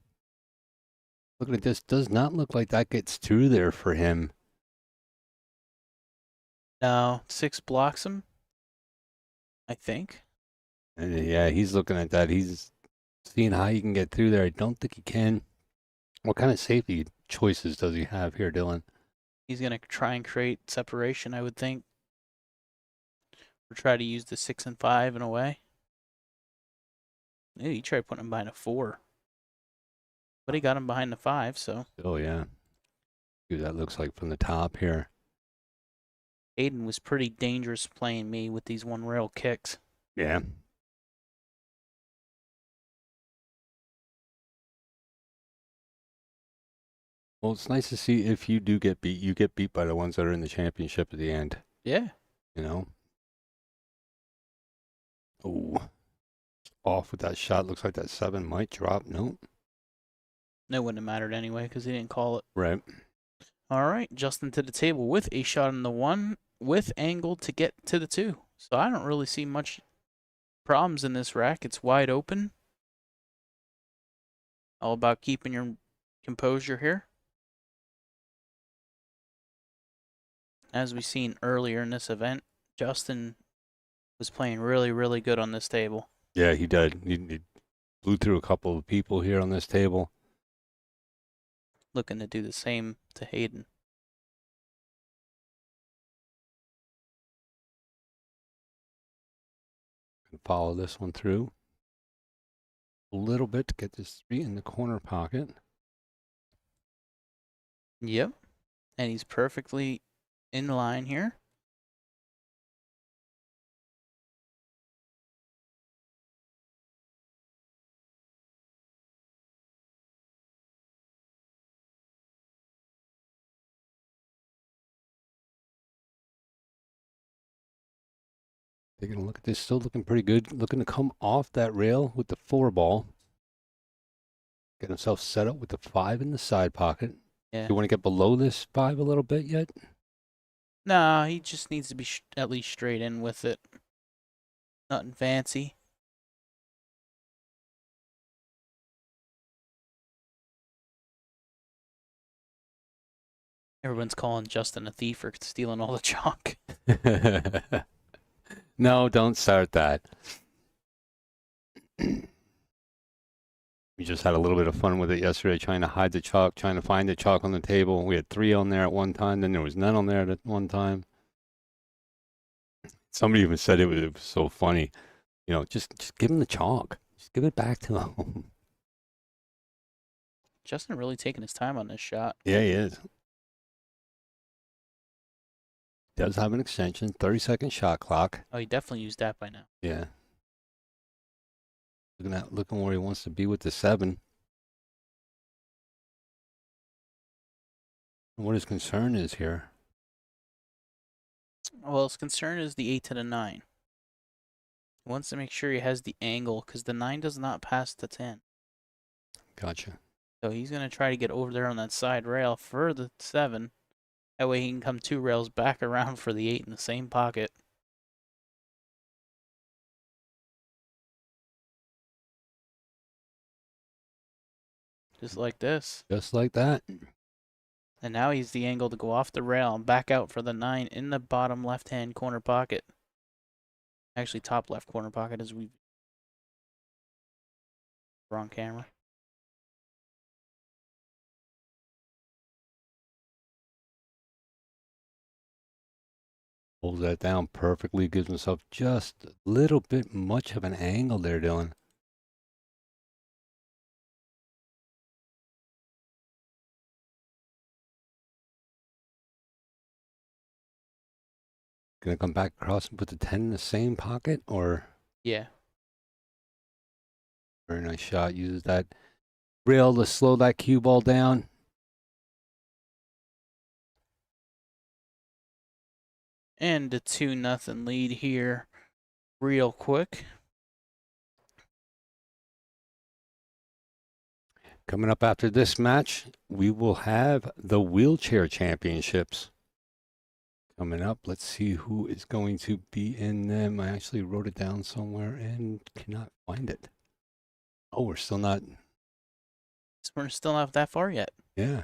Looking at this, does not look like that gets through there for him. No, 6 blocks him, I think. And yeah, he's looking at that. He's seeing how he can get through there. I don't think he can. What kind of safety choices does he have here, Dylan? He's going to try and create separation, I would think. Or try to use the 6 and 5 in a way. Yeah, he tried putting him behind a 4. But he got him behind the 5, so. Oh, yeah. See what that looks like from the top here. Hayden was pretty dangerous playing me with these one rail kicks. Yeah. Well, it's nice to see if you do get beat, you get beat by the ones that are in the championship at the end. Yeah. You know? Oh. Off with that shot. Looks like that 7 might drop. Nope. That wouldn't have mattered anyway because he didn't call it. Right. All right, Justin to the table with a shot on the 1 with angle to get to the 2. So I don't really see much problems in this rack. It's wide open. All about keeping your composure here. As we seen earlier in this event, Justin was playing really, really good on this table. Yeah, he did. He blew through a couple of people here on this table. Looking to do the same to Hayden. Follow this one through a little bit to get this 3 in the corner pocket. Yep. And he's perfectly in line here. Taking a look at this, still looking pretty good. Looking to come off that rail with the 4 ball. Get himself set up with the 5 in the side pocket. Yeah. You want to get below this 5 a little bit yet? Nah, he just needs to be at least straight in with it. Nothing fancy. Everyone's calling Justin a thief for stealing all the chalk. No, don't start that. We just had a little bit of fun with it yesterday, trying to hide the chalk, trying to find the chalk on the table. We had 3 on there at one time, then there was none on there at one time. Somebody even said it was so funny. You know, just give him the chalk. Just give it back to him. Justin really taking his time on this shot. Yeah, he is. Does have an extension, 30-second shot clock. Oh, he definitely used that by now. Yeah. Looking where he wants to be with the 7. What his concern is here. Well, his concern is the 8 to the 9. He wants to make sure he has the angle because the 9 does not pass the 10. Gotcha. So he's going to try to get over there on that side rail for the 7. That way he can come 2 rails back around for the 8 in the same pocket. Just like this. Just like that. And now he's the angle to go off the rail and back out for the 9 in the bottom left-hand corner pocket. Actually, top left corner pocket as we... Wrong camera. Holds that down perfectly, gives himself just a little bit much of an angle there, Dylan. Gonna come back across and put the 10 in the same pocket, or? Yeah. Very nice shot. Uses that rail to slow that cue ball down. And a 2-0 lead here real quick. Coming up after this match, we will have the wheelchair championships. Coming up, let's see who is going to be in them. I actually wrote it down somewhere and cannot find it. Oh, we're still not. We're still not that far yet. Yeah.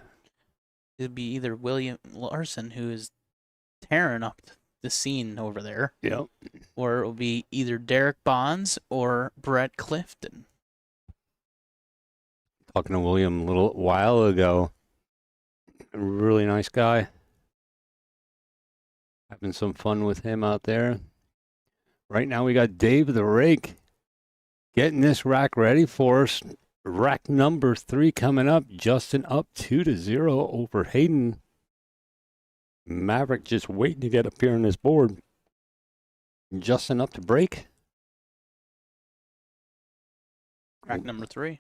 It'd be either William Larson, who is tearing up the scene over there. Yep. Or it will be either Derek Bonds or Brett Clifton. Talking to William a little while ago. A really nice guy. Having some fun with him out there. Right now we got Dave the Rake getting this rack ready for us. Rack number 3 coming up. Justin up 2-0 over Hayden. Maverick just waiting to get up here on this board. Justin up to break. Rack number 3.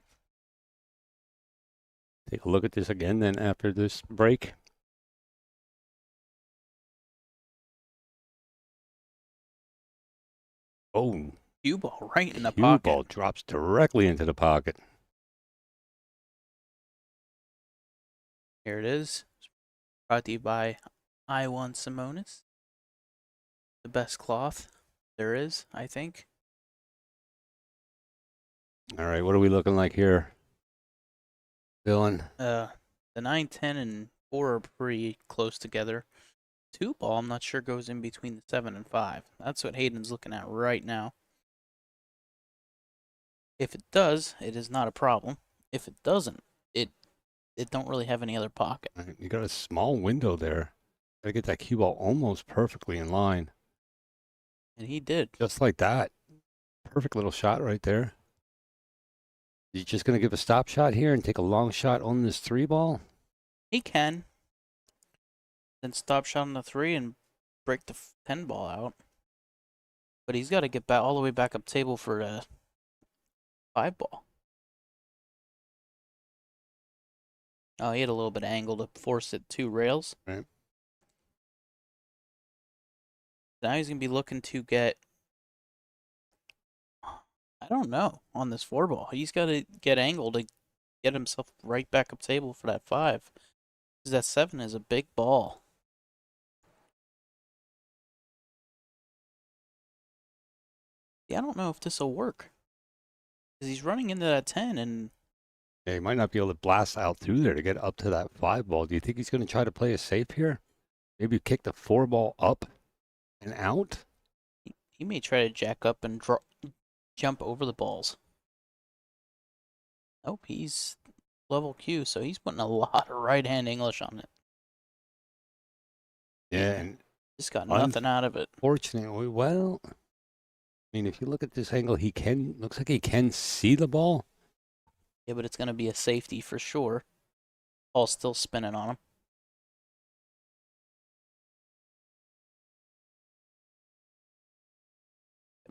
Take a look at this again then after this break. Oh. Cue ball right in the Cue pocket. ball drops directly into the pocket. Here it is. Brought to you by I1 Simonis. The best cloth there is, I think. All right, what are we looking like here, Dylan? The 9, 10, and 4 are pretty close together. 2 ball, I'm not sure, goes in between the 7 and 5. That's what Hayden's looking at right now. If it does, it is not a problem. If it doesn't, it don't really have any other pocket. You got a small window there. Gotta get that cue ball almost perfectly in line. And he did. Just like that. Perfect little shot right there. He's just gonna give a stop shot here and take a long shot on this 3 ball? He can. Then stop shot on the 3 and break the 10 ball out. But he's got to get back all the way back up table for a 5 ball. Oh, he had a little bit of angle to force it 2 rails. Right. Now he's going to be looking to get, I don't know, on this 4 ball. He's got to get angle to get himself right back up table for that 5. Because that 7 is a big ball. Yeah, I don't know if this will work. Because he's running into that 10 and... Yeah, he might not be able to blast out through there to get up to that 5 ball. Do you think he's going to try to play it safe here? Maybe kick the 4 ball up and out? He may try to jack up and jump over the balls. Nope, he's level Q, so he's putting a lot of right-hand English on it. Yeah, and just got nothing out of it. Fortunately, well, I mean, if you look at this angle, looks like he can see the ball. Yeah, but it's going to be a safety for sure. Ball's still spinning on him.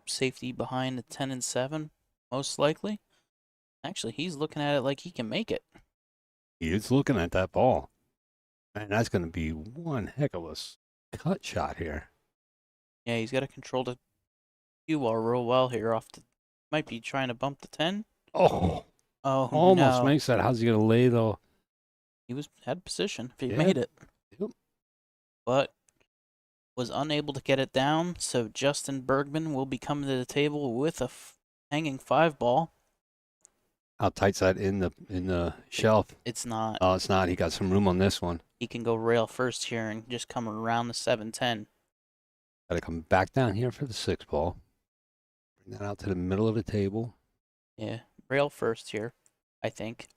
Safety behind the 10 and 7, most likely. Actually, he's looking at it like he can make it. He is looking at that ball. Man, that's going to be one heck of a cut shot here. Yeah, he's got to control the cue ball real well here. Might be trying to bump the 10. Oh, no. almost makes that. How's he going to lay though? He had position if he made it. Yep. But was unable to get it down, so Justin Bergman will be coming to the table with a hanging 5 ball. How tight's that in the shelf? It's not. Oh, it's not. He got some room on this one. He can go rail first here and just come around the 7-10. Got to come back down here for the 6 ball. Bring that out to the middle of the table. Yeah, rail first here, I think.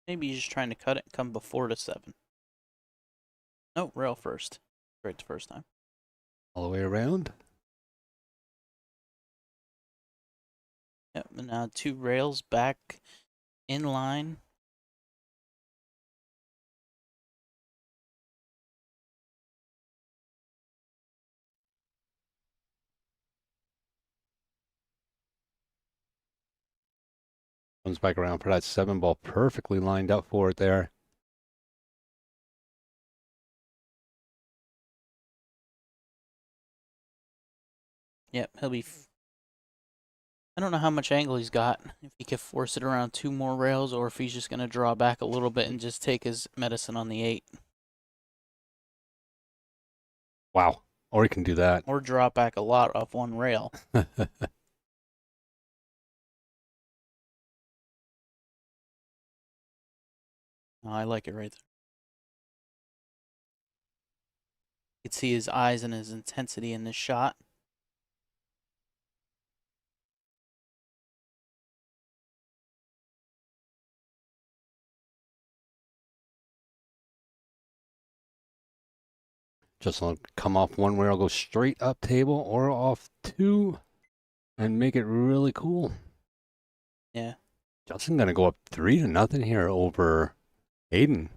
Maybe he's just trying to cut it and come before the 7. No, rail first. Right the first time. All the way around. Yep, and now 2 rails back in line. Comes back around for that 7 ball. Perfectly lined up for it there. Yep, he'll be... I don't know how much angle he's got. If he could force it around 2 more rails, or if he's just going to draw back a little bit and just take his medicine on the 8. Wow. Or he can do that. Or draw back a lot off 1 rail. Oh, I like it right there. You can see his eyes and his intensity in this shot. Just come off 1 rail, go straight up table or off 2 and make it really cool. Yeah. Justin going to go up 3-0 here over Hayden.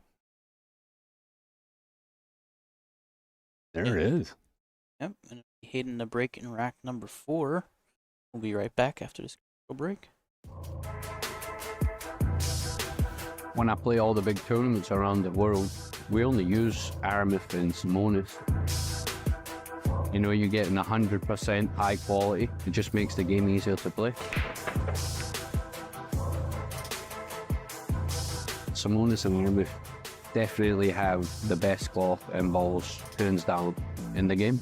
There it is. Yep, and Hayden to break in rack number 4. We'll be right back after this break. When I play all the big tournaments around the world, we only use Aramith and Simonis. You know, you're getting 100% high quality. It just makes the game easier to play. Simonis and Aramith definitely have the best cloth and balls, hands down, in the game.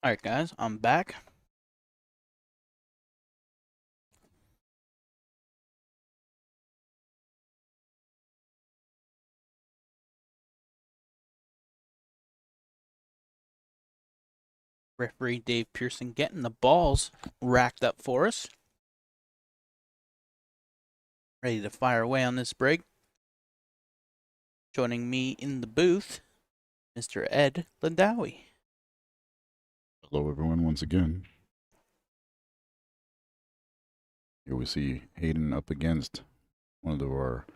Alright guys, I'm back. Referee Dave Pearson getting the balls racked up for us. Ready to fire away on this break. Joining me in the booth, Mr. Ed Landowie. Hello, everyone, once again. Here we see Hayden up against one of our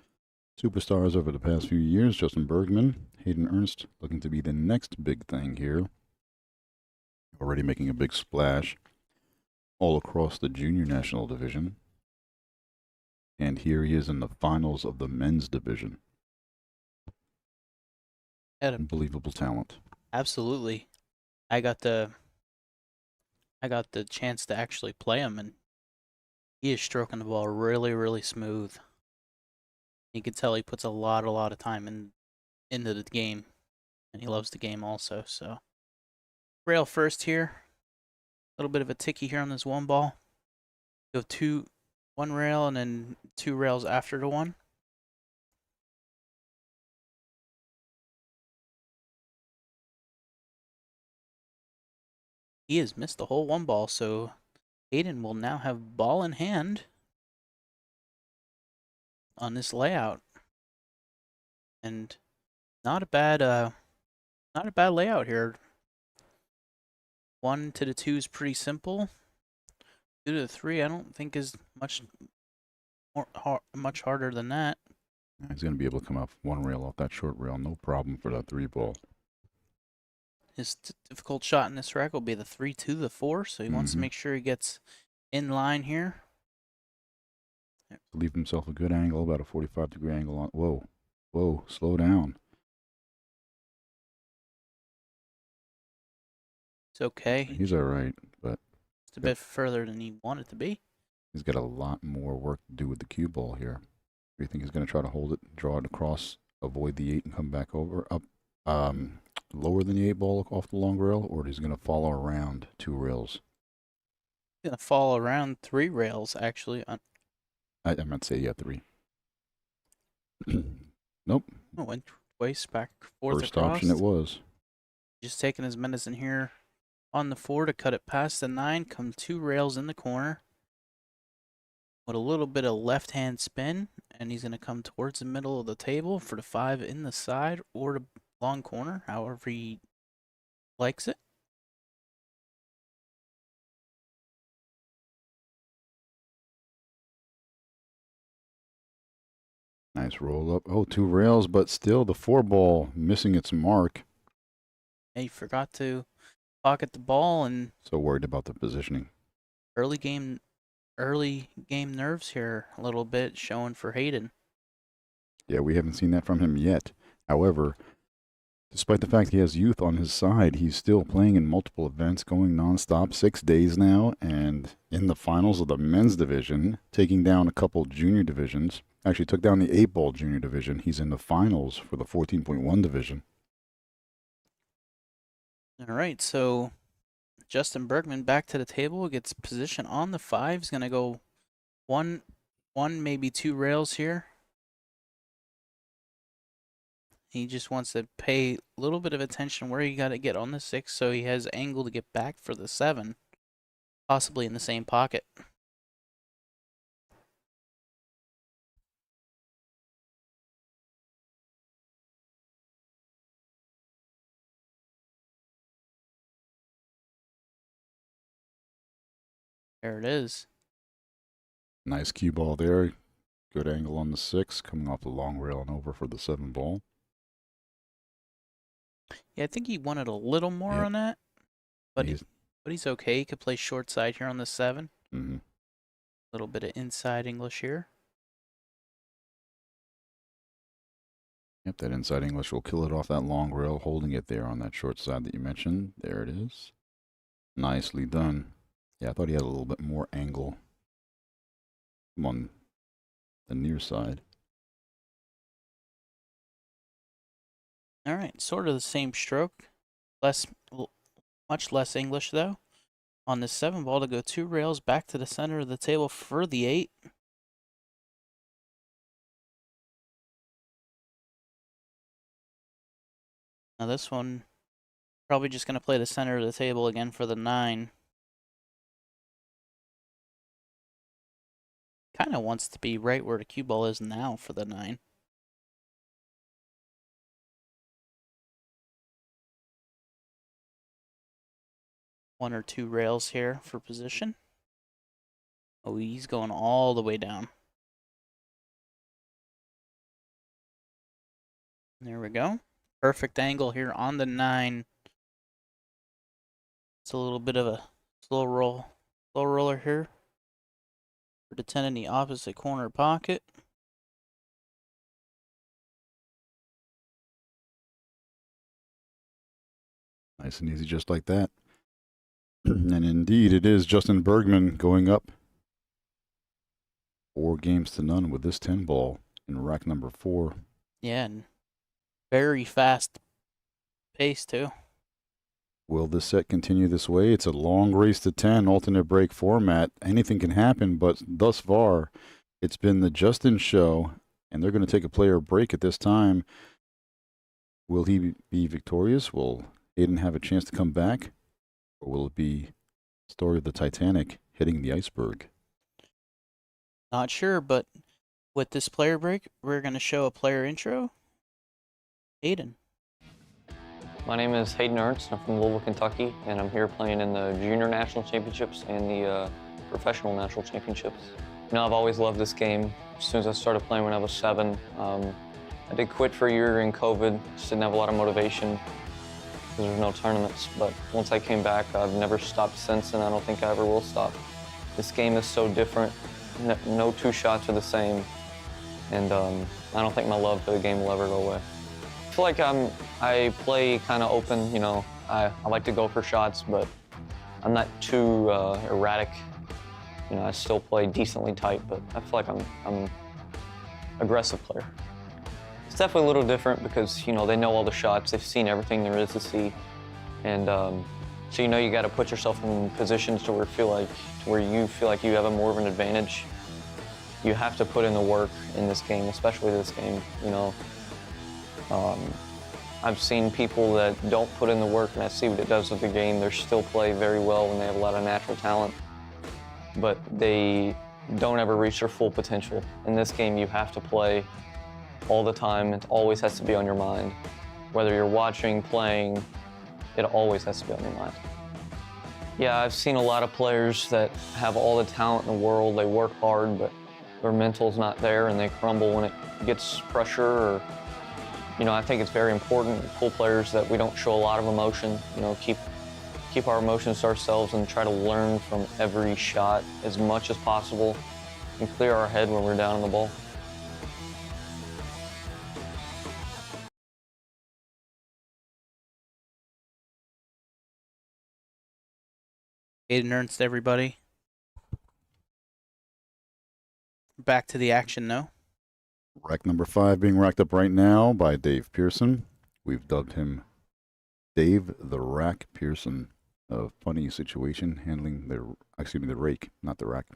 superstars over the past few years, Justin Bergman. Hayden Ernst looking to be the next big thing here. Already making a big splash all across the junior national division. And here he is in the finals of the men's division. Unbelievable talent. Absolutely. I got the chance to actually play him, and he is stroking the ball really, really smooth. You can tell he puts a lot of time into the game, and he loves the game also. So, rail first here. A little bit of a ticky here on this 1 ball. Go 1 rail and then 2 rails after the 1. He has missed the whole 1 ball, so Hayden will now have ball in hand on this layout. And not a bad layout here. 1 to the 2 is pretty simple. 2 to the 3 I don't think is much harder than that. He's going to be able to come off 1 rail off that short rail, no problem for that 3 ball. His difficult shot in this rack will be the 3 to the 4, so he wants to make sure he gets in line here. Leave himself a good angle, about a 45-degree angle on. Whoa, slow down. It's okay. He's all right, but it's a bit further than he wanted to be. He's got a lot more work to do with the cue ball here. Do you think he's going to try to hold it, draw it across, avoid the 8, and come back over, up, lower than the 8 ball off the long rail, or is he going to follow around 2 rails? He's going to follow around 3 rails, actually. I meant to say, yeah, 3. Nope. Oh, went twice back, fourth First across. option it was. Just taking his medicine here on the 4 to cut it past the 9. Come 2 rails in the corner with a little bit of left-hand spin, and he's going to come towards the middle of the table for the 5 in the side or the long corner, however he likes it. Nice roll up. Oh, 2 rails, but still the 4 ball missing its mark. Yeah, he forgot to pocket the ball, and So worried about the positioning. early game nerves here a little bit showing for Hayden. Yeah, we haven't seen that from him yet. However, despite the fact he has youth on his side, he's still playing in multiple events, going nonstop, 6 days now, and in the finals of the men's division, taking down a couple junior divisions. Actually took down the 8-ball junior division. He's in the finals for the 14.1 division. All right, so Justin Bergman back to the table, gets position on the 5. He's going to go one, maybe 2 rails here. He just wants to pay a little bit of attention where you got to get on the 6 so he has angle to get back for the 7, possibly in the same pocket. There it is. Nice cue ball there. Good angle on the 6, coming off the long rail and over for the 7 ball. Yeah, I think he wanted a little more on that, but he's okay. He could play short side here on the 7. Mm-hmm. A little bit of inside English here. Yep, that inside English will kill it off that long rail, holding it there on that short side that you mentioned. There it is. Nicely done. Yeah, I thought he had a little bit more angle on the near side. All right, sort of the same stroke. Much less English, though. On the 7 ball to go 2 rails back to the center of the table for the 8. Now this one, probably just going to play the center of the table again for the 9. Kind of wants to be right where the cue ball is now for the 9. One or 2 rails here for position. Oh, he's going all the way down. There we go. Perfect angle here on the 9. It's a little bit of a slow roller here. For the 10 in the opposite corner pocket. Nice and easy just like that. And indeed, it is Justin Bergman going up 4-0 with this 10 ball in rack number 4. Yeah, and very fast pace too. Will this set continue this way? It's a long race to 10, alternate break format. Anything can happen, but thus far, it's been the Justin show, and they're going to take a player break at this time. Will he be victorious? Will Hayden have a chance to come back? Or will it be story of the Titanic hitting the iceberg? Not sure, but with this player break, we're going to show a player intro. Hayden. My name is Hayden Ernst. I'm from Louisville, Kentucky, and I'm here playing in the Junior National Championships and the Professional National Championships. You know, I've always loved this game. As soon as I started playing when I was 7, I did quit for a year during COVID. Just didn't have a lot of motivation. There were no tournaments, but once I came back, I've never stopped since, and I don't think I ever will stop. This game is so different. No 2 shots are the same, and I don't think my love for the game will ever go away. I feel like I play kind of open, you know. I like to go for shots, but I'm not too erratic. You know, I still play decently tight, but I feel like I'm an aggressive player. It's definitely a little different because, you know, they know all the shots. They've seen everything there is to see. And so, you know, you got to put yourself in positions to where you feel like you have more of an advantage. you have to put in the work in this game, especially this game. You know, I've seen people that don't put in the work, and I see what it does with the game. They still play very well when they have a lot of natural talent, but they don't ever reach their full potential. In this game, you have to play all the time. It always has to be on your mind. Whether you're watching, playing, it always has to be on your mind. Yeah, I've seen a lot of players that have all the talent in the world. They work hard, but their mental's not there, and they crumble when it gets pressure. Or, you know, I think it's very important with pool players that we don't show a lot of emotion. You know, keep our emotions to ourselves and try to learn from every shot as much as possible and clear our head when we're down on the ball. Hayden Ernst, everybody. Back to the action now. Rack number 5 being racked up right now by Dave Pearson. We've dubbed him Dave the Rack Pearson. A funny situation handling the rake, not the rack.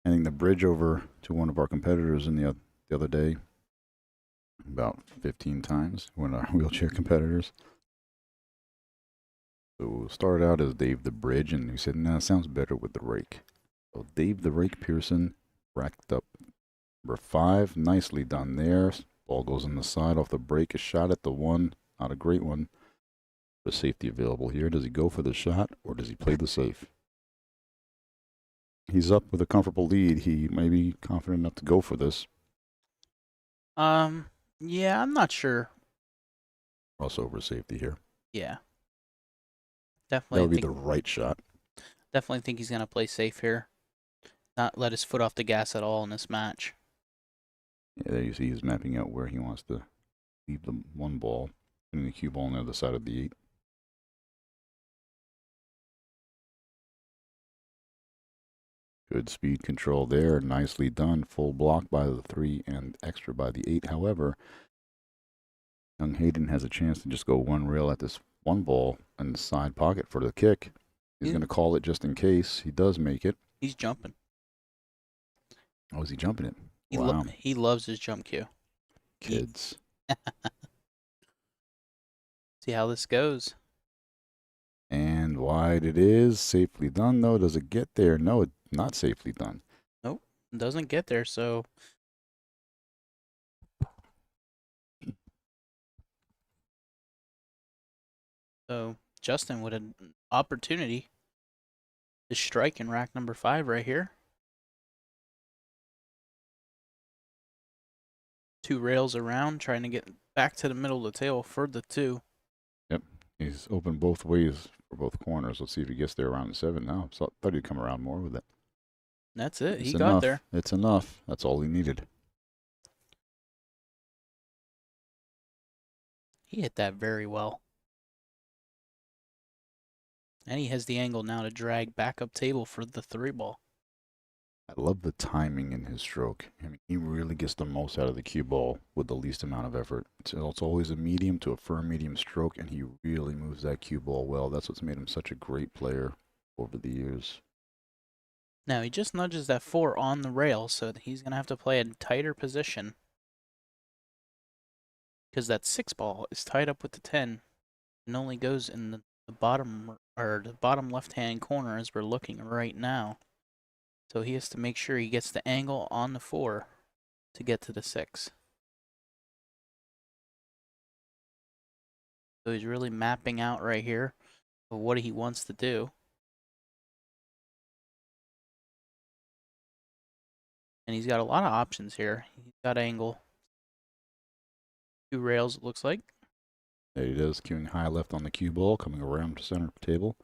Handing the bridge over to one of our competitors in the other day. About 15 times, one of our wheelchair competitors. So we'll start out as Dave the Bridge, and he said, "Nah, sounds better with the rake." So Dave the Rake Pearson racked up number 5. Nicely done there. Ball goes on the side off the break. A shot at the 1. Not a great one. The safety available here. Does he go for the shot, or does he play the safe? He's up with a comfortable lead. He may be confident enough to go for this. Yeah, I'm not sure. Crossover safety here. Yeah. That Definitely would be the right shot. Definitely think he's going to play safe here. Not let his foot off the gas at all in this match. Yeah, there you see he's mapping out where he wants to leave the 1 ball, putting the cue ball on the other side of the 8. Good speed control there. Nicely done. Full block by the 3 and extra by the 8. However, young Hayden has a chance to just go 1 rail at this 1 ball in the side pocket for the kick. He's going to call it just in case he does make it. He's jumping. Oh, is he jumping it? Wow. He loves his jump cue. Kids. See how this goes. And wide it is. Safely done, though. Does it get there? No, it's not safely done. Nope. Doesn't get there, so... So, Justin with an opportunity to strike in rack number 5 right here. 2 rails around, trying to get back to the middle of the table for the 2. Yep. He's open both ways for both corners. Let's see if he gets there around 7 now. So, thought he'd come around more with it. That's it. It's He enough. got there. It's enough. That's all he needed. He hit that very well. And he has the angle now to drag back up table for the 3 ball. I love the timing in his stroke. I mean, he really gets the most out of the cue ball with the least amount of effort. It's always a medium to a firm medium stroke, and he really moves that cue ball well. That's what's made him such a great player over the years. Now, he just nudges that 4 on the rail, so he's going to have to play a tighter position. Because that 6 ball is tied up with the 10 and only goes in the bottom, or the bottom left-hand corner as we're looking right now. So he has to make sure he gets the angle on the 4 to get to the 6. So he's really mapping out right here of what he wants to do. And he's got a lot of options here. He's got angle. 2 rails, it looks like. There he does, cueing high left on the cue ball, coming around to center table.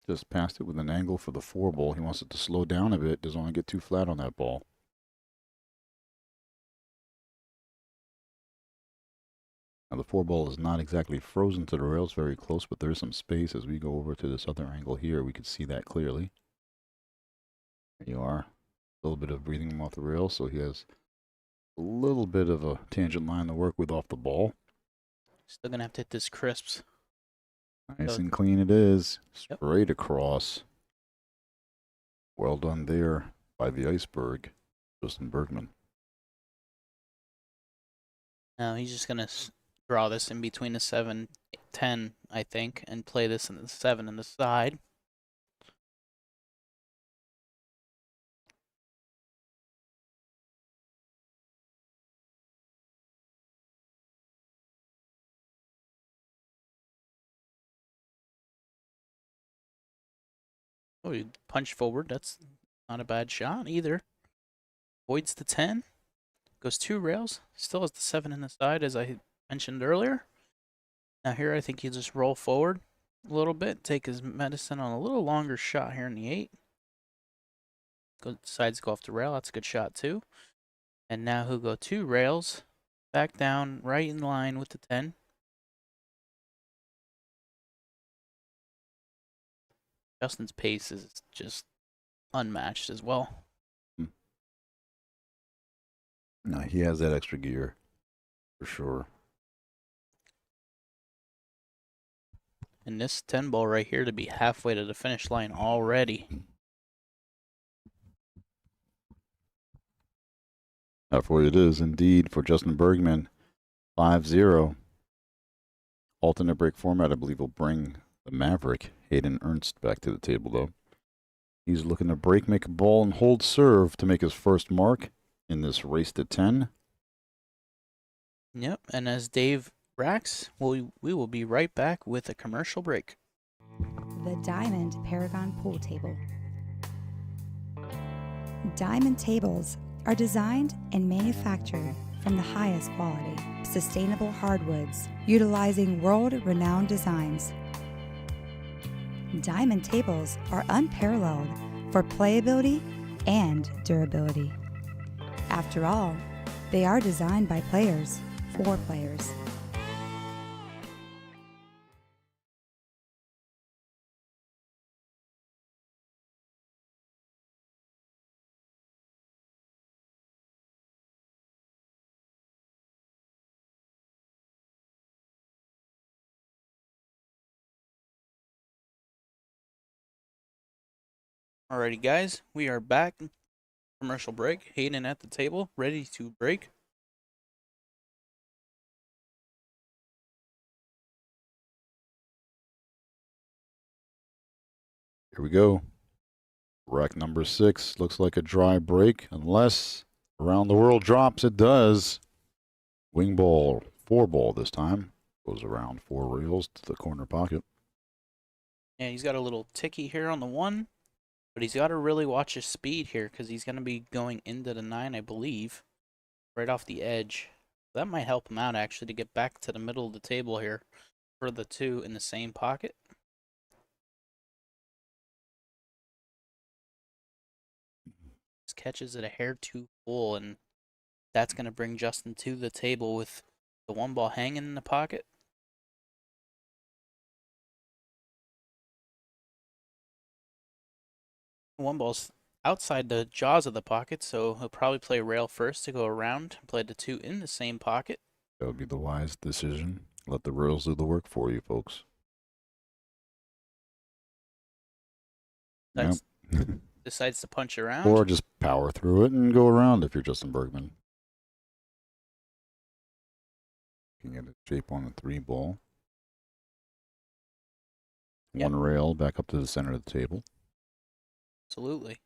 Just passed it with an angle for the 4 ball. He wants it to slow down a bit. Doesn't want to get too flat on that ball. Now the 4 ball is not exactly frozen to the rails, very close, but there is some space. As we go over to this other angle here, we can see that clearly. There you are. A little bit of breathing room off the rail, so he has a little bit of a tangent line to work with off the ball. Still going to have to hit this crisps. Nice and clean it is. Straight across. Well done there. by the iceberg, Justin Bergman. Now he's just going to draw this in between the 7, 10, I think, and play this in the 7 in the side. Oh, he punched forward. That's not a bad shot either. Avoids the 10. Goes 2 rails. Still has the 7 in the side, as I mentioned earlier. Now here I think you just roll forward a little bit. Take his medicine on a little longer shot here in the 8. Decides to go off the rail. That's a good shot too. And now he'll go 2 rails. Back down right in line with the 10. Justin's pace is just unmatched as well. No, he has that extra gear, for sure. And this 10 ball right here to be halfway to the finish line already. Halfway it is indeed for Justin Bergman. 5-0. Alternate break format, I believe, will bring the Maverick, Hayden Ernst, back to the table, though. He's looking to break, make a ball, and hold serve to make his first mark in this race to 10. Yep, and as Dave racks, we will be right back with a commercial break. The Diamond Paragon Pool Table. Diamond tables are designed and manufactured from the highest quality, sustainable hardwoods, utilizing world-renowned designs. Diamond tables are unparalleled for playability and durability. After all, they are designed by players for players. Alrighty, guys, we are back. Commercial break. Hayden at the table, ready to break. Here we go. Rack number 6 looks like a dry break, unless Around the World drops. It does. Wing ball, 4 ball this time. Goes around 4 rails to the corner pocket. Yeah, he's got a little ticky here on the 1, but he's got to really watch his speed here because he's going to be going into the 9, I believe, right off the edge. That might help him out, actually, to get back to the middle of the table here for the 2 in the same pocket. Just catches it a hair too full, and that's going to bring Justin to the table with the 1 ball hanging in the pocket. One ball's outside the jaws of the pocket, so he'll probably play rail first to go around, play the 2 in the same pocket. That would be the wise decision. Let the rails do the work for you, folks. Yep. Decides to punch around. Or just power through it and go around if you're Justin Bergman. You can get a shape on a 3 ball. Yep. 1 rail back up to the center of the table. Absolutely.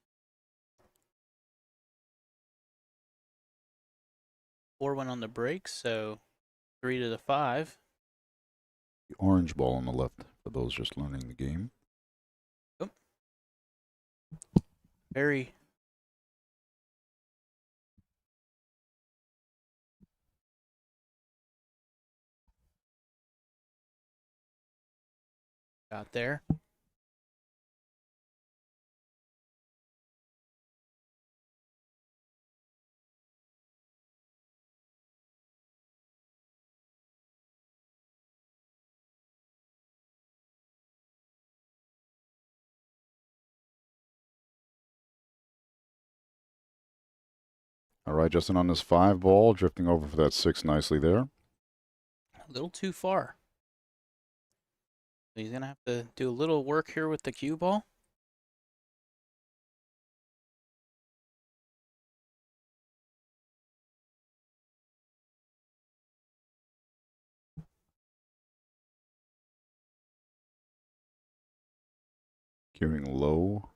4 went on the break, so 3 to the 5. The orange ball on the left for those just learning the game. Oh. Very got there. All right, Justin on this 5 ball, drifting over for that 6 nicely there. A little too far. He's going to have to do a little work here with the cue ball. Gearing low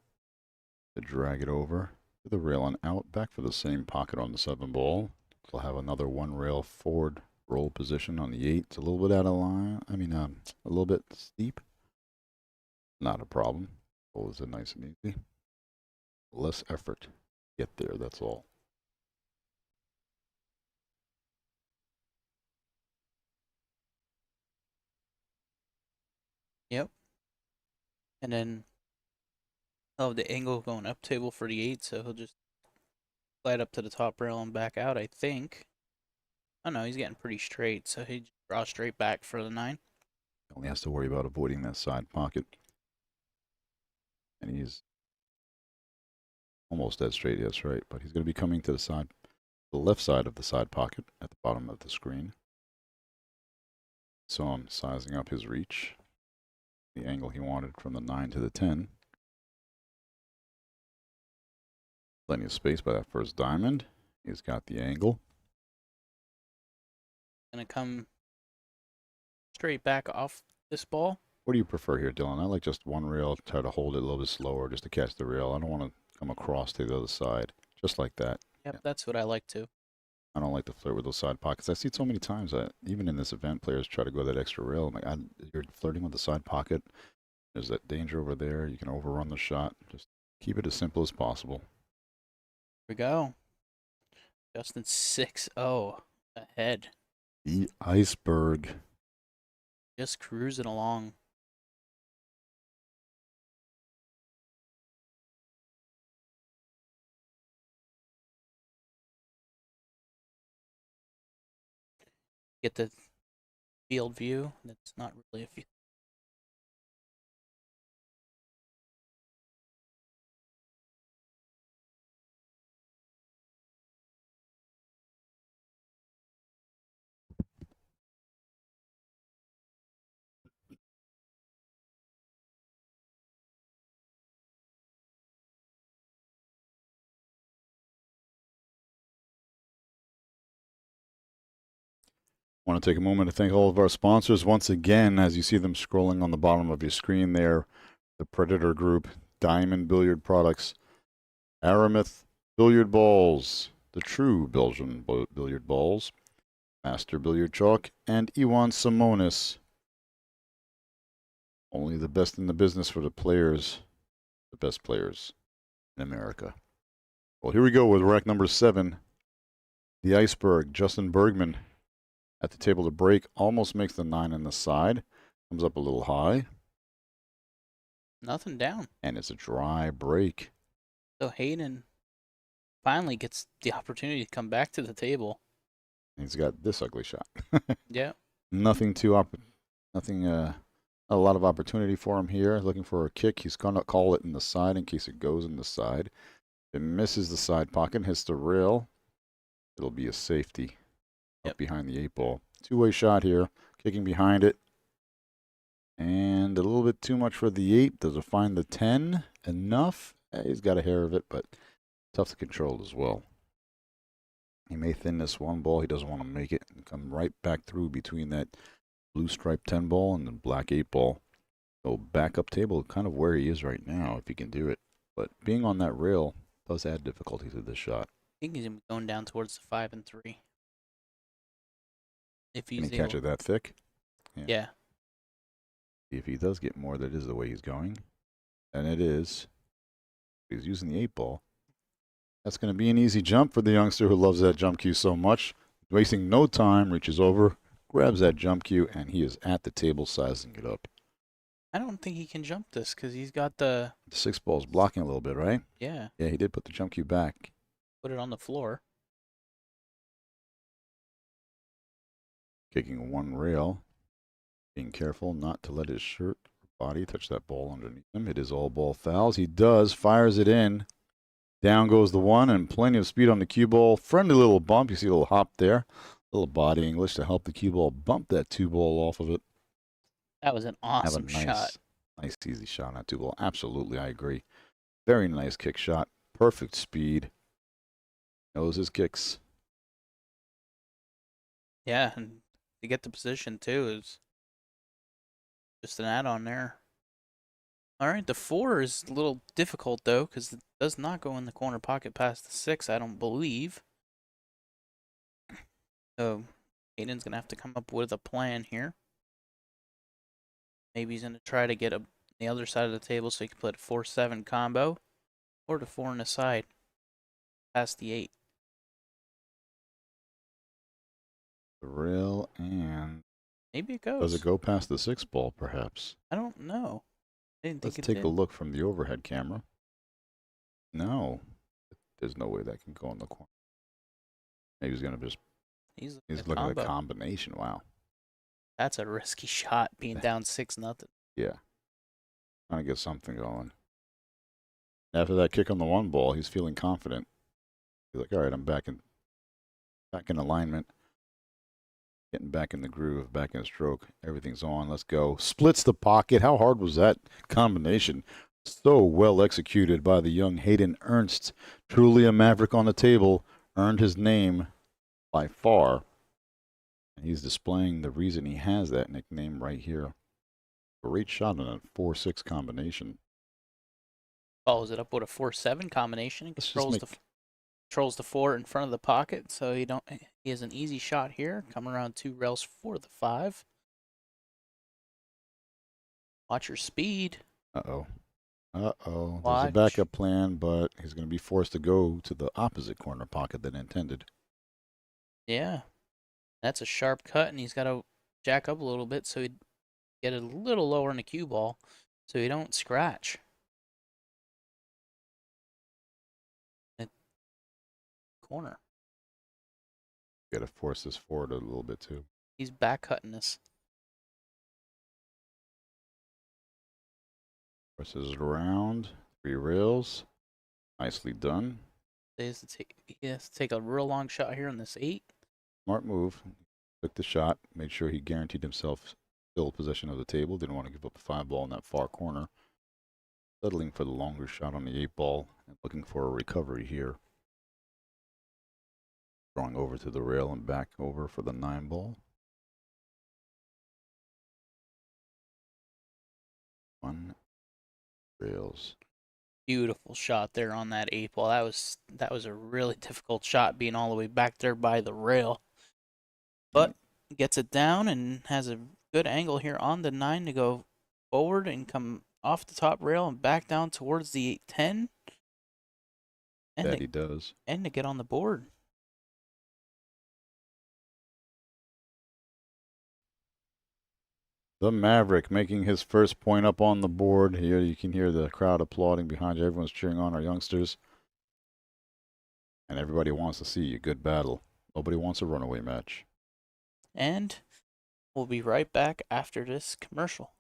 to drag it over to the rail and out, back for the same pocket on the 7 ball. We'll have another 1 rail forward roll position on the 8. It's a little bit out of line. A little bit steep. Not a problem. Roll is nice and easy. Less effort to get there, that's all. Yep. And then the angle going up table for the 8, so he'll just slide up to the top rail and back out, I think. Oh no, he's getting pretty straight, so he draws straight back for the 9. Only has to worry about avoiding that side pocket. And he's almost dead straight, that's right. But he's going to be coming to the left side of the side pocket at the bottom of the screen. So I'm sizing up his reach, the angle he wanted from the 9 to the 10. Plenty of space by that first diamond. He's got the angle. Gonna come straight back off this ball. What do you prefer here, Dylan? I like just 1 rail, try to hold it a little bit slower just to catch the rail. I don't want to come across to the other side, just like that. Yep, that's what I like too. I don't like to flirt with those side pockets. I see it so many times that even in this event, players try to go that extra rail. I'm like, you're flirting with the side pocket. There's that danger over there. You can overrun the shot. Just keep it as simple as possible. Here we go. Justin 6-0 ahead. The iceberg. Just cruising along. Get the field view. That's not really a field. I want to take a moment to thank all of our sponsors once again, as you see them scrolling on the bottom of your screen there. The Predator Group, Diamond Billiard Products, Aramith Billiard Balls, the True Belgian Billiard Balls, Master Billiard Chalk, and Iwan Simonis. Only the best in the business for the players, the best players in America. Well, here we go with rack number 7. The Iceberg, Justin Bergman. At the table to break, almost makes the 9 on the side. Comes up a little high. Nothing down. And it's a dry break. So Hayden finally gets the opportunity to come back to the table. He's got this ugly shot. Yeah. Nothing a lot of opportunity for him here. Looking for a kick. He's going to call it in the side in case it goes in the side. If it misses the side pocket, hits the rail, it'll be a safety. Up behind the 8 ball. 2-way shot here. Kicking behind it. And a little bit too much for the 8. Does it find the 10? Enough? He's got a hair of it, but tough to control as well. He may thin this 1 ball. He doesn't want to make it and come right back through between that blue striped 10 ball and the black 8 ball. So back up table, kind of where he is right now, if he can do it. But being on that rail does add difficulty to this shot. I think he's going down towards the 5 and 3. If he's Can he catch it that thick? Yeah. If he does get more, that is the way he's going. And it is. He's using the 8 ball. That's going to be an easy jump for the youngster who loves that jump cue so much. Wasting no time, reaches over, grabs that jump cue, and he is at the table sizing it up. I don't think he can jump this because he's got the 6 ball's blocking a little bit, right? Yeah. Yeah, he did put the jump cue back. Put it on the floor. Kicking 1 rail. Being careful not to let his shirt or body touch that ball underneath him. It is all ball fouls. He does, fires it in. Down goes the 1, and plenty of speed on the cue ball. Friendly little bump. You see a little hop there. A little body English to help the cue ball bump that 2 ball off of it. That was an awesome shot. Nice, easy shot on that 2 ball. Absolutely, I agree. Very nice kick shot. Perfect speed. Knows his kicks. Yeah, and to get the position too is just an add-on there. All right, the 4 is a little difficult, though, because it does not go in the corner pocket past the 6, I don't believe. So Hayden's going to have to come up with a plan here. Maybe he's going to try to get the other side of the table so he can play a 4-7 combo, or the 4 on the side past the 8. The rail, and maybe it goes. Does it go past the 6 ball, perhaps? I don't know. I didn't think Let's it take did. a look from the overhead camera. No, there's no way that can go in the corner. Maybe he's going to just... He's looking at a combination. Wow. That's a risky shot, being down 6-0. Yeah. Trying to get something going. After that kick on the 1 ball, he's feeling confident. He's like, all right, I'm back in alignment. Getting back in the groove, back in the stroke. Everything's on. Let's go. Splits the pocket. How hard was that combination? So well executed by the young Hayden Ernst. Truly a maverick on the table. Earned his name by far. And he's displaying the reason he has that nickname right here. Great shot on a 4-6 combination. Follows it up with a 4-7 combination and controls the 4 in front of the pocket, so he has an easy shot here. Come around 2 rails for the 5. Watch your speed. Uh-oh. Uh-oh. There's Watch. a backup plan, but he's going to be forced to go to the opposite corner pocket than intended. Yeah. That's a sharp cut, and he's got to jack up a little bit so he'd get it a little lower in the cue ball so he don't scratch. Corner. Got to force this forward a little bit, too. He's back cutting this. Forces it around. 3 rails. Nicely done. He has to take a real long shot here on this 8. Smart move. Took the shot. Made sure he guaranteed himself still possession of the table. Didn't want to give up a 5 ball in that far corner. Settling for the longer shot on the 8 ball and looking for a recovery here. Drawing over to the rail and back over for the 9 ball. 1 rails. Beautiful shot there on that 8 ball. That was a really difficult shot, being all the way back there by the rail. But gets it down and has a good angle here on the 9 to go forward and come off the top rail and back down towards the 8-10. That he does. And to get on the board. The Maverick making his first point up on the board. Here you can hear the crowd applauding behind you. Everyone's cheering on our youngsters. And everybody wants to see a good battle. Nobody wants a runaway match. And we'll be right back after this commercial.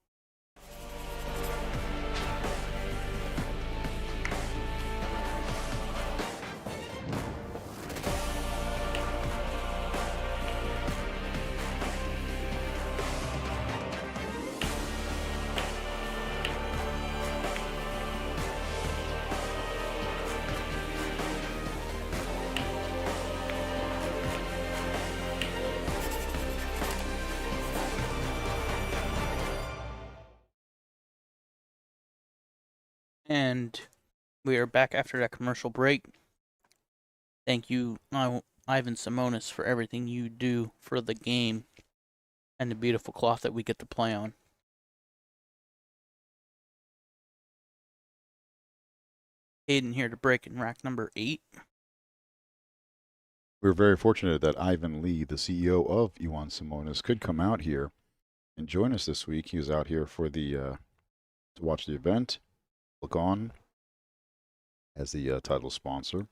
And we are back after that commercial break. Thank you, Ivan Simonis, for everything you do for the game and the beautiful cloth that we get to play on. Hayden here to break in rack number 8. We're very fortunate that Ivan Lee, the CEO of Ivan Simonis, could come out here and join us this week. He was out here for the to watch the event, look on as the title sponsor,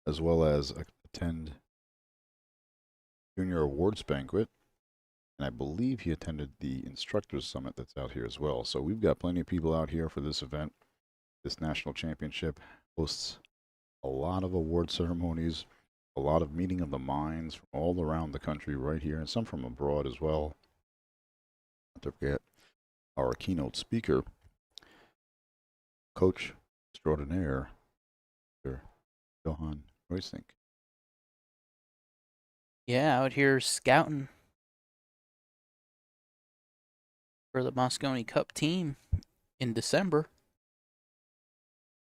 as well as attend Junior Awards Banquet. And I believe he attended the Instructors Summit that's out here as well. So we've got plenty of people out here for this event. This national championship hosts a lot of award ceremonies, a lot of meeting of the minds from all around the country right here, and some from abroad as well. Not to forget our keynote speaker, Coach Extraordinaire, Mr. Johan Roysink. Yeah, out here scouting for the Moscone Cup team in December.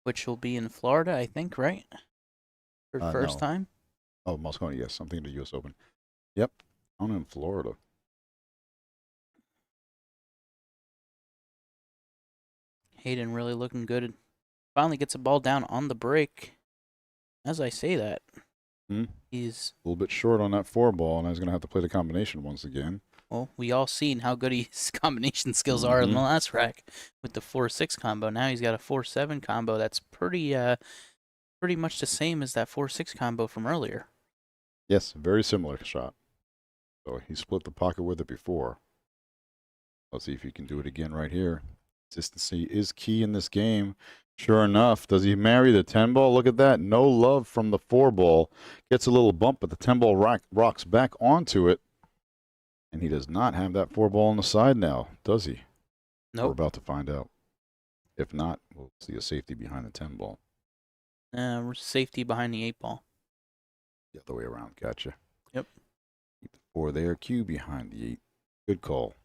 which will be in Florida, I think, right? For the first No. time. Oh, Moscone, yes, something to U.S. Open. Yep, down in Florida. Hayden really looking good. Finally gets the ball down on the break. As I say that, he's a little bit short on that 4-ball, and I was going to have to play the combination once again. well. We all seen how good his combination skills are in the last rack with the 4-6 combo. Now he's got a 4-7 combo that's pretty much the same as that 4-6 combo from earlier. Yes, very similar shot. So he split the pocket with it before. Let's see if he can do it again right here. Consistency is key in this game. Sure enough, does he marry the 10-ball? Look at that. No love from the 4-ball. Gets a little bump, but the 10-ball rocks back onto it. And he does not have that 4-ball on the side now, does he? Nope. We're about to find out. If not, we'll see a safety behind the 10-ball. Safety behind the 8-ball. The other way around. Gotcha. Yep. Keep the 4 there. Q behind the 8. Good call.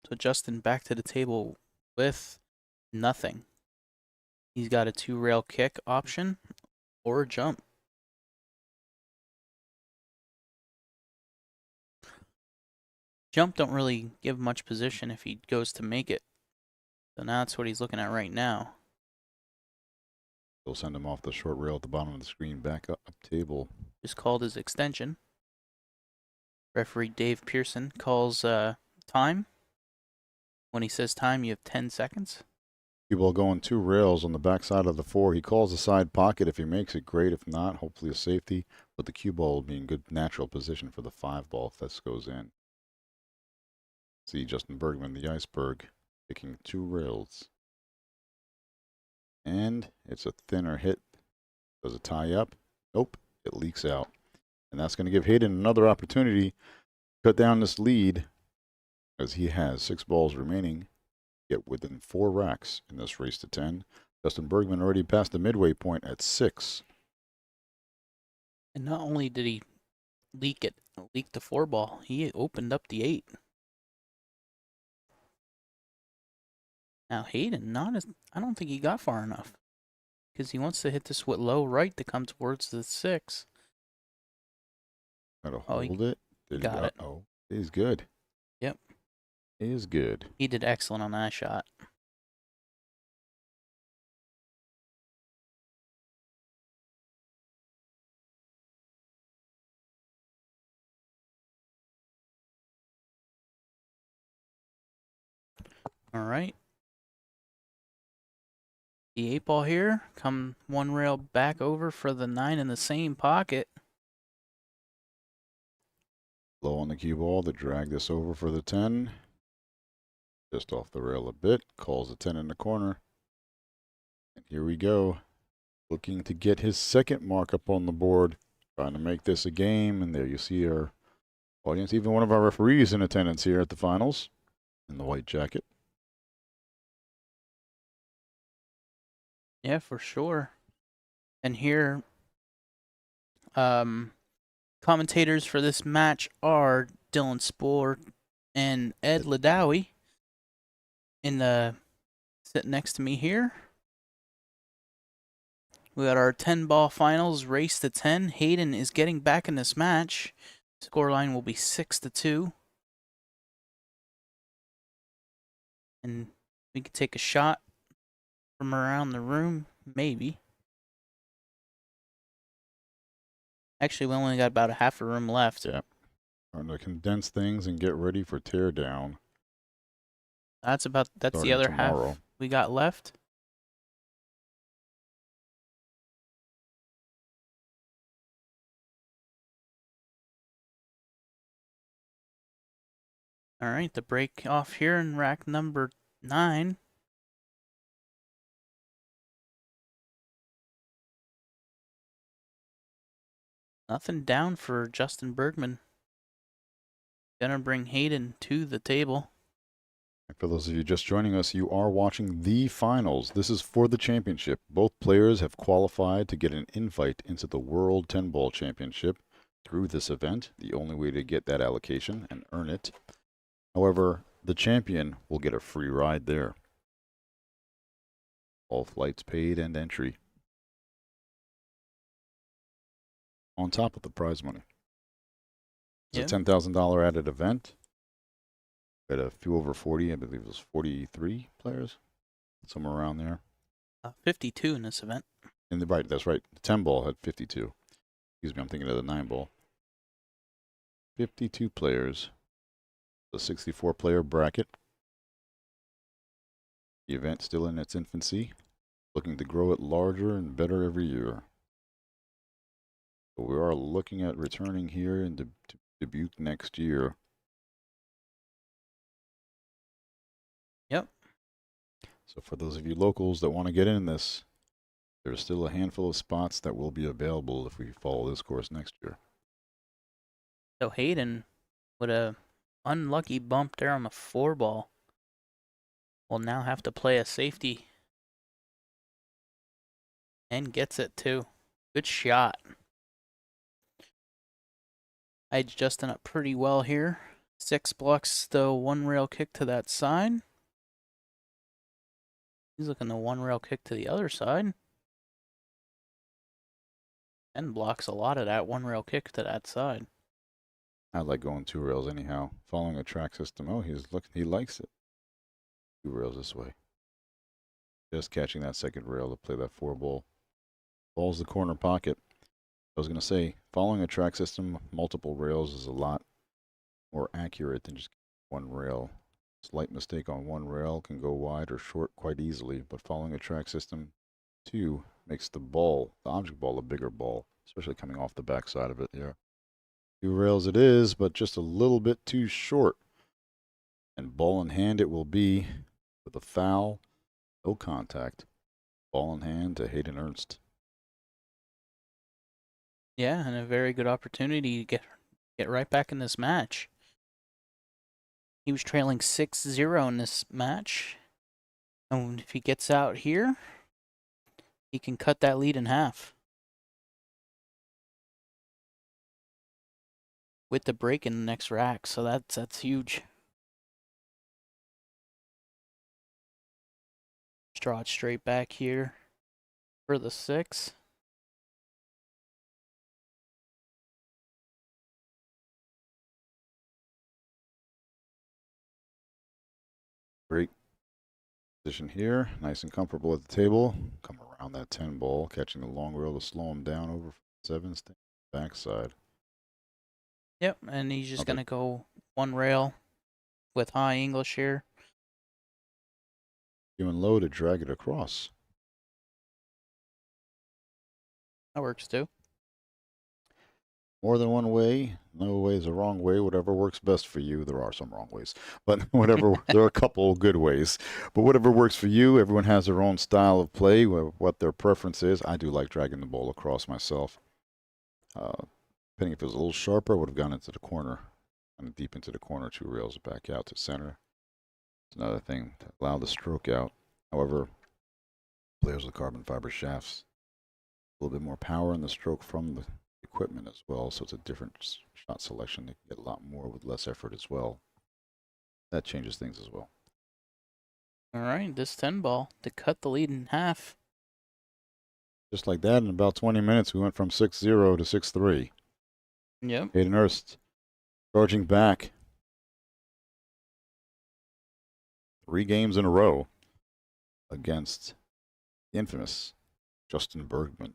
So Justin back to the table with nothing. He's got a 2-rail kick option or a jump. Jump don't really give much position if he goes to make it. So now that's what he's looking at right now. They'll send him off the short rail at the bottom of the screen, back up table. Just called his extension. Referee Dave Pearson calls time. When he says time, you have 10 seconds. People going 2 rails on the backside of the 4. He calls the side pocket. If he makes it, great. If not, hopefully a safety. But the cue ball will be in good natural position for the 5-ball if this goes in. See Justin Bergman, the iceberg, picking 2 rails. And it's a thinner hit. Does it tie up? Nope. It leaks out. And that's going to give Hayden another opportunity to cut down this lead, as he has 6 balls remaining, get within 4 racks in this race to 10. Justin Bergman already passed the midway point at 6. And not only did he leak the 4-ball, he opened up the 8. Now Hayden, I don't think he got far enough, because he wants to hit this with low right to come towards the 6. Gotta hold it. Did got it. Oh, he's good. Yep. He is good. He did excellent on that shot. All right. The 8-ball here, come 1 rail back over for the 9 in the same pocket. Low on the cue ball to drag this over for the 10. Just off the rail a bit. Calls the 10 in the corner. And here we go. Looking to get his 2nd mark up on the board. Trying to make this a game. And there you see our audience. Even one of our referees in attendance here at the finals. In the white jacket. Yeah, for sure. And here, commentators for this match are Dylan Spoor and Ed Ladawi. Sitting next to me here. We got our 10-ball finals race to 10. Hayden is getting back in this match. Scoreline will be 6-2. And we could take a shot from around the room, maybe. Actually, we only got about a half a room left. Yeah. Trying to condense things and get ready for teardown. That's the other half we got left. All right, the break off here in rack number 9. Nothing down for Justin Bergman. Gonna bring Hayden to the table. For those of you just joining us, you are watching the finals. This is for the championship. Both players have qualified to get an invite into the World 10-Ball Championship through this event. The only way to get that allocation and earn it. However, the champion will get a free ride there. All flights paid and entry. On top of the prize money. It's a $10,000 added event. We had a few over 40, I believe it was 43 players, somewhere around there. 52 in this event. And right, that's right. The 10 ball had 52. Excuse me, I'm thinking of the 9 ball. 52 players. The 64 player bracket. The event still in its infancy. Looking to grow it larger and better every year. So we are looking at returning here in Dubuque next year. Yep. So for those of you locals that want to get in this, there's still a handful of spots that will be available if we follow this course next year. So Hayden, with a unlucky bump there on the 4 ball, will now have to play a safety. And gets it too. Good shot. Adjusting up pretty well here. 6 blocks the 1 rail kick to that side. He's looking the 1 rail kick to the other side. And blocks a lot of that 1 rail kick to that side. I like going 2 rails anyhow. Following a track system. Oh, he likes it. 2 rails this way. Just catching that 2nd rail to play that 4 ball. Ball's the corner pocket. I was going to say, following a track system, multiple rails is a lot more accurate than just 1 rail. Slight mistake on 1 rail can go wide or short quite easily, but following a track system 2 makes the ball, the object ball, a bigger ball, especially coming off the back side of it. Yeah. 2 rails it is, but just a little bit too short. And ball in hand it will be with a foul, no contact. Ball in hand to Hayden Ernst. Yeah, and a very good opportunity to get right back in this match. He was trailing 6-0 in this match. And if he gets out here, he can cut that lead in half. With the break in the next rack, so that's huge. Draw it straight back here for the 6. Great position here, nice and comfortable at the table. Come around that 10 ball, catching the long rail to slow him down over 7, staying backside. Yep, and he's just gonna go 1 rail with high English here. Doing low to drag it across. That works too. More than one way. No way is a wrong way. Whatever works best for you. There are some wrong ways, but whatever. There are a couple good ways, but whatever works for you. Everyone has their own style of play, what their preference is. I do like dragging the ball across myself. Depending if it was a little sharper, I would have gone into the corner, kind of deep into the corner, 2 rails back out to center. It's another thing to allow the stroke out. However, players with carbon fiber shafts, a little bit more power in the stroke from the equipment as well, so it's a different shot selection. They can get a lot more with less effort as well. That changes things as well. All right, this 10 ball to cut the lead in half. Just like that, in about 20 minutes, we went from 6-0 to 6-3. Yep. Hayden Ernst charging back. 3 games in a row against the infamous Justin Bergman.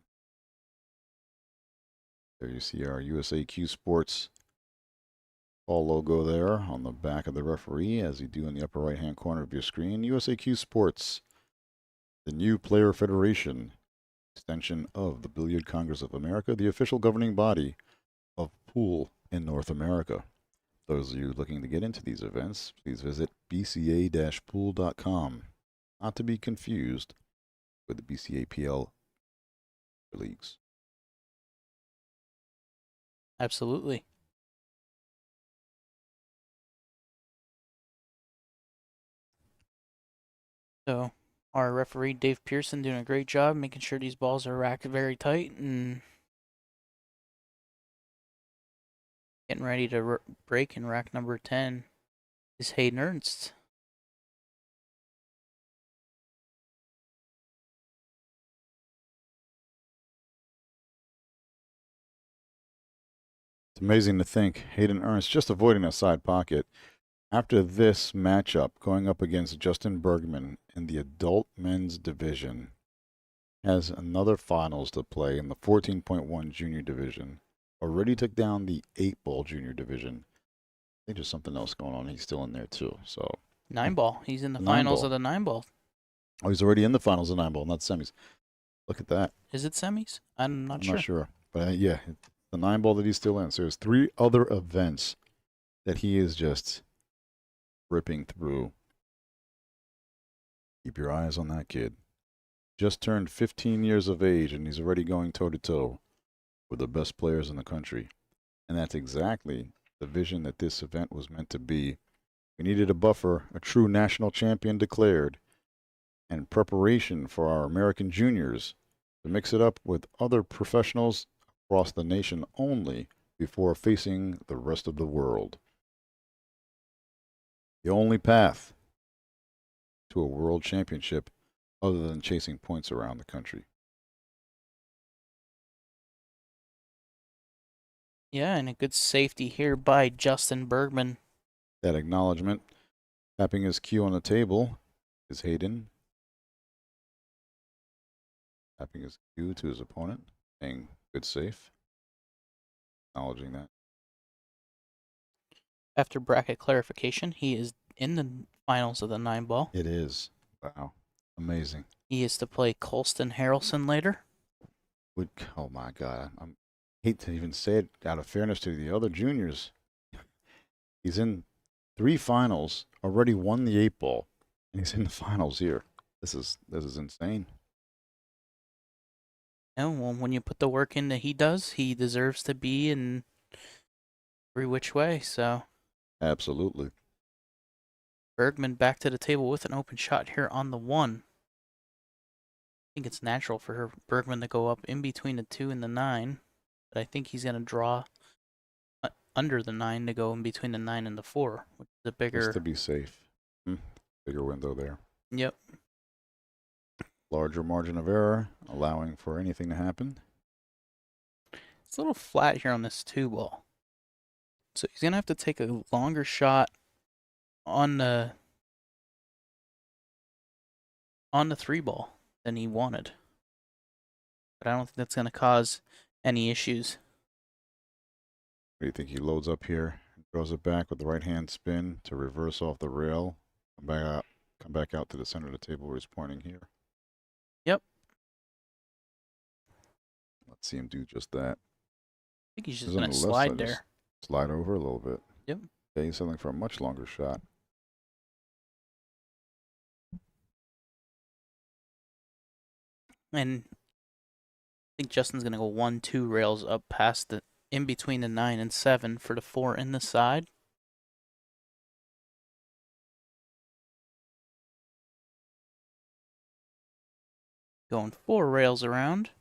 There you see our USAQ Sports ball logo there on the back of the referee, as you do in the upper right-hand corner of your screen. USAQ Sports, the new player federation, extension of the Billiard Congress of America, the official governing body of pool in North America. Those of you looking to get into these events, please visit bca-pool.com. Not to be confused with the BCAPL leagues. Absolutely. So, our referee, Dave Pearson, doing a great job making sure these balls are racked very tight and getting ready to break in rack number 10 is Hayden Ernst. It's amazing to think Hayden Ernst just avoiding a side pocket. After this matchup, going up against Justin Bergman in the adult men's division, has another finals to play in the 14.1 junior division. Already took down the 8-ball junior division. I think there's something else going on. He's still in there too. So 9-ball. He's in the finals 9-ball. of the 9-ball. Oh, he's already in the finals of 9-ball, not semis. Look at that. Is it semis? I'm not Not sure. But yeah, the 9-ball that he's still in. So there's 3 other events that he is just ripping through. Keep your eyes on that kid. Just turned 15 years of age, and he's already going toe-to-toe with the best players in the country. And that's exactly the vision that this event was meant to be. We needed a buffer, a true national champion declared, and preparation for our American juniors to mix it up with other professionals across the nation only before facing the rest of the world. The only path to a world championship other than chasing points around the country. Yeah, and a good safety here by Justin Bergman. That acknowledgement, tapping his cue on the table, is Hayden. Tapping his cue to his opponent, saying good safe. Acknowledging that. After bracket clarification, he is in the finals of the 9-ball. It is. Wow. Amazing. He is to play Colston Harrelson later. Oh my God. I hate to even say it out of fairness to the other juniors. He's in 3 finals, already won the 8-ball, and he's in the finals here. This is insane. And well, when you put the work in that he does, he deserves to be in every which way. So Absolutely. Bergman back to the table with an open shot here on the 1. I think it's natural for Bergman to go up in between the 2 and the 9, but I think he's going to draw under the 9 to go in between the 9 and the 4, which is a bigger... Just to be safe. Bigger window there. Yep. Larger margin of error, allowing for anything to happen. It's a little flat here on this 2-ball. So he's going to have to take a longer shot on the 3-ball than he wanted. But I don't think that's going to cause any issues. What do you think? He loads up here, throws it back with the right hand spin to reverse off the rail, come back out to the center of the table where he's pointing here. Yep. Let's see him do just that. I think he's just going to slide there. Just slide over a little bit. Yep. Okay, he's settling for a much longer shot. And I think Justin's going to go 1-2 rails up past the in between the 9 and 7 for the 4 in the side. Going 4 rails around.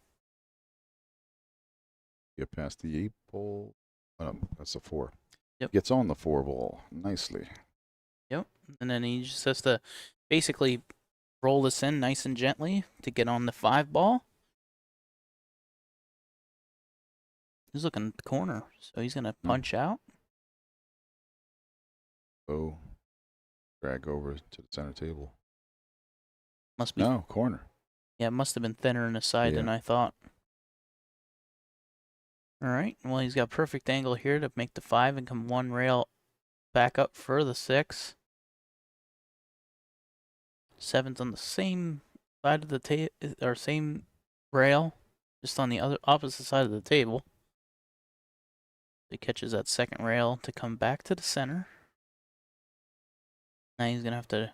Get past the 8-ball. That's a 4. Yep. Gets on the 4-ball nicely. Yep. And then he just has to basically roll this in nice and gently to get on the 5-ball. He's looking at the corner, so he's going to punch out. Oh, drag over to the center table. Must be. No, corner. Yeah, it must have been thinner in the side than I thought. All right, well, he's got perfect angle here to make the 5 and come 1 rail back up for the 6. 7's on the same side of the table, or same rail, just on the opposite side of the table. He catches that second rail to come back to the center. Now he's going to have to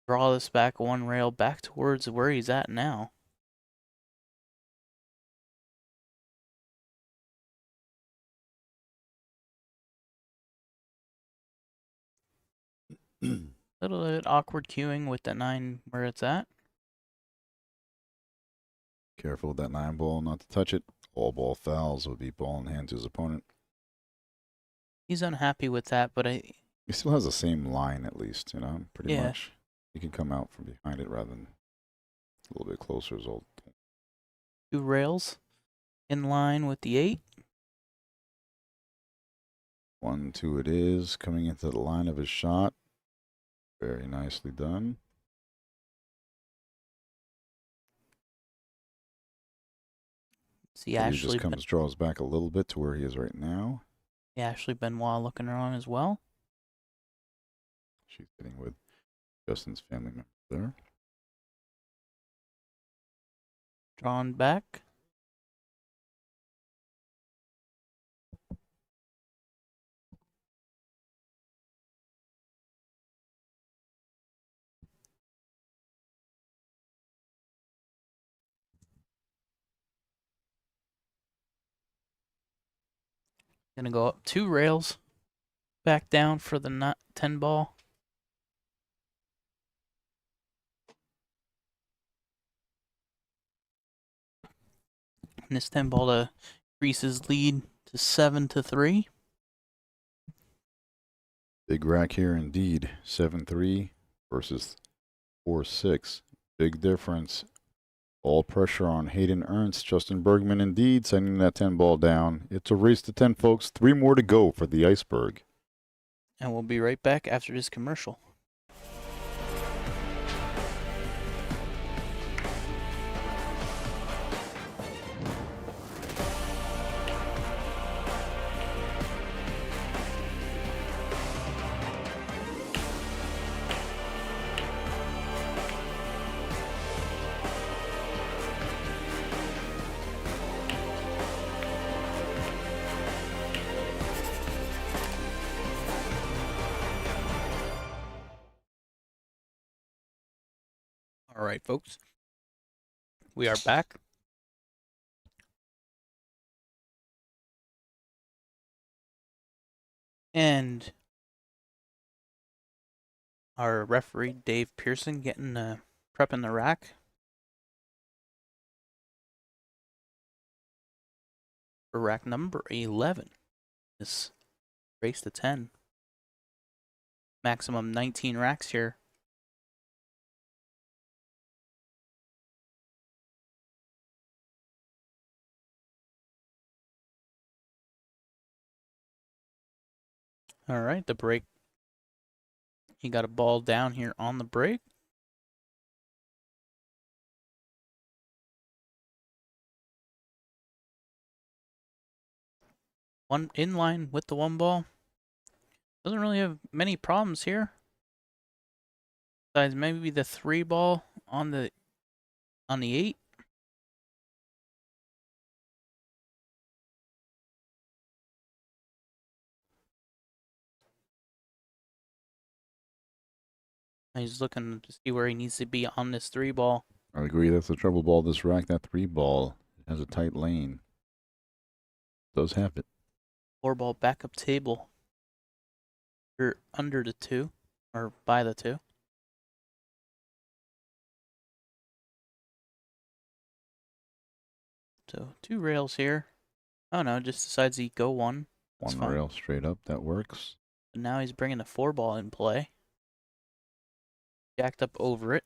draw this back 1 rail back towards where he's at now. A little bit awkward cueing with the 9 where it's at. Careful with that 9-ball, not to touch it. All ball fouls would be ball in hand to his opponent. He's unhappy with that, but he still has the same line at least, pretty much. He can come out from behind it rather than a little bit closer as well. 2 rails in line with the 8. 1-2 it is, coming into the line of his shot. Very nicely done. See So he Ashley, just draws back a little bit to where he is right now. Ashley Benoit looking around as well. She's sitting with Justin's family member there. Drawn back. Gonna go up 2 rails. Back down for the 10 ball. And this 10 ball to increase his lead to 7-3. Big rack here indeed. 7-3 versus 4-6. Big difference. All pressure on Hayden Ernst. Justin Bergman indeed sending that 10 ball down. It's a race to 10, folks. 3 more to go for the Iceberg. And we'll be right back after this commercial. All right, folks. We are back. And our referee, Dave Pearson, getting prepping the rack. For rack number 11. This race to 10. Maximum 19 racks here. All right, the break. He got a ball down here on the break. One in line with the 1 ball. Doesn't really have many problems here. Besides maybe the 3 ball on the 8. He's looking to see where he needs to be on this 3 ball. I agree. That's the trouble ball. This rack, that 3 ball, has a tight lane. Does have it. 4 ball backup table. You're under the 2, or by the 2. So 2 rails here. Oh no, just decides he go 1. That's 1 fine. rail straight up. That works. But now he's bringing the 4 ball in play. Jacked up over it.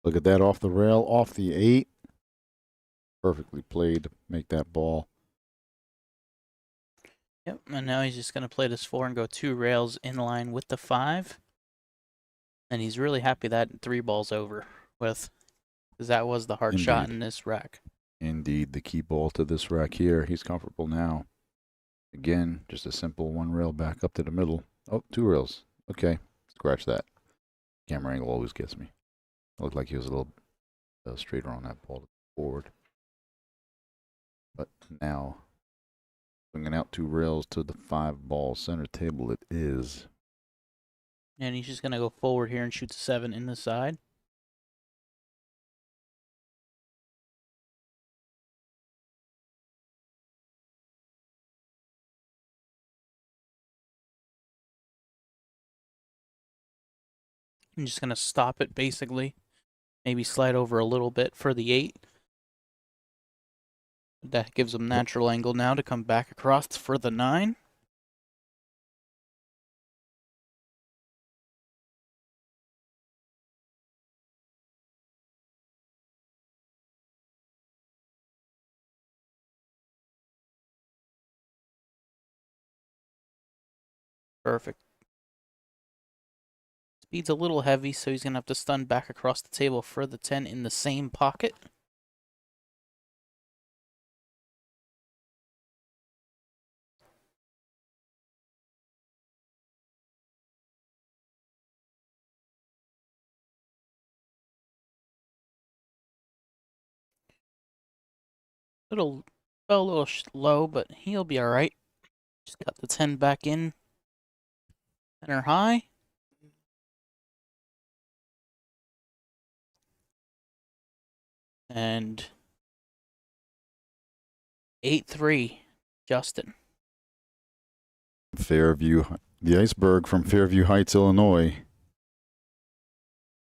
Look at that off the rail, off the 8. Perfectly played to make that ball. Yep, and now he's just going to play this 4 and go 2 rails in line with the 5. And he's really happy that 3 ball's over with, because that was the hard shot in this rack. Indeed, the key ball to this rack here. He's comfortable now. Again, just a simple 1 rail back up to the middle. Oh, 2 rails. Okay, scratch that. Camera angle always gets me. It looked like he was a little straighter on that ball to the forward. But now, swinging out 2 rails to the 5 ball center table it is. And he's just going to go forward here and shoot the 7 in the side. I'm just going to stop it basically. Maybe slide over a little bit for the 8. That gives him natural angle now to come back across for the 9. Perfect. Speed's a little heavy, so he's going to have to stun back across the table for the 10 in the same pocket. Fell a little low, but he'll be alright. Just got the 10 back in. Center high. And 8-3, Justin. Fairview, the Iceberg from Fairview Heights, Illinois.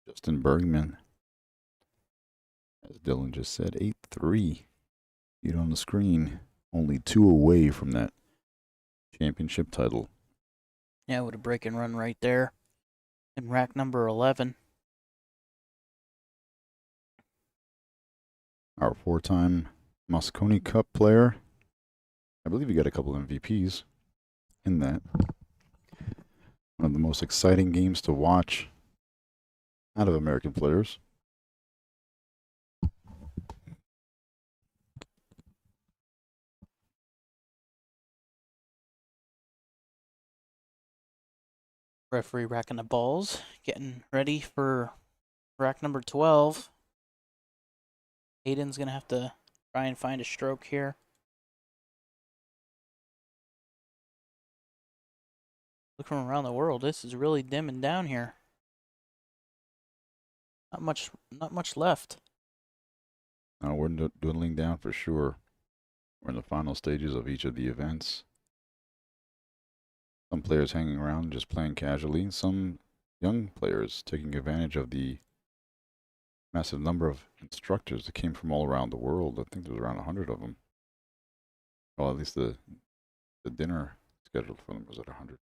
Justin Bergman. As Dylan just said, 8-3. Feet on the screen. Only 2 away from that championship title. Yeah, with a break and run right there. In rack number 11. Our 4-time Moscone Cup player. I believe he got a couple MVPs in that. One of the most exciting games to watch out of American players. Referee racking the balls. Getting ready for rack number 12. Hayden's going to have to try and find a stroke here. Look from around the world. This is really dimming down here. Not much left. Now we're dwindling down for sure. We're in the final stages of each of the events. Some players hanging around just playing casually. Some young players taking advantage of the massive number of instructors that came from all around the world. I think there was around 100 of them. Well, at least the dinner scheduled for them was at 100.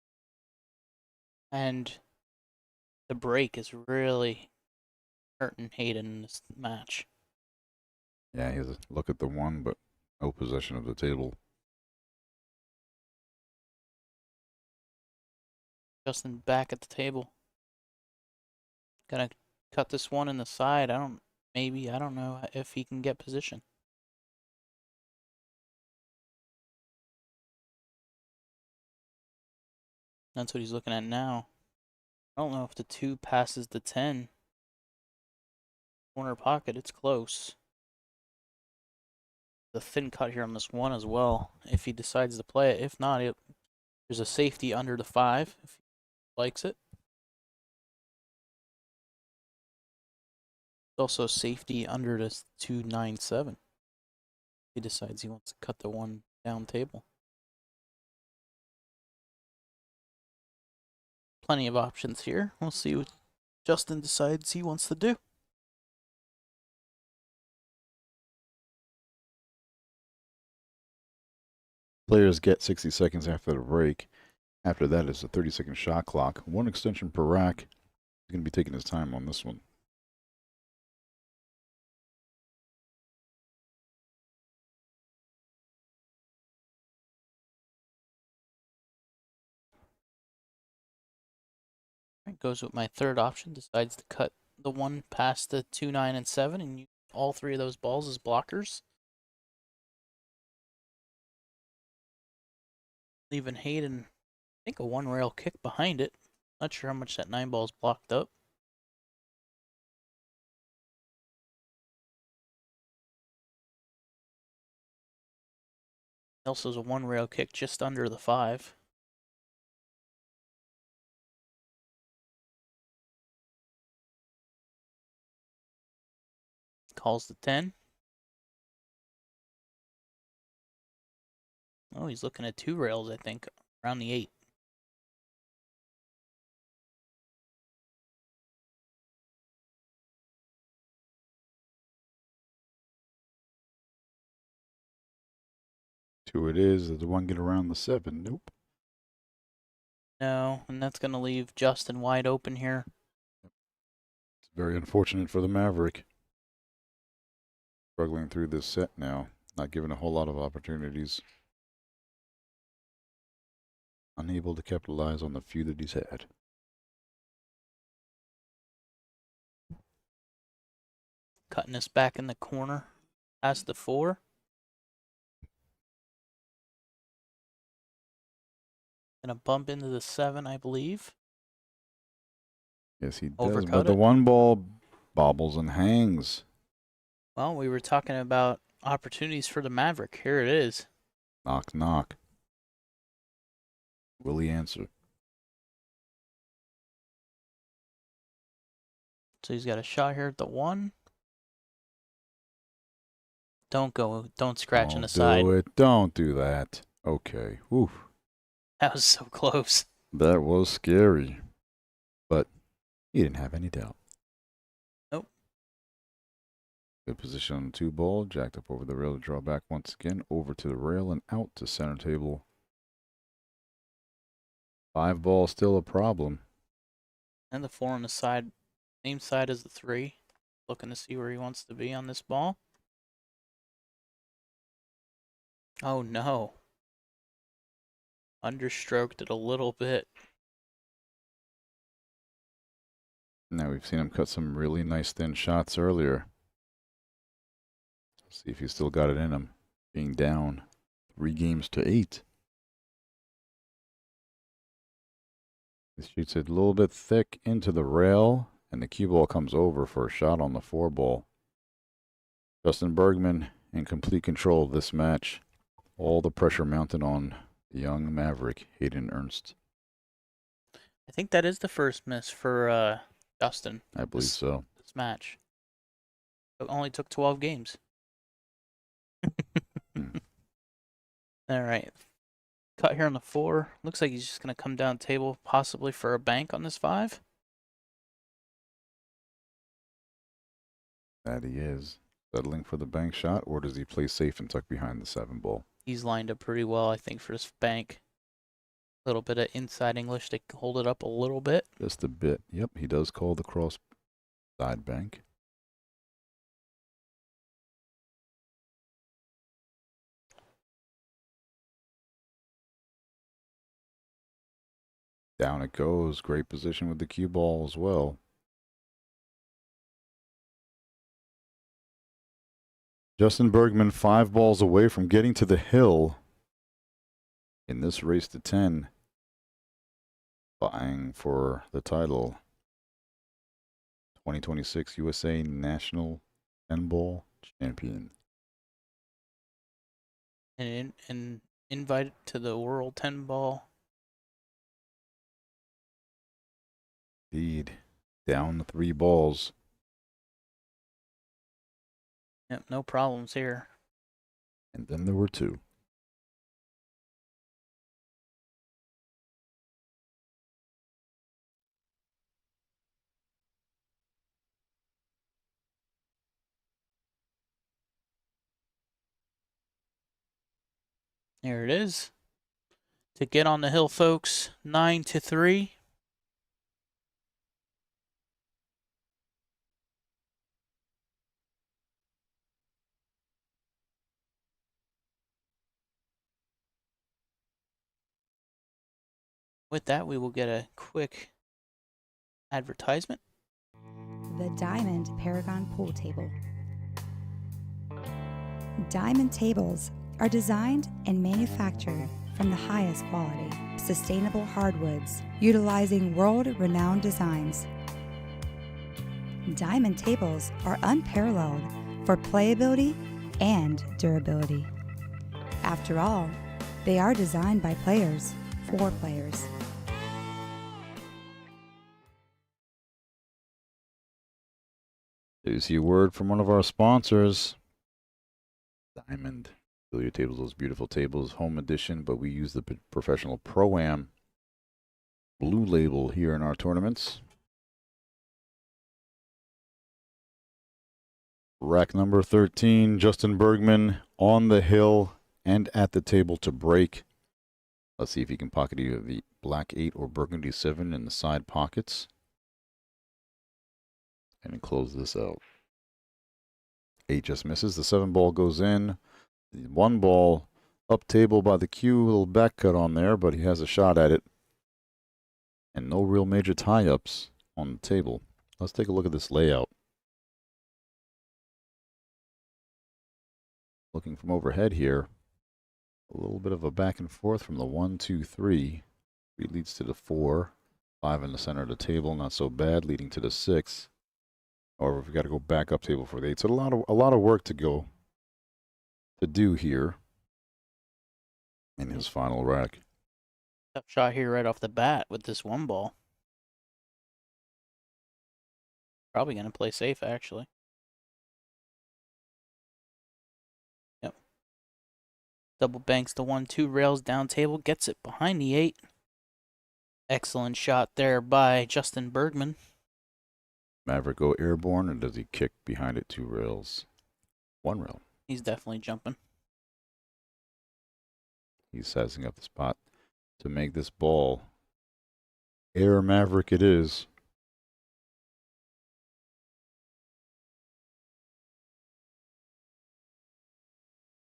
And the break is really hurting Hayden in this match. Yeah, he has a look at the 1, but no possession of the table. Justin back at the table. Gonna cut this 1 in the side. I don't know if he can get position. That's what he's looking at now. I don't know if the 2 passes the 10. Corner pocket, it's close. The thin cut here on this 1 as well, if he decides to play it. If not, there's a safety under the 5 if he likes it. Also safety under the 297. He decides he wants to cut the 1 down table. Plenty of options here. We'll see what Justin decides he wants to do. Players get 60 seconds after the break. After that is a 30-second shot clock. 1 extension per rack. He's going to be taking his time on this one. Goes with my third option. Decides to cut the 1 past the 2, 9, and 7 and use all 3 of those balls as blockers. Leaving Hayden, I think, a 1 rail kick behind it. Not sure how much that 9 ball's blocked up. Also has a 1 rail kick just under the 5. Calls the 10. Oh, he's looking at 2 rails, I think, around the 8. Two it is. Does the 1 get around the 7? Nope. No, and that's going to leave Justin wide open here. It's very unfortunate for the Maverick. Struggling through this set now. Not given a whole lot of opportunities. Unable to capitalize on the few that he's had. Cutting us back in the corner. Past the 4. Gonna bump into the 7, I believe. Yes, he does. Overcut But the it. 1 ball bobbles and hangs. Well, we were talking about opportunities for the Maverick. Here it is. Knock, knock. Will he answer? So he's got a shot here at the 1. Don't scratch on the side. Don't do it. Don't do that. Okay. Whew. That was so close. That was scary. But he didn't have any doubt. Nope. Good position on the 2 ball. Jacked up over the rail to draw back once again. Over to the rail and out to center table. 5 ball still a problem. And the 4 on the side. Same side as the 3. Looking to see where he wants to be on this ball. Oh no. Understroked it a little bit. Now we've seen him cut some really nice thin shots earlier. Let's see if he's still got it in him. Being down 3 games to 8. He shoots it a little bit thick into the rail, and the cue ball comes over for a shot on the 4 ball. Justin Bergman in complete control of this match. All the pressure mounted on the young Maverick, Hayden Ernst. I think that is the first miss for Justin. I believe so. This match. It only took 12 games. All right. Cut here on the 4. Looks like he's just going to come down table, possibly for a bank on this 5. That he is. Settling for the bank shot, or does he play safe and tuck behind the 7 ball? He's lined up pretty well, I think, for this bank. A little bit of inside English to hold it up a little bit. Just a bit. Yep, he does call the cross side bank. Down it goes. Great position with the cue ball as well. Justin Bergman 5 balls away from getting to the hill in this race to 10. Vying for the title. 2026 USA National 10-ball champion. And invited to the World 10-ball. Indeed. Down 3 balls. Yep, no problems here. And then there were 2. There it is. To get on the hill, folks, 9-3. With that, we will get a quick advertisement. The Diamond Paragon Pool Table. Diamond tables are designed and manufactured from the highest quality, sustainable hardwoods, utilizing world-renowned designs. Diamond tables are unparalleled for playability and durability. After all, they are designed by players for players. There's your word from one of our sponsors. Diamond. Billiard tables, those beautiful tables, home edition, but we use the professional Pro-Am blue label here in our tournaments. Rack number 13, Justin Bergman on the hill and at the table to break. Let's see if he can pocket either the black 8 or burgundy 7 in the side pockets. And close this out. 8 just misses. The 7 ball goes in. The 1 ball Up table by the cue, a little back cut on there, but he has a shot at it. And no real major tie-ups on the table. Let's take a look at this layout. Looking from overhead here, a little bit of a back and forth from the 1, 2, 3. 3 leads to the 4. 5 in the center of the table, not so bad, leading to the 6. However, we've got to go back up table for the 8. So a lot of work to do here in his final rack. Tough shot here right off the bat with this one ball. Probably going to play safe, actually. Yep. Double banks the 1, 2 rails down table, gets it behind the 8. Excellent shot there by Justin Bergman. Maverick go airborne, or does he kick behind it 2 rails? 1 rail. He's definitely jumping. He's sizing up the spot to make this ball air Maverick it is.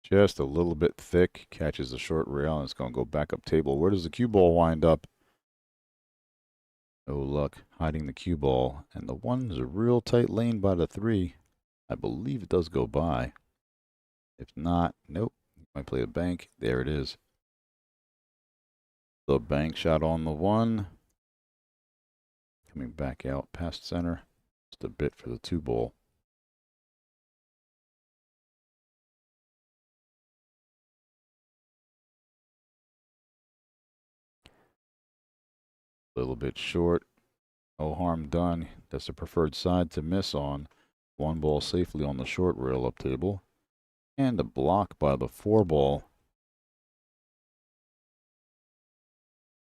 Just a little bit thick, catches the short rail, and it's going to go back up table. Where does the cue ball wind up? No luck hiding the cue ball. And the 1 is a real tight lane by the 3. I believe it does go by. If not, nope. Might play a bank. There it is. The bank shot on the 1. Coming back out past center. Just a bit for the 2 ball. A little bit short. No harm done. That's the preferred side to miss on. 1 ball safely on the short rail up table. And a block by the 4 ball.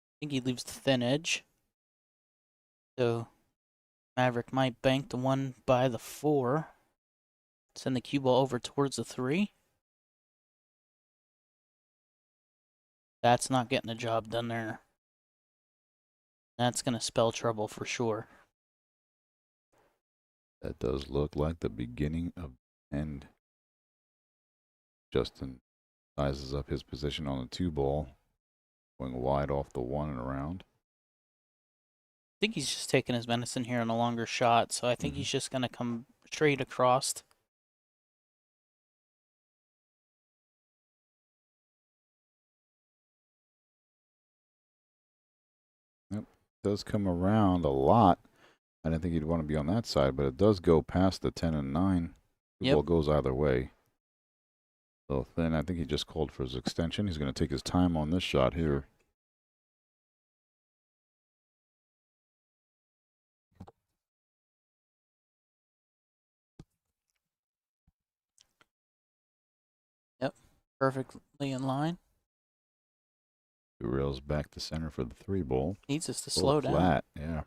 I think he leaves the thin edge. So Maverick might bank the 1 by the 4. Send the cue ball over towards the 3. That's not getting the job done there. That's going to spell trouble for sure. That does look like the beginning of the end. Justin sizes up his position on the 2 ball. Going wide off the 1 and around. I think he's just taking his medicine here on a longer shot, so I think he's just going to come straight across. Yep, does come around a lot. I didn't think he'd want to be on that side, but it does go past the 10 and 9. The ball goes either way. So thin, I think he just called for his extension. He's going to take his time on this shot here. Yep, perfectly in line. 2 rails back to center for the 3 ball. Needs us to slow down. Flat, yeah.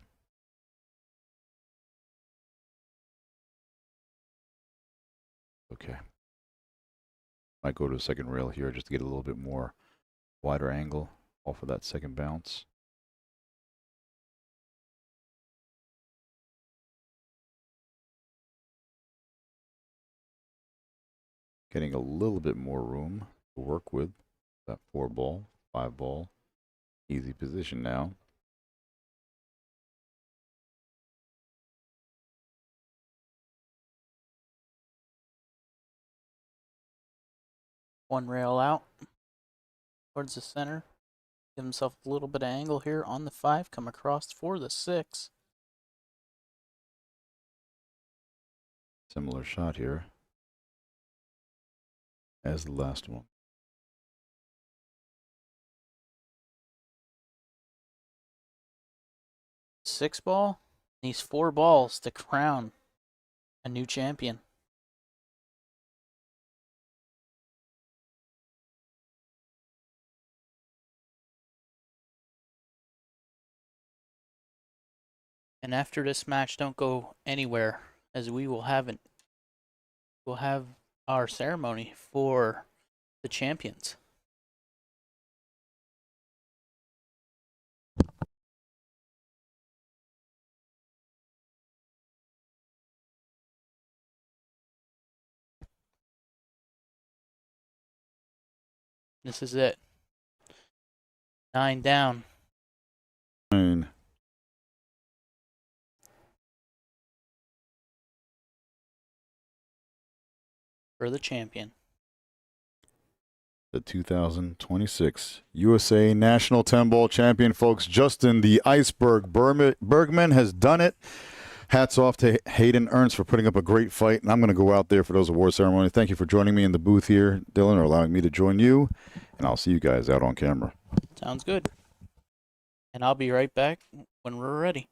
Okay. Might go to a second rail here just to get a little bit more wider angle off of that second bounce. Getting a little bit more room to work with. That 4 ball, 5 ball. Easy position now. One rail out towards the center. Give himself a little bit of angle here on the 5. Come across for the 6. Similar shot here as the last one. 6 ball needs 4 balls to crown a new champion. And after this match, don't go anywhere, as we'll have our ceremony for the champions. This is it. 9 down. For the champion. The 2026 USA National 10-Ball champion, folks. Justin the Iceberg Bergman has done it. Hats off to Hayden Ernst for putting up a great fight. And I'm going to go out there for those award ceremonies. Thank you for joining me in the booth here, Dylan, or allowing me to join you. And I'll see you guys out on camera. Sounds good. And I'll be right back when we're ready.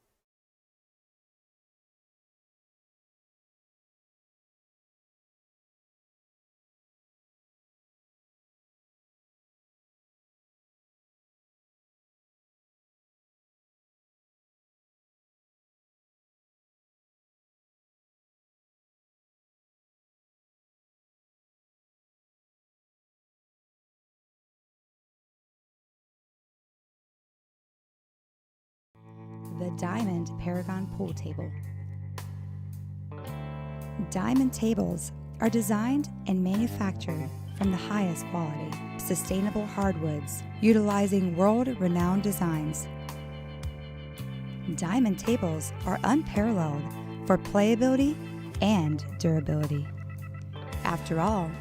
The Diamond Paragon Pool Table. Diamond tables are designed and manufactured from the highest quality, sustainable hardwoods, utilizing world-renowned designs. Diamond tables are unparalleled for playability and durability. After all,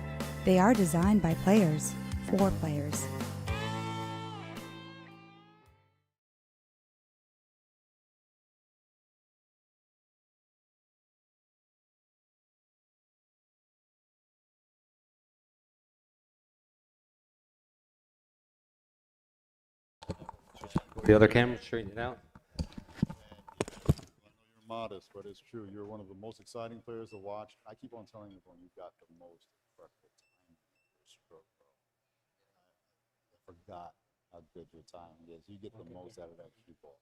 they are designed by players for players. The other camera, straighten it out. You're modest, but it's true. You're one of the most exciting players to watch. I keep on telling everyone you've got the most incredible timing in your stroke, bro. I forgot how good your timing is. You get the most out of that cue ball.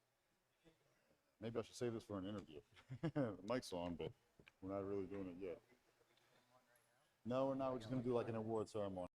Maybe I should save this for an interview. The mic's on, but we're not really doing it yet. No, we're not. We're just going to do like an award ceremony.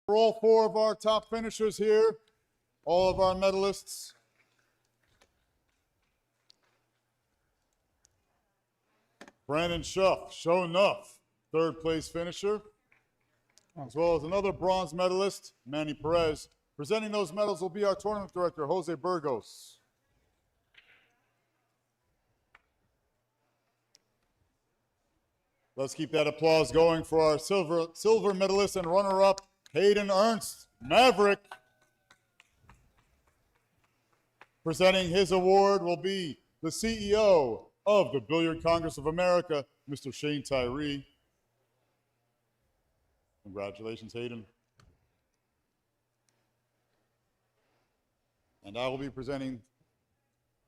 For all four of our top finishers here, all of our medalists. Brandon Schuff, show enough, third place finisher, as well as another bronze medalist, Manny Perez. Presenting those medals will be our tournament director, Jose Burgos. Let's keep that applause going for our silver medalist and runner-up, Hayden Ernst, Maverick. Presenting his award will be the CEO of the Billiard Congress of America, Mr. Shane Tyree. Congratulations, Hayden. And I will be presenting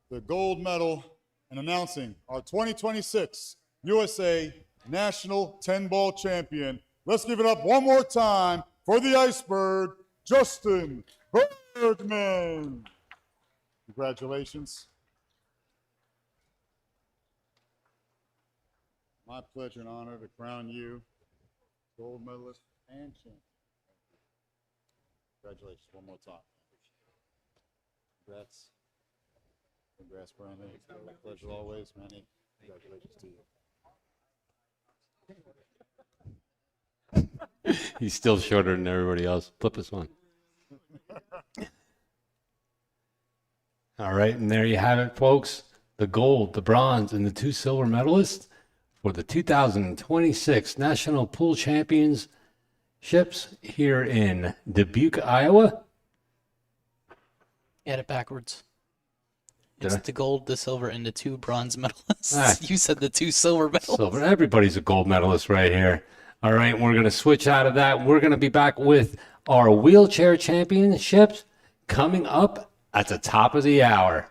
the gold medal and announcing our 2026 USA national 10-ball champion. Let's give it up one more time for the Iceberg, Justin Bergman. Congratulations. My pleasure and honor to crown you gold medalist and champion. Congratulations one more time. Congrats. Congrats, Brandon. It's been a pleasure always, Manny. Congratulations to you. He's still shorter than everybody else. Flip this one. All right, and there you have it, folks. The gold, the bronze, and the 2 silver medalists for the 2026 National Pool Championships here in Dubuque, Iowa. You had it backwards. Did It's I? the gold, the silver, and the 2 bronze medalists. Ah. You said the 2 silver medals. Silver. Everybody's a gold medalist right here. All right, we're going to switch out of that. We're going to be back with our wheelchair championships coming up at the top of the hour.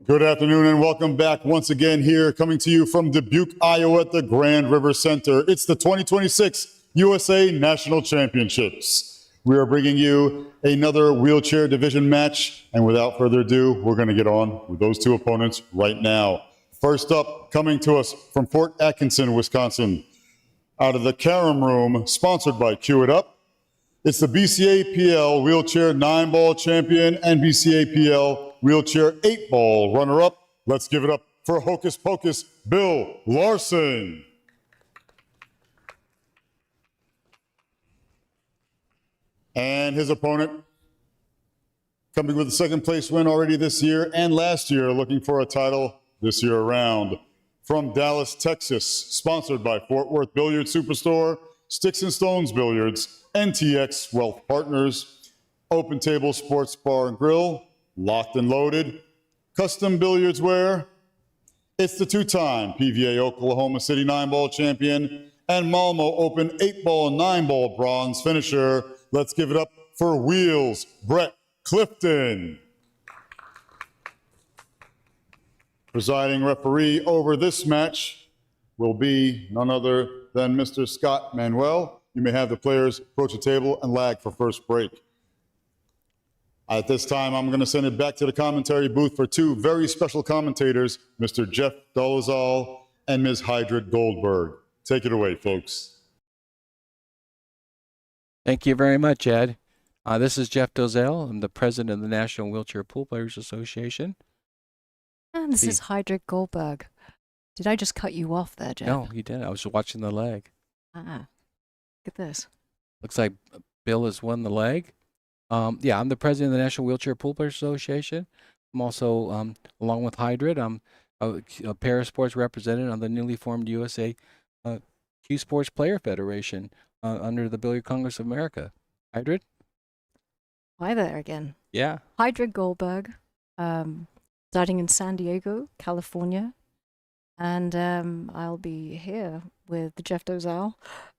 Good afternoon and welcome back once again here, coming to you from Dubuque, Iowa at the Grand River Center. It's the 2026 USA National Championships. We are bringing you another wheelchair division match, and without further ado, we're going to get on with those two opponents right now. First up, coming to us from Fort Atkinson, Wisconsin, out of the Karam Room, sponsored by Cue It Up, it's the BCAPL Wheelchair 9-ball champion and BCAPL Wheelchair 8-ball runner-up. Let's give it up for Hocus Pocus, Bill Larson. And his opponent, coming with a second place win already this year and last year, looking for a title this year around. From Dallas, Texas, sponsored by Fort Worth Billiard Superstore, Sticks and Stones Billiards, NTX Wealth Partners, Open Table Sports Bar and Grill, Locked and Loaded, Custom Billiards Wear. It's the two-time PVA Oklahoma City 9-ball champion and Malmo Open 8-ball and 9-ball bronze finisher. Let's give it up for Wheels Brett Clifton. Presiding referee over this match will be none other than Mr. Scott Manuel. You may have the players approach the table and lag for first break. At this time, I'm going to send it back to the commentary booth for two very special commentators, Mr. Jeff Dolezal and Ms. Hydred Goldberg. Take it away, folks. Thank you very much, Ed. This is Jeff Dolezal. I'm the president of the National Wheelchair Pool Players Association. And this is Hydred Goldberg. Did I just cut you off there, Jeff? No, you didn't. I was watching the leg. Ah, look at this. Looks like Bill has won the leg. Yeah, I'm the president of the National Wheelchair Pool Players Association. I'm also, along with Hydred, I'm a para-sports representative on the newly formed USA Q Sports Player Federation under the Billiard Congress of America. Hydred? Hi there again. Yeah. Hydred Goldberg, starting in San Diego, California. And I'll be here with Jeff Dolezal,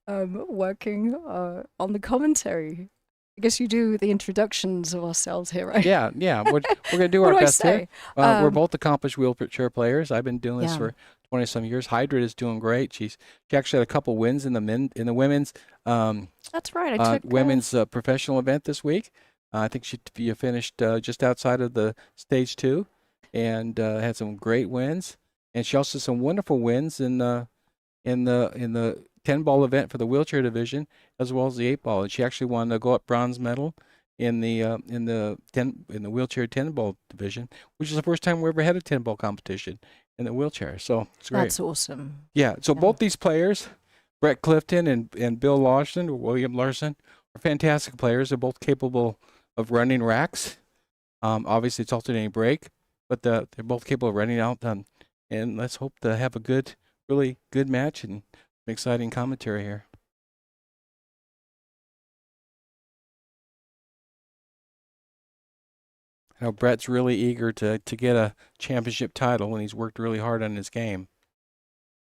working on the commentary. I guess you do the introductions of ourselves here, right? Yeah. We're going to do our best here. We're both accomplished wheelchair players. I've been doing this for 20-some years. Hydred is doing great. She actually had a couple wins in the women's. That's right. I took women's professional event this week. I think she finished just outside of the stage 2, and had some great wins. And she also had some wonderful wins in the 10-ball event for the wheelchair division, as well as the 8-ball. And she actually won the go-up bronze medal in the wheelchair 10-ball division, which is the first time we ever had a 10-ball competition in the wheelchair. So it's great. That's awesome. Yeah. So both these players, Brett Clifton and Bill Larson, or William Larson, are fantastic players. They're both capable of running racks. Obviously, it's alternating break, but they're both capable of running out. And let's hope to have a really good match and exciting commentary here. I know Brett's really eager to get a championship title, and he's worked really hard on his game.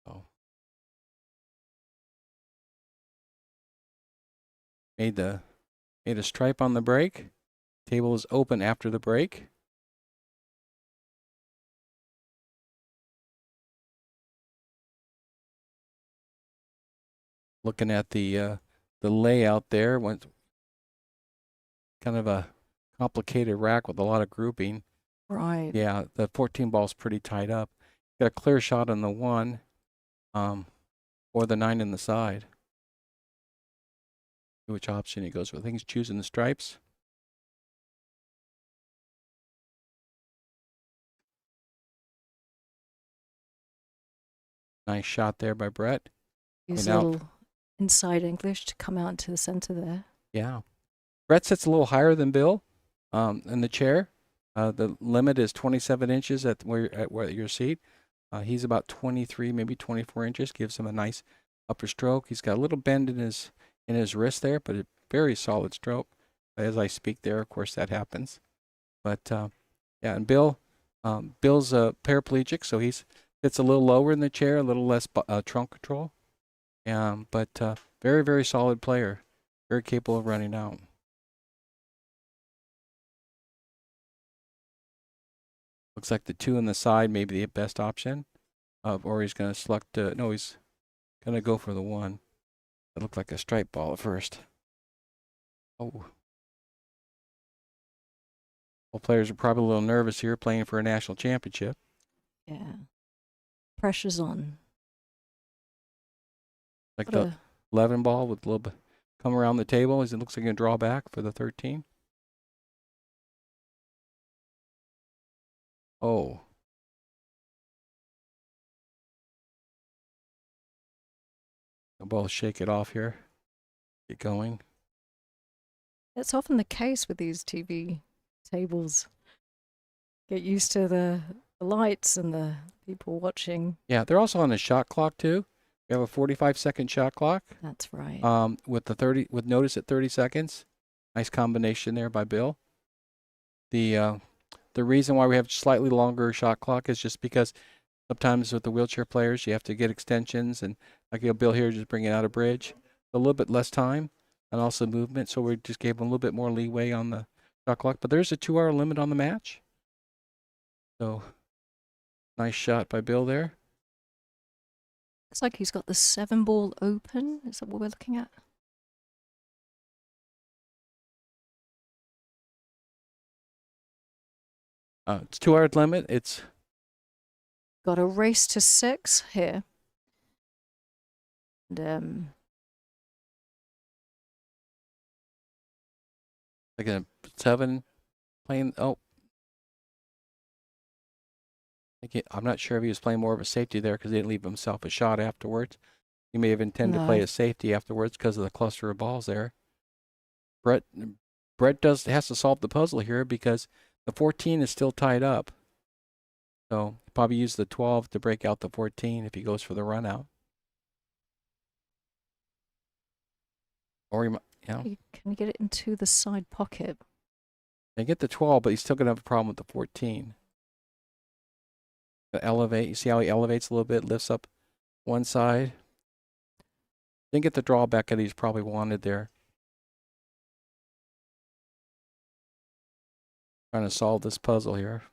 So made a stripe on the break. Table is open after the break. Looking at the layout there, went kind of a complicated rack with a lot of grouping. Right. Yeah, the 14 ball's pretty tied up. Got a clear shot on the 1, or the 9 in the side. See which option he goes with. I think he's choosing the stripes. Nice shot there by Brett. Use a little inside English to come out into the center there. Yeah. Brett sits a little higher than Bill in the chair. The limit is 27 inches at your seat. He's about 23, maybe 24 inches. Gives him a nice upper stroke. He's got a little bend in his wrist there, but a very solid stroke. As I speak there, of course, that happens. But yeah, and Bill's paraplegic, so he sits a little lower in the chair, a little less trunk control. But very, very solid player. Very capable of running out. Looks like the 2 on the side may be the best option. Or he's going to select, no, he's going to go for the 1. It looked like a straight ball at first. Oh. Well, players are probably a little nervous here playing for a national championship. Yeah. Pressure's on. Like What the a- 11 ball with a little bit come around the table as it looks like a draw back for the 13. Oh. The ball shake it off here. Get going. It's often the case with these TV tables. Get used to the lights and the people watching. Yeah, they're also on a shot clock too. We have a 45-second shot clock. That's right. With notice at 30 seconds. Nice combination there by Bill. The reason why we have slightly longer shot clock is just because sometimes with the wheelchair players you have to get extensions, and like Bill here just bringing out a bridge, a little bit less time and also movement. So we just gave him a little bit more leeway on the shot clock. But there's a 2-hour limit on the match. So nice shot by Bill there. Looks like he's got the 7-ball open. Is that what we're looking at? It's 2-hour limit. It's got a race to 6 here. And like a 7 playing. Oh, I'm not sure if he was playing more of a safety there because he didn't leave himself a shot afterwards. He may have intended to play a safety afterwards because of the cluster of balls there. Brett has to solve the puzzle here because the 14 is still tied up. So probably use the 12 to break out the 14 if he goes for the run out. Or can we get it into the side pocket? They get the 12, but he's still going to have a problem with the 14. Elevate. You see how he elevates a little bit, lifts up one side. Didn't get the drawback that he's probably wanted there. Trying to solve this puzzle here.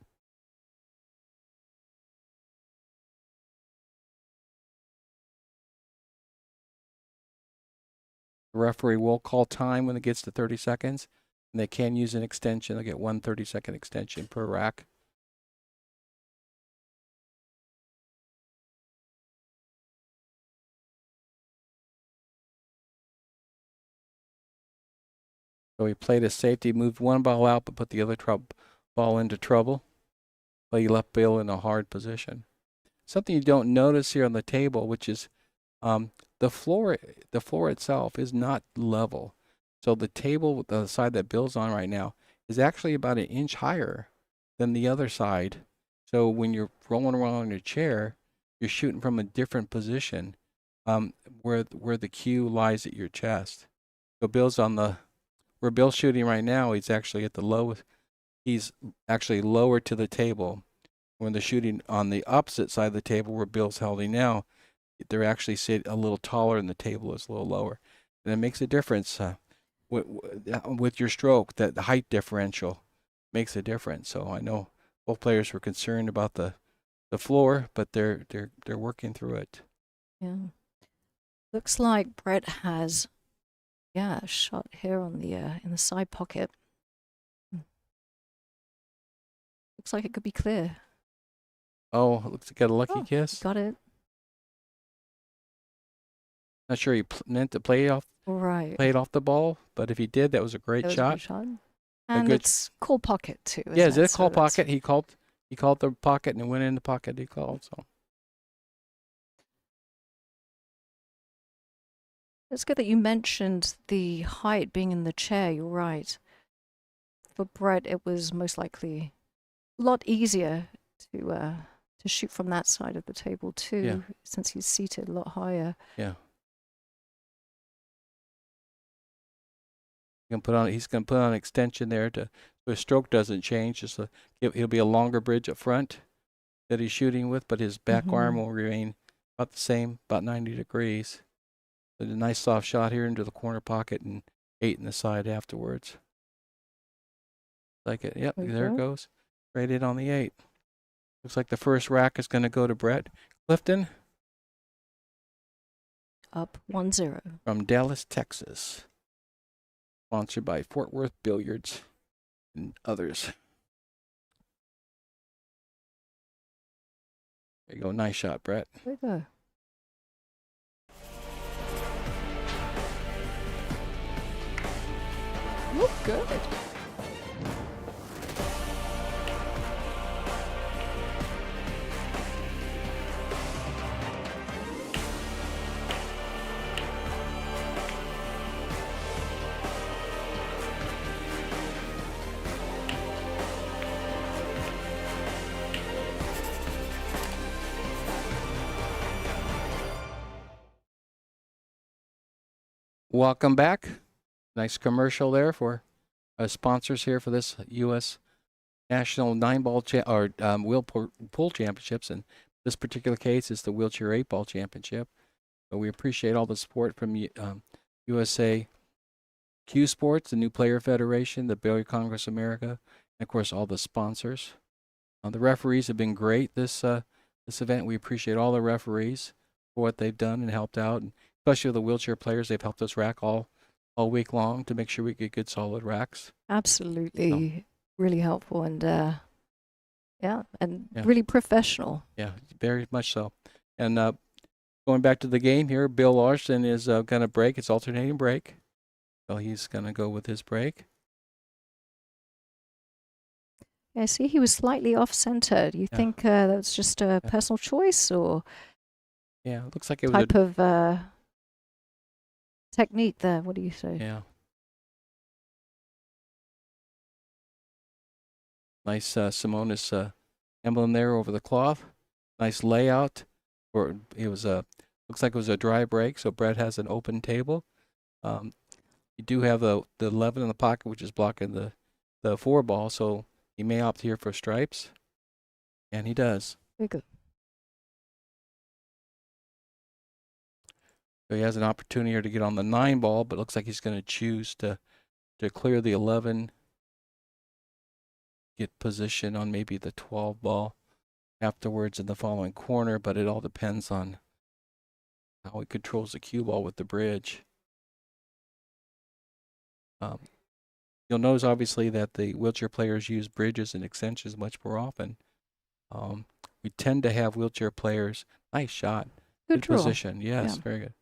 The referee will call time when it gets to 30 seconds, and they can use an extension. They'll get 1 30-second extension per rack. So he played a safety, moved one ball out, but put the other ball into trouble. But he left Bill in a hard position. Something you don't notice here on the table, which is the floor itself is not level. So the table, the side that Bill's on right now, is actually about 1 inch higher than the other side. So when you're rolling around in your chair, you're shooting from a different position where the cue lies at your chest. So Bill's on where Bill's shooting right now, he's actually at the lowest. He's actually lower to the table. When they're shooting on the opposite side of the table where Bill's holding now, they're actually sit a little taller and the table is a little lower. And it makes a difference with your stroke. That the height differential makes a difference. So I know both players were concerned about the floor, but they're working through it. Yeah. Looks like Brett has a shot here on the in the side pocket. Looks like it could be clear. Oh, it looks like he got a lucky kiss. Got it. Not sure he meant to play it off the ball, but if he did, that was a great shot. Good shot. And it's call pocket too. Yeah, is it a call pocket? He called the pocket and it went in the pocket he called. So it's good that you mentioned the height being in the chair. You're right. For Brett, it was most likely a lot easier to shoot from that side of the table too, since he's seated a lot higher. Yeah. He's going to put on an extension there so his stroke doesn't change. It'll be a longer bridge up front that he's shooting with, but his back arm will remain about the same, about 90 degrees. But a nice soft shot here into the corner pocket and 8 in the side afterwards. Like it. Yep, there it goes. Right in on the 8. Looks like the first rack is going to go to Brett Clifton. Up 1-0. From Dallas, Texas. Sponsored by Fort Worth Billiards and others. There you go. Nice shot, Brett. There you go. Look good. Welcome back. Nice commercial there for sponsors here for this U.S. National 9-ball wheel pool championships. In this particular case, it's the wheelchair 8-ball championship. But we appreciate all the support from USA Q Sports, the New Player Federation, the Billiard Congress America, and of course all the sponsors. The referees have been great this event. We appreciate all the referees for what they've done and helped out, and especially the wheelchair players. They've helped us rack all week long to make sure we get good solid racks. Absolutely. Really helpful and really professional. Yeah, very much so. And going back to the game here, Bill Larson is going to break. It's alternating break. So he's going to go with his break. Yeah, I see he was slightly off center. Do you think that was just a personal choice or it looks like it was type of technique there? What do you say? Yeah. Nice Simonis emblem there over the cloth. Nice layout. Or it was looks like it was a dry break, so Brett has an open table. You do have the 11 in the pocket, which is blocking the 4 ball, so he may opt here for stripes, and he does. Very good. So he has an opportunity here to get on the 9 ball, but looks like he's going to choose to clear the 11, get position on maybe the 12 ball afterwards in the following corner, but it all depends on how he controls the cue ball with the bridge. You'll notice obviously that the wheelchair players use bridges and extensions much more often. We tend to have wheelchair players, nice shot, good position, yes, very good.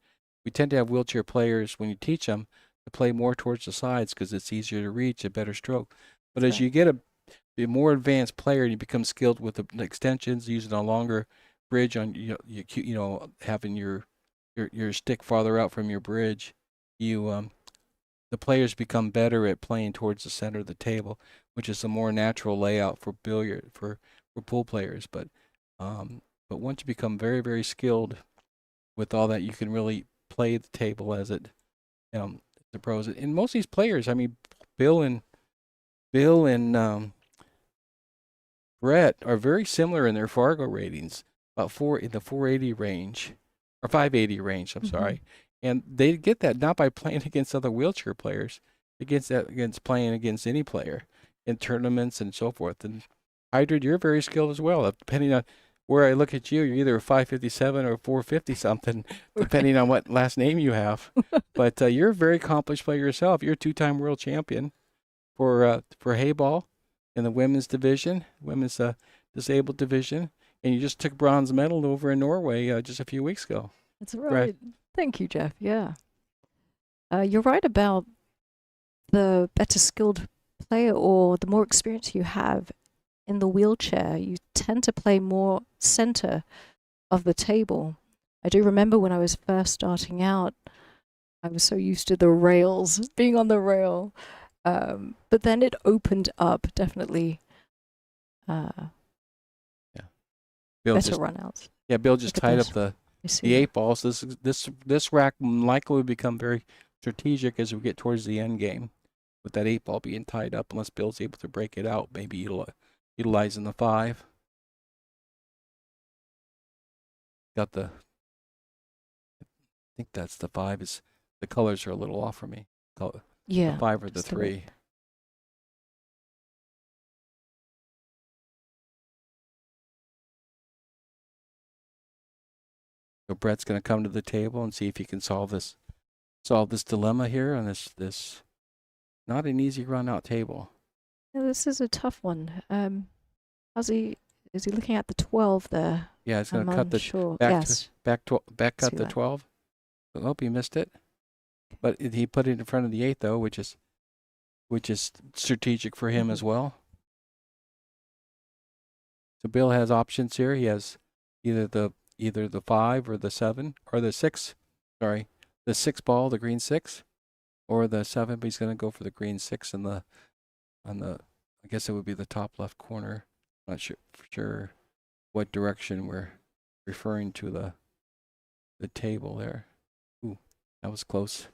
We tend to have wheelchair players, when you teach them, to play more towards the sides because it's easier to reach, a better stroke. But as you get a more advanced player and you become skilled with the extensions, using a longer bridge on having your stick farther out from your bridge, the players become better at playing towards the center of the table, which is a more natural layout for billiard for pool players. But once you become very, very skilled with all that, you can really play the table as it the pros. And most of these players, I mean, Bill and Brett are very similar in their Fargo ratings, about in the 480 range or 580 range. I'm sorry. And they get that not by playing against other wheelchair players, against playing against any player in tournaments and so forth. And Hydrid, you're very skilled as well. Depending on where I look at you, you're either a 557 or 450 something, depending on what last name you have. But you're a very accomplished player yourself. You're a 2-time world champion for Hayball in the women's division, women's disabled division, and you just took bronze medal over in Norway just a few weeks ago. That's right. Thank you, Jeff. Yeah. You're right about the better skilled player or the more experience you have in the wheelchair, you tend to play more center of the table. I do remember when I was first starting out, I was so used to the rails, being on the rail. But then it opened up, definitely. Better runouts. Yeah, Bill just tied up the 8 balls. This rack likely will become very strategic as we get towards the end game, with that 8 ball being tied up, unless Bill's able to break it out, maybe utilizing the 5. Got I think that's the 5. The colors are a little off for me. Yeah. The 5 or the 3. So Brett's going to come to the table and see if he can solve this dilemma here on this not an easy run out table. Yeah, this is a tough one. Is he looking at the 12 there? Yeah, it's going to cut the sure. back Yes. back cut See the that. 12. Oh, he missed it. But he put it in front of the 8 though, which is strategic for him as well. So Bill has options here. He has either the 5 or the 7 or the 6. Sorry, the 6 ball, the green 6, or the 7. But he's going to go for the green 6 on the I guess it would be the top left corner. Not sure what direction we're referring to the table there. Ooh, that was close.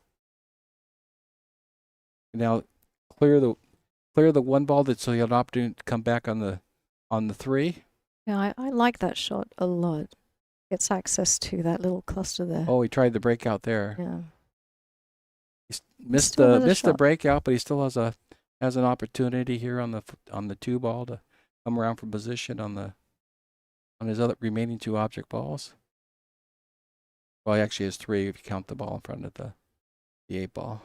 Now clear the 1 ball so you have an opportunity to come back on the 3. Yeah, I like that shot a lot. Gets access to that little cluster there. Oh, he tried the breakout there. Yeah. He missed Still another the shot. breakout, but he still has an opportunity here on the 2 ball to come around from position on his other remaining 2 object balls. Well, he actually has 3 if you count the ball in front of the 8 ball.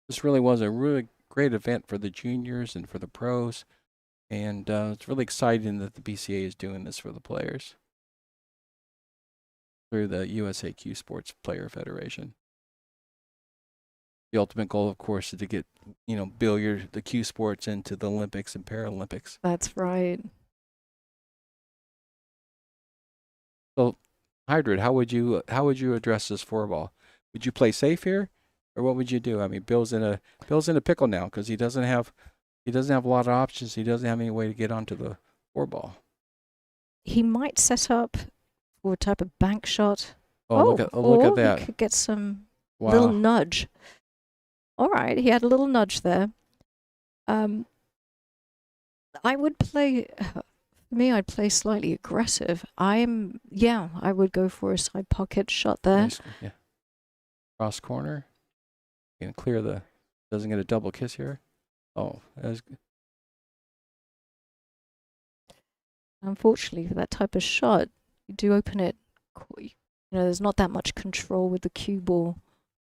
This really was a really great event for the juniors and for the pros, and it's really exciting that the BCA is doing this for the players through the USAQ Sports Player Federation. The ultimate goal, of course, is to get billiard, the Q sports into the Olympics and Paralympics. That's right. So, Hydrid, how would you address this 4 ball? Would you play safe here, or what would you do? I mean, Bill's in a pickle now because he doesn't have a lot of options. He doesn't have any way to get onto the 4 ball. He might set up for a type of bank shot. Look at that. He could get some Wow. little nudge. All right, he had a little nudge there. I would play. For me, I'd play slightly aggressive. I would go for a side pocket shot there. Nice. Yeah. Cross corner. Can clear doesn't get a double kiss here. Oh, that's good. Unfortunately, for that type of shot, you do open it. There's not that much control with the cue ball.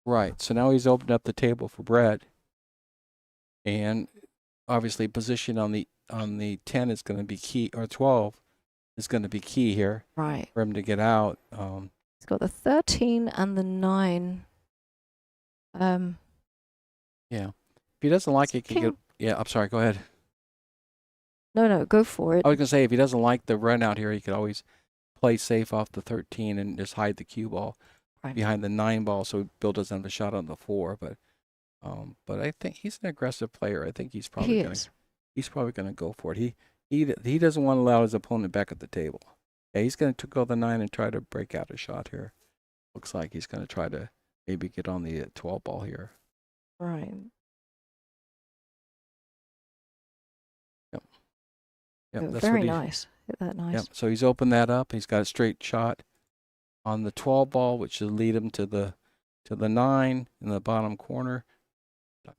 Right. So now he's opened up the table for Brett, and obviously position on the 10 is going to be key, or 12 is going to be key here. Right. For him to get out. He's got the 13 and the 9. Yeah. If he doesn't like it, he can get. Yeah. I'm sorry. Go ahead. No, go for it. I was going to say if he doesn't like the run out here, he could always play safe off the 13 and just hide the cue ball behind the 9 ball, so Bill doesn't have a shot on the 4. But I think he's an aggressive player. I think he's probably going to go for it. He doesn't want to allow his opponent back at the table. Yeah, he's going to go the 9 and try to break out a shot here. Looks like he's going to try to maybe get on the 12 ball here. Right. Yep, that's very what nice. Hit that nice. Yep. So he's opened that up. He's got a straight shot on the 12 ball, which should lead him to the 9 in the bottom corner.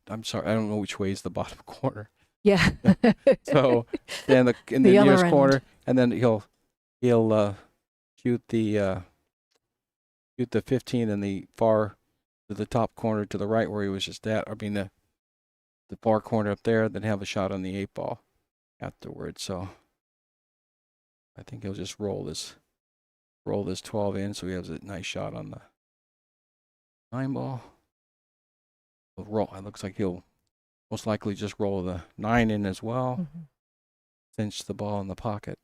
I'm sorry, I don't know which way is the bottom corner. Yeah. So then in the nearest corner, and then he'll shoot the 15 in the far to the top corner to the right where he was just at. I mean the far corner up there. Then have a shot on the 8 ball afterwards. So I think he'll just roll this 12 in, so he has a nice shot on the 9 ball. He'll roll. It looks like he'll most likely just roll the 9 in as well. Mm-hmm. Cinch the ball in the pocket.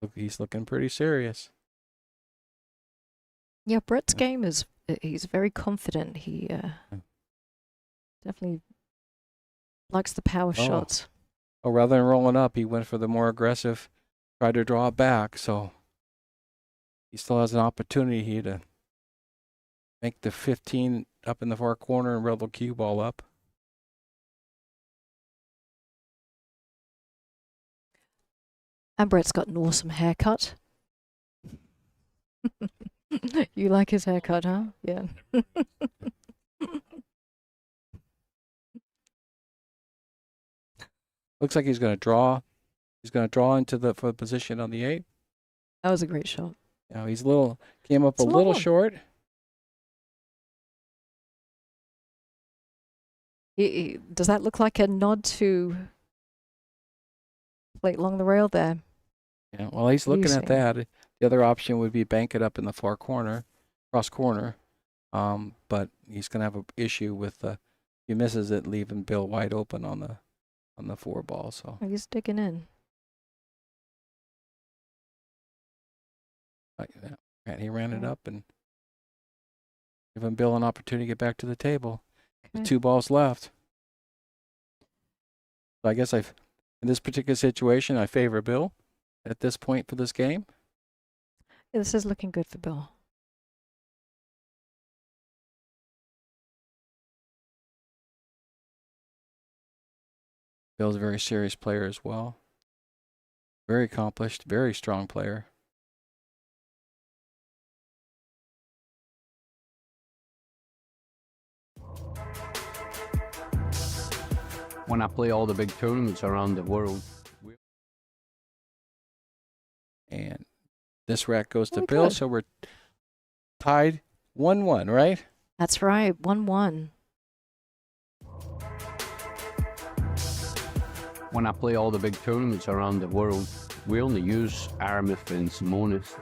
Look, he's looking pretty serious. Yeah, Brett's game he's very confident. He definitely likes the power shots. Oh, rather than rolling up, he went for the more aggressive, tried to draw it back. So he still has an opportunity here to make the 15 up in the far corner and roll the cue ball up. And Brett's got an awesome haircut. You like his haircut, huh? Yeah. Looks like he's going to draw. He's going to draw into the for the position on the 8. That was a great shot. Now he's came up It's a a little long one. short. Does that look like a nod to plate along the rail there? Yeah, well, he's looking at Using. that. The other option would be bank it up in the far corner, cross corner. But he's going to have an issue with if he misses it, leaving Bill wide open on the 4 ball. So Oh, he's digging in. and he ran it up and giving Bill an opportunity to get back to the table. Okay. With 2 balls left. So I guess in this particular situation, I favor Bill at this point for this game. Yeah, this is looking good for Bill. Bill's a very serious player as well. Very accomplished, very strong player. When I play all the big tournaments around the world. And this rack goes to Oh, Bill, good. so we're tied 1-1, right? That's right, 1-1. When I play all the big tournaments around the world, we only use Aramith and Simonis.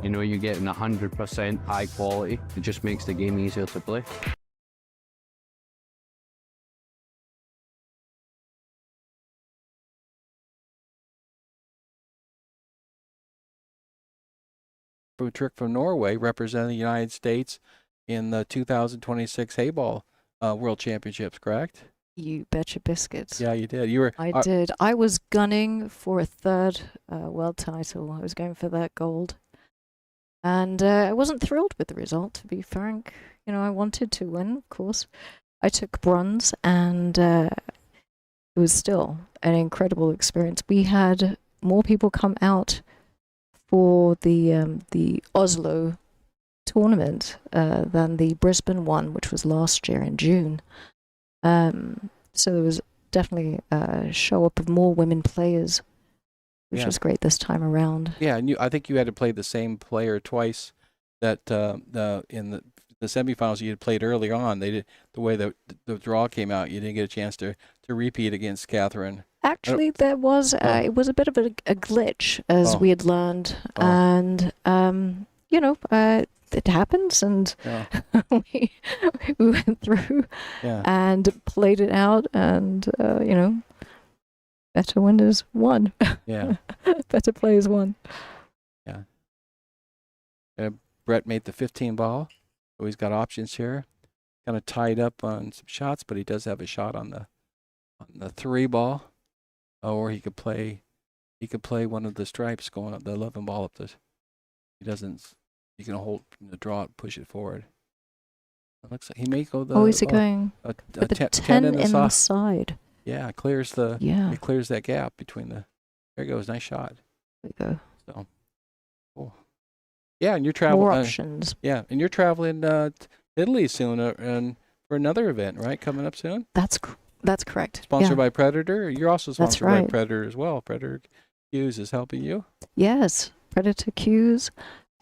You know, you're getting 100% high quality. It just makes the game easier to play. Food trick from Norway, representing the United States in the 2026 Hayball World Championships, correct? You betcha biscuits. Yeah, you did. You were. I did. I was gunning for a 3rd world title. I was going for that gold. And I wasn't thrilled with the result, to be frank. You know, I wanted to win, of course. I took bronze, and it was still an incredible experience. We had more people come out for the Oslo tournament than the Brisbane one, which was last year in June. So there was definitely a show up of more women players, which was great this time around. Yeah, and I think you had to play the same player twice. That in the semifinals you had played earlier on. They did the way the draw came out. You didn't get a chance to repeat against Catherine. Actually, there was it was a bit of a glitch, as we had learned, and you know, it happens, and we went through and played it out, and you know, better winners won. Yeah, better players won. Yeah. Brett made the 15 ball, so he's got options here. Kind of tied up on some shots, but he does have a shot on the 3 ball. Or he could play one of the stripes going up the 11 ball up the. He can hold the draw it, push it forward. It looks like he may go the. Oh, is he going a with the 10 10 in the side? Yeah, it clears the. Yeah. It clears that gap between the. There it goes, nice shot. There you go. So, cool. Yeah, and you're traveling. More options. Yeah, and you're traveling to Italy soon, and for another event, right? Coming up soon. That's correct. Sponsored by Predator. You're also sponsored by right. Predator as well. Predator Hughes is helping you. Yes, Predator Q's,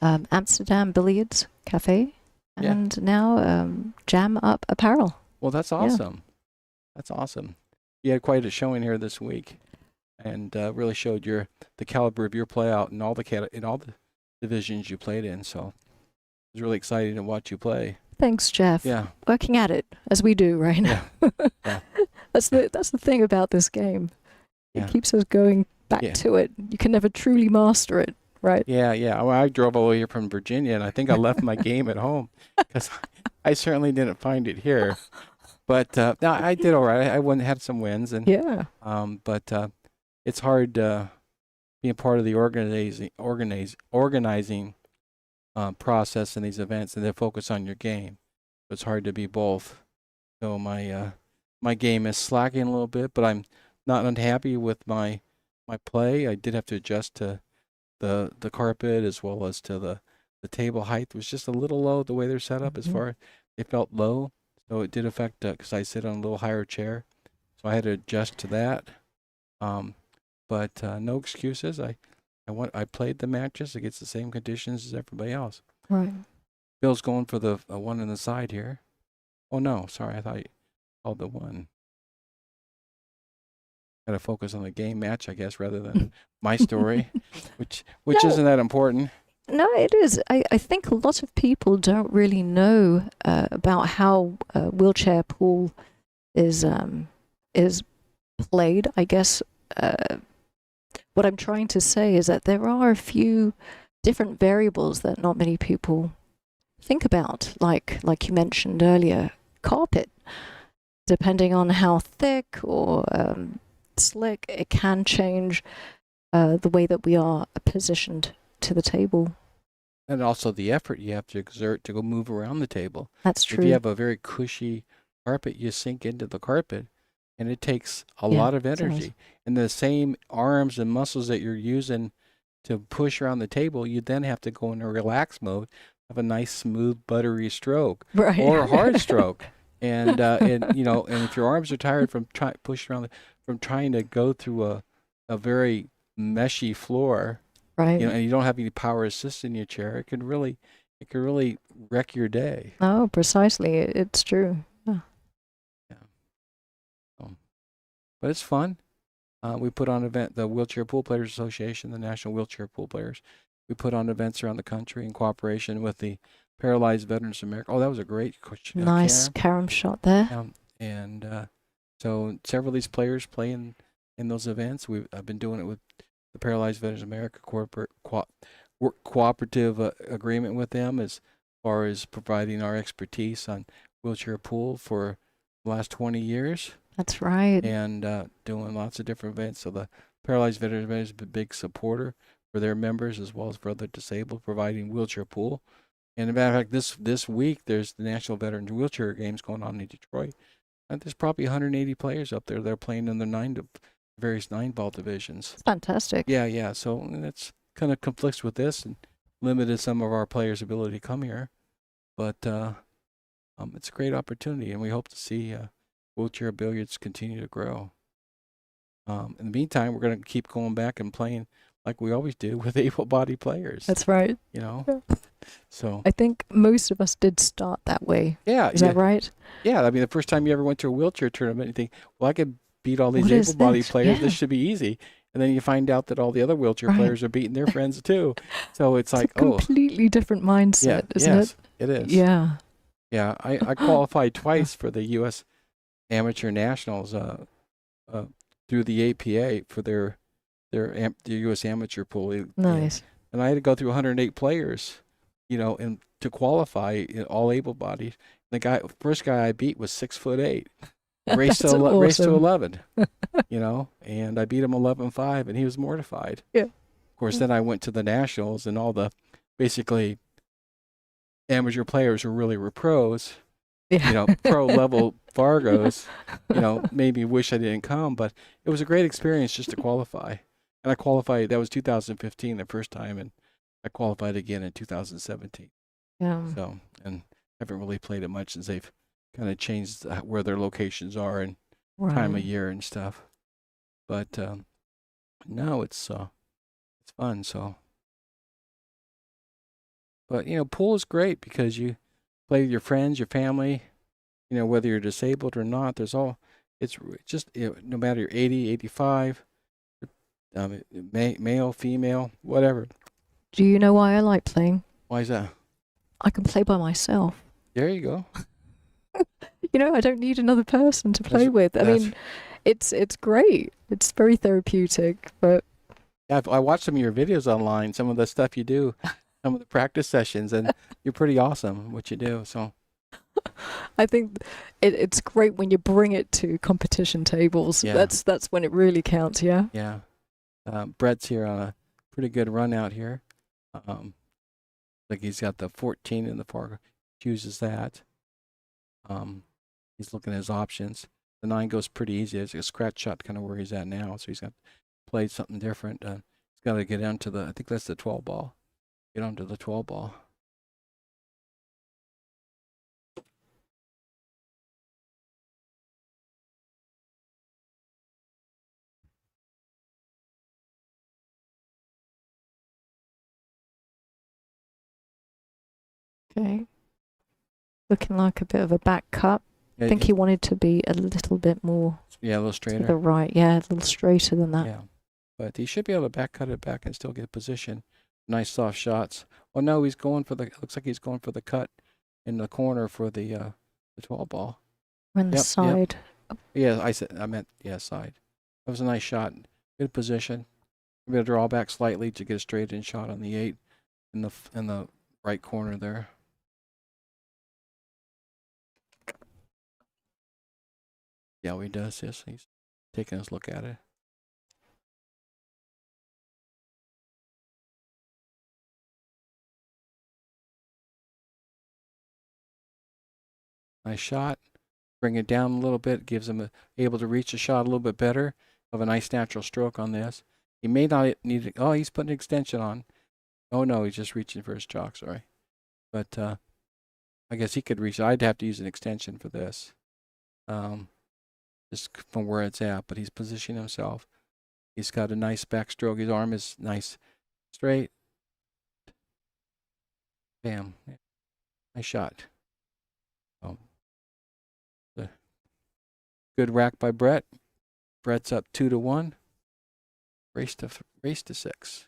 Amsterdam Billiards Cafe, and now Jam Up Apparel. Well, that's awesome. That's awesome. You had quite a showing here this week, and really showed the caliber of your play out in all the divisions you played in. So it was really exciting to watch you play. Thanks, Jeff. Yeah. Working at it as we do right now. Yeah. That's the thing about this game. Yeah. It keeps us going back to it. You can never truly master it, right? Yeah, yeah. Well, I drove all the way here from Virginia, and I think I left my game at home because I certainly didn't find it here. But no, I did all right. I had some wins, and but it's hard being part of the organizing process in these events, and then focus on your game. It's hard to be both. So my game is slacking a little bit, but I'm not unhappy with my play. I did have to adjust to the carpet as well as to the table height was just a little low the way they're set up. As far it felt low, so it did affect because I sit on a little higher chair. so I had to adjust to that. But no excuses. I played the matches against the same conditions as everybody else. Right. Bill's going for the one on the side here. Oh no, sorry, I thought you called the one. Got to focus on the game match, I guess, rather than my story, which No. isn't that important. No, it is. I think a lot of people don't really know about how wheelchair pool is played. I guess what I'm trying to say is that there are a few different variables that not many people think about, like you mentioned earlier, carpet. Depending on how thick or slick, it can change the way that we are positioned to the table. And also the effort you have to exert to go move around the table. That's true. If you have a very cushy carpet, you sink into the carpet, and it takes a Yeah, lot of it does. energy. And the same arms and muscles that you're using to push around the table, you then have to go into relax mode, have a nice, smooth, buttery stroke, Right. or a hard stroke. And you know, and if your arms are tired from pushing around, from trying to go through a very meshy floor, Right. you know, and you don't have any power assist in your chair, it could really wreck your day. Oh, precisely. It's true. Yeah. But it's fun. We put on the Wheelchair Pool Players Association, the National Wheelchair Pool Players. We put on events around the country in cooperation with the Paralyzed Veterans of America. Oh, that was a great question. Nice carom shot there. And so several of these players play in those events. I've been doing it with the Paralyzed Veterans of America cooperative agreement with them as far as providing our expertise on wheelchair pool for the last 20 years. That's right. And doing lots of different events. So the Paralyzed Veterans is a big supporter for their members as well as for other disabled, providing wheelchair pool. And in fact, this week there's the National Veterans Wheelchair Games going on in Detroit. And there's probably 180 players up there. They're playing in the various 9-ball divisions. It's fantastic. Yeah. So that's kind of conflicts with this and limited some of our players' ability to come here. But it's a great opportunity, and we hope to see wheelchair billiards continue to grow. In the meantime, we're going to keep going back and playing like we always do with able-bodied players. That's right. You know? Yeah. So I think most of us did start that way. Yeah. Is that right? Yeah. I mean, the first time you ever went to a wheelchair tournament, you think, well, I could beat all these What is able-bodied this? players. Yeah. This should be easy. And then you find out that all the other wheelchair Right. players are beating their friends too. So it's like, a completely different mindset, isn't yes, it? it is. Yeah. Yeah. I qualified twice for the U.S. Amateur Nationals through the APA for their U.S. Amateur pool. Nice. And I had to go through 108 players, you know, and to qualify, all able-bodied. First guy I beat was 6'8". Raced to That's race to awesome. 11, you know, and I beat him 11-5, and he was mortified. Yeah. Of course, then I went to the nationals, and all the basically amateur players who really were pros. Yeah. You know, pro-level Fargos, you know, made me wish I didn't come, but it was a great experience just to qualify. And I qualified, that was 2015, the first time, and I qualified again in 2017. Yeah. So, and haven't really played it much since they've kind of changed where their locations are and time of Right. year and stuff. But no, it's fun, so. But, you know, pool is great because you play with your friends, your family, you know, whether you're disabled or not, it's just, you know, no matter you're 80, 85, male, female, whatever. Do you know why I like playing? Why is that? I can play by myself. There you go. You know, I don't need another person to play with. I mean, it's great. It's very therapeutic, but Yeah, I watched some of your videos online, some of the stuff you do, some of the practice sessions, and you're pretty awesome what you do. So I think it's great when you bring it to competition tables. Yeah. That's when it really counts, yeah? yeah, Brett's here on a pretty good run out here. Like he's got the 14 in the far, chooses that. He's looking at his options. The 9 goes pretty easy. It's a scratch shot kind of where he's at now, so he's got to play something different. He's got to get onto I think that's the 12 ball. Get onto the 12 ball. Okay. Looking like a bit of a back cut. I Yeah, think he wanted to be a little bit more yeah, a little to straighter. the right. Yeah, a little straighter than that. Yeah, but he should be able to back cut it back and still get position. Nice soft shots. Oh no, he's going for the. Looks like he's going for the cut in the corner for the 12 ball. On the side. Yeah, I meant side. That was a nice shot. Good position. I'm gonna draw back slightly to get a straight in shot on the 8 in the right corner there. Yeah, he does. Yes, he's taking a look at it. Nice shot. Bring it down a little bit. Gives him able to reach the shot a little bit better. Of a nice natural stroke on this. He may not need it. Oh, he's putting an extension on. Oh no, he's just reaching for his chalk. Sorry, but I guess he could reach. I'd have to use an extension for this. Just from where it's at, but he's positioning himself. He's got a nice backstroke. His arm is nice, straight. Bam. Nice shot. Good rack by Brett. Brett's up 2-1. Race to 6.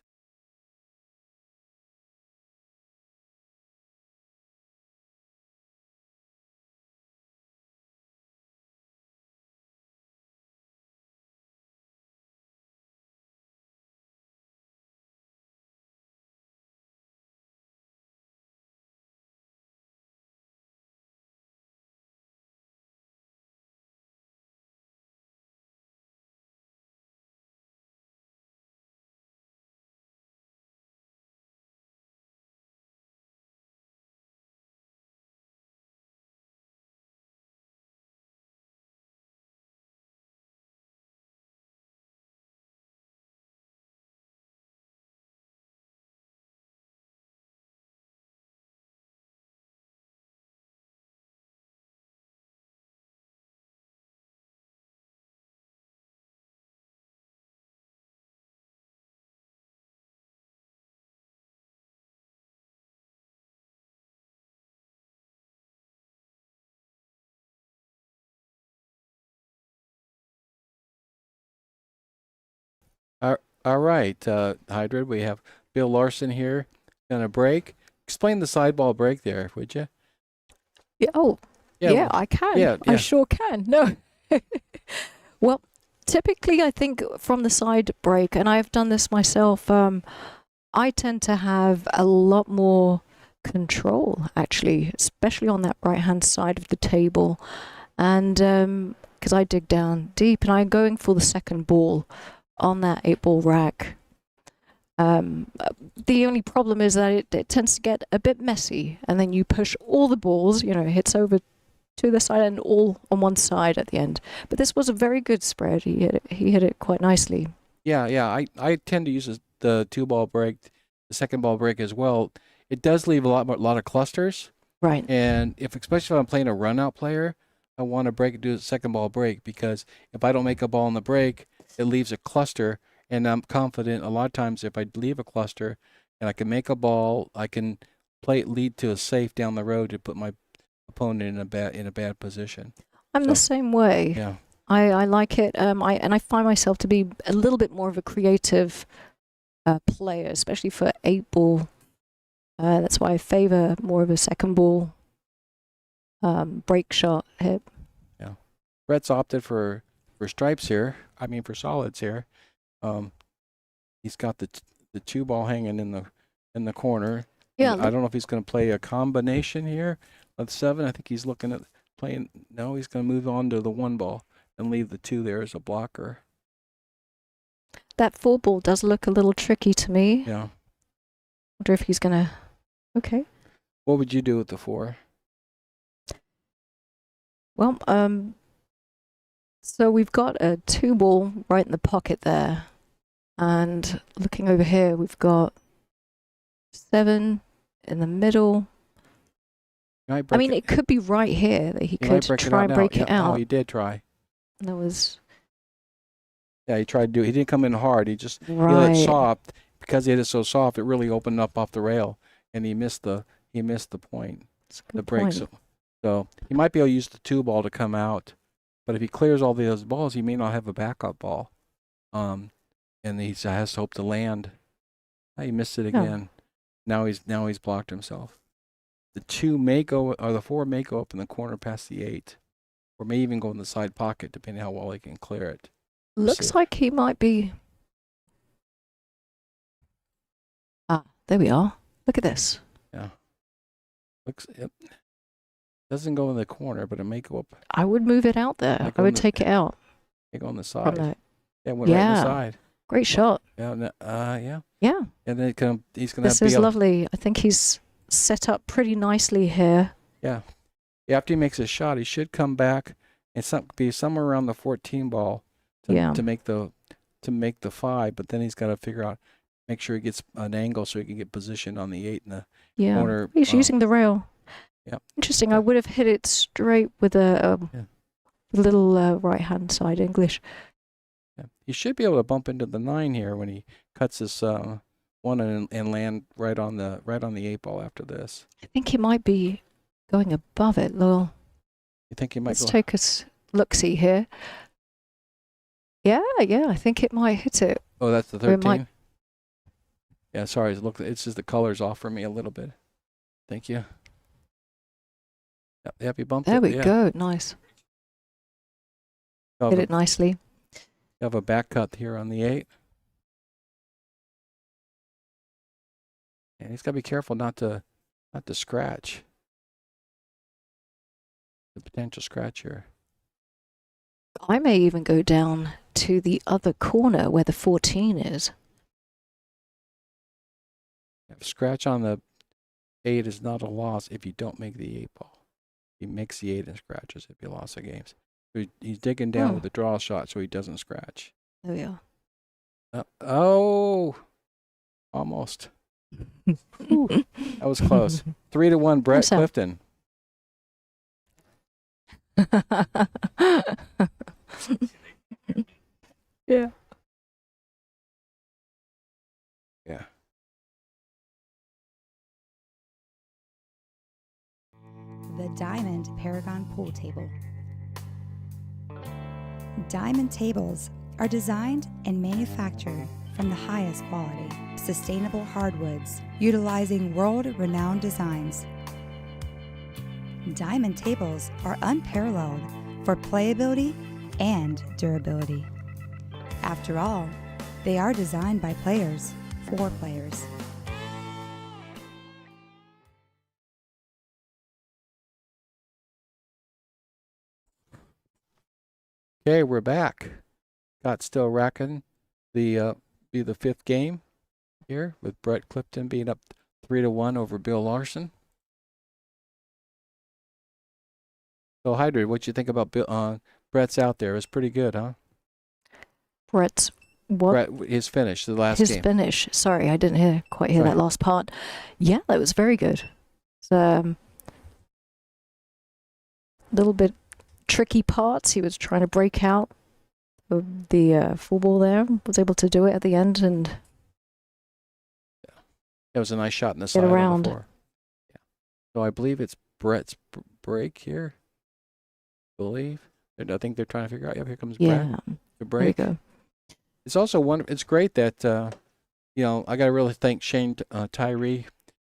All right, Hydrid, we have Bill Larson here. Gonna break. Explain the sideball break there, would you? Yeah. Oh, yeah, I can. Yeah, I sure can. No. Well, typically, I think from the side break, and I've done this myself, I tend to have a lot more control, actually, especially on that right-hand side of the table. And because I dig down deep, and I'm going for the second ball on that 8-ball rack. The only problem is that it tends to get a bit messy, and then you push all the balls, it hits over to the side and all on one side at the end. But this was a very good spread. He hit it quite nicely. Yeah. I tend to use the 2-ball break, the second ball break as well. It does leave a lot of clusters. Right. And especially if I'm playing a run-out player, I want to do a second ball break, because if I don't make a ball in the break, it leaves a cluster, and I'm confident a lot of times if I leave a cluster and I can make a ball, I can play it lead to a safe down the road to put my opponent in a bad position. I'm the same way. Yeah. I like it. I find myself to be a little bit more of a creative player, especially for 8-ball. That's why I favor more of a second ball break shot hit. Yeah. Brett's opted for stripes here. I mean for solids here. He's got the 2-ball hanging in the corner. Yeah. I don't know if he's going to play a combination here with 7. I think he's looking at playing. No, he's going to move on to the 1-ball and leave the 2 there as a blocker. That 4-ball does look a little tricky to me. Yeah. Wonder if he's gonna. Okay. What would you do with the 4? Well, so we've got a 2-ball right in the pocket there, and looking over here, we've got 7 in the middle. I mean, it could be right here that he could try and break it out. Oh, he did try. That was. Yeah, he tried to do it. He didn't come in hard. He just he let it soft. Because he hit it so soft, it really opened up off the rail, and he missed the he missed the point. That's a good The break. point. So he might be able to use the 2 ball to come out, but if he clears all those balls, he may not have a backup ball. And he has to hope to land. Oh, he missed it again. Now he's blocked himself. The 2 may go, or the 4 may go up in the corner past the 8, or may even go in the side pocket, depending how well he can clear it. Looks like he might be. Ah, there we are. Look at this. Yeah. Yep. Doesn't go in the corner, but it may go up. I would move it out there. I would take it out. May go on the From side. the- Yeah, it went right on the side. Great shot. Yeah. Yeah. Yeah. And then he's gonna. This is lovely. I think he's set up pretty nicely here. Yeah. After he makes a shot, he should come back and be somewhere around the 14 ball to make the 5. But then he's got to figure out, make sure he gets an angle so he can get positioned on the 8 in the corner. He's using the rail. Yeah. Interesting. I would have hit it straight with a little right hand side English. Yeah. He should be able to bump into the 9 here when he cuts this one and land right on the 8 ball after this. I think he might be going above it, Lowell. You think he might Let's go? take a look-see here. Yeah, I think it might hit it. Oh, that's the Or it 13? might- Yeah, sorry. It's just the color's off for me a little bit. Thank you. Yep, you bumped There it. we Yeah. go. Nice. You have Hit a- it nicely. You have a back cut here on the 8. And he's got to be careful not to scratch. The potential scratch here. I may even go down to the other corner where the 14 is. Scratch on the 8 is not a loss if you don't make the 8 ball. He makes the 8 and scratches if you lost the games. So he's digging down with the draw shot so he doesn't scratch. There we are. Oh, almost. Ooh, that was close. 3-1, Brett Sam. Clifton. Yeah. Yeah. The Diamond Paragon Pool Table. Diamond tables are designed and manufactured from the highest quality, sustainable hardwoods, utilizing world-renowned designs. Diamond tables are unparalleled for playability and durability. After all, they are designed by players for players. Okay, we're back. Got still racking be the 5th game here with Brett Clifton being up 3-1 over Bill Larson. So, Hydra, what you think about Brett's out there? It was pretty good, huh? Brett's what? Brett, his finish, the last His game. finish. Sorry, I didn't quite hear that last part. Yeah, that was very good. It's, little bit tricky parts. He was trying to break out of the full ball there. Was able to do it at the end and It was a nice shot in the get side on around. the 4. Yeah. So I believe it's Brett's break here. I think they're trying to figure out. Yep, here comes Yeah. Brett. The There break. you go. It's also it's great that I got to really thank Shane Tyree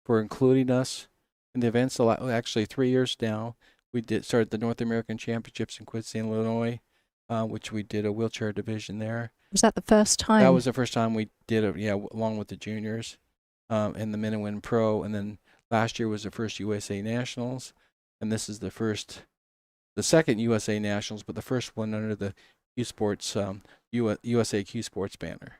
for including us in the events. Actually, 3 years now, we started the North American Championships in Quincy, Illinois, which we did a wheelchair division there. Was that the first time? That was the first time we did it. Yeah, along with the juniors, and the Men and Women Pro, and then last year was the first USA Nationals, and this is the second USA Nationals, but the first one under the Q Sports USA Q Sports banner,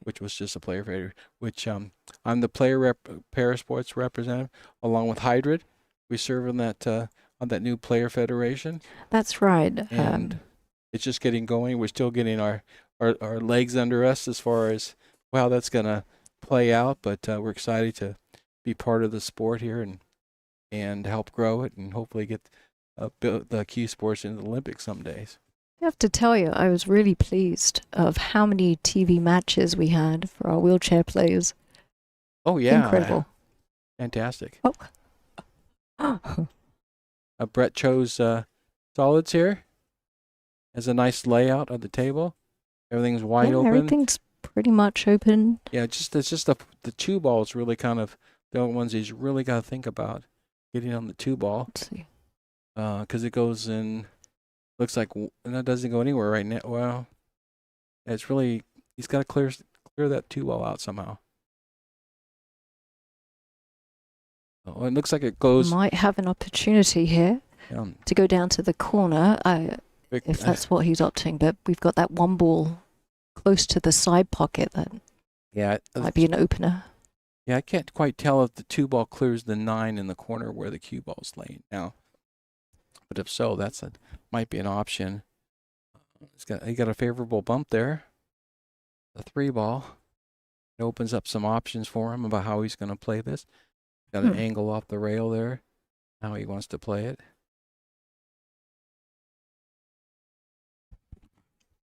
which was just a player favorite. Which I'm the Parasports representative along with Hydrid. We serve on that new player federation. That's right. And it's just getting going. We're still getting our legs under us as far as how that's gonna play out, but we're excited to be part of the sport here and help grow it and hopefully get the Q Sports into the Olympics some days. I have to tell you, I was really pleased of how many TV matches we had for our wheelchair players. Oh yeah, Incredible. Fantastic. Oh. Brett chose solids here. Has a nice layout of the table. Everything's wide Yeah, open. everything's pretty much open. Yeah, it's just the two ball is really kind of the only ones he's really got to think about getting on the two ball. Let's see. Because it goes in. Looks like that doesn't go anywhere right now. Well, it's really he's got to clear that two ball out somehow. Oh, it looks like it goes. Might have an opportunity here to go down to the corner. If that's what he's opting, but we've got that one ball close to the side pocket that might be an opener. Yeah, I can't quite tell if the two ball clears the 9 in the corner where the cue ball's laying now. But if so, might be an option. He got a favorable bump there. The 3 ball. It opens up some options for him about how he's going to play this. Got an angle off the rail there. How he wants to play it.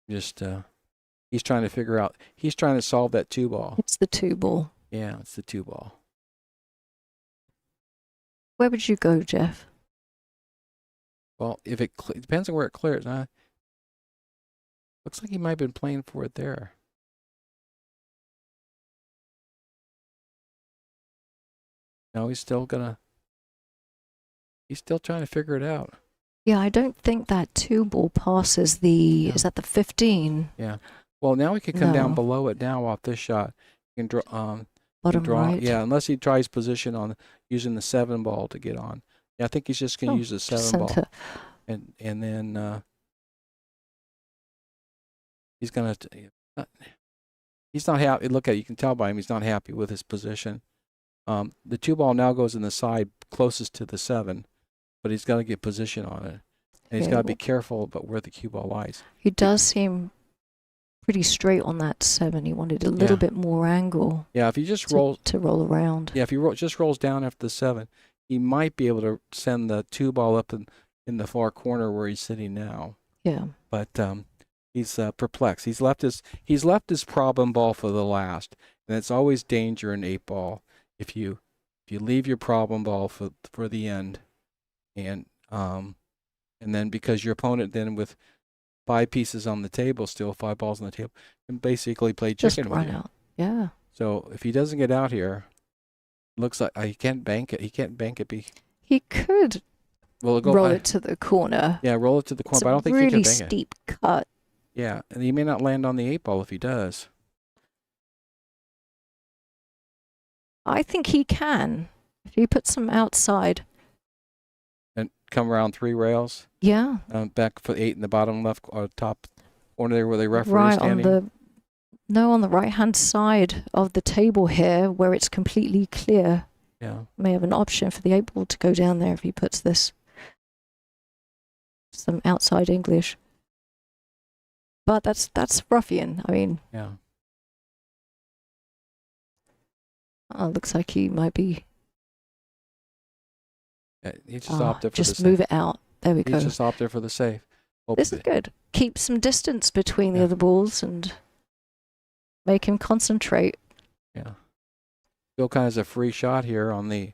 Just he's trying to figure out. He's trying to solve that 2 ball. It's the 2 ball. Yeah, it's the 2 ball. Where would you go, Jeff? Well, if it depends on where it clears. Looks like he might have been playing for it there. No, he's still trying to figure it out. Yeah, I don't think that 2 ball passes the. Yeah. Is that the 15? Yeah. Well, now he can come down below it now off this shot. He can draw. Bottom draw, right. Yeah, unless he tries position on using the 7 ball to get on. Yeah, I think he's just going to use the 7 ball. And then he's going to. He's not happy. Look at it. You can tell by him he's not happy with his position. The 2 ball now goes in the side closest to the 7, but he's got to get position on it. And he's got to be careful about where the cue ball lies. He does seem pretty straight on that 7. He wanted a little bit more angle. Yeah, if he just rolls to roll around. Yeah, if he just rolls down after the 7, he might be able to send the 2 ball up in the far corner where he's sitting now. Yeah. But he's perplexed. He's left his problem ball for the last, and it's always danger in 8 ball if you leave your problem ball for the end, and then because your opponent then with 5 pieces on the table, still 5 balls on the table, can basically play chicken with you. Out. Yeah. So if he doesn't get out here, looks like he can't bank it. He can't bank it. He could roll it to the corner. Yeah, roll it to the corner. It's But I don't think really he can bank it. steep cut. Yeah, and he may not land on the 8 ball if he does. I think he can. If he puts some outside. And come around 3 rails. Yeah. Back for 8 in the bottom left or top corner there where the referee is Right standing. on the right-hand side of the table here where it's completely clear. Yeah. May have an option for the 8 ball to go down there if he puts this. Some outside English. But that's ruffian. I mean. Yeah. Looks like he might be. He just opted for just the move safe. it out. There we go. He just opted for the safe. This is good. Keep some distance between the other balls and make him concentrate. Yeah. Bill kind of has a free shot here on the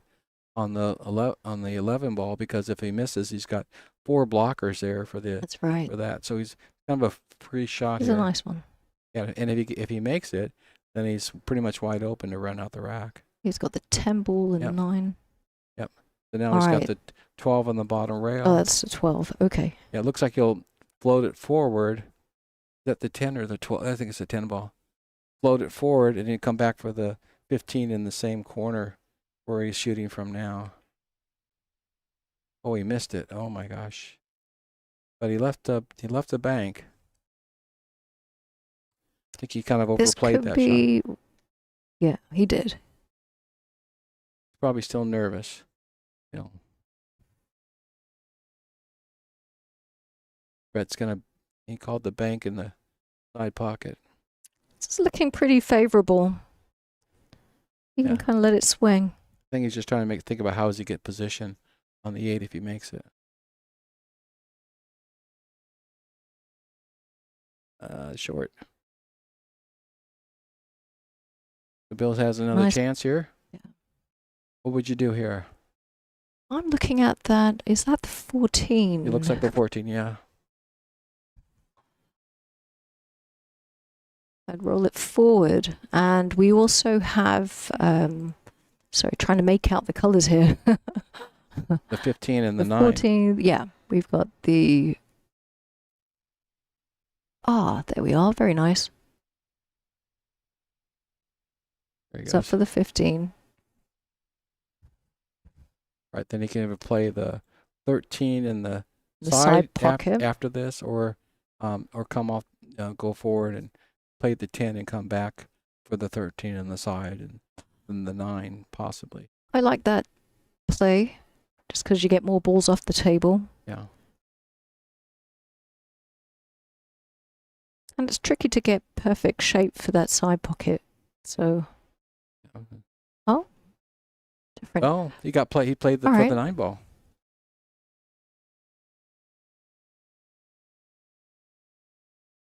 11 ball because if he misses, he's got 4 blockers there for the. That's right. For that, so he's kind of a free shot It's here. a nice one. Yeah, and if he makes it, then he's pretty much wide open to run out the rack. He's got the 10 ball and 9. Yep. So now he's got the 12 on the bottom rail. Oh, that's the 12. Okay. Yeah, it looks like he'll float it forward. Is that the 10 or the 12? I think it's a 10 ball. Float it forward and then come back for the 15 in the same corner where he's shooting from now. Oh, he missed it. Oh my gosh. But he left the bank. I think he kind of overplayed that shot. Yeah, he did. Probably still nervous. You know. Brett's he called the bank in the side pocket. It's looking pretty favorable. You can kind of let it swing. I think he's just trying to think about how does he get position on the 8 if he makes it. Short. The Bills has another chance here. Yeah. What would you do here? I'm looking at that. Is that the 14? It looks like the 14, yeah. I'd roll it forward. And we also have, sorry, trying to make out the colors here. The 15 and the 9. 14, yeah. We've got the, there we are. Very nice. There you So for the 15. Right, then he can either play the 13 in the side pocket after this, or come off, go forward and play the 10 and come back for the 13 in the side, and then the 9 possibly. I like that play, just because you get more balls off the table. Yeah. And it's tricky to get perfect shape for that side pocket. So, oh, different. Oh, he played for the 9 ball.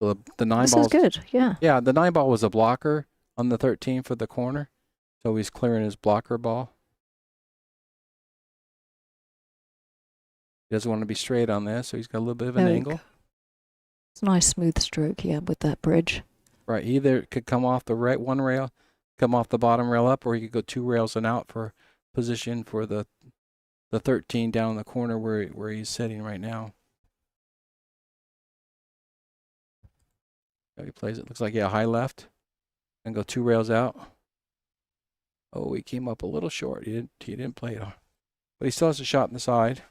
So the 9 ball. This is good, yeah. Yeah, the 9 ball was a blocker on the 13 for the corner, so he's clearing his blocker ball. He doesn't want to be straight on this, so he's got a little bit of an angle. It's a nice smooth stroke, yeah, with that bridge. Right, either could come off the right one rail, come off the bottom rail up, or he could go 2 rails and out for position for the 13 down in the corner where he's sitting right now. He plays it. Looks like, yeah, high left, and go 2 rails out. Oh, he came up a little short. He didn't play it, but he still has a shot in the side.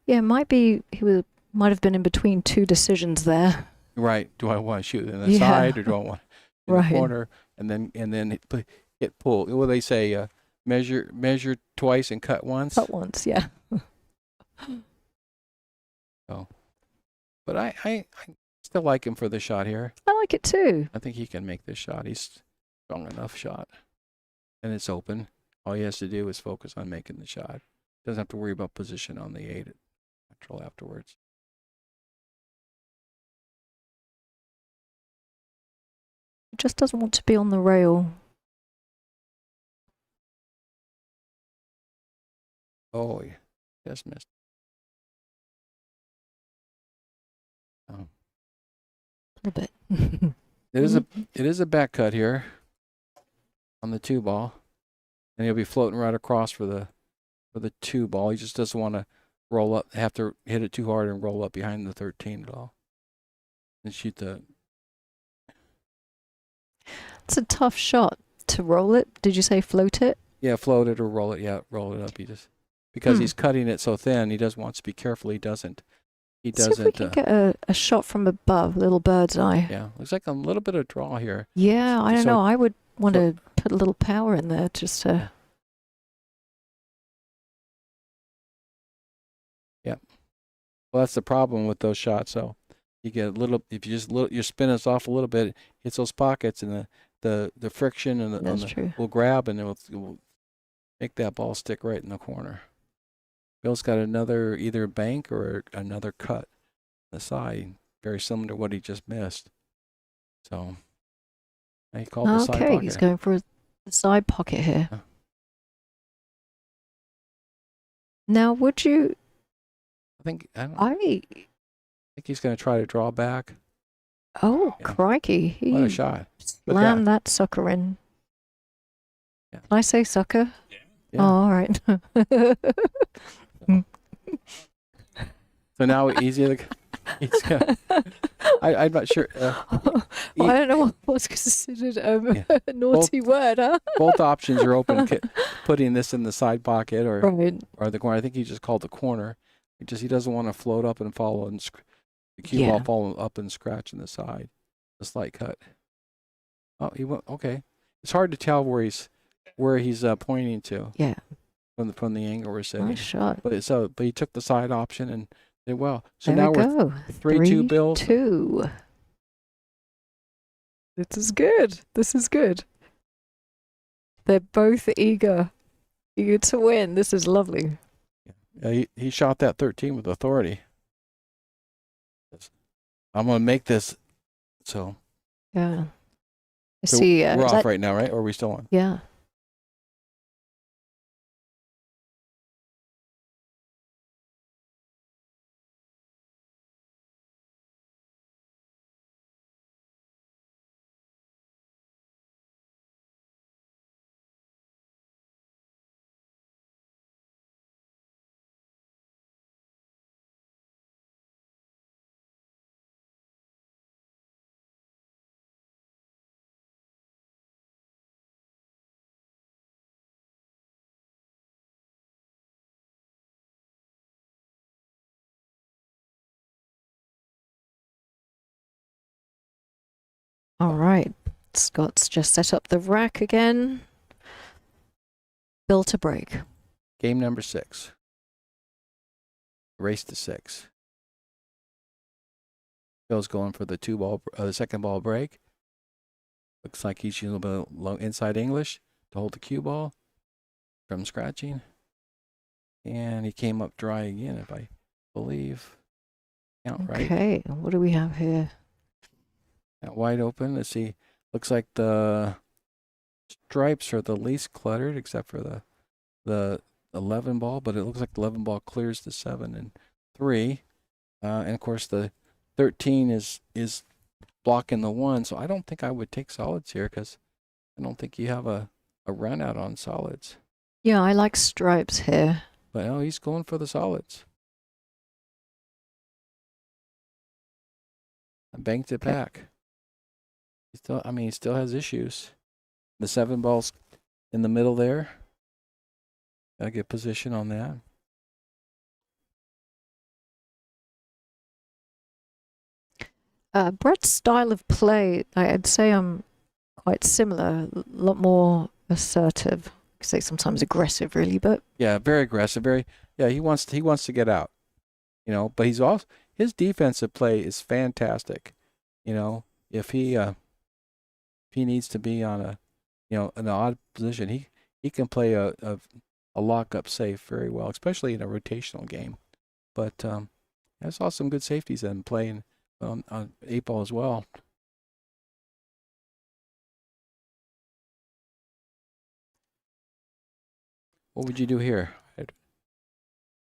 Yeah, might have been in between 2 decisions there. Right. Do I want to shoot in the side, or do I want in the corner, and then hit pull? Well, they say measure twice and cut once. Cut once, yeah. So, but I still like him for the shot here. I like it too. I think he can make this shot. He's strong enough shot, and it's open. All he has to do is focus on making the shot. Doesn't have to worry about position on the 8 afterwards. Just doesn't want to be on the rail. Oh, yeah. Just missed. Oh. A bit. It is a back cut here on the 2 ball, and he'll be floating right across for the 2 ball. He just doesn't want to roll up, have to hit it too hard and roll up behind the 13 at all, and shoot the. It's a tough shot to roll it. Did you say float it? Yeah, float it or roll it. Yeah, roll it up. He just because he's cutting it so thin, he does wants to be careful. He doesn't. He doesn't. See if we can get a shot from above, little bird's eye. Yeah, looks like a little bit of draw here. Yeah, I don't know. I would want to put a little power in there just to. Yeah. Well, that's the problem with those shots. So you get a little. If you just you spin us off a little bit, it hits those pockets, and the friction and will grab, and it will make that ball stick right in the corner. Bill's got another either bank or another cut on the side, very similar to what he just missed. So he called the side pocket. Okay, he's going for the side pocket here. Yeah. Now, would you? I think he's going to try to draw back. Oh, crikey! What a shot! Slam that sucker in. Yeah. Can I say sucker? Yeah. Oh, all right. So now easier. I'm not sure. Well, I don't know what's considered a naughty word, huh? Both options are open. Putting this in the side pocket or the corner. I think he just called the corner. He doesn't want to float up and follow and the cue ball fall up and scratch in the side. A slight cut. Oh, he went okay. It's hard to tell where he's pointing to. Yeah. From the angle we're sitting. Nice shot. But he took the side option and did well. So there now we go. 3-2 Bill. 3-2. This is good. This is good. They're both eager to win. This is lovely. Yeah, he shot that 13 with authority. I'm gonna make this. So. Yeah. So see. we're off right now, right? Or are we still on? Yeah. All right. Scott's just set up the rack again. Bill to break. Game number 6. Race to 6. Bill's going for the the second ball break. Looks like he's using a little bit of low inside English to hold the cue ball from scratching. And he came up dry again, if I believe. Count right. Okay, what do we have here? Out wide open. Let's see. Looks like the stripes are the least cluttered, except for the 11 ball. But it looks like the 11 ball clears the 7 and 3, and of course the 13 is blocking the 1. So I don't think I would take solids here because I don't think you have a run out on solids. Yeah, I like stripes here. But no, he's going for the solids. I banked it back. He still has issues. The 7 ball's in the middle there. Gotta get position on that. Brett's style of play, I'd say I'm quite similar. A lot more assertive. I could say sometimes aggressive, really, but Yeah, very aggressive. He wants to get out. But he's also, his defensive play is fantastic. If he needs to be on an odd position, he can play a lock-up safe very well, especially in a rotational game. But I saw some good safeties in playing on 8 ball as well. What would you do here?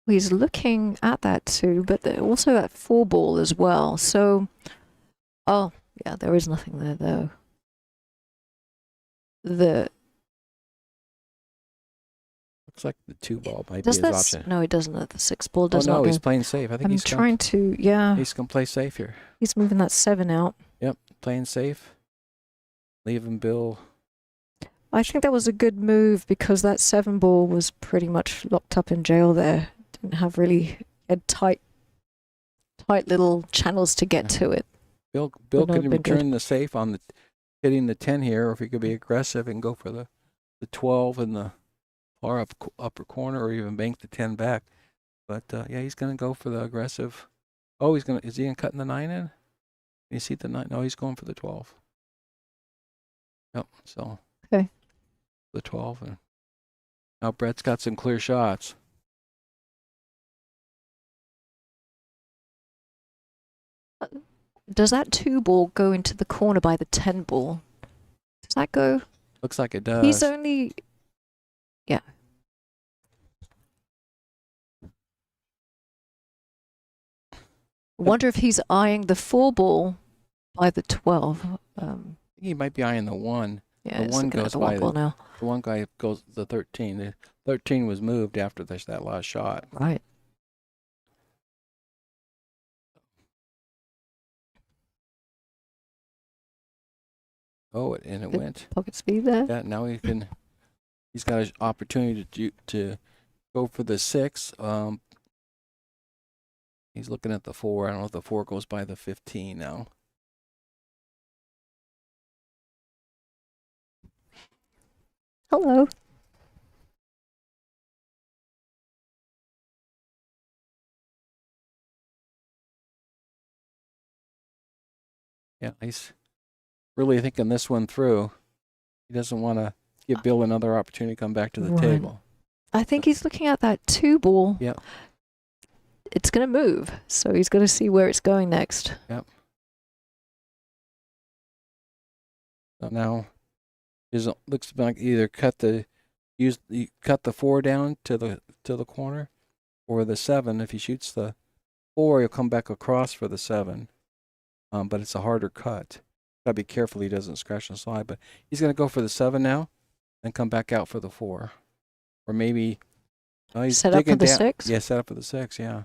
he's looking at that too, but also at 4 ball as well. So, oh, yeah, there is nothing there though. Looks like the 2 ball might Does be his that option. No, he doesn't. The 6 ball does not. Oh no, go. he's playing safe. I think I'm trying to. Yeah. He's gonna play safe here. He's moving that 7 out. Yep, playing safe. Leaving Bill. I think that was a good move because that 7 ball was pretty much locked up in jail there. Didn't have really tight little channels to get to it. Bill Would not could have been return good. the safe on hitting the 10 here, or if he could be aggressive and go for the 12 in the far upper corner, or even bank the 10 back. But yeah, he's gonna go for the aggressive. Oh, is he gonna cut in the 9 in? Can you see the 9? No, he's going for the 12. Yep. So. Okay. The 12, and now Brett's got some clear shots. Does that 2 ball go into the corner by the 10 ball? Does that go? Looks like it does. He's only. Yeah. Wonder if he's eyeing the 4 ball by the 12. He might be eyeing the 1. Yeah, the it's 1 looking at goes the by 1 ball now. The 1 guy goes the 13. The 13 was moved after that last shot. Right. Oh, and it Good went. pocket speed there. Yeah, now he's got an opportunity to go for the 6. He's looking at the 4. I don't know if the 4 goes by the 15 now. Hello. Yeah, he's really thinking this one through. He doesn't want to give Bill another opportunity to come back to the Right. table. I think he's looking at that 2 ball. Yep. It's going to move, so he's got to see where it's going next. Yep. So now, looks like either cut the 4 down to the corner, or the 7. If he shoots the 4, he'll come back across for the 7. But it's a harder cut. Gotta be careful he doesn't scratch the slide. But he's gonna go for the 7 now, and come back out for the 4, or maybe he's Set up for digging the down. 6? Yeah, set up for the 6. Yeah.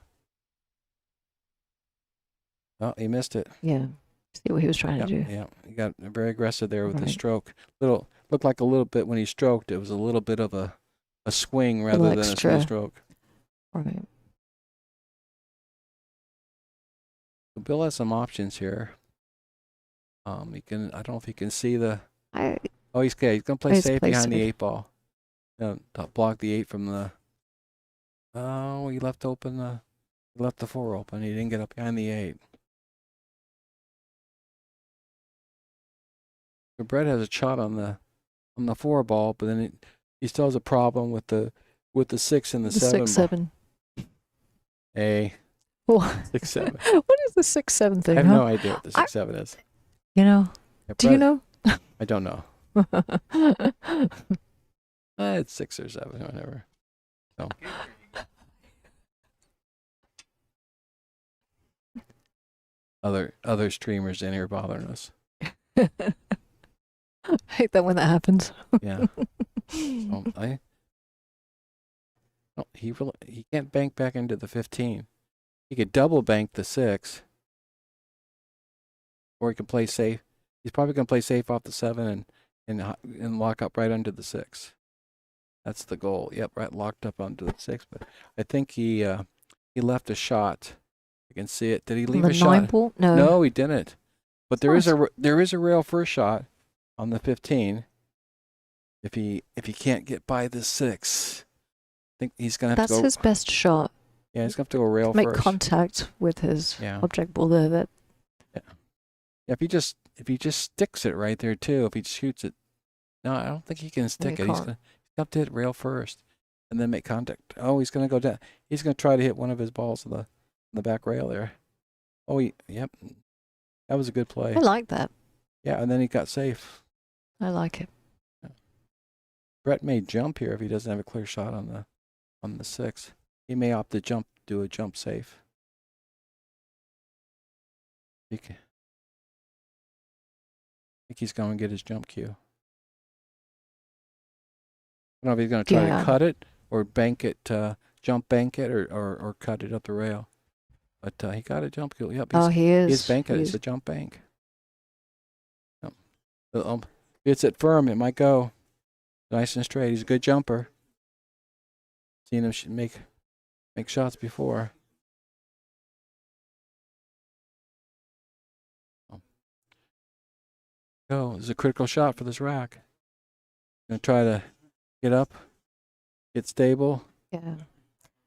Oh, he missed it. Yeah. See what he was trying to do. Yeah, he got very aggressive there with the Right. stroke. Looked like a little bit when he stroked. It was a little bit of a swing rather than a smooth extra. stroke. Right. So Bill has some options here. He can. I don't know if he can see the. I Oh, he's okay. He's gonna play He's safe play behind the safe. 8 ball. To block the 8 from the. Oh, he left open the. He left the 4 open. He didn't get up behind the 8. So Brett has a shot on the 4 ball, but then he still has a problem with the 6 and the 7 6 ball. 7. Hey, What 6 7. is the 6 7 thing? I have huh? no idea what the 6 7 is. You know? Yeah, Do you Brett- know? I don't know. It's 6 or 7, whatever. So. Other streamers in here bothering us. I hate that when that happens. Yeah. He can't bank back into the 15. He could double bank the 6, or he can play safe. He's probably gonna play safe off the 7 and lock up right under the 6. That's the goal. Yep, right, locked up onto the 6. But I think he left a shot. I can see it. Did he leave the a shot? 9 ball? No. No, he didn't. But there is Nice. a rail first shot on the 15. If he can't get by the 6, I think he's gonna have That's to go. his best shot. Yeah, he's gonna have to go rail Make first. contact with his Yeah. object ball there. That Yeah, if he just sticks it right there too, if he shoots it, no, I don't think he can stick he it. He's can't. gonna have to hit rail first, and then make contact. Oh, he's gonna go down. He's gonna try to hit one of his balls on the back rail there. Oh, yep, that was a good play. I like that. Yeah, and then he got safe. I like it. Brett may jump here if he doesn't have a clear shot on the 6. He may opt to do a jump safe. I think he's going to get his jump cue. I don't know if he's going to try Yeah. to cut it or bank it, jump bank it, or cut it up the rail. But he got a jump cue. Yep, He is. He's banking it. It's a jump bank. Yep. If it's at firm, it might go nice and straight. He's a good jumper. Seen him make shots before. Go. This is a critical shot for this rack. Gonna try to get up, get stable. Yeah.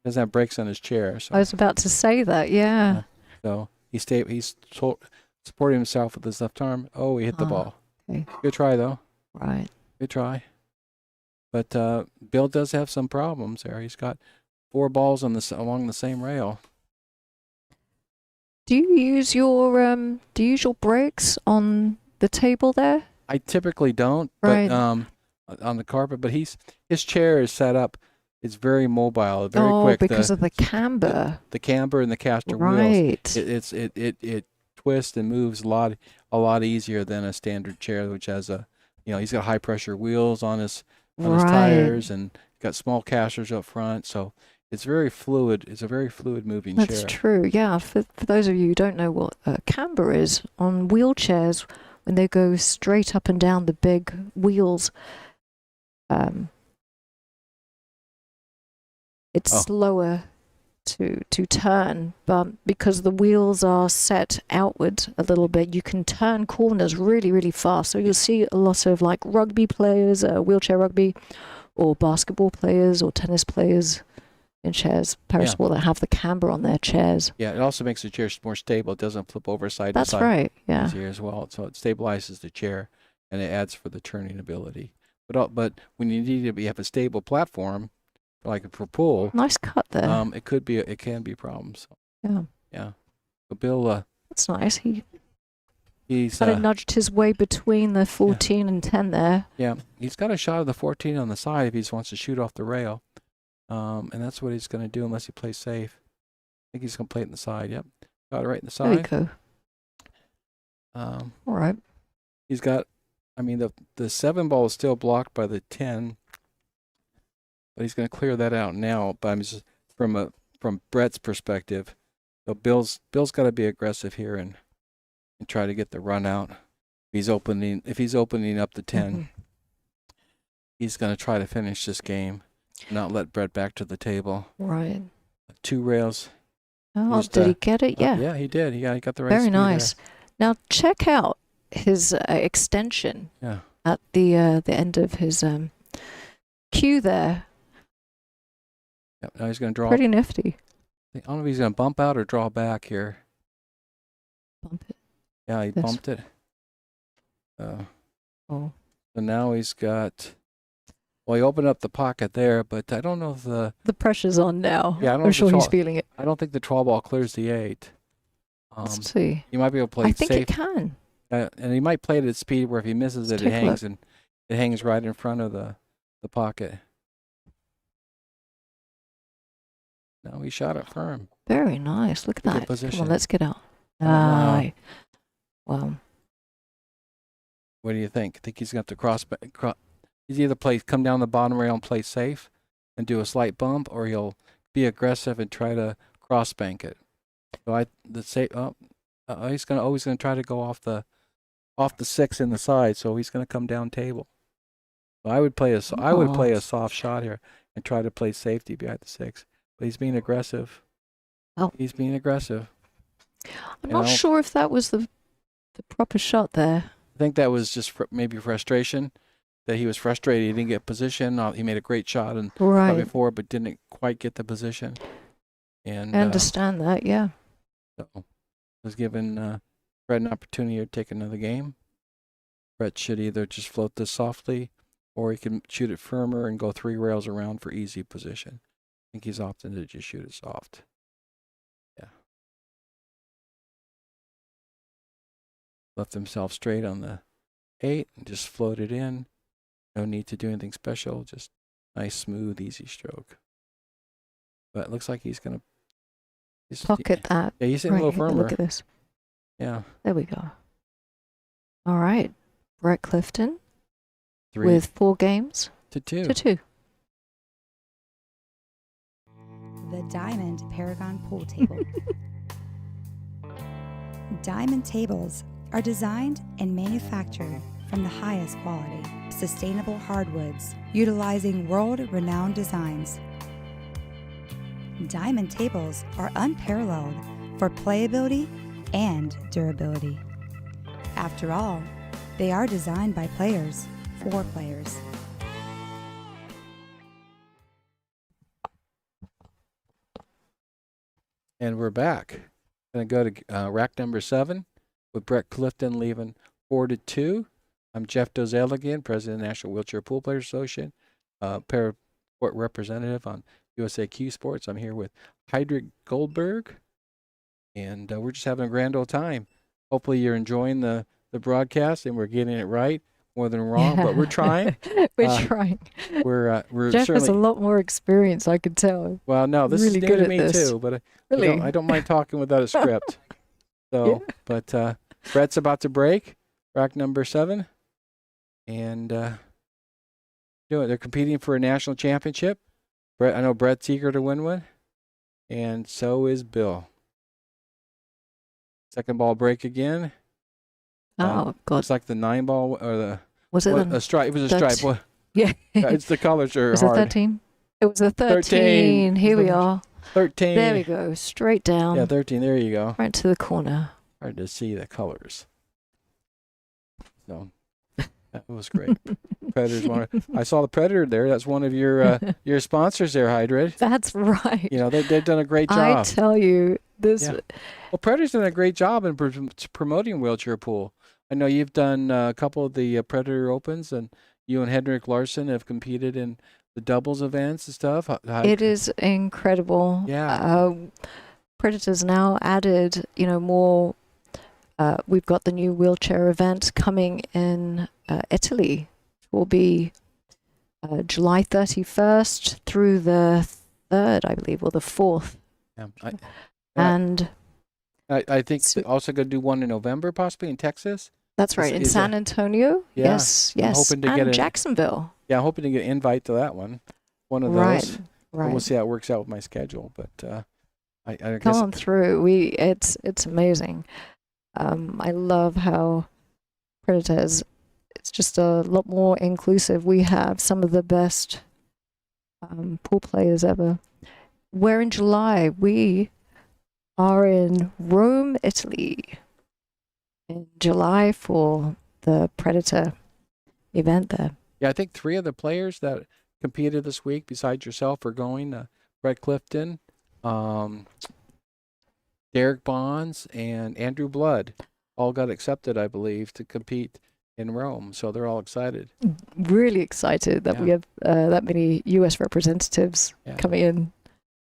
Doesn't have brakes on his chair, so I was about to say that. Yeah. so he's supporting himself with his left arm. Oh, he hit the ball. Okay. Good try though. Right. Good try. But Bill does have some problems there. He's got 4 balls along the same rail. Do you use your brakes on the table there? I typically don't, Right. but on the carpet. But his chair is set up. It's very mobile, very quick. Because of the camber. The camber and the caster Right. wheels. It twists and moves a lot easier than a standard chair, which has he's got high pressure wheels on his tires and got small casters up front, so it's very fluid. It's a very fluid moving chair. That's true. Yeah. For those of you who don't know what camber is, on wheelchairs, when they go straight up and down the big wheels, it's slower to turn, but because the wheels are set outward a little bit, you can turn corners really, really fast. So you'll see a lot of like rugby players, wheelchair rugby, or basketball players or tennis players in chairs, parasport, that have the camber on their chairs. Yeah, it also makes the chair more stable. It doesn't flip over side to That's side. right. Yeah. Easier as well. So it stabilizes the chair and it adds for the turning ability. But when you have a stable platform, like for pool, Nice cut there. it can be problems. Yeah. Yeah. But Bill, That's nice. he's kind of nudged his way between the 14 and 10 there. Yeah, he's got a shot of the 14 on the side if he just wants to shoot off the rail. And that's what he's going to do unless he plays safe. I think he's going to play it in the side. Yep. Got it right in the side. There you go. All right. He's got, the 7 ball is still blocked by the 10, but he's going to clear that out now. But just from Brett's perspective, so Bill's got to be aggressive here and try to get the run out. If he's opening up the 10, he's going to try to finish this game, not let Brett back to the table. Right. 2 rails. Oh, did he get it? Yeah. Yeah, he did. He got the right Very speed nice. there. Now check out his extension Yeah. at the end of his cue there. Yep. Now he's going to draw. Pretty nifty. I don't know if he's going to bump out or draw back here. Bump it. Yeah, he This. bumped it. Oh. So now he's got. Well, he opened up the pocket there, but I don't know if the pressure's on now. Yeah, I don't know I'm if the sure he's 12 feeling it. I don't think the 12 ball clears the 8. Let's see. You might be able to play I it think safe. it can. And he might play it at speed where if he misses it, Let's it take a hangs look. and it hangs right in front of the pocket. No, he shot it firm. Very nice. Look at Good that. position. Come on, let's get out. Wow. Wow. What do you think? Think he's going to have to he's either come down the bottom rail and play safe and do a slight bump, or he'll be aggressive and try to cross bank it. So he's always going to try to go off the 6 in the side, so he's going to come down table. So I would play a soft shot here and try to play safety behind the 6. But he's being aggressive. Oh. He's being aggressive. I'm not sure if that was the proper shot there. I think that was just maybe frustration, that he was frustrated. He didn't get position. He made a great shat and before, but didn't quite get the position. And I understand that, yeah. So was given Brett an opportunity to take another game. Brett should either just float this softly, or he can shoot it firmer and go 3 rails around for easy position. I think he's opting to just shoot it soft. Yeah. Left himself straight on the 8 and just floated in. No need to do anything special. Just nice, smooth, easy stroke. But it looks like he's going to pocket that. Yeah, he's hitting a little firmer. Look at this. Yeah. There we go. All right. Brett Clifton 3 with 4 games to 2. To 2. The Diamond Paragon Pool Table. Diamond tables are designed and manufactured from the highest quality, sustainable hardwoods, utilizing world-renowned designs. Diamond tables are unparalleled for playability and durability. After all, they are designed by players for players. And we're back. Going to go to rack number 7 with Brett Clifton leaving 4 to 2. I'm Jeff Dozell again, President of the National Wheelchair Pool Players Association, Parasport representative on USA Q Sports. I'm here with Heidrich Goldberg, and we're just having a grand old time. Hopefully you're enjoying the broadcast and we're getting it right more than wrong, but we're trying. We're trying. We're Jeff certainly has a lot more experience, I could tell. Well, no, this really is new good to at me this. too, but Really? I don't mind talking without a script. So, but Brett's about to break, rack number 7, and they're competing for a national championship. I know Brett's eager to win one, and so is Bill. Second ball break again. Oh, God. It's like the 9 ball or the Was it a stripe? It was a stripe. What? Yeah. It's the colors are Was hard. it 13? It was a 13. Here we are. 13. There we go. Straight down. Yeah, 13. There you go. Right to the corner. Hard to see the colors. So that was great. Predators. I saw the Predator there. That's one of your sponsors there, Hydrid. That's right. You know they've done a great job. I tell you this. Yeah. Well, Predator's done a great job in promoting wheelchair pool. I know you've done a couple of the Predator Opens, and you and Henrik Larsson have competed in the doubles events and stuff. It is incredible. Yeah. Predators now added, more. We've got the new wheelchair event coming in Italy. It will be July 31st through the 3rd, I believe, or the 4th. Yeah. I think also going to do one in November, possibly in Texas. That's right, in San Antonio. Yeah, Yes. I'm hoping to get Jacksonville. Yeah, I'm hoping to get an invite to that one. One of those. Right. We'll see how it works out with my schedule, but I guess Come on through. It's amazing. I love how Predators. It's just a lot more inclusive. We have some of the best pool players ever. Where in July we are in Rome, Italy. in July for the Predator event there. Yeah, I think 3 of the players that competed this week, besides yourself, are going. Brett Clifton, Derek Bonds, and Andrew Blood all got accepted, I believe, to compete in Rome. So they're all excited. Really excited that we have that many U.S. representatives coming in.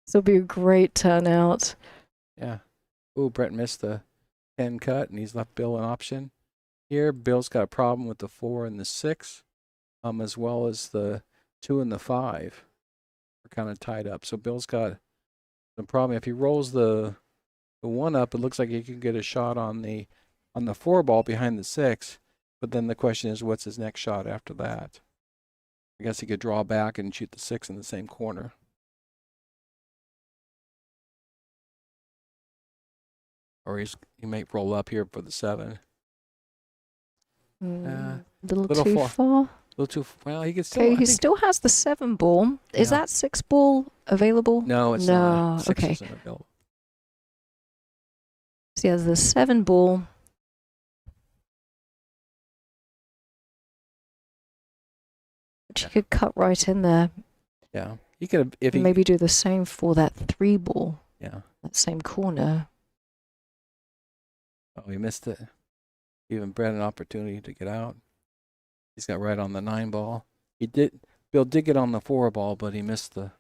So it'll be a great turnout. Yeah. Ooh, Brett missed the 10 cut, and he's left Bill an option. Here, Bill's got a problem with the 4 and the 6, as well as the 2 and the 5. We're kind of tied up. So Bill's got some problem. If he rolls the 1 up, it looks like he can get a shot on the 4 ball behind the 6. But then the question is, what's his next shot after that? I guess he could draw back and shoot the 6 in the same corner. Or he might roll up here for the 7. Little too far. Well, he could still. Okay, he still has the 7 ball. Is that 6 ball available? No, it's no. not. 6 Okay. isn't available. So he has the 7 ball. Which he could cut right in there. Yeah, he could if he maybe do the same for that 3 ball. Yeah. That same corner. Oh, he missed it. Even Brett an opportunity to get out. He's got right on the 9 ball. Bill did get on the 4 ball, but he missed the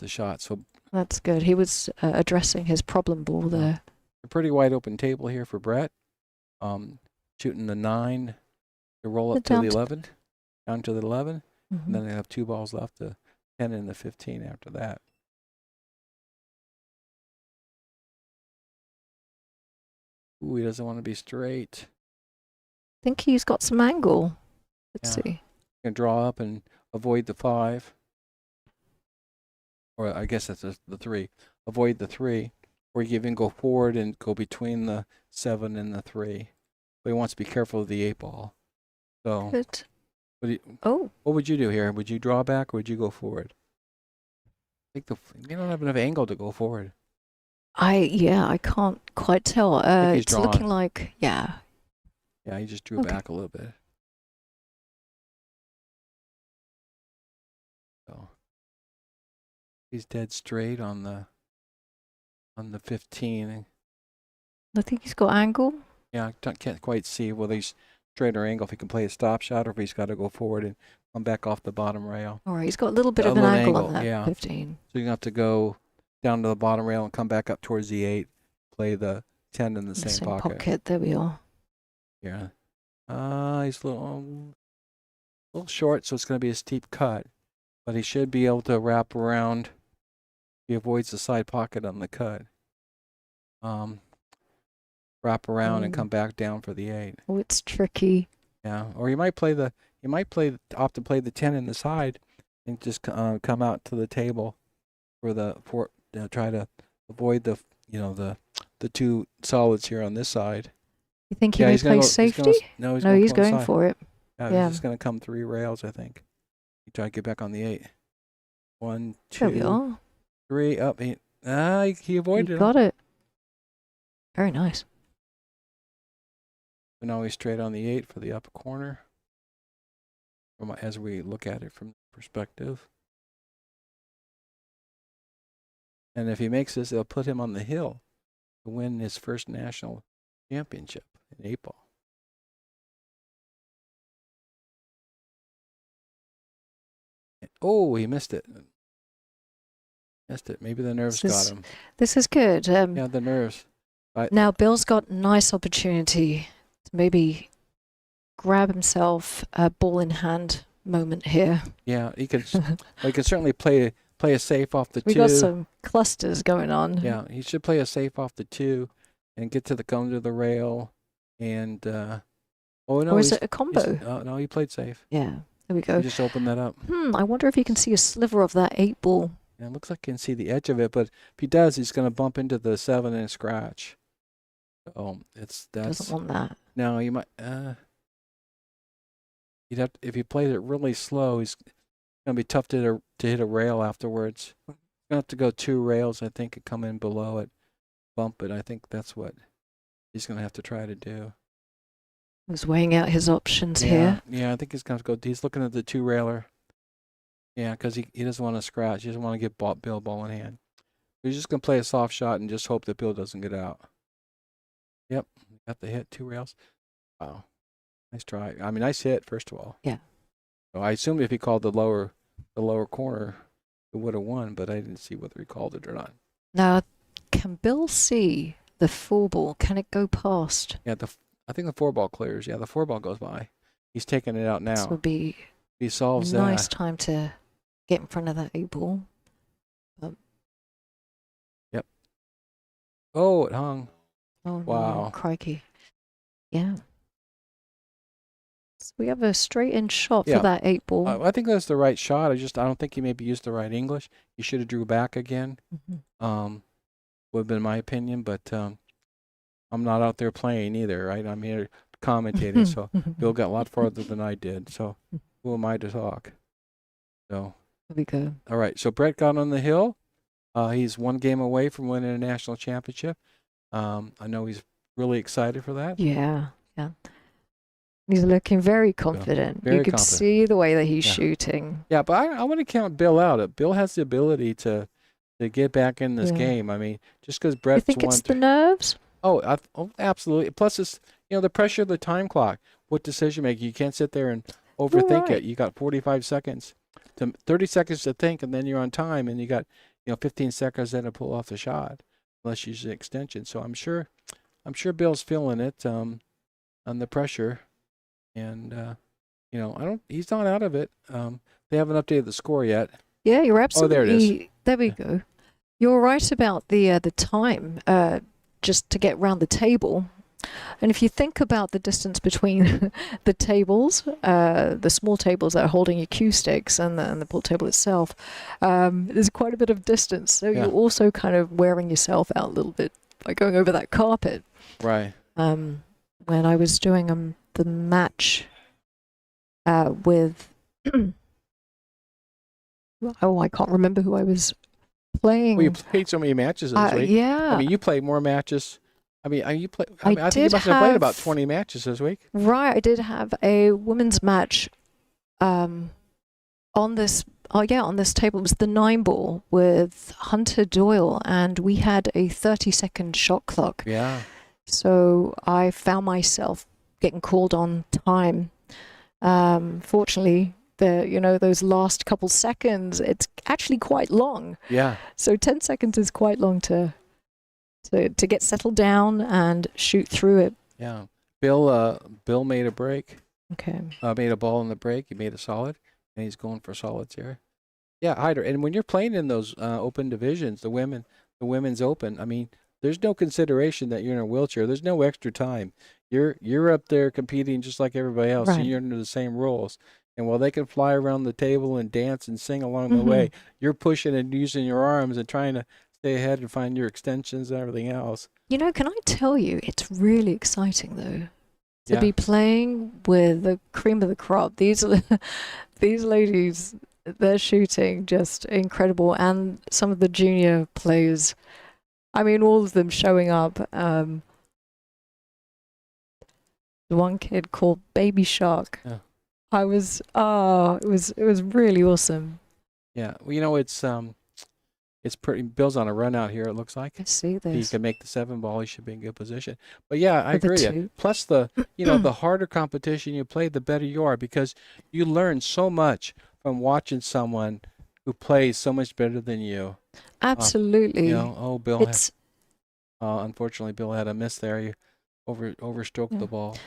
shot. So that's good. He was addressing his problem ball there. A pretty wide open table here for Brett. Shooting the 9 to roll up to the 11, down to the 11, and then they have 2 balls left, the 10 and the 15 after that. Ooh, he doesn't want to be straight. I think he's got some angle. Let's see. You can draw up and avoid the 5. Or I guess that's the 3. Avoid the 3. Or you even go forward and go between the 7 and the 3. But he wants to be careful of the 8 ball. So, good. What would you do here? Would you draw back or would you go forward? I think you don't have enough angle to go forward. I can't quite tell. It's looking like, yeah, he just drew back a little bit. So he's dead straight on the 15. I think he's got angle. Yeah, I can't quite see whether he's straight or angle, if he can play a stop shot or if he's got to go forward and come back off the bottom rail. All right, he's got a little bit of an angle on that 15. So you have to go down to the bottom rail and come back up towards the 8, play the 10 in the same pocket. There we are. Yeah. He's a little short, so it's going to be a steep cut. But he should be able to wrap around. He avoids the side pocket on the cut. Wrap around and come back down for the 8. Oh, it's tricky. Yeah. Or you might opt to play the 10 in the side and just come out to the table for try to avoid the 2 solids here on this side. You think he may play safety? No, he's going for it. Yeah, he's just going to come 3 rails, I think. He try to get back on the 8. 1, 2, there we are. 3, up. He avoided it. Got it. Very nice. So now he's straight on the 8 for the upper corner. As we look at it from the perspective. And if he makes this, it'll put him on the hill to win his first national championship in 8 ball. Oh, he missed it. Maybe the nerves got him. This is good. Yeah, the nerves. Now Bill's got nice opportunity to maybe grab himself a ball in hand moment here. Yeah, he can certainly play a safe off the 2. We got some clusters going on. Yeah, he should play a safe off the 2 and get to the under the rail. And or is it a combo? No, he played safe. Yeah, there we go. He just opened that up. I wonder if you can see a sliver of that 8 ball. Yeah, it looks like you can see the edge of it, but if he does, he's going to bump into the 7 and scratch. Oh, doesn't want that. No, you might. You'd have if he plays it really slow. He's going to be tough to hit a rail afterwards. You're going to have to go 2 rails, I think, and come in below it, bump it. I think that's what he's going to have to try to do. He's weighing out his options Yeah, here. yeah, I think he's going to go. He's looking at the 2-railer. Yeah, because he doesn't want to scratch. He doesn't want to get Bill ball in hand. He's just going to play a soft shot and just hope that Bill doesn't get out. Yep, got the hit, 2 rails. Wow, nice try. I mean, nice hit, first of all. Yeah. So I assumed if he called the lower corner, it would have won, but I didn't see whether he called it or not. Now, can Bill see the 4-ball? Can it go past? Yeah, I think the 4-ball clears. Yeah, the 4-ball goes by. He's taking it out now. This would be he solves nice that. time to get in front of that 8-ball. Yep. Oh, it hung. Oh, wow. No, crikey. Yeah. So we have a straight-in shot for that 8-ball. I think that's the right shot. I don't think he maybe used the right English. He should have drew back again. Would have been my opinion, but I'm not out there playing either, right? I'm here commentating, so Bill got a lot farther than I did. So who am I to talk? So there we go. All right. So Brett got on the hill. He's 1 game away from winning a national championship. I know he's really excited for that. Yeah, yeah. He's looking very confident. Very you could confident. see the way that he's shooting. Yeah, but I want to count Bill out. Bill has the ability to get back in this game. I mean, just because Brett's You think it's the nerves? Oh, absolutely. Plus, it's the pressure of the time clock. What decision making? You can't sit there and overthink it. You got 45 seconds, 30 seconds to think, and then you're on time, and you got 15 seconds then to pull off the shot, unless you use an extension. So I'm sure Bill's feeling it on the pressure, and he's not out of it. They haven't updated the score yet. Yeah, you're absolutely. Oh, there it is. There we go. You're right about the time just to get round the table. And if you think about the distance between the tables, the small tables that are holding your cue sticks and the pool table itself, there's quite a bit of distance. So you're also kind of wearing yourself out a little bit by going over that carpet. Right. When I was doing the match with... I can't remember who I was playing. Well, you played so many matches this week. Yeah. I mean, you played more matches. I think you must have played about 20 matches this week. Right. I did have a women's match on this. Oh, yeah, on this table. It was the 9-ball with Hunter Doyle, and we had a 30-second shot clock. Yeah. So I found myself getting called on time. Fortunately, those last couple seconds, it's actually quite long. Yeah. So 10 seconds is quite long to get settled down and shoot through it. Yeah. Bill made a break. Okay. Made a ball in the break. He made a solid, and he's going for solids here. Yeah, Hyder. And when you're playing in those open divisions, the women's open, I mean, there's no consideration that you're in a wheelchair. There's no extra time. You're up there competing just like everybody else. Right. So you're under the same rules. And while they can fly around the table and dance and sing along the way, you're pushing and using your arms and trying to stay ahead and find your extensions and everything else. Can I tell you, it's really exciting though to be playing with the cream of the crop. These ladies, they're shooting just incredible, and some of the junior players. I mean, all of them showing up. The one kid called Baby Shark. Yeah. It was really awesome. Yeah, well, it's pretty. Bill's on a run out here. It looks like. I see this. He can make the 7-ball. He should be in good position. But yeah, I With the agree. two. Plus the the harder competition you play, the better you are, because you learn so much from watching someone who plays so much better than you. Absolutely. Bill. Unfortunately, Bill had a miss there. He overstroked the ball.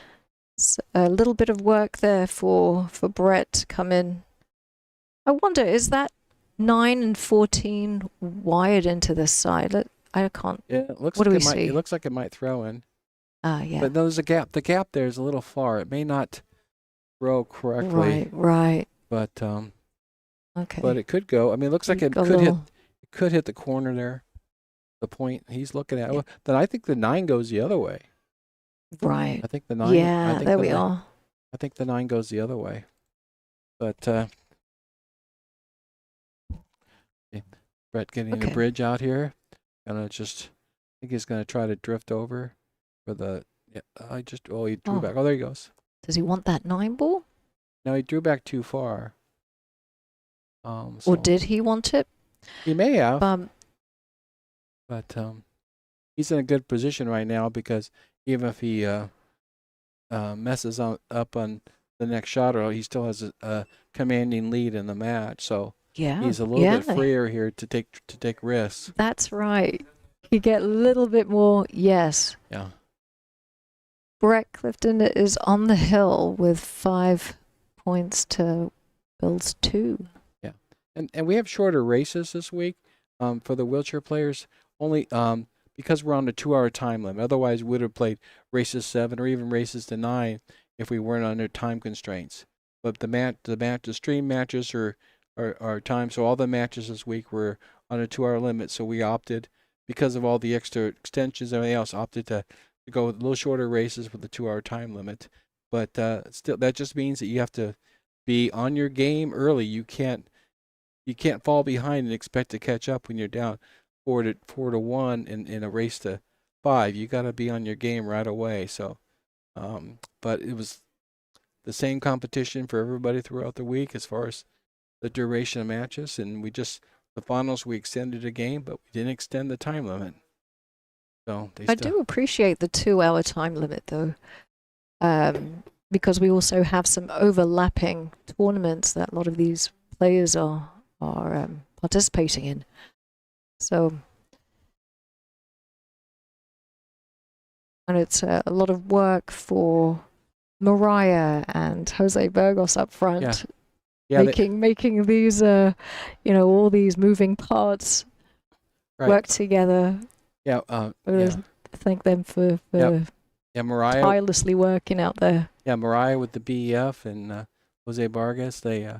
A little bit of work there for Brett to come in. I wonder, is that 9 and 14 wired into this side? I can't. Yeah, it looks what like do we see? It looks like it might throw in. Yeah. But there's a gap. The gap there is a little far. It may not throw correctly. Right. But okay. But it could go. I mean, it looks like it could hit the corner there. The point he's looking at. Well, then I think the 9 goes the other way. Right. I think the 9. Yeah, there we are. I think the 9 goes the other way. But Brett getting the bridge out here. I think he's gonna try to drift over. for the. Yeah, he drew Oh. back. Oh, there he goes. Does he want that 9 ball? No, he drew back too far. Or So did he want it? he may have, But but he's in a good position right now because even if he messes up on the next shot, or he still has a commanding lead in the match. So yeah, he's a little bit freer here to take risks. That's right. You get a little bit more. Yes. Yeah. Brett Clifton is on the hill with 5 points to Bill's 2. Yeah, and we have shorter races this week for the wheelchair players, only because we're on the 2-hour time limit. Otherwise, we would have played races 7 or even races to 9 if we weren't under time constraints. But the stream matches are timed, so all the matches this week were on a 2-hour limit. So we opted, because of all the extra extensions and everything else, opted to go with a little shorter races with the 2-hour time limit. But still, that just means that you have to be on your game early. You can't fall behind and expect to catch up when you're down 4-1 in a race to 5. You got to be on your game right away. So, but it was the same competition for everybody throughout the week as far as the duration of matches, and the finals we extended a game, but we didn't extend the time limit. So I do appreciate the 2-hour time limit though, because we also have some overlapping tournaments that a lot of these players are participating in. So, and it's a lot of work for Mariah and Jose Burgos up front, making these, all these moving parts work together. Yeah, Thank them for Mariah tirelessly working out there. Yeah, Mariah with the BEF and Jose Vargas, they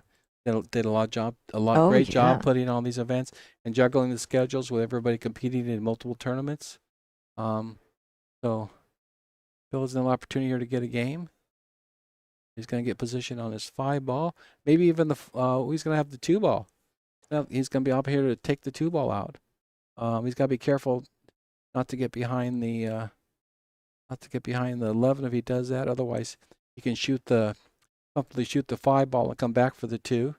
did a great job putting on these events and juggling the schedules with everybody competing in multiple tournaments. So Phil has an opportunity here to get a game. He's going to get position on his 5 ball, maybe even he's going to have the 2 ball. He's going to be up here to take the 2 ball out. He's got to be careful not to get behind the 11 if he does that. Otherwise, he can comfortably shoot the 5 ball and come back for the 2.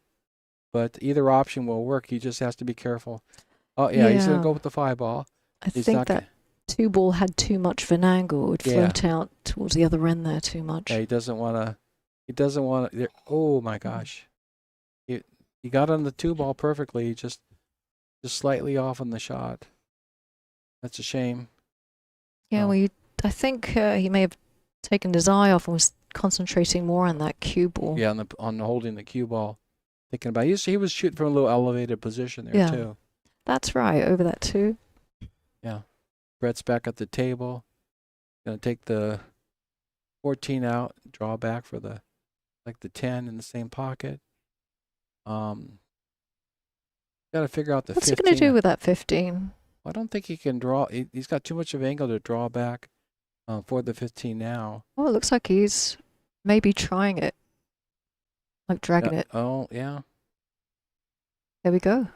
But either option will work. He just has to be careful. Oh yeah, he's gonna go with the 5 ball. I think that 2 ball had too much of an angle. It would float out towards the other end there too much. Yeah, he doesn't want to. Oh my gosh, he got on the 2 ball perfectly. Just slightly off on the shot. That's a shame. Yeah, I think he may have taken his eye off and was concentrating more on that cue ball. Yeah, on holding the cue ball, thinking about it. He was shooting from a little elevated position there too. That's right, over that too. Yeah, Brett's back at the table. Gonna take the 14 out, draw back for the 10 in the same pocket. Got to figure out the 15. What's he gonna do with that 15? I don't think he can draw. He's got too much of angle to draw back for the 15 now. Oh, it looks like he's maybe trying it, like dragging it. Oh, yeah. There we go.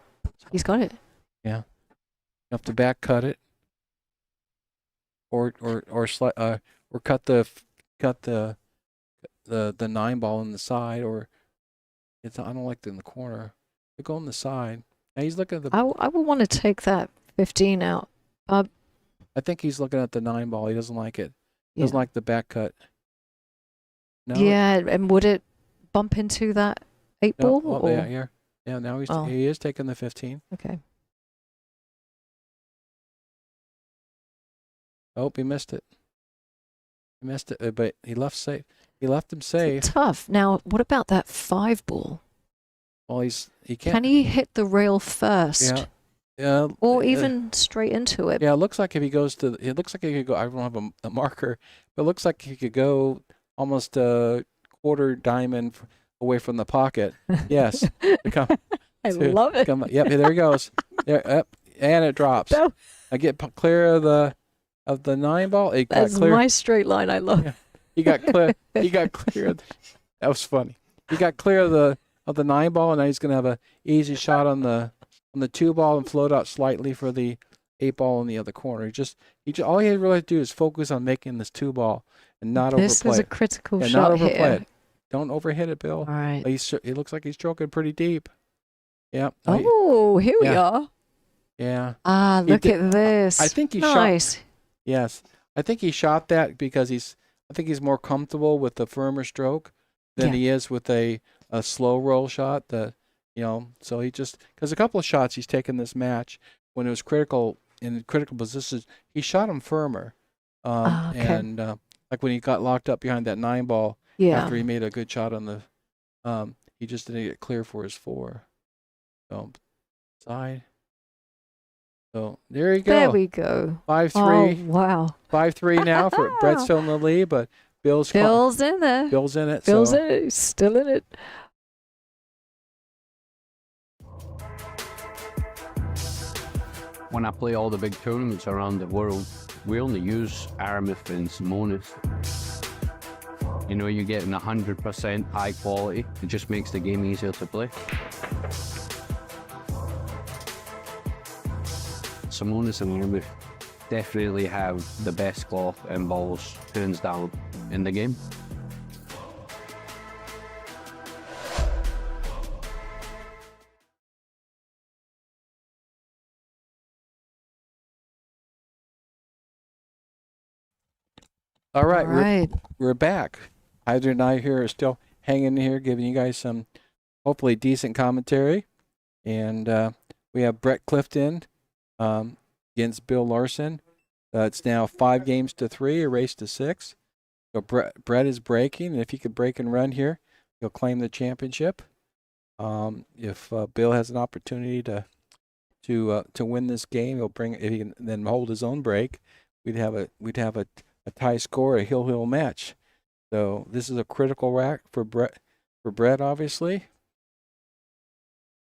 He's got it. Yeah. You have to back cut it, or cut the 9 ball in the side, or I don't like it in the corner. They go on the side. Now he's looking at the. I would want to take that 15 out. I think he's looking at the 9 ball. He doesn't like it. He doesn't like the back cut. No. Yeah, and would it bump into that 8 ball? Oh, or? Yeah. Now he is taking the 15. Okay. Oh, he missed it. But he left safe. He left him safe. It's tough. Now, what about that 5 ball? Well, he can't. Can he hit the rail first? Yeah. Yeah. Or even straight into it. Yeah, it looks like if he goes to, it looks like he could go. I don't have a marker, but it looks like he could go almost a quarter diamond away from the pocket. Yes. I love it. Yep. There he goes. There. And it drops. No. I get clear of the 9 ball. That's my straight line. I love. Yeah. He got clear. That was funny. He got clear of the 9 ball, and now he's gonna have a easy shot on the 2 ball and float out slightly for the 8 ball in the other corner. All he really had to do is focus on making this 2 ball and not overplay. This is a critical not shot overplay here. it. Don't overhit it, Bill. All right. It looks like he's stroking pretty deep. Yeah. Oh, here we are. Yeah. Ah, look at this. I think he nice. shot. Yes, I think he shot that because I think he's more comfortable with the firmer stroke than he is with a slow roll shot. So he just, because a couple of shots he's taken this match when it was in critical positions, he shot them firmer. Okay. And like when he got locked up behind that 9 ball after he made a good shot on the, he just didn't get clear for his 4. So side. So there you go. There we go. 5-3. Oh, wow. 5-3 now for Brett's still in the lead, but Bill's in there. Bill's in it. Bill's in it. He's still in it. When I play all the big tournaments around the world, we only use Aramith and Simonis. You know, you're getting 100% high quality. It just makes the game easier to play. Simonis and Aramith definitely have the best golf and balls, hands down, in the game. All right. We're back. Hyder and I here are still hanging here, giving you guys some hopefully decent commentary. And we have Brett Clifton against Bill Larson. It's now 5-3, a race to 6. So Brett is breaking, and if he could break and run here, he'll claim the championship. If Bill has an opportunity to win this game, he'll bring. If he can then hold his own break, we'd have a tie score, a hill match. So this is a critical rack for Brett, obviously.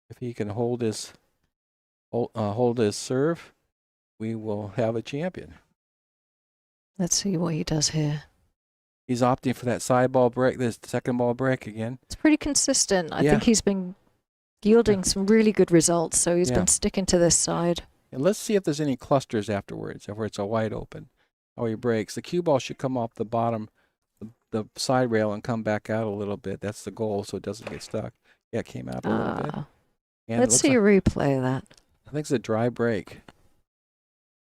If he can hold his serve, we will have a champion. Let's see what he does here. He's opting for that side ball break, this second ball break again. It's pretty consistent. I think he's been yielding some really good results, so he's been sticking to this side. And let's see if there's any clusters afterwards, where it's a wide open. How he breaks. The cue ball should come off the bottom, the side rail, and come back out a little bit. That's the goal, so it doesn't get stuck. Yeah, it came out a little bit. And let's see a replay of that. I think it's a dry break.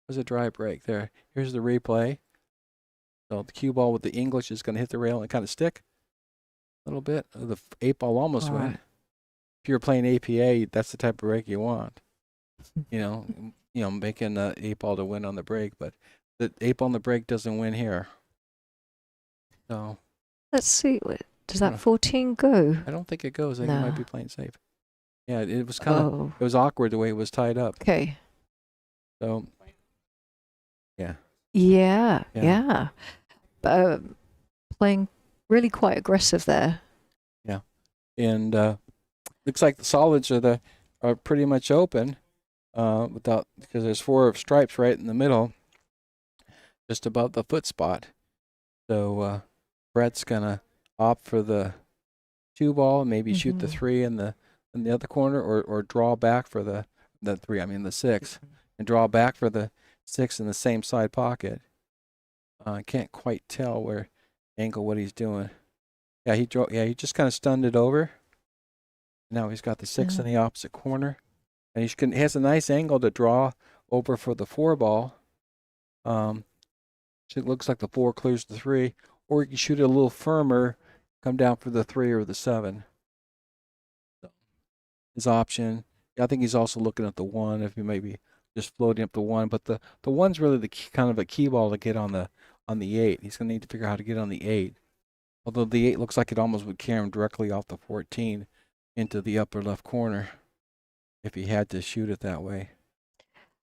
There's a dry break there. Here's the replay. So the cue ball with the English is going to hit the rail and kind of stick a little bit. The 8 ball almost went. If you're playing APA, that's the type of break you want. you know, making the 8 ball to win on the break, but the 8 ball on the break doesn't win here. So let's see. Does that 14 go? I don't think it goes. I think it might be playing safe. Yeah, it was kind of it was awkward the way it was tied up. Okay. So yeah. Yeah. Playing really quite aggressive there. Yeah, and looks like the solids are pretty much open, because there's 4 stripes right in the middle, just above the foot spot. So Brett's gonna opt for the 2 ball, and maybe shoot the 3 in the other corner, or draw back for the 3. I mean the 6, and draw back for the 6 in the same side pocket. I can't quite tell what he's doing. Yeah, he just kind of stunned it over. Now he's got the 6 in the opposite corner, and he has a nice angle to draw over for the 4 ball. It looks like the 4 clears the 3, or you can shoot it a little firmer, come down for the 3 or the 7. His option. I think he's also looking at the 1, if he maybe just floating up the 1, but the 1's really the kind of a key ball to get on the 8. He's going to need to figure out how to get on the 8. Although the 8 looks like it almost would carry him directly off the 14 into the upper left corner if he had to shoot it that way.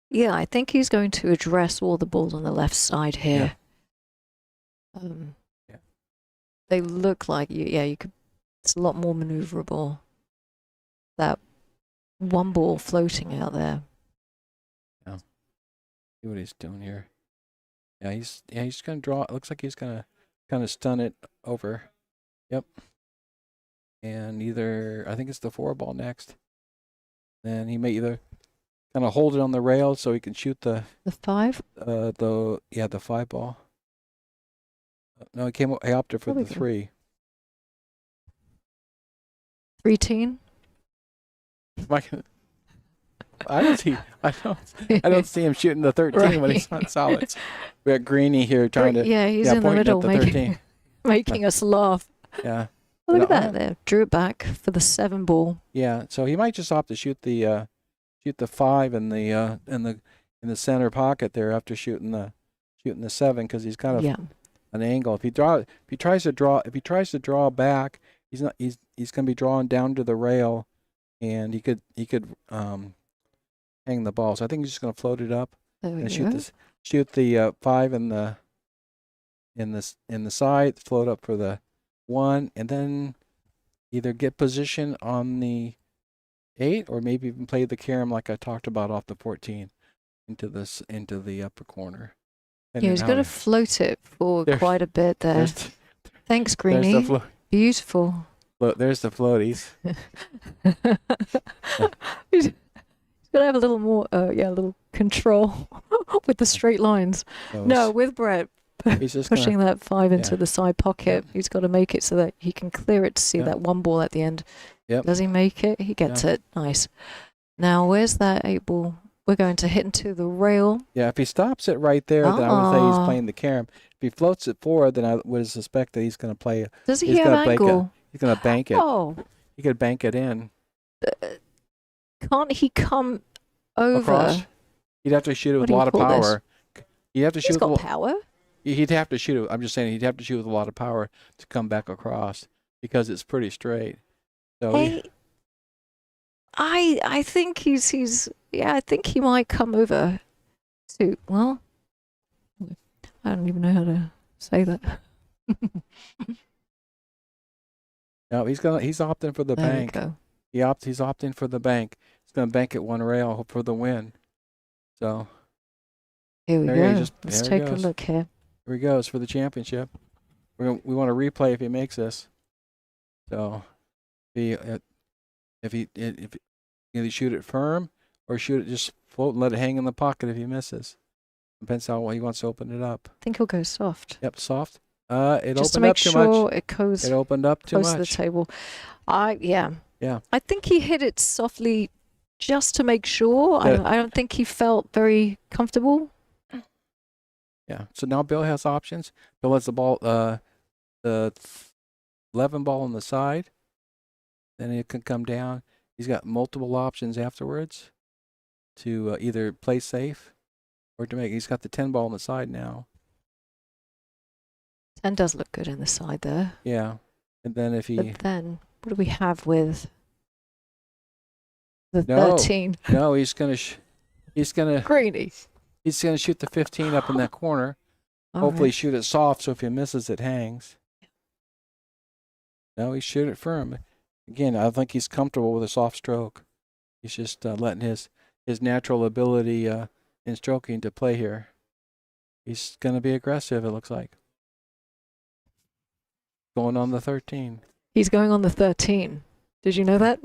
Yeah, I think he's going to address all the balls on the left side here. They look like you could. It's a lot more maneuverable. That 1 ball floating out there. Yeah. See what he's doing here. Yeah, he's gonna draw. It looks like he's gonna kind of stun it over. Yep. And I think it's the 4 ball next. Then he may either kind of hold it on the rail so he can shoot the 5. The 5 ball. No, he opted for There we the go. 3. 3-teen. I don't see him shooting the 13 when he's on solids. We got Greeny here trying to He's in the pointing middle at the 13. making us laugh. Yeah. Oh, look at No, that there. Drew it back for the 7 ball. Yeah, so he might just opt to shoot the 5 in the center pocket there after shooting the 7 because he's kind of an angle. If he tries to draw back, he's going to be drawing down to the rail, and he could hang the ball. So I think he's just going to float it up and shoot the 5 in the side, float up for the 1, and then either get position on the 8 or maybe even play the carom like I talked about off the 14 into the upper corner. Yeah, he's going to float it for quite a bit there. Thanks, Greeny. Beautiful. Look, there's the floaties. He's going to have a little more, a little control with the straight lines. No, with Brett. He's just pushing that 5 into the side pocket. He's got to make it so that he can clear it to see that 1 ball at the end. Yep. Does he make it? He gets it. Nice. Now, where's that 8 ball? We're going to hit into the rail. Yeah, if he stops it right there, then I would say he's playing the carom. If he floats it forward, then I would suspect that he's going to play. Does he have angle? He's going to bank it. Oh. He could bank it in. Can't he come over? Across? He'd have to shoot it with a lot of power. He'd have to shoot. He's got power. He'd have to shoot it. I'm just saying he'd have to shoot with a lot of power to come back across because it's pretty straight. So hey, I think I think he might come over to, well, I don't even know how to say that. No, he's opting for the bank. There we go. He's opting for the bank. He's going to bank it 1 rail for the win. So here we go. Let's take a look here. Here he goes for the championship. We want to replay if he makes this. So if he either shoot it firm or shoot it just float and let it hang in the pocket if he misses. Depends how he wants to open it up. I think he'll go soft. Yep, soft. It just opened to make up too sure much. it goes. It opened up too close much. to the table. Yeah. I think he hit it softly just to make sure. I don't think he felt very comfortable. Yeah. So now Bill has options. Bill has the ball, the 11 ball on the side. Then it can come down. He's got multiple options afterwards to either play safe or to make. He's got the 10 ball on the side now. 10 does look good in the side there. Yeah. And then if he. But then, what do we have with the 13? No, he's gonna. Greeny. He's gonna shoot the 15 up in that corner. Hopefully, shoot it soft. So if he misses, it hangs. No, he shoot it firm. Again, I think he's comfortable with a soft stroke. He's just letting his natural ability in stroking to play here. He's gonna be aggressive. It looks like. Going on the 13. He's going on the 13. Did you know that?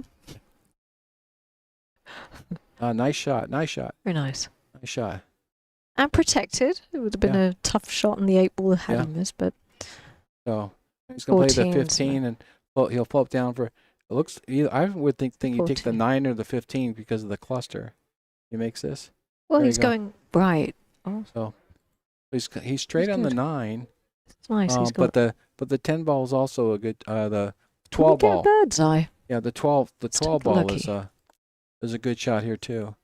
Nice shot. Nice shot. Very nice. Nice shot. And protected. It would have been a tough shot on the 8 ball had he missed, but. So he's going to play the 15 and he'll pull up down for. It looks. I would think he'd take the 9 or the 15 because of the cluster. He makes this. Well, he's going right. Oh. So he's straight on the 9. It's nice. He's got but the 10 ball is also a good. The 12 ball. Bird's eye. Yeah, the 12 ball is a good shot here too.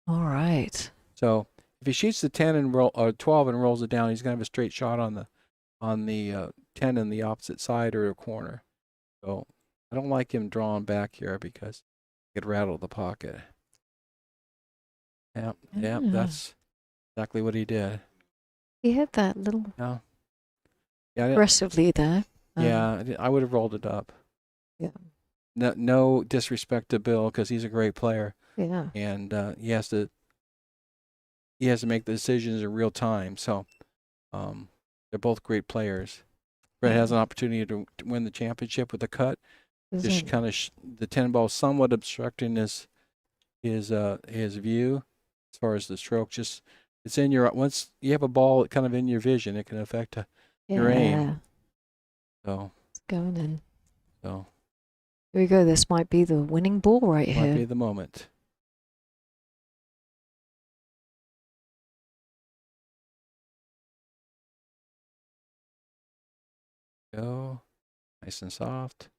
All right. So if he shoots the 10 and roll or 12 and rolls it down, he's gonna have a straight shot on the 10 in the opposite side or a corner. So I don't like him drawing back here because it could rattle the pocket. Yeah, that's exactly what he did. He had that little aggressively there. I would have rolled it up. Yeah. No disrespect to Bill because he's a great player. Yeah. And he has to make the decisions in real time. So they're both great players. Brett has an opportunity to win the championship with a cut. Just kind of the 10 ball somewhat obstructing his his view as far as the stroke. Just it's in your once you have a ball kind of in your vision, it can affect your aim. So it's going in. So here we go. This might be the winning ball right here. might be the moment. Go, nice and soft.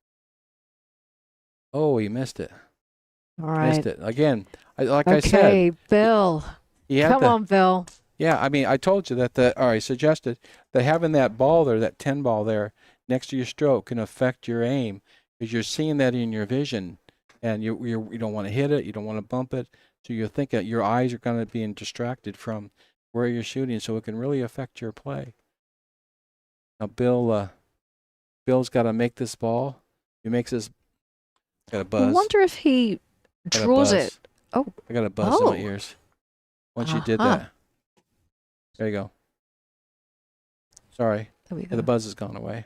Oh, he missed it. All right. Missed it again. I said. Okay, Bill. Come on, Bill. Yeah, I mean, I told you that I suggested that having that ball there, that 10 ball there, next to your stroke can affect your aim because you're seeing that in your vision, and you don't want to hit it, you don't want to bump it, so you're thinking your eyes are going to be distracted from where you're shooting, so it can really affect your play. Now, Bill's got to make this ball. He makes this. Got a buzz. I wonder if he draws it. Oh, I got a buzz in my ears. Once you did that. There you go. Sorry. There we Yeah, go. the buzz has gone away.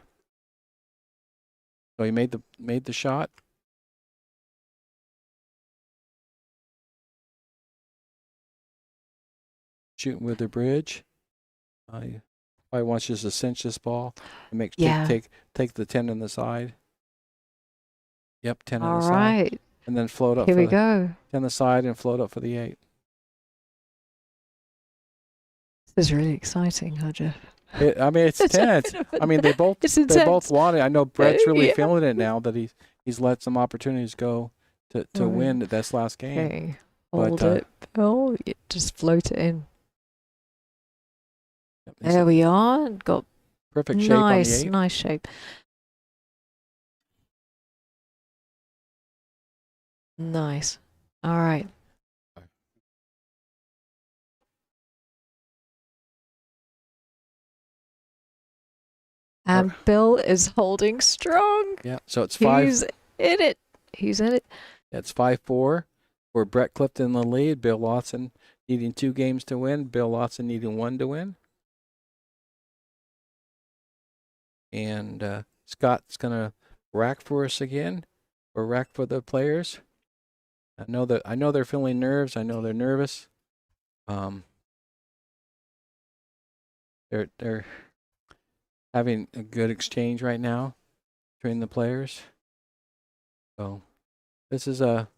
So he made the shot. Shooting with the bridge. Probably wants just to cinch this ball and take the 10 on the side. Yep, 10 on the side. All right. And then float up. Here we go. 10 on the side and float up for the 8. This is really exciting, huh, Jeff? I mean, it's tense. I mean, they both want it. I know Brett's really feeling it now that he's let some opportunities go to win this last game. Okay, hold it, Bill. Just float it in. There we are. Got perfect shape on the 8. Nice shape. Nice. All right. And Bill is holding strong. Yeah, so it's 5. He's in it. He's in it. Yeah, it's 5-4. Where Brett Clifton in the lead. Bill Watson needing 2 games to win. Bill Watson needing 1 to win. And Scott's gonna rack for us again, or rack for the players. I know they're feeling nerves. I know they're nervous. They're having a good exchange right now between the players. So this is a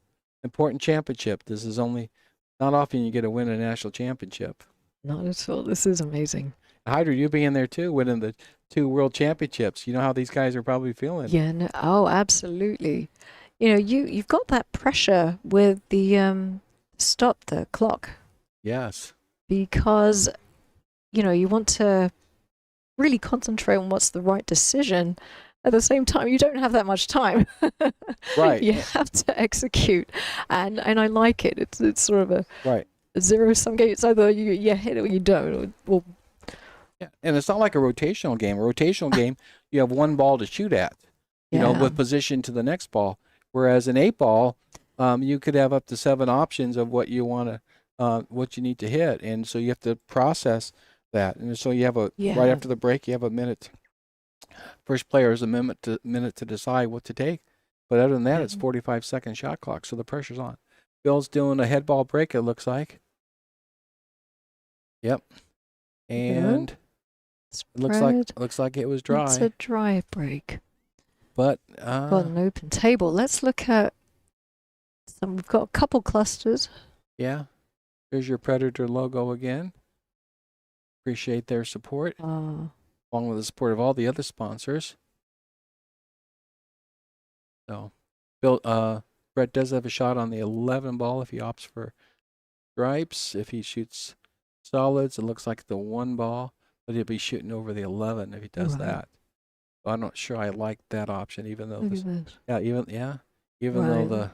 important championship. This is not often you get to win a national championship. Not at all. This is amazing. Hydra, you being there too, winning the 2 world championships. You know how these guys are probably feeling. Yeah. No, oh, absolutely. You know, you've got that pressure with the stop the clock. Yes. Because, you know, you want to really concentrate on what's the right decision. At the same time, you don't have that much time. Right. You have to execute, and I like it. It's sort of a zero-sum game. It's either you hit it or you don't. Or yeah, and it's not like a rotational game. A rotational game, you have 1 ball to shoot at, you know, with position to the next ball. Whereas an 8 ball, you could have up to 7 options of what you want to, what you need to hit, and so you have to process that. And so you have right after the break, you have a minute. First player is a minute to decide what to take, but other than that, it's 45-second shot clock, so the pressure's on. Bill's doing a head ball break. It looks like. Yep, and it looks like it was dry. It's a dry break. But got an open table. Let's look at some. We've got a couple clusters. Yeah, here's your Predator logo again. Appreciate their support, along with the support of all the other sponsors. So, Brett does have a shot on the 11 ball if he opts for stripes. If he shoots solids, it looks like the 1 ball, but he'll be shooting over the 11 if he does that. I'm not sure I like that option, even though though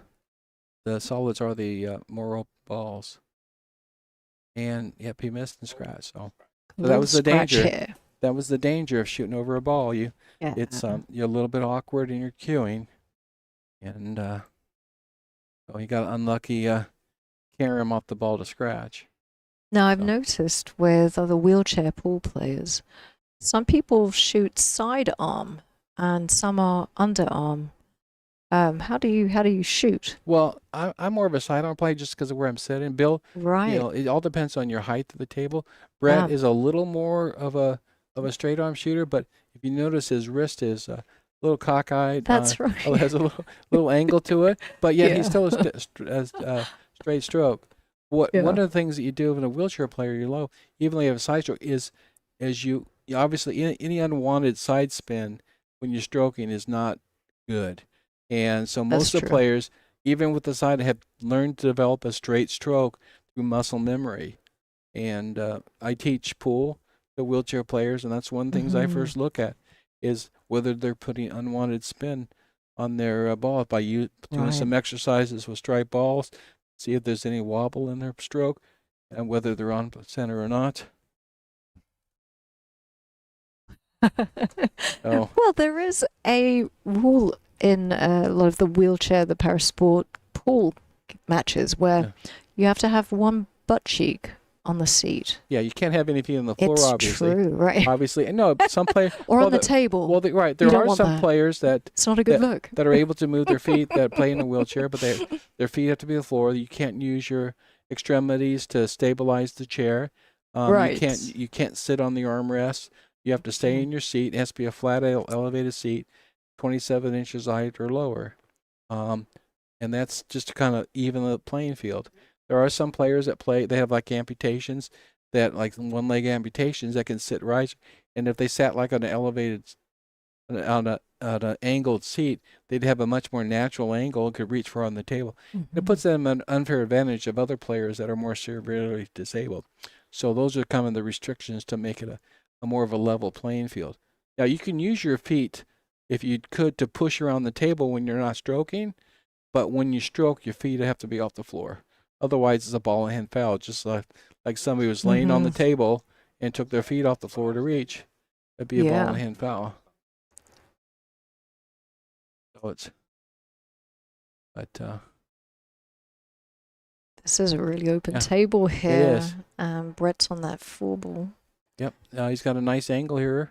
the solids are the more open balls. And yep, he missed and scratched. So that was the danger. Here. That was the danger of shooting over a ball. You're a little bit awkward in your cueing, and so he got unlucky carrying him off the ball to scratch. Now I've noticed with other wheelchair pool players, some people shoot sidearm and some are underarm. How do you shoot? Well, I'm more of a sidearm player just because of where I'm sitting. Bill, Right. you know, it all depends on your height of the table. Brett is a little more of a straight arm shooter, but if you notice his wrist is a little cockeyed. That's right. Has a little angle to it, but yet he's still a straight stroke. One of the things that you do when a wheelchair player, you're low, even though you have a side stroke, is as you obviously any unwanted side spin when you're stroking is not good. And so most of the players, even with the side, have learned to develop a straight stroke through muscle memory. And I teach pool to wheelchair players, and that's one of the things I first look at is whether they're putting unwanted spin on their ball by doing some exercises with striped balls, see if there's any wobble in their stroke, and whether they're on center or not. Well, there is a rule in a lot of the parasport pool matches where you have to have one butt cheek on the seat. Yeah, you can't have any feet on the floor, it's obviously. True, right? Obviously, no. Some players or on the table. Well, right. There are some players that it's not a good look that are able to move their feet that play in a wheelchair, but their feet have to be on the floor. You can't use your extremities to stabilize the chair. Right. You can't sit on the armrest. You have to stay in your seat. It has to be a flat, elevated seat, 27 inches height or lower. And that's just to kind of even the playing field. There are some players that they have like amputations, that like one-leg amputations that can sit right. And if they sat like on an elevated, on an angled seat, they'd have a much more natural angle and could reach far on the table. It puts them at an unfair advantage of other players that are more severely disabled. So those are kind of the restrictions to make it a more of a level playing field. Now you can use your feet, if you could, to push around the table when you're not stroking, but when you stroke, your feet have to be off the floor. Otherwise, it's a ball and hand foul, just like somebody was laying on the table and took their feet off the floor to reach. It'd be a ball and hand foul. So this is a really open table here. It is. Brett's on that 4 ball. Yep. He's got a nice angle here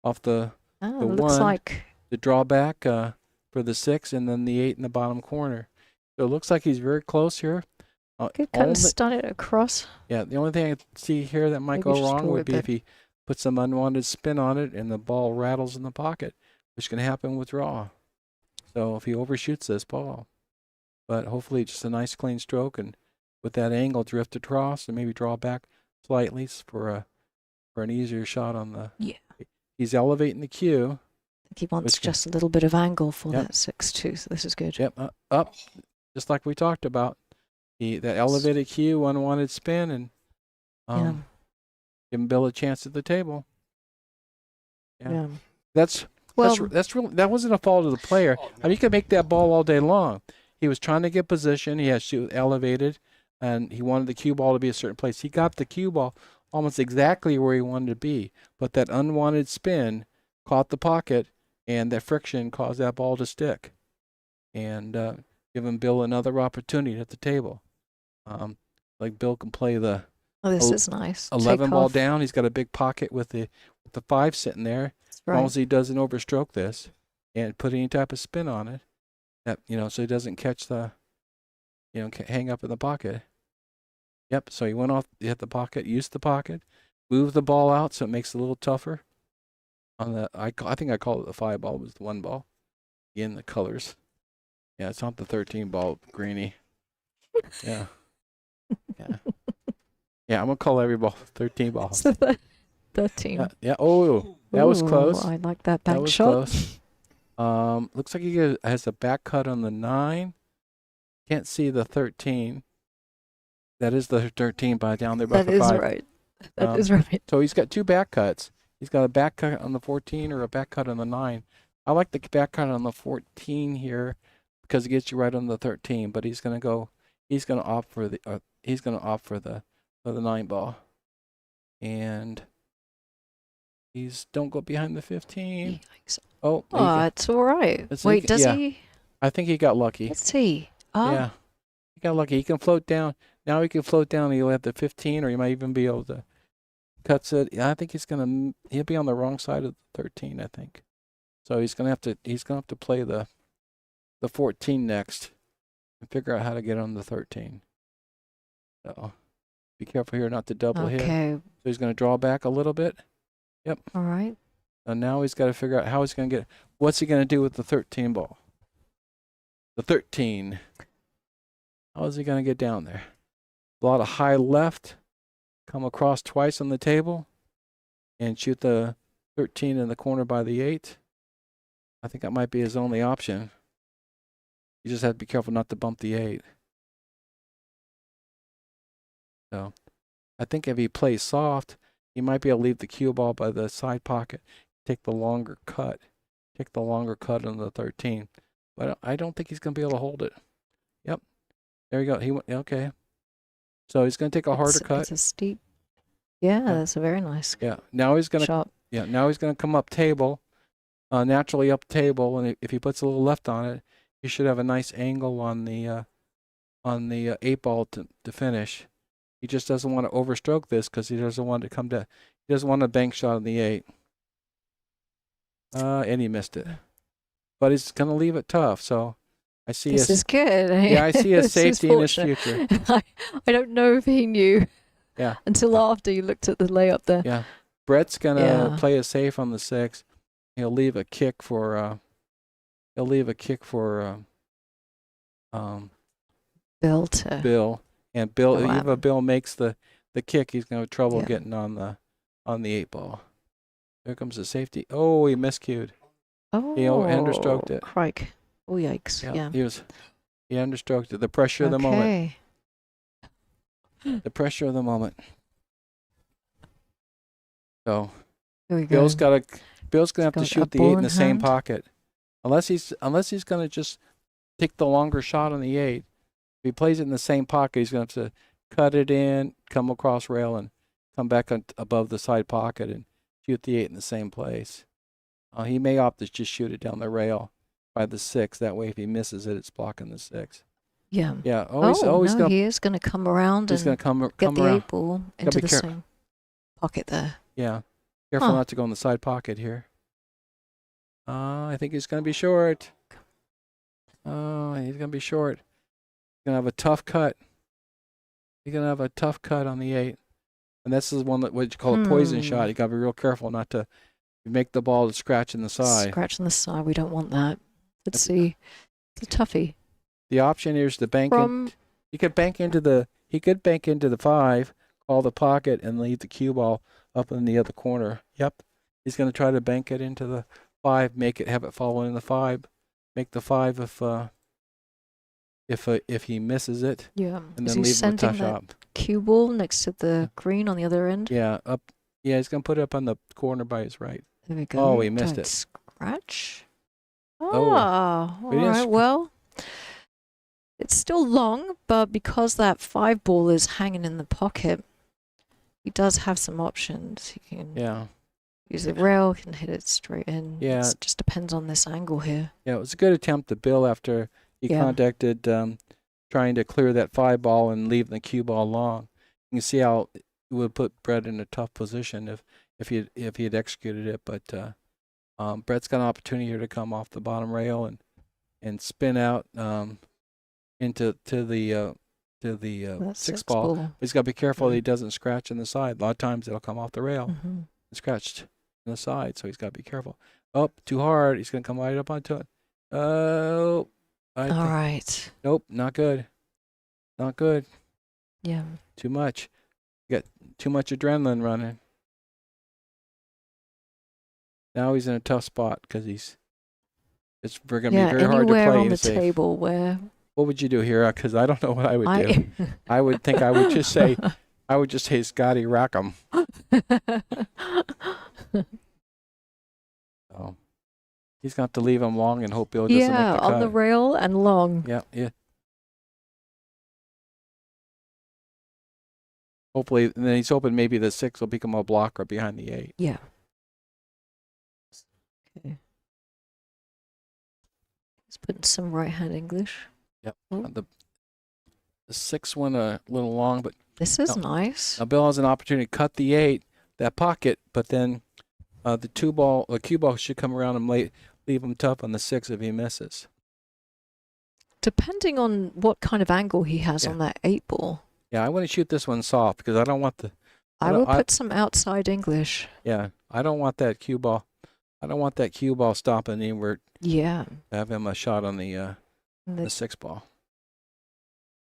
off the looks 1, like the drawback for the 6, and then the 8 in the bottom corner. So it looks like he's very close here. Could kind of stun it across. Yeah, the only thing I see here that might go wrong would be if he puts some unwanted spin on it and the ball rattles in the pocket, which can happen with draw. So if he overshoots this ball, but hopefully just a nice clean stroke, and with that angle drift across and maybe draw back slightly for an easier shot on the. Yeah. He's elevating the cue. I think he wants just a little bit of angle for that 6-2, so this is good. Yep, up, just like we talked about. That elevated cue, unwanted spin, and give him Bill a chance at the table. Yeah. That's really, that wasn't a fault of the player. I mean, you could make that ball all day long. He was trying to get position. He had shoot elevated, and he wanted the cue ball to be a certain place. He got the cue ball almost exactly where he wanted to be, but that unwanted spin caught the pocket, and that friction caused that ball to stick. And giving Bill another opportunity at the table. Like Bill can play the this is nice. 11 ball down. He's got a big pocket with the 5 sitting there. As long as he doesn't overstroke this and put any type of spin on it, that so he doesn't catch the hang up in the pocket. Yep. So he went off, he hit the pocket, used the pocket, moved the ball out so it makes it a little tougher. On the I think I call it the 5 ball, was the 1 ball. Again, the colors. Yeah, it's not the 13 ball, greeny. Yeah. Yeah, I'm gonna call every ball 13 ball. 13. Yeah. Oh, that was close. I like that back that was shot. Close. Looks like he has a back cut on the 9. Can't see the 13. That is the 13 by down there by the 5. That is right. That is right. So he's got 2 back cuts. He's got a back cut on the 14 or a back cut on the 9. I like the back cut on the 14 here because it gets you right on the 13. But he's gonna opt for the 9 ball, and don't go behind the 15. Oh, it's all right. Wait, does he? I think he got lucky. Let's see. Yeah, he got lucky. He can float down. Now he can float down. He'll have the 15, or he might even be able to cut it. I think he'll be on the wrong side of the 13. I think. So he's gonna have to play the the 14 next and figure out how to get on the 13. So be careful here not to double hit. Okay. So he's going to draw back a little bit. Yep. All right. And now he's got to figure out how he's going to get. What's he going to do with the 13 ball? The 13. How is he going to get down there? A lot of high left. Come across twice on the table. And shoot the 13 in the corner by the 8. I think that might be his only option. You just have to be careful not to bump the 8. So I think if he plays soft, he might be able to leave the cue ball by the side pocket, take the longer cut. Take the longer cut on the 13. But I don't think he's going to be able to hold it. Yep. There you go. He went, okay. So he's going to take a harder cut. It's a steep. Yeah, that's a very nice. Yeah. Now he's going to. Shot. Yeah. Now he's going to come up table, naturally up table, and if he puts a little left on it, he should have a nice angle on the 8 ball to finish. He just doesn't want to overstroke this because he doesn't want to come to. He doesn't want a bank shot on the 8. And he missed it. But he's going to leave it tough. So I see. This is good. Yeah, I see a safety in his future. I don't know if he knew. Yeah. Until after you looked at the layup there. Yeah. Brett's going to play it safe on the 6. He'll leave a kick for. Bill. And Bill, if Bill makes the kick, he's going to have trouble getting on the 8 ball. Here comes the safety. Oh, he miscued. Oh, he understroked it. Crike. Oh, yikes. Yeah. He understroked it. The pressure of the moment. The pressure of the moment. So Bill's gonna have to shoot the 8 in the same pocket. Unless he's gonna just take the longer shot on the 8. If he plays it in the same pocket, he's gonna have to cut it in, come across rail, and come back above the side pocket and shoot the 8 in the same place. He may opt to just shoot it down the rail by the 6. That way, if he misses it, it's blocking the 6. Yeah. Yeah. He is going to come around and get the 8 ball into the same pocket there. Yeah. Careful not to go in the side pocket here. I think he's going to be short. He's going to be short. He's going to have a tough cut. He's going to have a tough cut on the 8. And this is what you call a poison shot. You got to be real careful not to make the ball to scratch in the side. Scratch in the side. We don't want that. Let's see. It's a toughie. The option here is to bank in. He could bank into the 5, call the pocket, and leave the cue ball up in the other corner. Yep. He's going to try to bank it into the 5, have it follow in the 5, make the 5 if he misses it. Yeah. And then leave him a tough shot. Cue ball next to the green on the other end. Yeah. Up. Yeah. He's going to put it up on the corner by his right. There we go. Oh, he missed it. Scratch. Oh. All right. Well, it's still long, but because that 5 ball is hanging in the pocket, he does have some options. He can use the rail, can hit it straight in. Yeah. It just depends on this angle here. Yeah, it was a good attempt to Bill after he contacted trying to clear that 5 ball and leave the cue ball long. You can see how it would put Brett in a tough position if he had executed it. But Brett's got an opportunity here to come off the bottom rail and spin out into the 6 ball. But he's got to be careful that he doesn't scratch in the side. A lot of times it'll come off the rail and scratched in the side, so he's got to be careful. Oh, too hard. He's going to come right up onto it. Oh. All right. Nope, not good. Not good. Yeah. Too much. You got too much adrenaline running. Now he's in a tough spot because it's going to be very hard to play. Anywhere on the table where. What would you do here? Because I don't know what I would do. I would think I would just say, Scotty, rack 'em. So he's got to leave him long and hope Bill doesn't make the cut. On the rail and long. Yeah. Hopefully, and then he's hoping maybe the 6 will become a blocker behind the 8. Yeah. Okay. He's putting some right-hand English. Yep. The 6 went a little long, but this is nice. Now Bill has an opportunity to cut the 8, that pocket, but then the cue ball should come around and leave him tough on the 6 if he misses. depending on what kind of angle he has on that 8 ball. Yeah, I want to shoot this one soft because I don't want the. I will put some outside English. Yeah, I don't want that cue ball. I don't want that cue ball stopping inward. Yeah. Have him a shot on the 6 ball.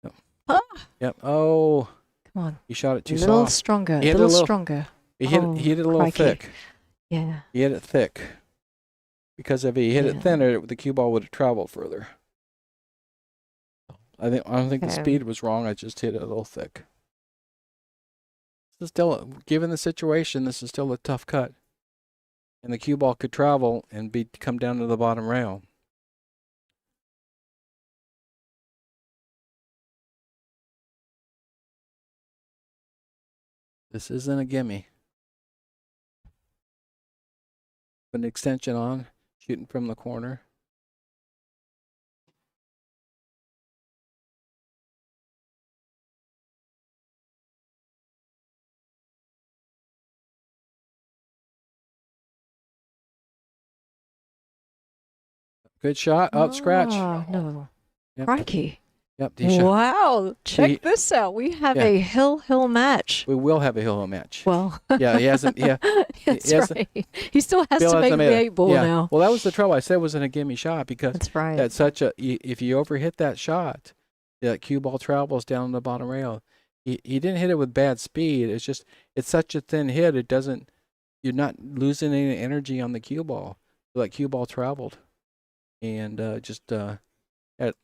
Yep. Ah! Yep. Oh. Come on. He shot it too soft. A little soft. stronger. A He hit little it a little stronger. He hit it a little crikey. thick. Yeah. He hit it thick. Because if he hit it thinner, the cue ball would have traveled further. I don't think the speed was wrong. I just hit it a little thick. This is still, given the situation, this is still a tough cut. And the cue ball could travel and come down to the bottom rail. This isn't a gimme. Put an extension on, shooting from the corner. Good shot. Up, scratch. No. Yep. Crikey. Yep. Wow. Check this out. We have a hill-hill match. We will have a hill-hill match. Well. Yeah, he hasn't. Yeah. That's right. He still has to make the 8 ball now. Well, that was the trouble. I said it wasn't a gimme shot because that's right. That's such a. If you overhit that shot, that cue ball travels down the bottom rail. He didn't hit it with bad speed. It's just it's such a thin hit. It doesn't. You're not losing any energy on the cue ball. So that cue ball traveled, and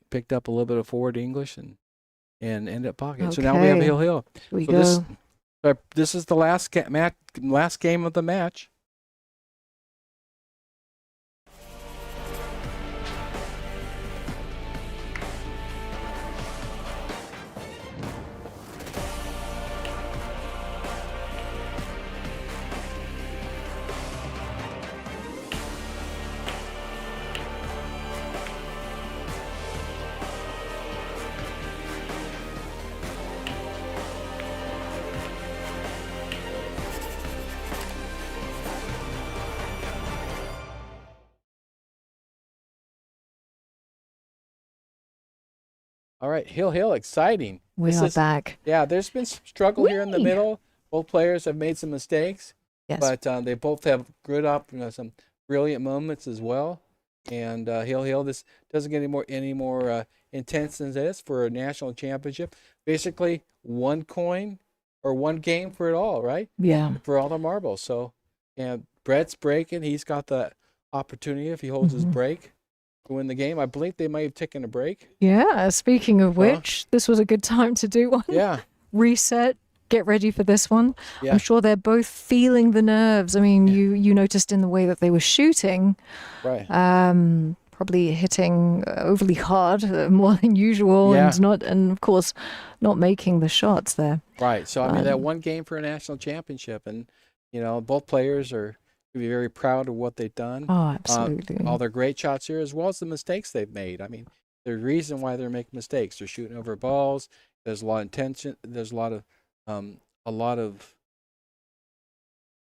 picked up a little bit of forward English and ended up pocket. So now we have a hill. This is the last game of the match. All right, hill, exciting. We are back. Yeah, there's been some struggle here in the middle. Both players have made some mistakes, but they both have good some brilliant moments as well. And hill, this doesn't get any more intense than this for a national championship. Basically, one coin or one game for it all, right? Yeah. For all the marbles. So, Brett's breaking. He's got the opportunity if he holds his break to win the game. I believe they might have taken a break. Yeah, speaking of which, this was a good time to do one. Yeah. Reset, get ready for this one. Yeah. I'm sure they're both feeling the nerves. I mean, you noticed in the way that they were shooting. Right. Probably hitting overly hard, more than usual, and of course not making the shots there. Right. So I mean that one game for a national championship, and both players are be very proud of what they've done. Oh, absolutely. All their great shots here, as well as the mistakes they've made. I mean, there's a reason why they're making mistakes. They're shooting over balls. There's a lot of intention. There's a lot of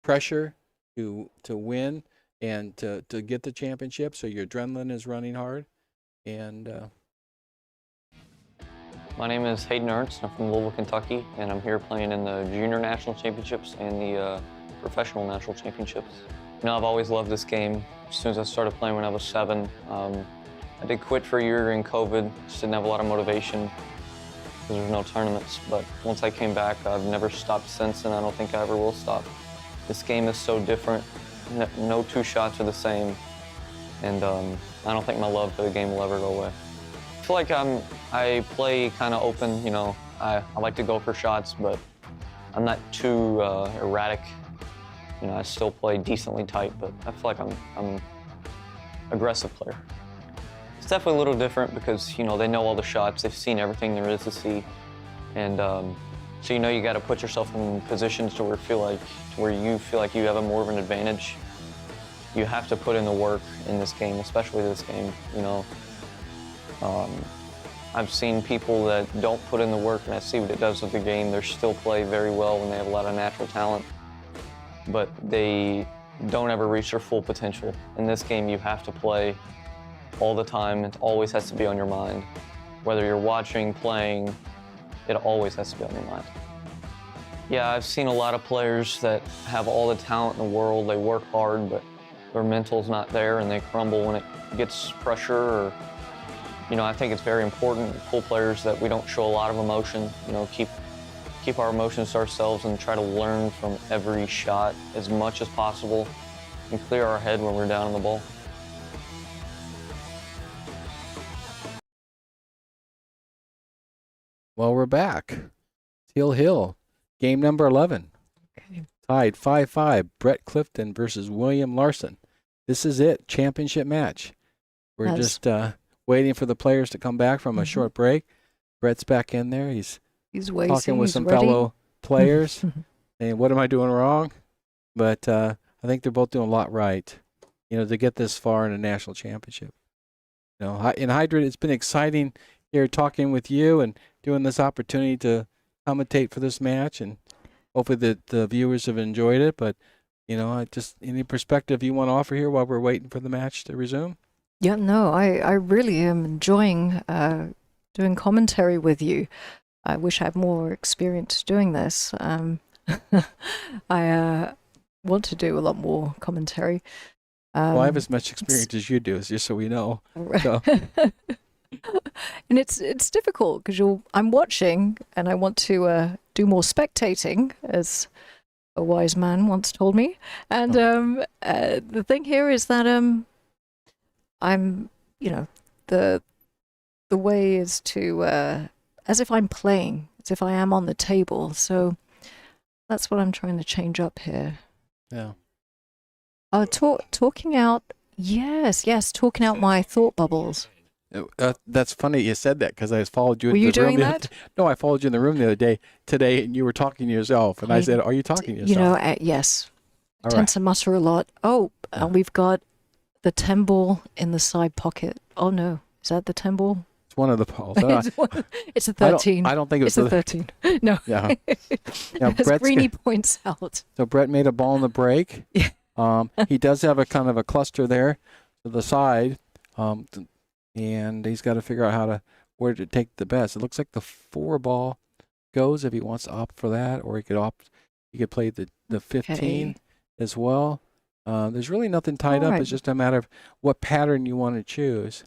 pressure to win and to get the championship. So your adrenaline is running hard. And my name is Hayden Ernst. I'm from Louisville, Kentucky, and I'm here playing in the Junior National Championships and the Professional National Championships. I've always loved this game. As soon as I started playing when I was 7, I did quit for a year during COVID. Just didn't have a lot of motivation because there was no tournaments. But once I came back, I've never stopped since, and I don't think I ever will stop. This game is so different. No 2 shots are the same, and I don't think my love for the game will ever go away. I feel like I play kind of open. I like to go for shots, but I'm not too erratic. I still play decently tight, but I feel like I'm an aggressive player. It's definitely a little different because, they know all the shots. They've seen everything there is to see. And so, you got to put yourself in positions to where you feel like you have more of an advantage. You have to put in the work in this game, especially this game, I've seen people that don't put in the work, and I see what it does with the game. They still play very well when they have a lot of natural talent, but they don't ever reach their full potential. In this game, you have to play all the time. It always has to be on your mind. Whether you're watching, playing, it always has to be on your mind. Yeah, I've seen a lot of players that have all the talent in the world. They work hard, but their mental's not there and they crumble when it gets pressure. Or, I think it's very important, pool players, that we don't show a lot of emotion. Keep our emotions to ourselves and try to learn from every shot as much as possible and clear our head when we're down on the ball. Well, we're back. Teal Hill, game number 11. Okay. Tied 5-5, Brett Clifton versus William Larson. This is it, championship match. We're just waiting for the players to come back from a short break. Brett's back in there. He's waiting, talking with some ready. fellow players. And what am I doing wrong? But I think they're both doing a lot right, to get this far in a national championship. In Hydra, it's been exciting here talking with you and doing this opportunity to commentate for this match, and hopefully the viewers have enjoyed it. But just any perspective you want to offer here while we're waiting for the match to resume? Yeah, no, I really am enjoying doing commentary with you. I wish I had more experience doing this. I want to do a lot more commentary. Well, I have as much experience as you do, just so we know. So. And it's difficult because I'm watching and I want to do more spectating, as a wise man once told me. And the thing here is that I'm, the way is to as if I'm playing, as if I am on the table. So that's what I'm trying to change up here. Yeah. Talking out. Yes, talking out my thought bubbles. That's funny you said that, because I followed you in Were the you room. doing that? No, I followed you in the room the other day today, and you were talking to yourself. And I said, "Are you talking to yourself?" Yes. I All tend right. to mutter a lot. Oh, we've got the 10 ball in the side pocket. Oh no, is that the 10 ball? It's one of the balls. It's a 13. I don't think it's a 13. No. Yeah. As Greeny points out. So Brett made a ball in the break. Yeah. He does have a kind of a cluster there to the side, and he's got to figure out where to take the best. It looks like the 4 ball goes if he wants to opt for that, or he could play the 15 as well. There's really nothing tied up. It's just a matter of what pattern you want to choose.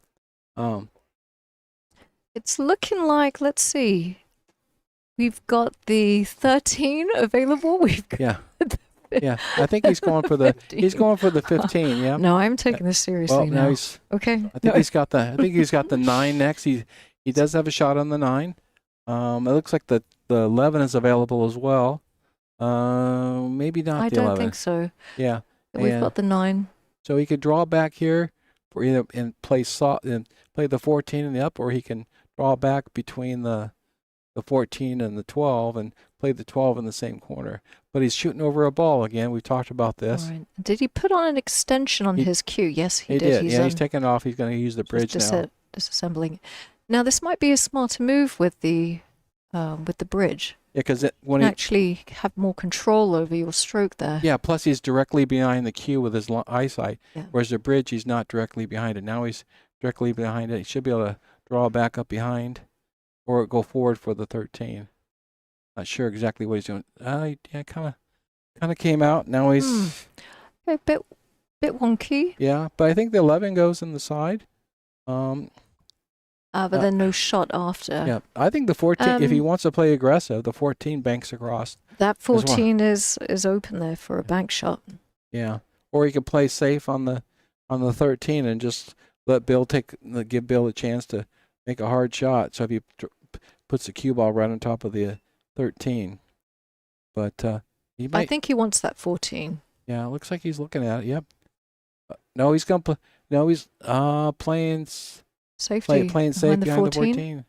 It's looking like, let's see, we've got the 13 available. We've got Yeah, I think he's going for the 15. Yeah. No, I'm taking this seriously well, now. Okay. I think he's got the 9 next. He does have a shot on the 9. It looks like the 11 is available as well. Maybe not the 11. I don't think so. Yeah. We've got the 9. So he could draw back here for either and play the 14 in the up, or he can draw back between the 14 and the 12 and play the 12 in the same corner. But he's shooting over a ball again. We've talked about this. All right. Did he put on an extension on his cue? Yes, he did. He's taking off. He's going to use the bridge now. Disassembling. Now this might be a smarter move with the bridge. Yeah, because when you actually have more control over your stroke there. Yeah, plus he's directly behind the cue with his eyesight, whereas the bridge, he's not directly behind it. Now he's directly behind it. He should be able to draw back up behind or go forward for the 13. Not sure exactly what he's doing. Yeah, kind of came out. Now he's a bit wonky. Yeah, but I think the 11 goes in the side. But then no shot after. Yeah, I think the 14. If he wants to play aggressive, the 14 banks across. That 14 is open there for a bank shot. Yeah, or he could play safe on the 13 and just let Bill give Bill a chance to make a hard shot. So if he puts the cue ball right on top of the 13, but he might. I think he wants that 14. Yeah, it looks like he's looking at it. Yep. No, he's gonna play. No, he's playing safety. Playing safe behind the 14.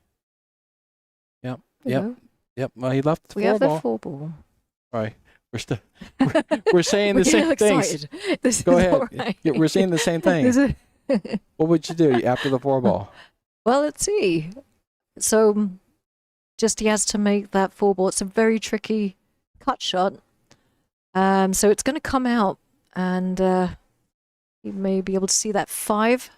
Yep. Yep. Well, he left the 4 ball. We have the 4 ball. All right. We're saying the same things. Go ahead. Right. Yeah, we're saying the same thing. What would you do after the 4 ball? Well, let's see. So, just he has to make that 4 ball. It's a very tricky cut shot. So it's going to come out, and you may be able to see that 5.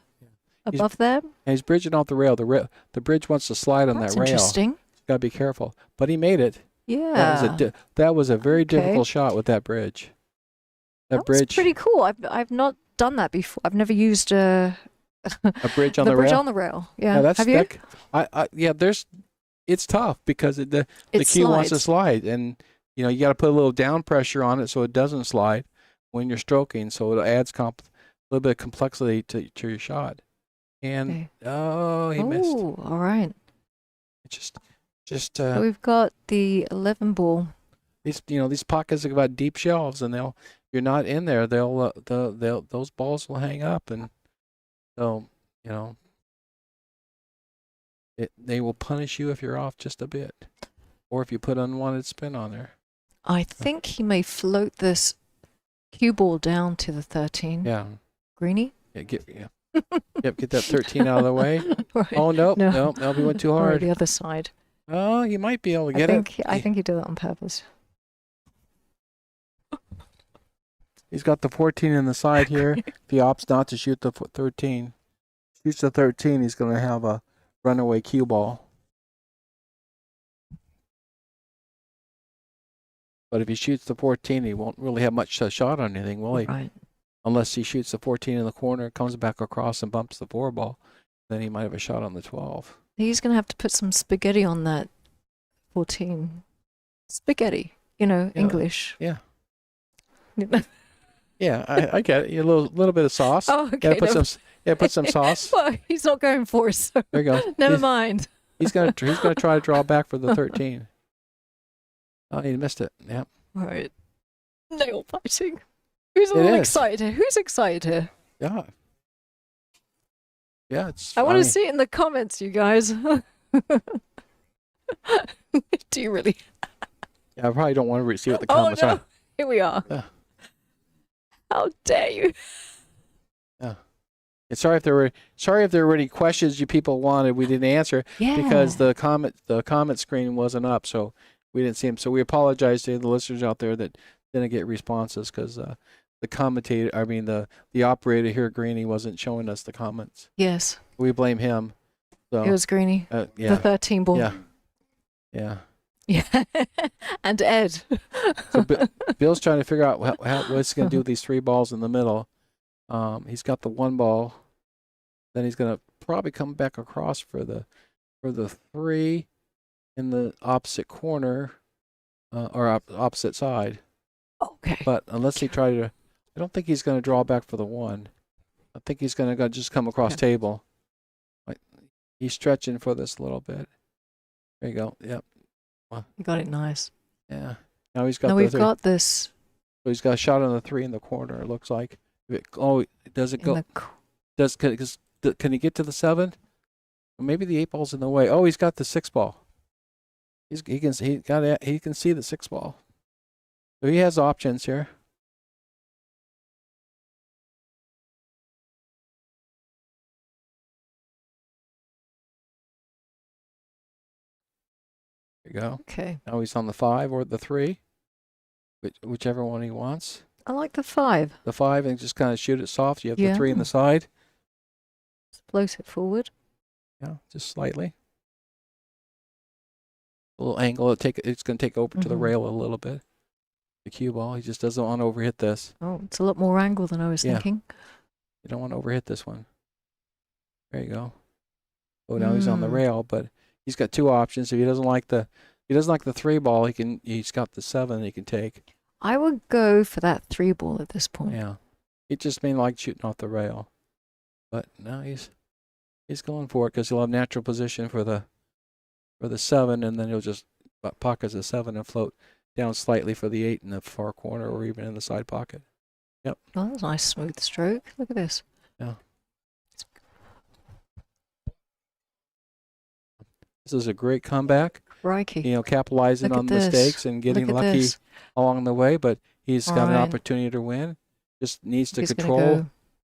above them. And he's bridging off the rail. The bridge wants to slide on That's that rail. interesting. Got to be careful. But he made it. Yeah. That was a very Okay. difficult shot with that bridge. That was pretty cool. I've not done that before. I've never used a bridge on the bridge rail. on the rail. Yeah. Yeah, that's Have you? It's tough because the It cue wants to slides. slide, and you got to put a little down pressure on it so it doesn't slide when you're stroking. So it adds a little bit of complexity to your shot. And Okay. he missed. Oh, all right. So We've got the 11 ball. these pockets have got deep shelves, and you're not in there. They'll those balls will hang up, and so they will punish you if you're off just a bit, or if you put unwanted spin on there. I think he may float this cue ball down to the 13. Yeah. Greenie? Get that 13 out of the way. Right. Oh, nope, No. he went too Or hard. the other side. Oh, you might be able to get I think he did that on purpose. He's got the 14 in the side here. If he opts not to shoot the 13, shoots the 13, he's going to have a runaway cue ball. But if he shoots the 14, he won't really have much shot on anything, will he? Right. Unless he shoots the 14 in the corner, comes back across and bumps the 4 ball, then he might have a shot on the 12. He's going to have to put some spaghetti on that 14. Spaghetti, English. Yeah. Yeah, I get it. A little bit of sauce. Oh, okay. Put some sauce. Well, he's not going for it, so There you go. never mind. He's gonna try to draw back for the 13. Oh, he missed it. Yep. All right. Nail biting. Who's a It little is. excited here? Who's excited here? Yeah. Yeah, it's I want to funny. see it in the comments, you guys. Do you really? Yeah, I probably don't want to see what the Oh, comments no. are. Here we are. Yeah. How dare you? Yeah. And sorry if there were any questions you people wanted we didn't answer because the comment screen wasn't up, so we didn't see them. So we apologize to the listeners out there that didn't get responses because the operator here, Greenie, wasn't showing us the comments. Yes. We blame him. So, It was Greenie. yeah. The 13 ball. Yeah. Yeah. Yeah. And Ed. So Bill's trying to figure out what's he going to do with these 3 balls in the middle. He's got the 1 ball. Then he's going to probably come back across for the 3 in the opposite corner or opposite side. Okay. But unless I don't think he's going to draw back for the 1. I think he's going to just come across table. He's stretching for this a little bit. There you go. Yep. You got it nice. Yeah. Now he's got. Now the we've 3. got this. So he's got a shot on the 3 in the corner. It looks like. Does it go? Can he get to the 7? Well, maybe the 8 ball's in the way. Oh, he's got the 6 ball. He can see the 6 ball. So he has options here. There you go. Okay. Now he's on the 5 or the 3, whichever one he wants. I like the 5. The 5 and just kind of shoot it soft. You have the 3 in Yeah. the side. Float it forward. Yeah, just slightly. A little angle. It's going to take over to the rail a little bit. The cue ball. He just doesn't want to overhit this. Oh, it's a lot more angle than I was thinking. You don't want to overhit this one. There you go. Oh, now he's on the rail, but he's got 2 options. If he doesn't like the 3 ball, he's got the 7 he can take. I would go for that 3 ball at this point. Yeah. It just mean like shooting off the rail. But now he's going for it because he'll have natural position for the 7, and then he'll just pocket the 7 and float down slightly for the 8 in the far corner or even in the side pocket. Yep. Oh, that's a nice smooth stroke. Look at this. Yeah. This is a great comeback. Crikey. Capitalizing Look on at this. mistakes and getting Look at lucky this. along the way, but he's got an Alright. opportunity to win. Just needs to He's gonna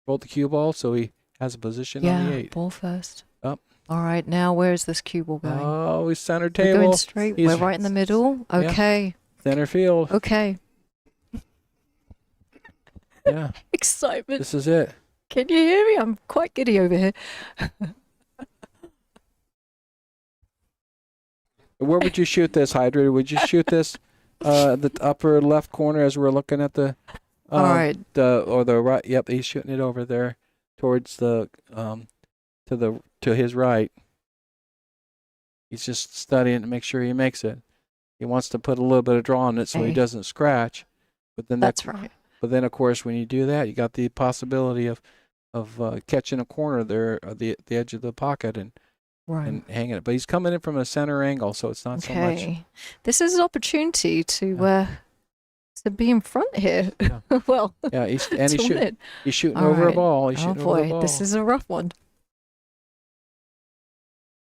control the cue ball so he has a position on Yeah, the 8. ball first. Up. All right, now where's this cue ball going? Oh, he's center We're table. going straight. We're right in the middle. Yeah. Okay. Center field. Okay. Yeah. Excitement. This is it. Can you hear me? I'm quite giddy over here. Where would you shoot this, Hydra? Would you shoot this the upper left corner as we're looking at the All right. or the right? Yep, he's shooting it over there towards the to his right. He's just studying to make sure he makes it. He wants to put a little bit of draw on it so he doesn't scratch. But then That's right. But then, of course, when you do that, you got the possibility of catching a corner there, the edge of the pocket, and hanging it. But he's coming in from a center angle, so it's not so much. This is an opportunity to be in front here. Yeah. Well, yeah, he's shooting All over a right. ball. He's Oh shooting over a boy, ball. this is a rough one.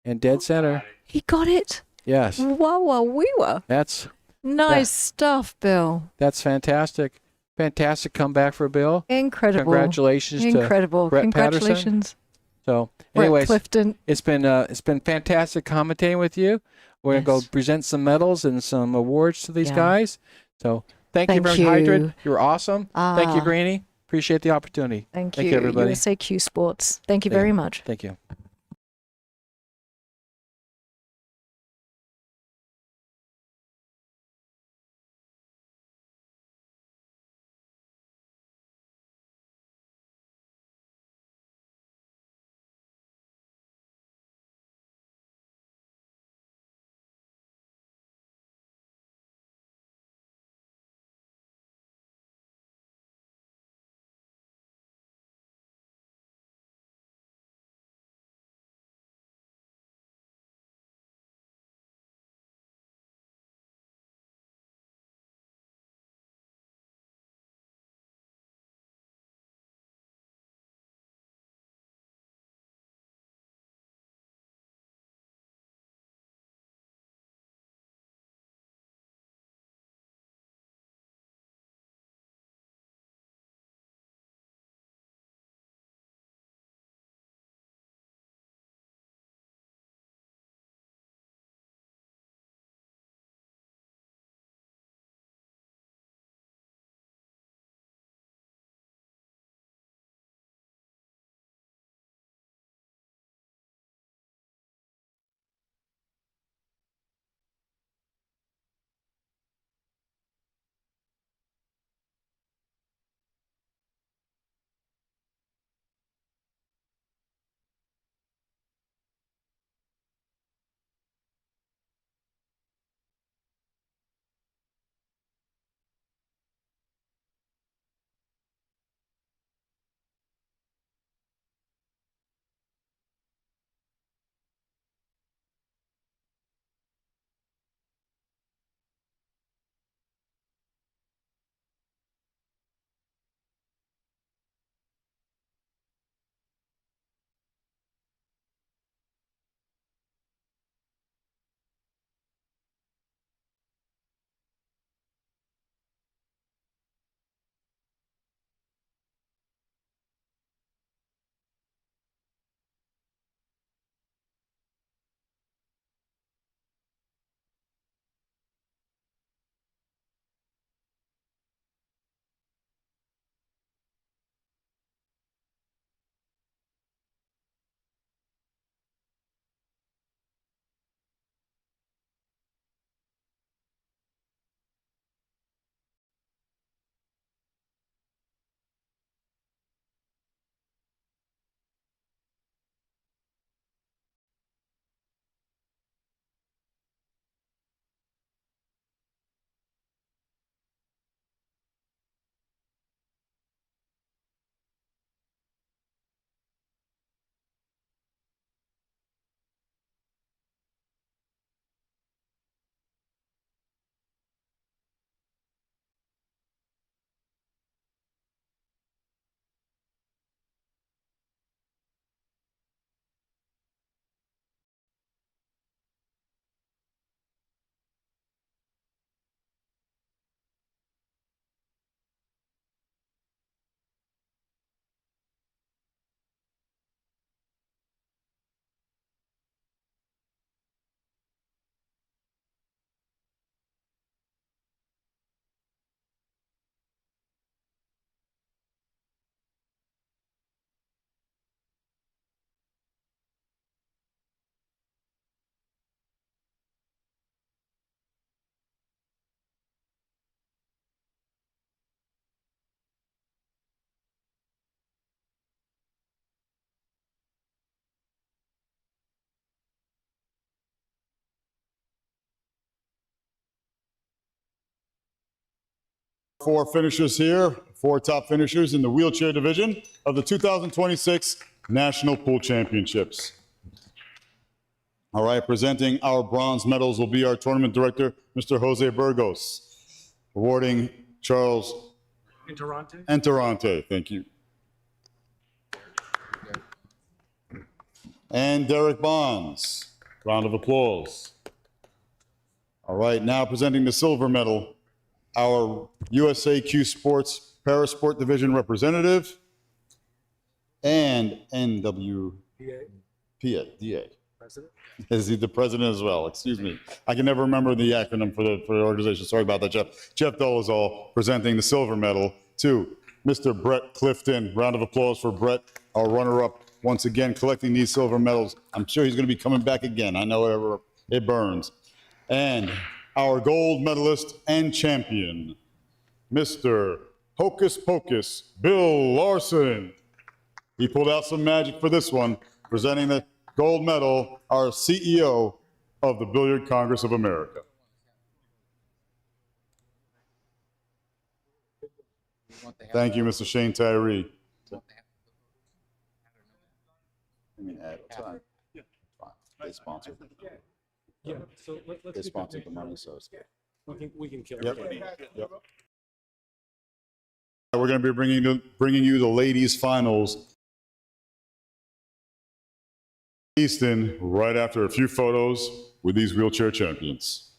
And dead center. He got it. Yes. Wow. That's Nice stuff, Bill. That's fantastic. Fantastic comeback for Bill. Incredible. Congratulations Incredible. to Brett Congratulations. Patterson. So, Brett anyways, Clifton. it's been fantastic commentating with you. We're gonna go present some medals and some awards to these guys. So, thank you very much, Hydrid. You were awesome. Thank you, Greenie. Appreciate the opportunity. Thank you, everybody. USA Q Sports. Thank you very much. Thank you. Four finishers here, four top finishers in the wheelchair division of the 2026 National Pool Championships. All right, presenting our bronze medals will be our tournament director, Mr. Jose Burgos, awarding Charles Enterante, thank you. And Derek Bonds, round of applause. All right, now presenting the silver medal, our USAQ Sports Parasport Division representative and DA. Is he the president as well? Excuse me. I can never remember the acronym for the organization. Sorry about that, Jeff. Jeff Dolezal presenting the silver medal to Mr. Brett Clifton. Round of applause for Brett, our runner-up, once again collecting these silver medals. I'm sure he's going to be coming back again. I know it burns. And our gold medalist and champion, Mr. Hocus Pocus, Bill Larson. He pulled out some magic for this one, presenting the gold medal, our CEO of the Billiard Congress of America. Thank you, Mr. Shane Tyree. It's fine. They sponsored. Yeah, so let's They sponsored the money, so it's good. we can kill Yep. it. Yep. We're going to be bringing you the ladies' finals. Easton, right after a few photos with these wheelchair champions.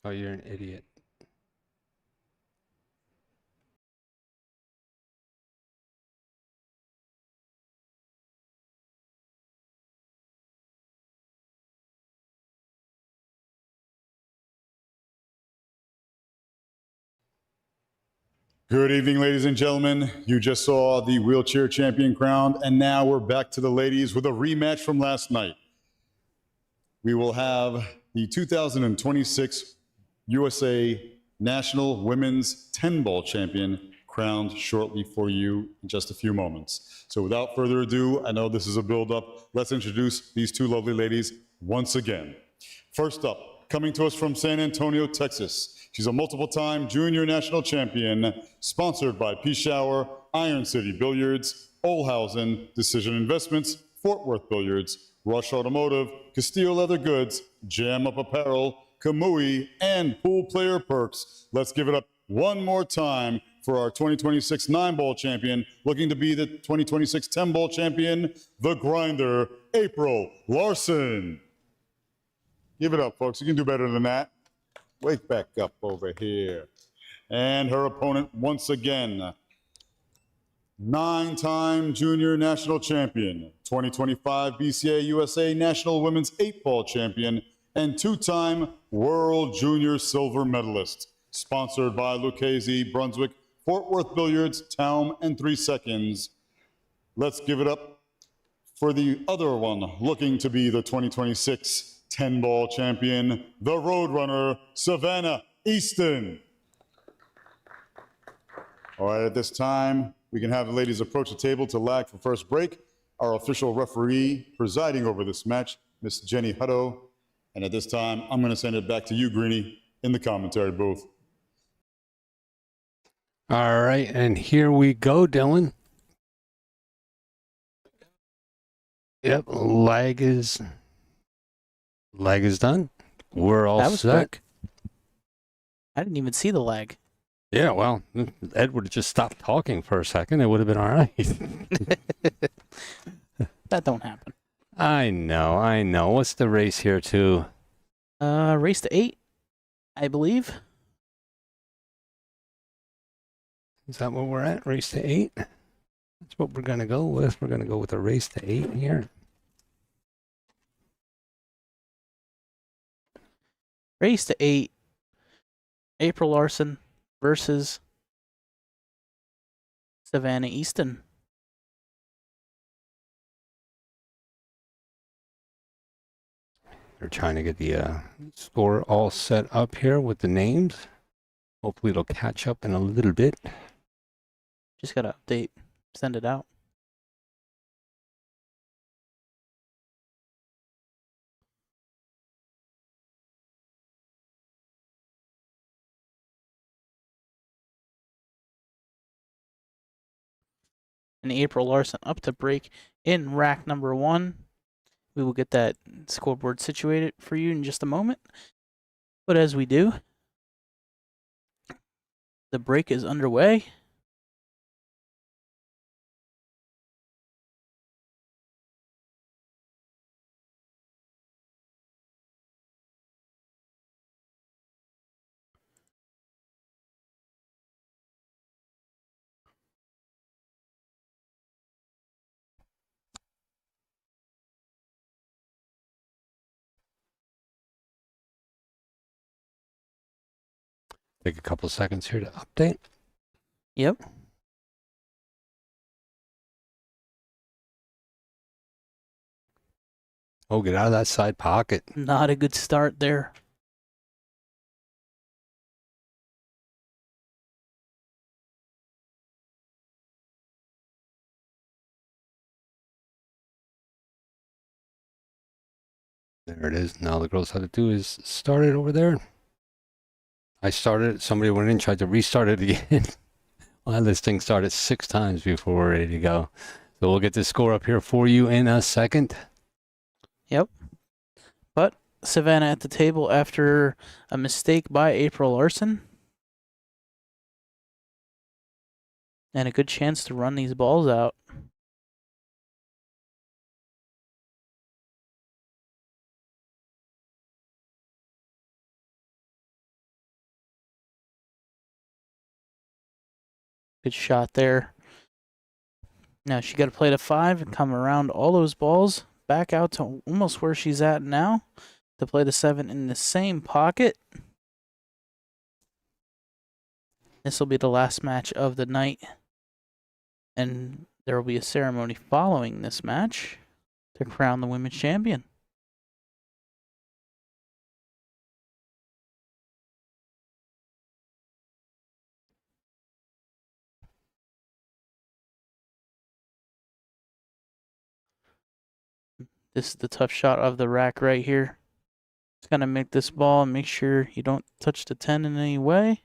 Oh, you're an idiot. Good evening, ladies and gentlemen. You just saw the wheelchair champion crowned, and now we're back to the ladies with a rematch from last night. We will have the 2026 USA National Women's 10-ball champion crowned shortly for you in just a few moments. So without further ado, I know this is a build-up. Let's introduce these two lovely ladies once again. First up, coming to us from San Antonio, Texas. She's a multiple-time junior national champion, sponsored by P-Shower, Iron City Billiards, Olhausen, Decision Investments, Fort Worth Billiards, Rush Automotive, Castillo Leather Goods, Jam Up Apparel, Kamui, and Pool Player Perks. Let's give it up one more time for our 2026 9-ball champion, looking to be the 2026 10-ball champion, the grinder, April Larson. Give it up, folks. You can do better than that. Wake back up over here. And her opponent, once again, 9-time junior national champion, 2025 BCA USA National Women's 8-ball champion, and 2-time World Junior Silver medalist. Sponsored by Lucchese, Brunswick, Fort Worth Billiards, Taum, and 3 Seconds. Let's give it up for the other one, looking to be the 2026 10-ball champion, the Roadrunner, Savannah Easton. All right, at this time, we can have the ladies approach the table to lag for first break. Our official referee presiding over this match, Miss Jenny Hutto. And at this time, I'm going to send it back to you, Greenie, in the commentary booth. All right, and here we go, Dylan. Yep, lag is done. We're all That was set. quick. I didn't even see the lag. Yeah, well, Ed would have just stopped talking for a second. It would have been all right. That don't happen. I know. What's the race here, too? Race to 8, I believe. Is that what we're at? Race to 8? That's what we're going to go with. We're going to go with a race to 8 here. Race to 8. April Larson versus Savannah Easton. They're trying to get the score all set up here with the names. Hopefully it'll catch up in a little bit. Just gotta update, send it out. And April Larson up to break in rack number 1. We will get that scoreboard situated for you in just a moment. But as we do, the break is underway. Take a couple seconds here to update. Yep. Oh, get out of that side pocket. Not a good start there. There it is. Now the girls have to do is start it over there. I started it. Somebody went in, tried to restart it again. Well, this thing started 6 times before we're ready to go. So we'll get the score up here for you in a second. Yep. But Savannah at the table after a mistake by April Larson. And a good chance to run these balls out. Good shot there. Now she got to play to 5 and come around all those balls back out to almost where she's at now to play the 7 in the same pocket. This will be the last match of the night, and there will be a ceremony following this match to crown the women's champion. This is the tough shot of the rack right here. Just gotta make this ball and make sure you don't touch the 10 in any way.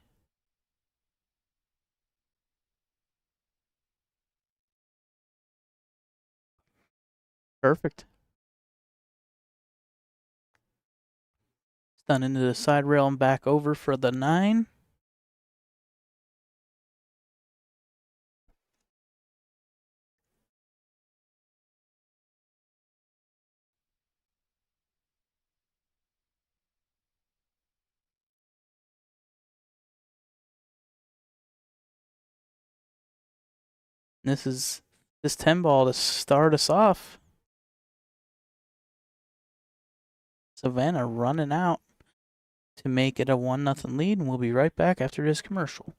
Perfect. It's done into the side rail and back over for the 9. This 10 ball to start us off. Savannah running out to make it a 1-0 lead, and we'll be right back after this commercial.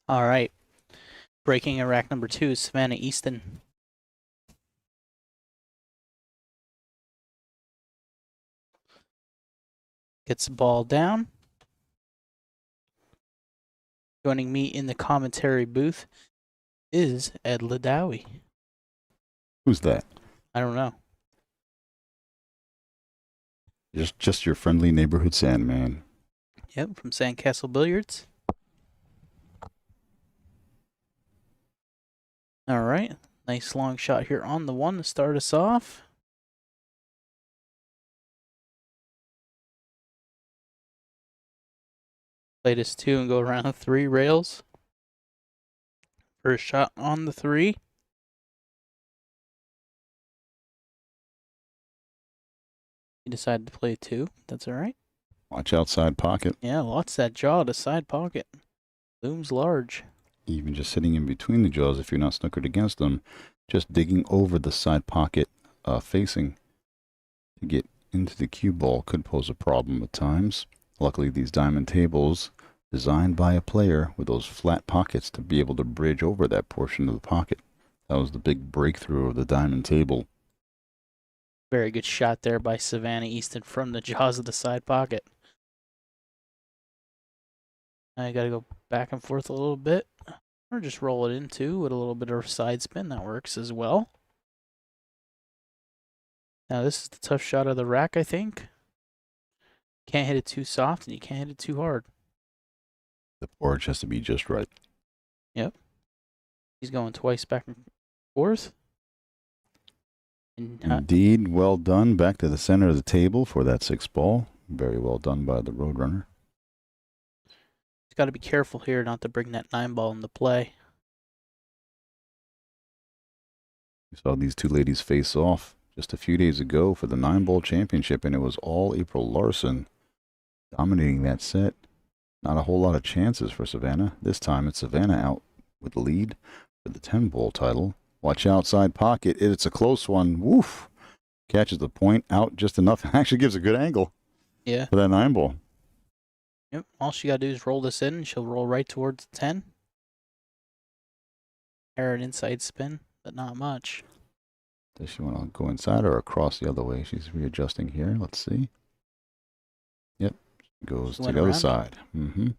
All right. Breaking in rack number 2 is Savannah Easton. Gets the ball down. Joining me in the commentary booth is Ed Ladawi. Who's that? I don't know. Just your friendly neighborhood Sandman. Yep, from Sandcastle Billiards. All right. Nice long shot here on the 1 to start us off. Play this 2 and go around 3 rails. First shot on the 3. He decided to play 2. That's all right. Watch outside pocket. Yeah, lots of that jaw to side pocket. Looms large. Even just sitting in between the jaws, if you're not snookered against them, just digging over the side pocket facing to get into the cue ball could pose a problem at times. Luckily, these diamond tables designed by a player with those flat pockets to be able to bridge over that portion of the pocket. That was the big breakthrough of the diamond table. Very good shot there by Savannah Easton from the jaws of the side pocket. Now you got to go back and forth a little bit, or just roll it into with a little bit of side spin. That works as well. Now this is the tough shot of the rack, I think. Can't hit it too soft and you can't hit it too hard. The porridge has to be just right. Yep. He's going twice back and forth. And, Indeed, well done. Back to the center of the table for that 6 ball. Very well done by the Roadrunner. He's got to be careful here not to bring that 9 ball into play. We saw these two ladies face off just a few days ago for the 9-ball championship, and it was all April Larson dominating that set. Not a whole lot of chances for Savannah. This time it's Savannah out with the lead for the 10-ball title. Watch outside pocket. It's a close one. Woof. Catches the point out just enough. Actually gives a good angle. Yeah. For that 9 ball. Yep. All she got to do is roll this in, and she'll roll right towards the 10. Air an inside spin, but not much. Does she want to go inside or across the other way? She's readjusting here. Let's see. Yep. She goes to the other side. Mm-hmm.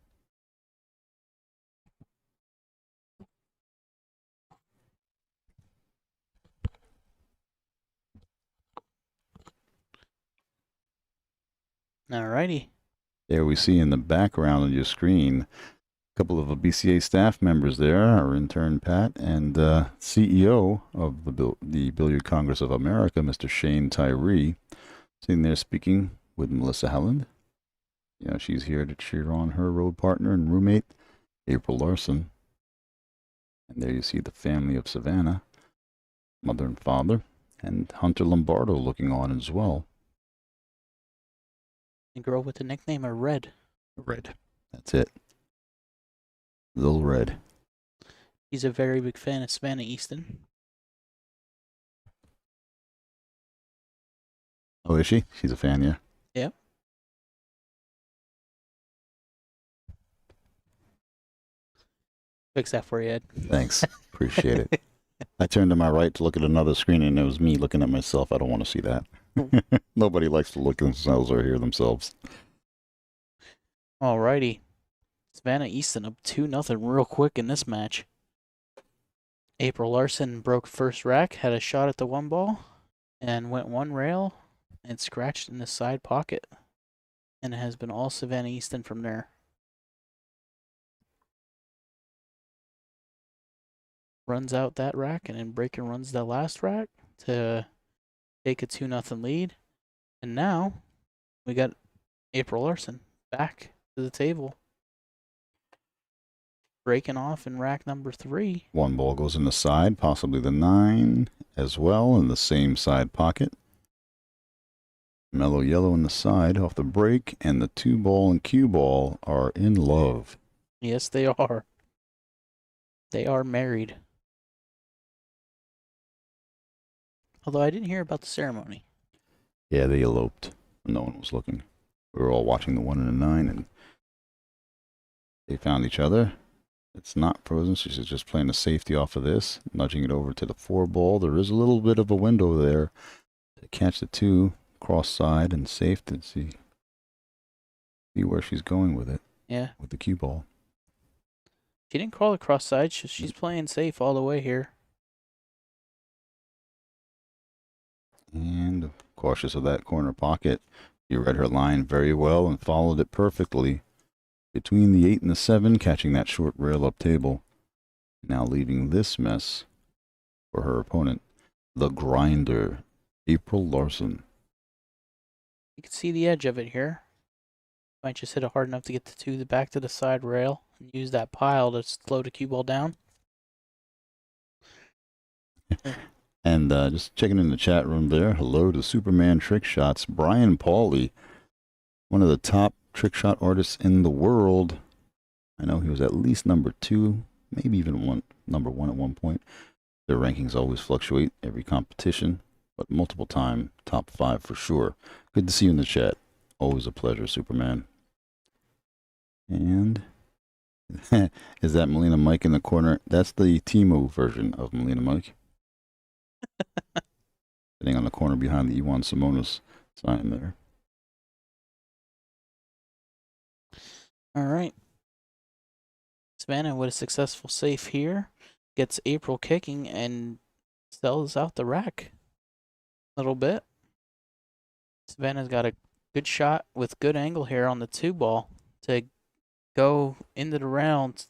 Alrighty. There we see in the background on your screen a couple of BCA staff members there, our intern Pat, and CEO of the Billiard Congress of America, Mr. Shane Tyree, sitting there speaking with Melissa Helland. Yeah, she's here to cheer on her road partner and roommate, April Larson. And there you see the family of Savannah, mother and father, and Hunter Lombardo looking on as well. The girl with the nickname of Red. Red. That's it. Little Red. He's a very big fan of Savannah Easton. Oh, is she? She's a fan, yeah. Yep. Fix that for you, Ed. Thanks. Appreciate it. I turned to my right to look at another screen, and it was me looking at myself. I don't want to see that. Nobody likes to look at themselves or hear themselves. Alrighty. Savannah Easton up 2-0 real quick in this match. April Larson broke first rack, had a shot at the 1 ball, and went 1 rail and scratched in the side pocket. And it has been all Savannah Easton from there. Runs out that rack, and then Breaker runs the last rack to take a 2-0 lead. And now we got April Larson back to the table. Breaking off in rack number 3. 1 ball goes in the side, possibly the 9 as well, in the same side pocket. Mellow yellow in the side off the break, and the 2 ball and cue ball are in love. Yes, they are. They are married. Although I didn't hear about the ceremony. Yeah, they eloped. No one was looking. We were all watching the 1 and the 9, and they found each other. It's not frozen. She's just playing a safety off of this, nudging it over to the 4 ball. There is a little bit of a window there to catch the 2 cross side and safe to see where she's going with it. Yeah. With the cue ball. She didn't call it cross side. She's playing safe all the way here. And cautious of that corner pocket. She read her line very well and followed it perfectly. Between the 8 and the 7, catching that short rail up table. Now leaving this mess for her opponent, the grinder, April Larson. You can see the edge of it here. Might just hit it hard enough to get the back to the side rail and use that pile to slow the cue ball down. And just checking in the chat room there. Hello to Superman Trick Shots. Brian Pauly, one of the top trick shot artists in the world. I know he was at least number 2, maybe even number 1 at one point. Their rankings always fluctuate every competition, but multiple time top 5 for sure. Good to see you in the chat. Always a pleasure, Superman. And is that Melina Mike in the corner? That's the Timo version of Melina Mike. Sitting on the corner behind the Iwan Simonis sign there. All right. Savannah with a successful save here. Gets April kicking and sells out the rack a little bit. Savannah's got a good shot with good angle here on the 2 ball to go into the round.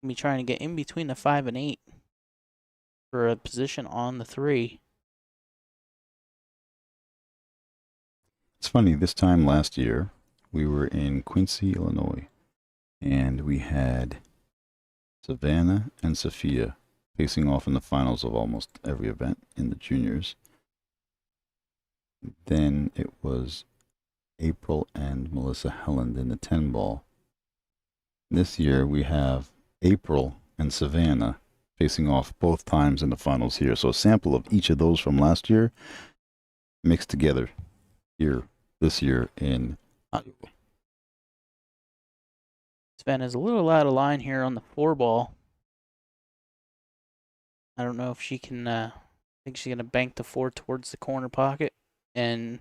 Be trying to get in between the 5 and 8 for a position on the 3. It's funny, this time last year, we were in Quincy, Illinois, and we had Savannah and Sophia facing off in the finals of almost every event in the juniors. Then it was April and Melissa Helland in the 10 ball. This year we have April and Savannah facing off both times in the finals here. So a sample of each of those from last year mixed together here this year in Iowa. Sven is a little out of line here on the 4-ball. I don't know if she can, I think she's going to bank the 4 towards the corner pocket and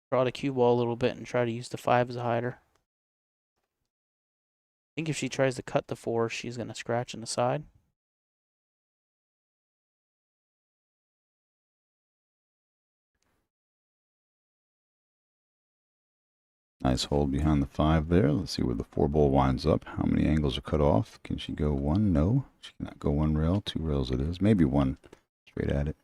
draw the cue ball a little bit and try to use the 5 as a hider. I think if she tries to cut the 4, she's going to scratch in the side. Nice hold behind the 5 there. Let's see where the 4-ball winds up. How many angles are cut off? Can she go 1? No. She cannot go 1 rail. 2 rails it is. Maybe 1 straight at it.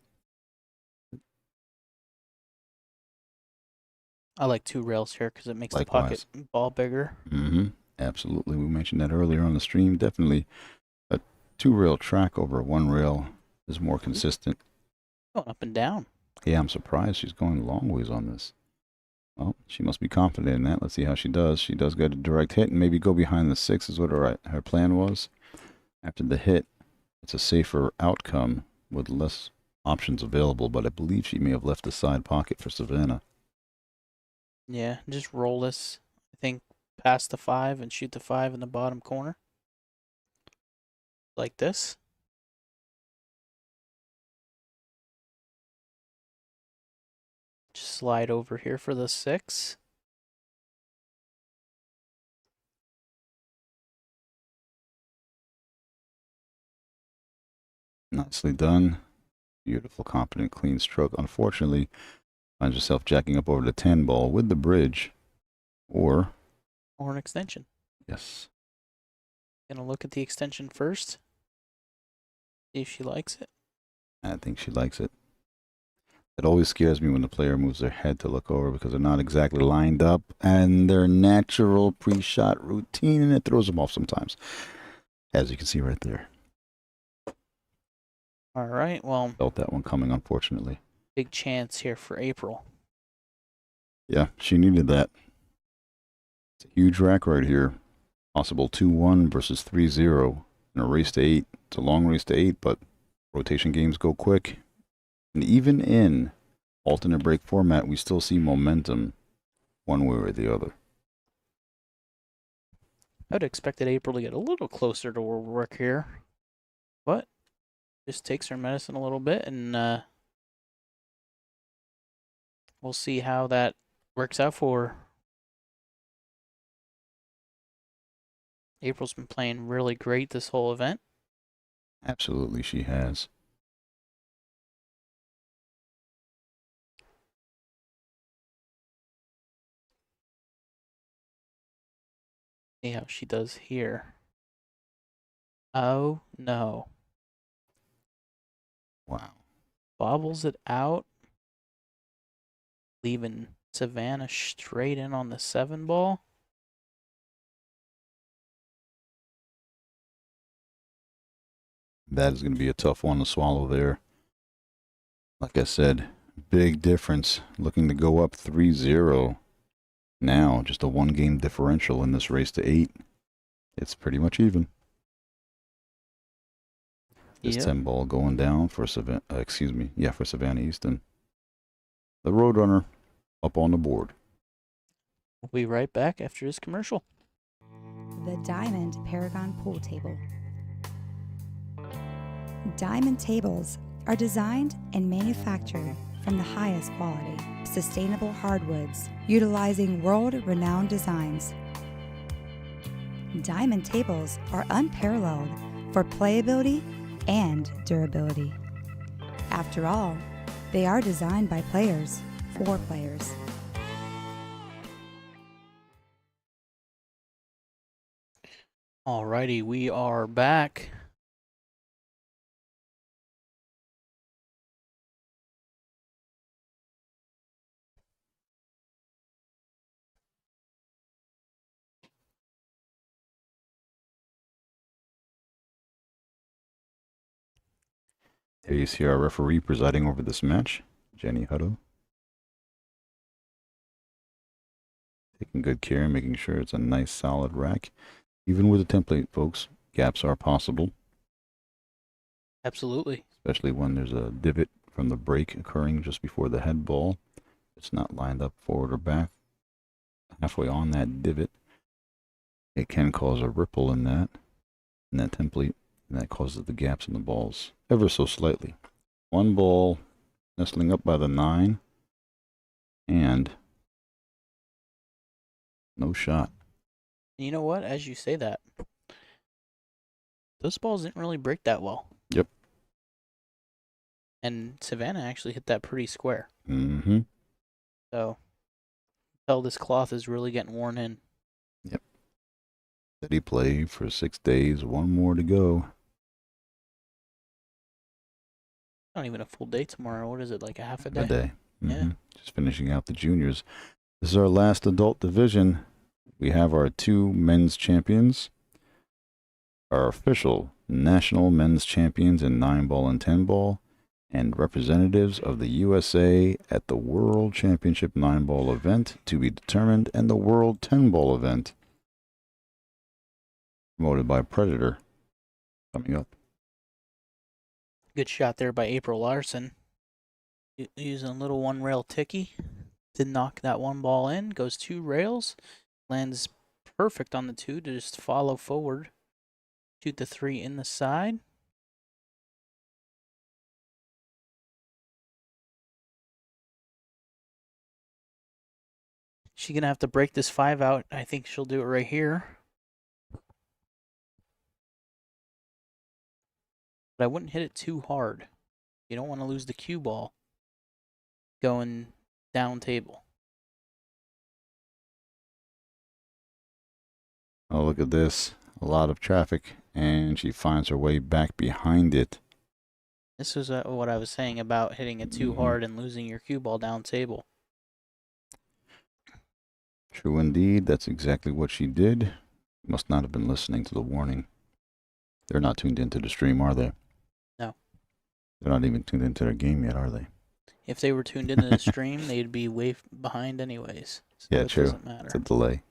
I like 2 rails here because it makes Likewise. the pocket ball bigger. Absolutely. We mentioned that earlier on the stream. Definitely a 2-rail track over a 1 rail is more consistent. Going up and down. Yeah, I'm surprised she's going long ways on this. Well, she must be confident in that. Let's see how she does. She does get a direct hit and maybe go behind the 6 is what her plan was. After the hit, it's a safer outcome with less options available, but I believe she may have left the side pocket for Savannah. Yeah, just roll this, I think, past the 5 and shoot the 5 in the bottom corner. Like this. Just slide over here for the 6. Nicely done. Beautiful, confident, clean stroke. Unfortunately, find yourself jacking up over the 10 ball with the bridge or an extension. Yes. Gonna look at the extension first. See if she likes it. I think she likes it. It always scares me when the player moves their head to look over because they're not exactly lined up and their natural pre-shot routine, and it throws them off sometimes, as you can see right there. All right, well. Felt that one coming, unfortunately. Big chance here for April. Yeah, she needed that. It's a huge rack right here. Possible 2-1 versus 3-0 in a race to 8. It's a long race to 8, but rotation games go quick. And even in alternate break format, we still see momentum one way or the other. I would have expected April to get a little closer to her work here, but just takes her medicine a little bit, and we'll see how that works out for her. April's been playing really great this whole event. Absolutely, she has. See how she does here. Oh, no. Wow. Bobbles it out. Leaving Savannah straight in on the 7 ball. That is going to be a tough one to swallow there. Like I said, big difference. Looking to go up 3-0. Now, just a 1-game differential in this race to 8. It's pretty much even. This 10 ball going down for Savannah, for Savannah Easton. The Roadrunner up on the board. We'll be right back after this commercial. The Diamond Paragon Pool Table. Diamond tables are designed and manufactured from the highest quality, sustainable hardwoods, utilizing world-renowned designs. Diamond tables are unparalleled for playability and durability. After all, they are designed by players for players. Alrighty, we are back. There you see our referee presiding over this match, Jenny Hutto. Taking good care, making sure it's a nice solid rack. Even with a template, folks, gaps are possible. Absolutely. Especially when there's a divot from the break occurring just before the head ball. It's not lined up forward or back. Halfway on that divot, it can cause a ripple in that template, and that causes the gaps in the balls ever so slightly. One ball nestling up by the 9, and no shot. You know what? As you say that, those balls didn't really break that well. Yep. And Savannah actually hit that pretty square. Mm-hmm. So, tell this cloth is really getting worn in. Yep. Steady play for 6 days. One more to go. Not even a full day tomorrow. What is it, like a half a day? A day. Mm-hmm. Yeah. Just finishing out the juniors. This is our last adult division. We have our 2 men's champions. Our official national men's champions in 9-ball and 10-ball. And representatives of the USA at the World Championship 9-ball event to be determined, and the World 10-ball event promoted by Predator coming up. Good shot there by April Larson. Using a little 1-rail ticky to knock that 1 ball in. Goes 2 rails. Lands perfect on the 2 to just follow forward. Shoot the 3 in the side. She's going to have to break this 5 out. I think she'll do it right here. But I wouldn't hit it too hard. You don't want to lose the cue ball going down table. Oh, look at this. A lot of traffic, and she finds her way back behind it. This is what I was saying about hitting it too hard and losing your cue ball down table. True indeed. That's exactly what she did. Must not have been listening to the warning. They're not tuned into the stream, are they? No. They're not even tuned into their game yet, are they? If they were tuned into the stream, they'd be way behind anyways. So yeah, it true. Doesn't matter. It's a delay.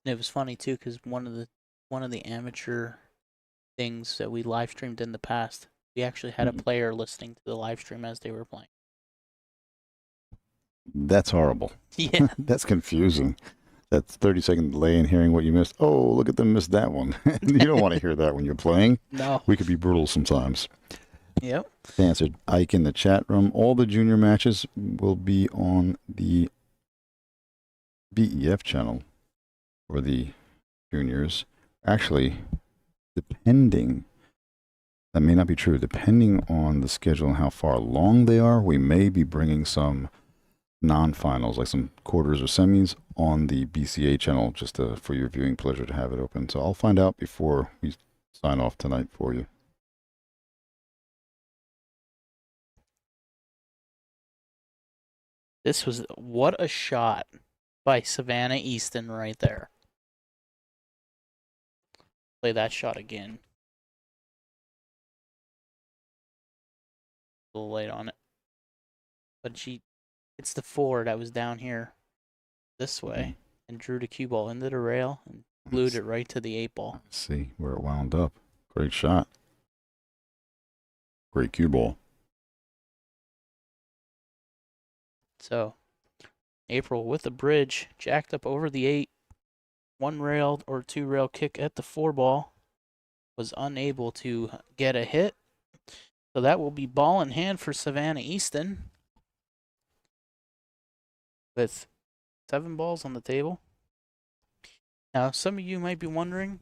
And it was funny too, because one of the amateur things that we live streamed in the past, we actually had a player listening to the live stream as they were playing. That's horrible. Yeah. That's confusing. That's 30-second delay in hearing what you missed. Oh, look at them miss that one. You don't want to hear that when you're playing. No. We could be brutal sometimes. Yep. Answered Ike in the chat room. All the junior matches will be on the BEF channel for the juniors. Actually, depending, that may not be true, depending on the schedule and how far along they are, we may be bringing some non-finals, like some quarters or semis, on the BCA channel, just for your viewing pleasure to have it open. So I'll find out before we sign off tonight for you. This was, what a shot by Savannah Easton right there. Play that shot again. A little late on it. But it's the 4 that was down here this way and drew the cue ball into the rail and glued it right to the 8 ball. Let's see where it wound up. Great shot. Great cue ball. So, April with the bridge, jacked up over the 8, 1 rail or 2 rail kick at the 4 ball, was unable to get a hit. So that will be ball in hand for Savannah Easton with 7 balls on the table. Now, some of you might be wondering,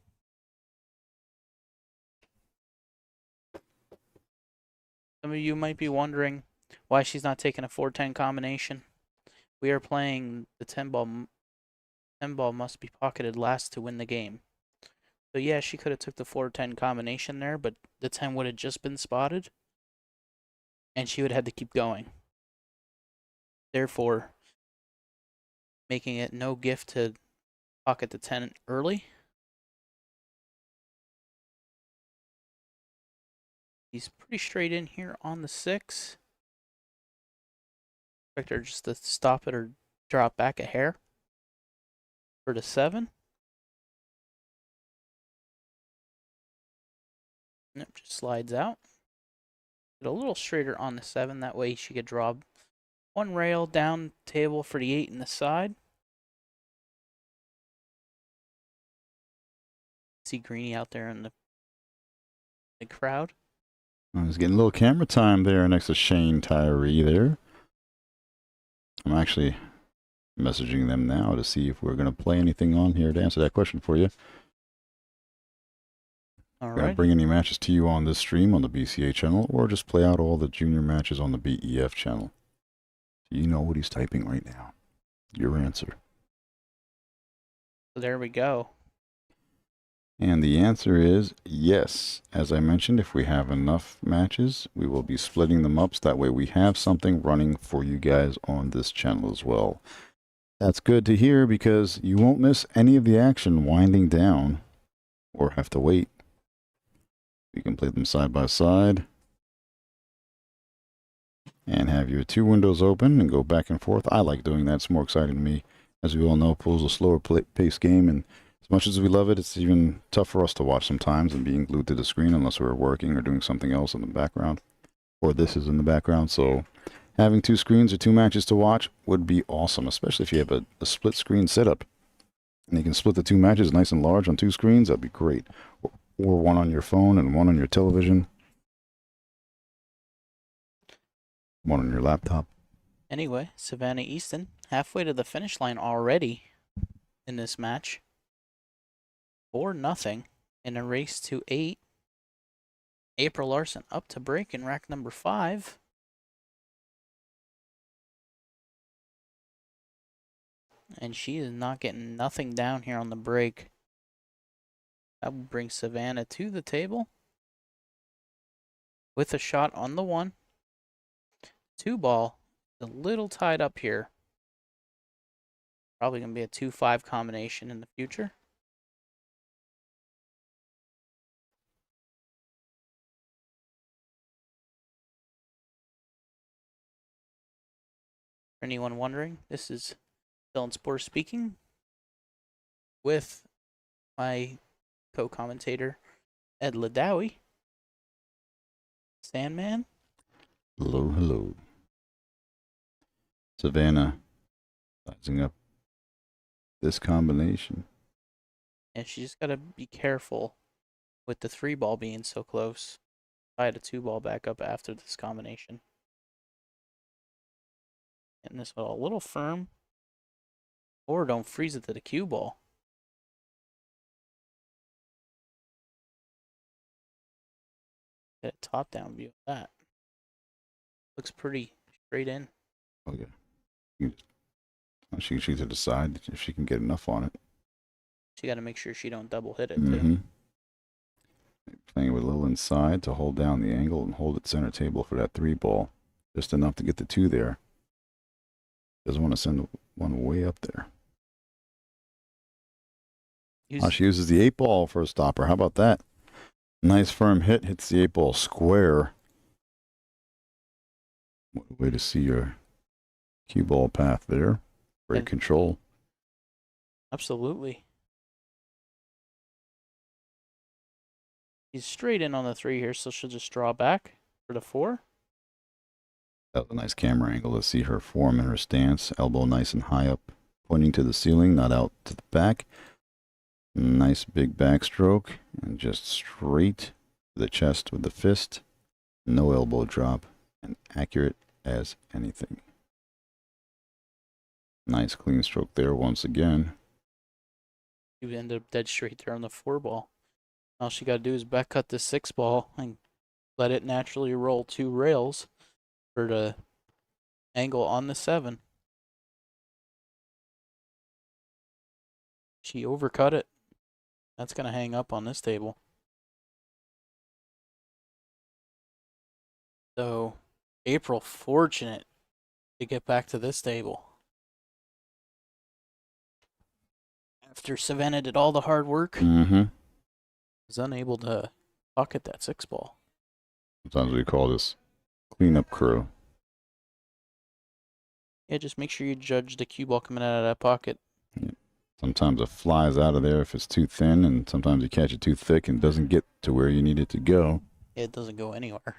why she's not taking a 4-10 combination. We are playing the 10 ball. 10 ball must be pocketed last to win the game. So yeah, she could have took the 4-10 combination there, but the 10 would have just been spotted, and she would have had to keep going. Therefore, making it no gift to pocket the 10 early. He's pretty straight in here on the 6. Expect her just to stop it or drop back a hair for the 7. Yep, just slides out. Get a little straighter on the 7. That way she could draw one rail down table for the 8 in the side. See Greeny out there in the crowd. I was getting a little camera time there next to Shane Tyree there. I'm actually messaging them now to see if we're going to play anything on here to answer that question for you. All Going to right. bring any matches to you on this stream on the BCA channel, or just play out all the junior matches on the BEF channel. You know what he's typing right now. Your answer. So there we go. And the answer is yes. As I mentioned, if we have enough matches, we will be splitting them up so that way we have something running for you guys on this channel as well. That's good to hear because you won't miss any of the action winding down or have to wait. You can play them side by side and have your 2 windows open and go back and forth. I like doing that. It's more exciting to me. As we all know, pool's a slower paced game, and as much as we love it, it's even tough for us to watch sometimes and being glued to the screen unless we're working or doing something else in the background, or this is in the background. So having 2 screens or 2 matches to watch would be awesome, especially if you have a split screen setup and you can split the 2 matches nice and large on 2 screens. That'd be great. Or one on your phone and one on your television, one on your laptop. Anyway, Savannah Easton halfway to the finish line already in this match. 4-0 in a race to 8. April Larson up to break in rack number 5. And she is not getting nothing down here on the break. That will bring Savannah to the table with a shot on the 1. 2 ball, a little tied up here. Probably going to be a 2-5 combination in the future. For anyone wondering, this is Dylan Spore speaking with my co-commentator, Ed Ladawi. Sandman. Hello, hello. Savannah sizing up this combination. And she just got to be careful with the 3 ball being so close. I had a 2 ball back up after this combination. And this ball a little firm. Or don't freeze it to the cue ball. Get a top down view of that. Looks pretty straight in. Oh, yeah. She can shoot to the side if she can get enough on it. She got to make sure she don't double hit it, Mm-hmm. too. Playing with a little inside to hold down the angle and hold it center table for that 3 ball. Just enough to get the 2 there. Doesn't want to send one way up there. She uses the 8 ball for a stopper. How about that? Nice firm hit. Hits the 8 ball square. What a way to see your cue ball path there. Great control. Absolutely. He's straight in on the 3 here, so she'll just draw back for the 4. That was a nice camera angle to see her form and her stance. Elbow nice and high up, pointing to the ceiling, not out to the back. Nice big backstroke, and just straight to the chest with the fist. No elbow drop, and accurate as anything. Nice clean stroke there once again. You ended up dead straight there on the 4 ball. All she got to do is back cut the 6 ball and let it naturally roll 2 rails for the angle on the 7. She overcut it. That's going to hang up on this table. So, April fortunate to get back to this table. After Savannah did all the hard work, was unable to pocket that 6 ball. Sometimes we call this cleanup crew. Yeah, just make sure you judge the cue ball coming out of that pocket. Yeah. Sometimes it flies out of there if it's too thin, and sometimes you catch it too thick and doesn't get to where you need it to go. It doesn't go anywhere.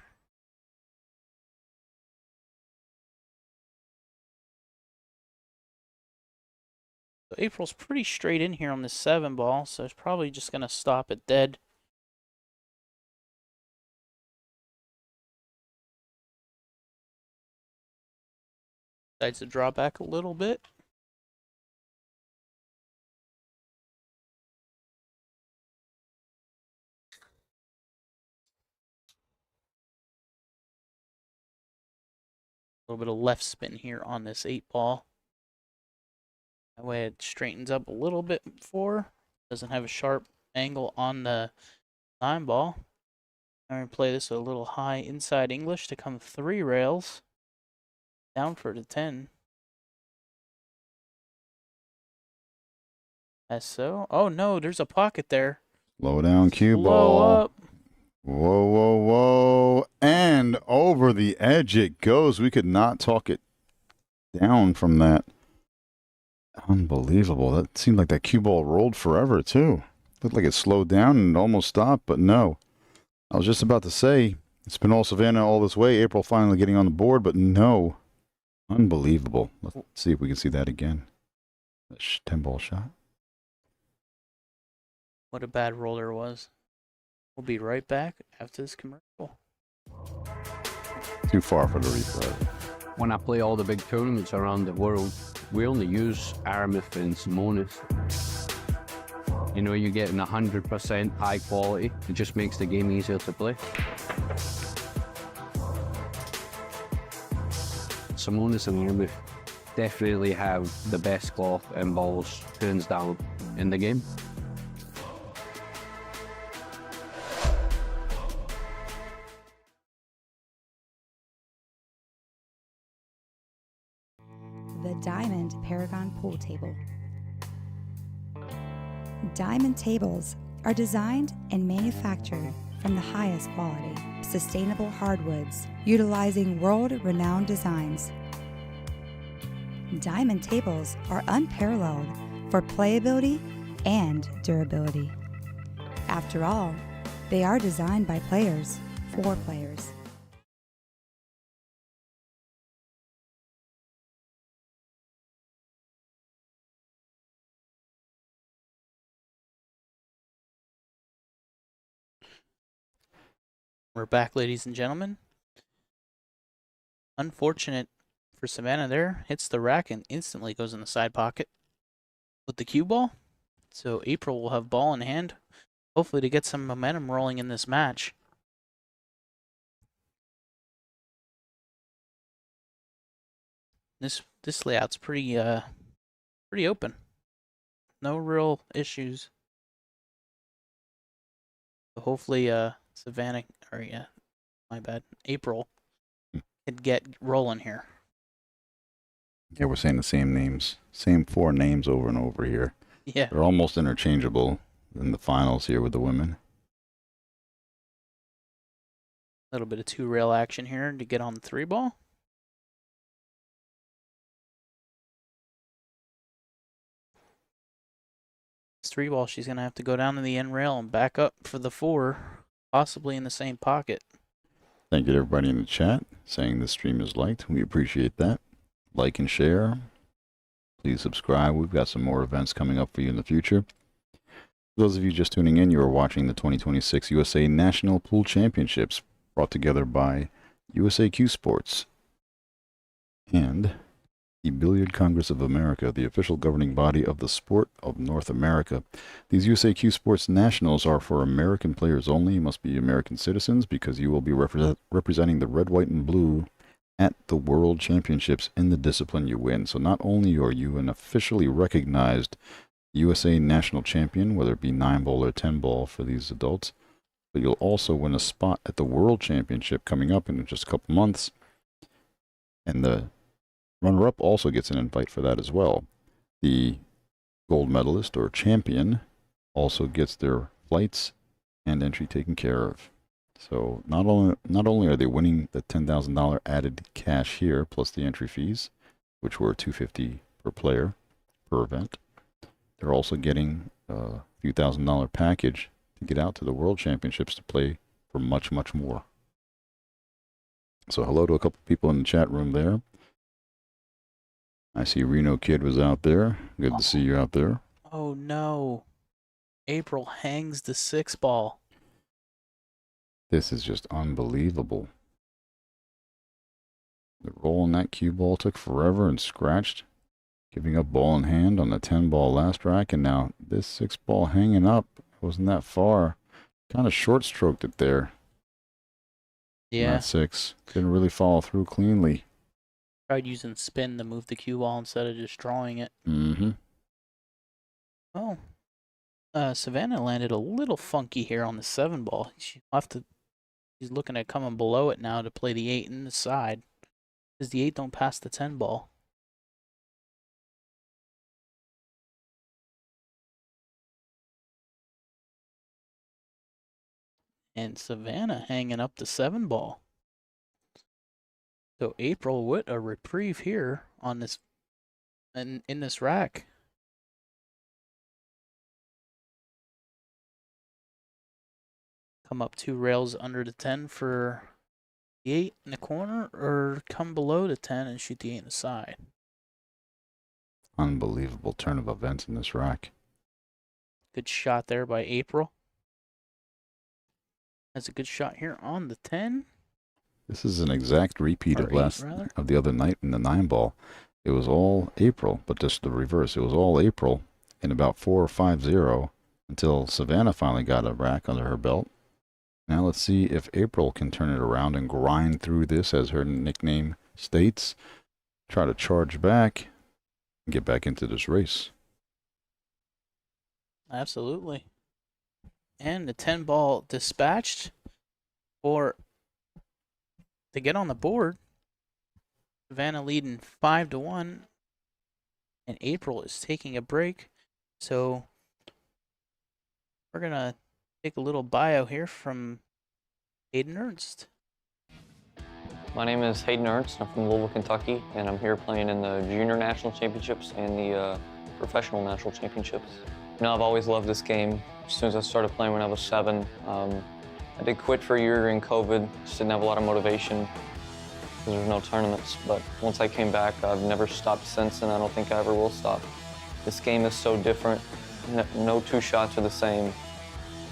So April's pretty straight in here on this 7 ball, so it's probably just going to stop it dead. Decides to draw back a little bit. A little bit of left spin here on this 8 ball. That way it straightens up a little bit before. Doesn't have a sharp angle on the 9 ball. I'm going to play this a little high inside English to come 3 rails. Down for the 10. As so. Oh no, there's a pocket there. Slow down cue Slow ball. up. Whoa, whoa, whoa. And over the edge it goes. We could not talk it down from that. Unbelievable. That seemed like that cue ball rolled forever, too. Looked like it slowed down and almost stopped, but no. I was just about to say, it's been all Savannah all this way. April finally getting on the board, but no. Unbelievable. Let's see if we can see that again. That 10-ball shot. What a bad roller was. We'll be right back after this commercial. Too far for the replay. When I play all the big tournaments around the world, we only use Aramith and Simonis. You know, you're getting 100% high quality. It just makes the game easier to play. Simonis and Aramith definitely have the best cloth and balls, hands down, in the game. The Diamond Paragon Pool Table. Diamond tables are designed and manufactured from the highest quality, sustainable hardwoods, utilizing world-renowned designs. Diamond tables are unparalleled for playability and durability. After all, they are designed by players for players. We're back, ladies and gentlemen. Unfortunate for Savannah there. Hits the rack and instantly goes in the side pocket with the cue ball. So April will have ball in hand, hopefully to get some momentum rolling in this match. This layout's pretty open. No real issues. So hopefully Savannah, or yeah, my bad, April could get rolling here. Yeah, we're saying the same names, same 4 names over and over here. Yeah. They're almost interchangeable in the finals here with the women. A little bit of 2-rail action here to get on the 3 ball. This 3 ball, she's going to have to go down to the end rail and back up for the 4, possibly in the same pocket. Thank you to everybody in the chat saying this stream is liked. We appreciate that. Like and share. Please subscribe. We've got some more events coming up for you in the future. For those of you just tuning in, you are watching the 2026 USA National Pool Championships brought together by USAQ Sports and the Billiard Congress of America, the official governing body of the sport of North America. These USAQ Sports Nationals are for American players only. You must be American citizens because you will be representing the red, white, and blue at the World Championships in the discipline you win. So not only are you an officially recognized USA National Champion, whether it be 9-ball or 10-ball for these adults, but you'll also win a spot at the World Championship coming up in just a couple months. And the runner-up also gets an invite for that as well. The gold medalist or champion also gets their flights and entry taken care of. So not only are they winning the $10,000 added cash here plus the entry fees, which were $250 per player per event, they're also getting a few $1,000 package to get out to the World Championships to play for much, much more. So hello to a couple people in the chat room there. I see Reno Kid was out there. Good to see you out there. Oh no. April hangs the 6 ball. This is just unbelievable. The roll on that cue ball took forever and scratched, giving up ball in hand on the 10 ball last rack, and now this 6 ball hanging up wasn't that far. Kind of short stroked it there. Yeah. That 6 didn't really follow through cleanly. Tried using spin to move the cue ball instead of just drawing it. Mm-hmm. Oh. Savannah landed a little funky here on the 7 ball. He's looking at coming below it now to play the 8 in the side. Because the 8 don't pass the 10 ball. And Savannah hanging up the 7 ball. So April with a reprieve here on this in this rack. Come up 2 rails under the 10 for the 8 in the corner, or come below the 10 and shoot the 8 in the side. Unbelievable turn of events in this rack. Good shot there by April. That's a good shot here on the 10. This is an exact repeat Or of the other night in the 9 ball. It was all April, but just the reverse. It was all April in about 4 or 5-0 until Savannah finally got a rack under her belt. Now let's see if April can turn it around and grind through this, as her nickname states. Try to charge back and get back into this race. Absolutely. And the 10 ball dispatched to get on the board. Savannah leading 5-1. And April is taking a break. So we're going to take a little bio here from Hayden Ernst. My name is Hayden Ernst. I'm from Louisville, Kentucky, and I'm here playing in the Junior National Championships and the Professional National Championships. You know, I've always loved this game. As soon as I started playing when I was 7, I did quit for a year during COVID. Just didn't have a lot of motivation because there was no tournaments. But once I came back, I've never stopped since, and I don't think I ever will stop. This game is so different. No 2 shots are the same.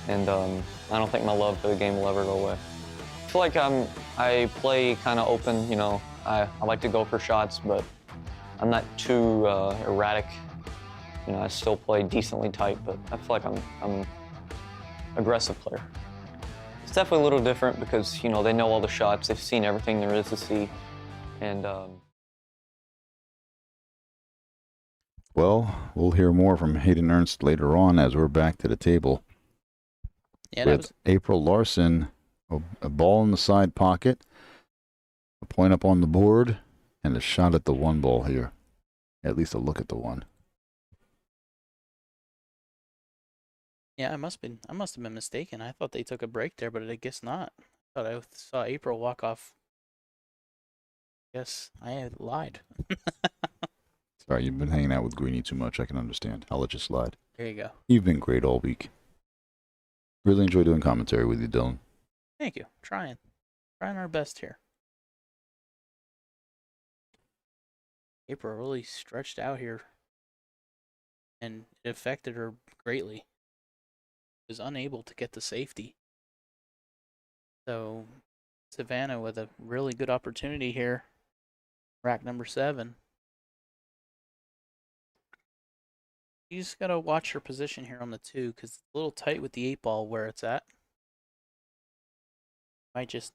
And I don't think my love for the game will ever go away. I feel like I play kind of open, you know. I like to go for shots, but I'm not too erratic. You know, I still play decently tight, but I feel like I'm an aggressive player. It's definitely a little different because, you know, they know all the shots. They've seen everything there is to see. And Well, we'll hear more from Hayden Ernst later on as we're back to the table. Yeah, with April Larson, a ball in the side pocket, a point up on the board, and a shot at the 1 ball here. At least a look at the 1. Yeah, I must have been mistaken. I thought they took a break there, but I guess not. I thought I saw April walk off. Guess I had lied. Sorry, you've been hanging out with Greeny too much. I can understand. I'll let you slide. There you go. You've been great all week. Really enjoy doing commentary with you, Dylan. Thank you. Trying our best here. April really stretched out here, and it affected her greatly. She was unable to get the safety. So Savannah with a really good opportunity here. Rack number 7. You just gotta watch your position here on the 2, because it's a little tight with the 8 ball where it's at. Might just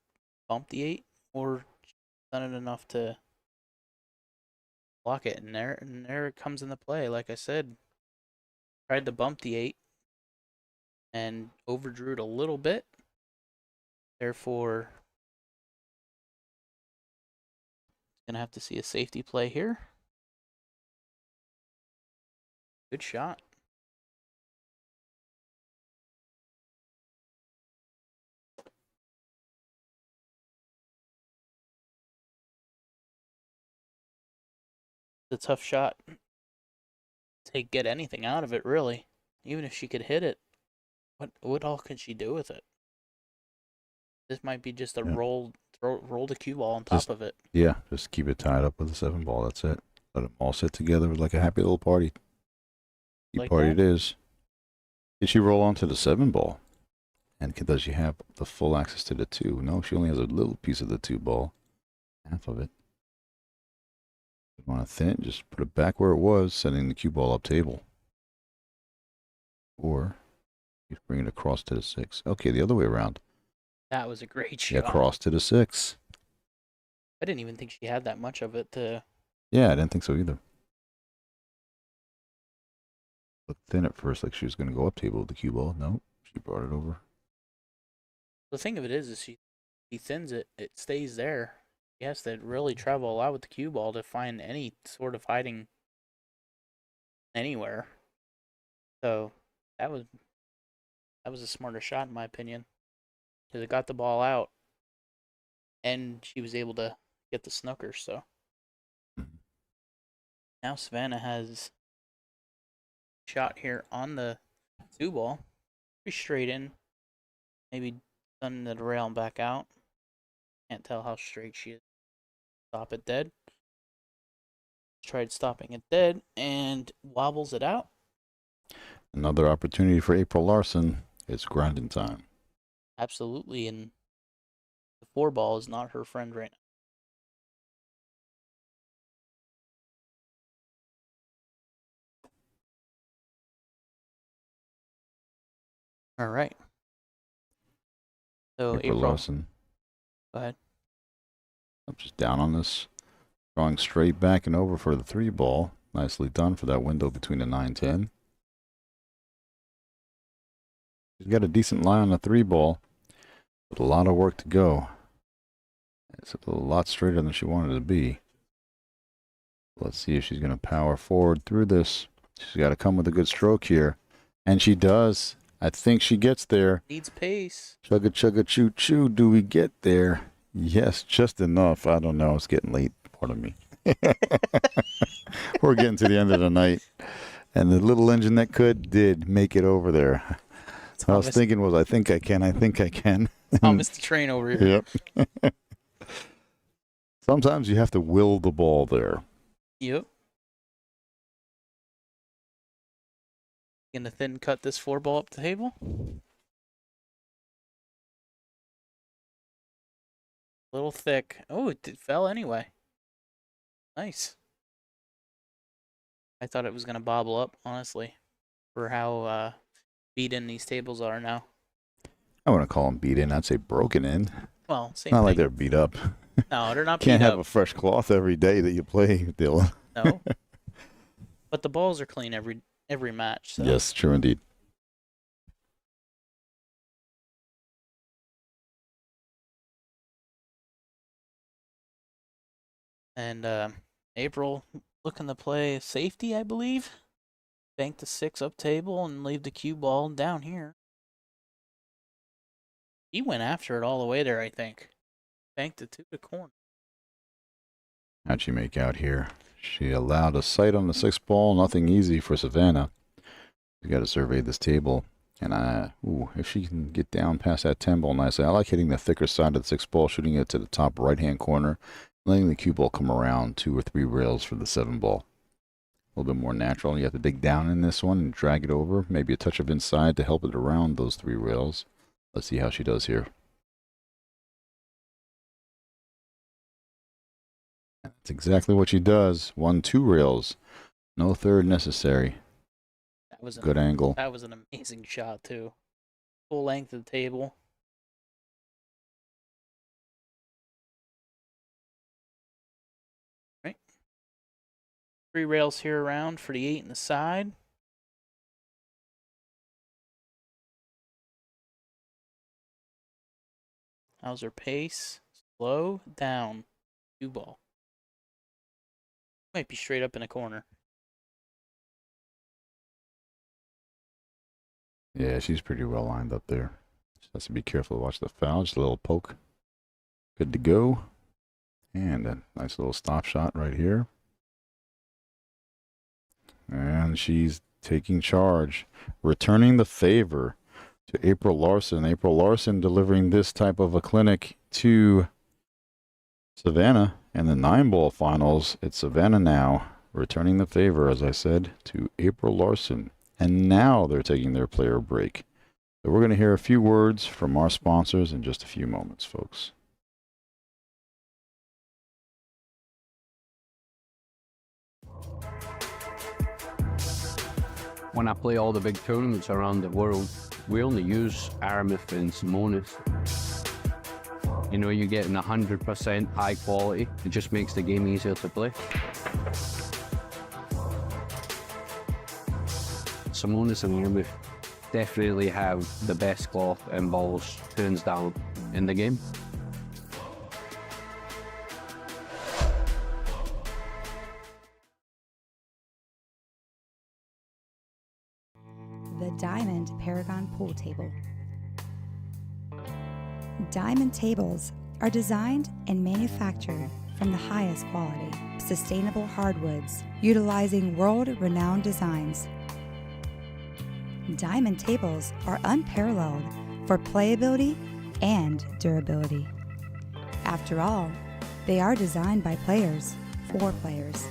bump the 8, or done it enough to block it, and there it comes into play. Like I said, tried to bump the 8 and overdrew it a little bit. Therefore, gonna have to see a safety play here. Good shot. It's a tough shot to get anything out of it, really. Even if she could hit it, what all could she do with it? This might be just a Yeah. roll the cue ball on top Just- of it. Yeah, just keep it tied up with a 7-ball. That's it. Let them all sit together like a happy little party. Happy Like party that? it is. Did she roll onto the 7-ball? And does she have the full access to the 2? No, she only has a little piece of the 2-ball. Half of it. You want to thin it, just put it back where it was, sending the cue ball up table. Or you bring it across to the 6. Okay, the other way around. That was a great Yeah, shot. cross to the 6. I didn't even think she had that much of it to. Yeah, I didn't think so either. Looked thin at first, like she was going to go up table with the cue ball. No, she brought it over. The thing of it is she thins it, it stays there. She has to really travel a lot with the cue ball to find any sort of hiding anywhere. So that was a smarter shot in my opinion, because it got the ball out, and she was able to get the snooker. So now Savannah has shot here on the 2-ball, pretty straight in, maybe done the rail and back out. Can't tell how straight she is. Stop it dead. Tried stopping it dead and wobbles it out. Another opportunity for April Larson. It's grinding time. Absolutely, and the 4-ball is not her friend right now. All right. So April Larson. Go ahead. I'm just down on this. Drawing straight back and over for the 3-ball. Nicely done for that window between the 9-10. She's got a decent lie on the 3-ball, but a lot of work to go. It's a lot straighter than she wanted it to be. Let's see if she's going to power forward through this. She's got to come with a good stroke here. And she does. I think she gets there. Needs pace. Chugga, chugga, choo, choo. Do we get there? Yes, just enough. I don't know. It's getting late. Pardon me. We're getting to the end of the night. And the little engine that did make it over there. What I was thinking was, I think I can. Thomas the train over here. Yep. Sometimes you have to will the ball there. Yep. Gonna thin cut this 4-ball up the table. A little thick. Oh, it fell anyway. Nice. I thought it was gonna bobble up, honestly, for how beat in these tables are now. I wouldn't call them beat in. I'd say broken in. Well, same Not thing. like they're beat up. No, they're not Can't beat have up. a fresh cloth every day that you play, Dylan. No. But the balls are clean every match. So. Yes, true indeed. And April looking to play safety, I believe. Bank the 6 up table and leave the cue ball down here. He went after it all the way there, I think. Banked it to the corner. How'd she make out here? She allowed a sight on the 6-ball. Nothing easy for Savannah. We got to survey this table. And if she can get down past that 10-ball nicely. I like hitting the thicker side of the 6-ball, shooting it to the top right-hand corner, letting the cue ball come around 2 or 3 rails for the 7-ball. A little bit more natural. You have to dig down in this one and drag it over. Maybe a touch of inside to help it around those 3 rails. Let's see how she does here. That's exactly what she does. 1, 2 rails. No third necessary. That was good angle. That was an amazing shot, too. Full length of the table. Right. 3 rails here around for the 8 in the side. How's her pace? Slow down. 2-ball. Might be straight up in a corner. Yeah, she's pretty well lined up there. Just has to be careful to watch the foul. Just a little poke. Good to go. And a nice little stop shot right here. And she's taking charge. Returning the favor to April Larson. April Larson delivering this type of a clinic to Savannah in the 9-ball finals. It's Savannah now returning the favor, as I said, to April Larson. And now they're taking their player break. So we're going to hear a few words from our sponsors in just a few moments, folks. When I play all the big tournaments around the world, we only use Aramith and Simonis. You know, you're getting 100% high quality. It just makes the game easier to play. Simonis and Aramith definitely have the best cloth and balls, hands down, in the game. The Diamond Paragon Pool Table. Diamond tables are designed and manufactured from the highest quality, sustainable hardwoods, utilizing world-renowned designs. Diamond tables are unparalleled for playability and durability. After all, they are designed by players for players.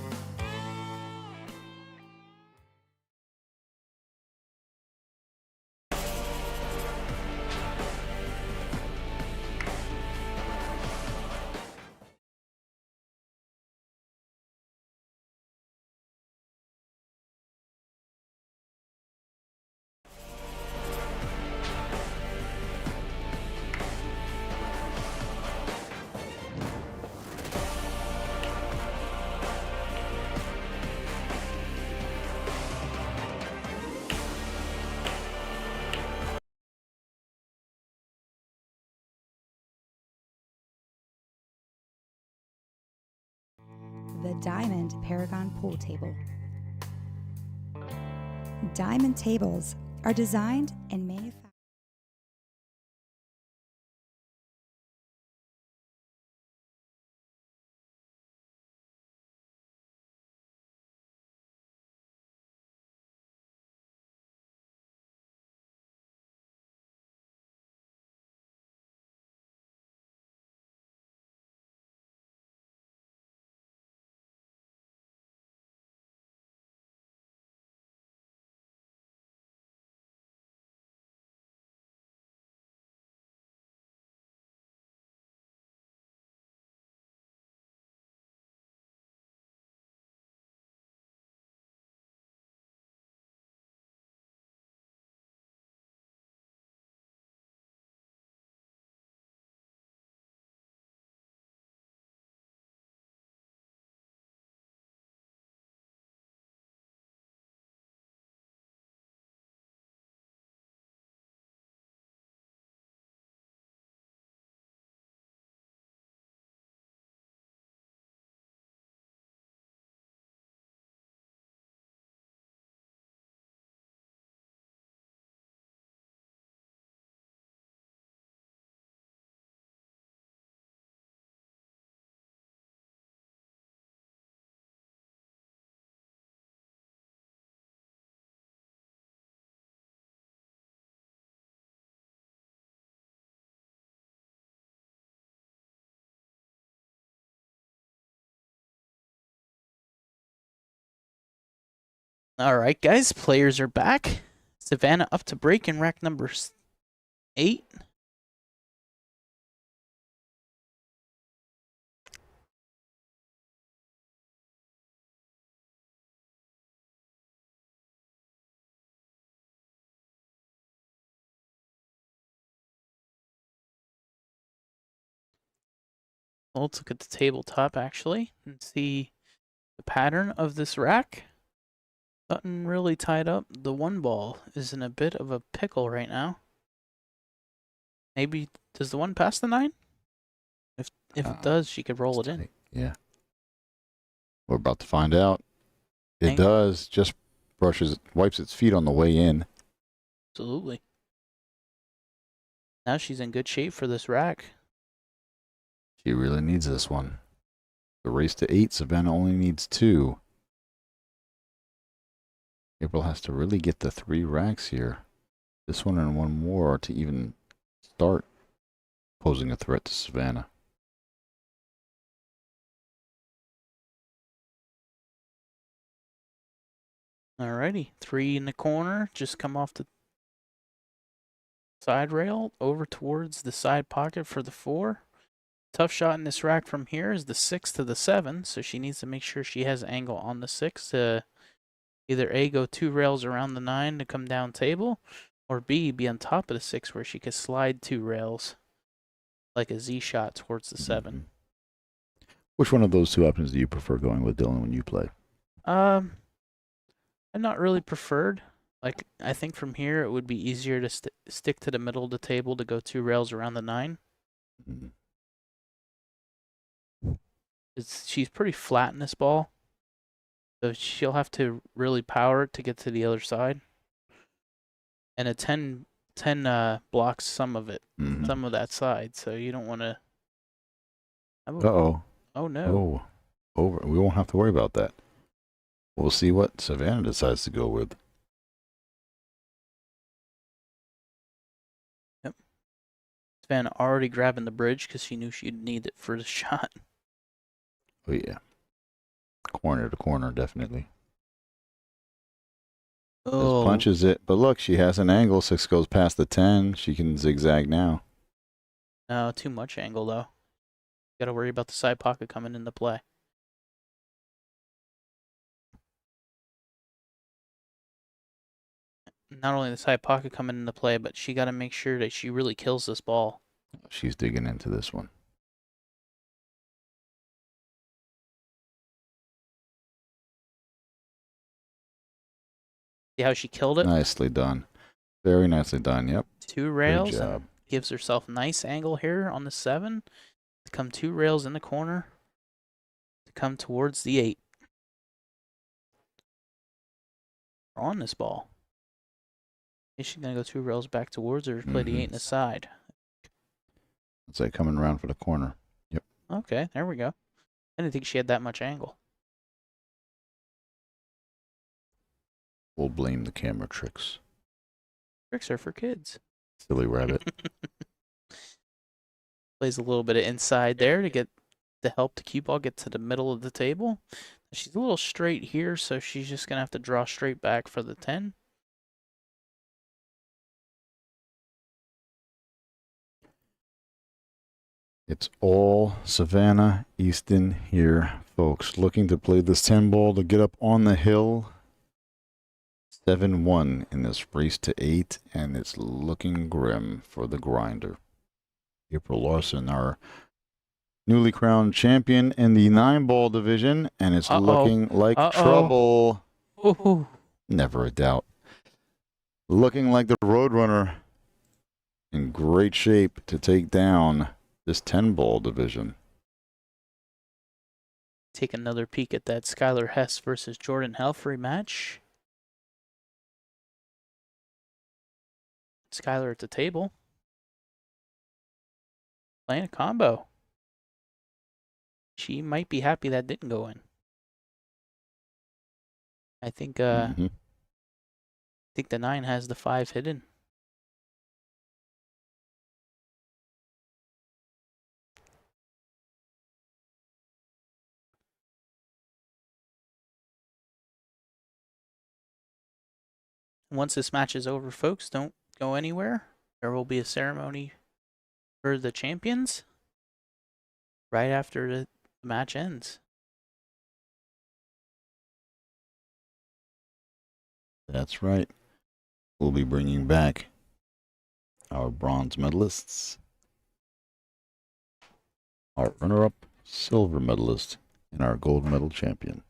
The Diamond Paragon Pool Table. Diamond tables are designed and manufactured. All right, guys, players are back. Savannah up to break in rack number 8. Let's look at the tabletop actually and see the pattern of this rack. Nothing really tied up. The one ball is in a bit of a pickle right now. Maybe does the one pass the 9? If it does, she could roll it in. Yeah. We're about to find out. It does. Just wipes its feet on the way in. Absolutely. Now she's in good shape for this rack. She really needs this one. The race to 8, Savannah only needs 2. April has to really get the 3 racks here. This one and one more to even start posing a threat to Savannah. Alrighty, 3 in the corner. Just come off the side rail over towards the side pocket for the 4. Tough shot in this rack from here is the 6 to the 7, so she needs to make sure she has angle on the 6 to either A, go 2 rails around the 9 to come down table, or B, be on top of the 6 where she could slide 2 rails like a Z shot towards the 7. Which one of those two options do you prefer going with, Dylan, when you play? I'm not really preferred. Like, I think from here it would be easier to stick to the middle of the table to go 2 rails around the 9. She's pretty flat in this ball, so she'll have to really power it to get to the other side. And a 10 blocks some of it, some of that side, so you don't want to. Uh-oh. Oh, no. Oh, over. We won't have to worry about that. We'll see what Savannah decides to go with. Yep. Savannah already grabbing the bridge because she knew she'd need it for the shot. Oh, yeah. Corner to corner, definitely. Oh. Just punches it. But look, she has an angle. 6 goes past the 10. She can zigzag now. No, too much angle, though. Got to worry about the side pocket coming into play. Not only the side pocket coming into play, but she got to make sure that she really kills this ball. She's digging into this one. See how she killed it? Nicely done. Very nicely done, yep. 2 rails. Good job. And gives herself nice angle here on the 7. To come 2 rails in the corner. To come towards the 8. We're on this ball. Is she going to go 2 rails back towards her or play the 8 in the side? It's like coming around for the corner. Yep. Okay, there we go. I didn't think she had that much angle. We'll blame the camera tricks. Tricks are for kids. Silly rabbit. Plays a little bit of inside there to get to help the cue ball get to the middle of the table. She's a little straight here, so she's just going to have to draw straight back for the 10. It's all Savannah Easton here, folks. Looking to play this 10 ball to get up on the hill. 7-1 in this race to 8, and it's looking grim for the grinder. April Larson, our newly crowned champion in the 9-ball division, and it's looking like trouble. Ooh. Never a doubt. Looking like the Roadrunner in great shape to take down this 10-ball division. Take another peek at that Skylar Hess versus Jordan Helfrey match. Skylar at the table. Playing a combo. She might be happy that didn't go in. I think I think the 9 has the 5 hidden. Once this match is over, folks, don't go anywhere. There will be a ceremony for the champions right after the match ends. That's right. We'll be bringing back our bronze medalists, our runner-up silver medalist, and our gold medal champion.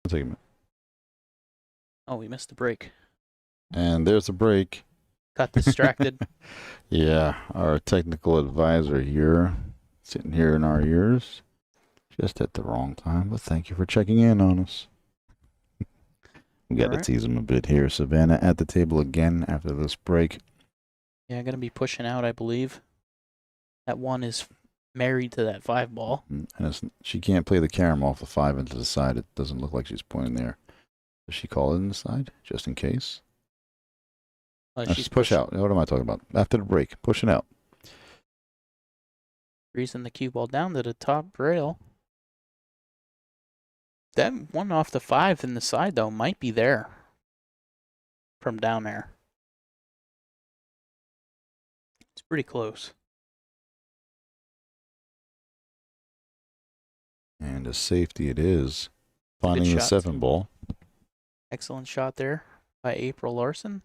Take a minute. Oh, we missed the break. And there's a break. Got distracted. Yeah, our technical advisor here, sitting here in our ears, just at the wrong time, but thank you for checking in on us. We got to tease him a bit here. Savannah at the table again after this break. Yeah, going to be pushing out, I believe. That 1 is married to that 5 ball. And she can't play the carom off the 5 into the side. It doesn't look like she's pointing there. Does she call it in the side, just in case? She's push out. What am I talking about? After the break, pushing out. Greasing the cue ball down to the top rail. That one off the 5 in the side, though, might be there. From down there. It's pretty close. And a safety it is. Finding Good the shot, 7 too. ball. Excellent shot there by April Larson.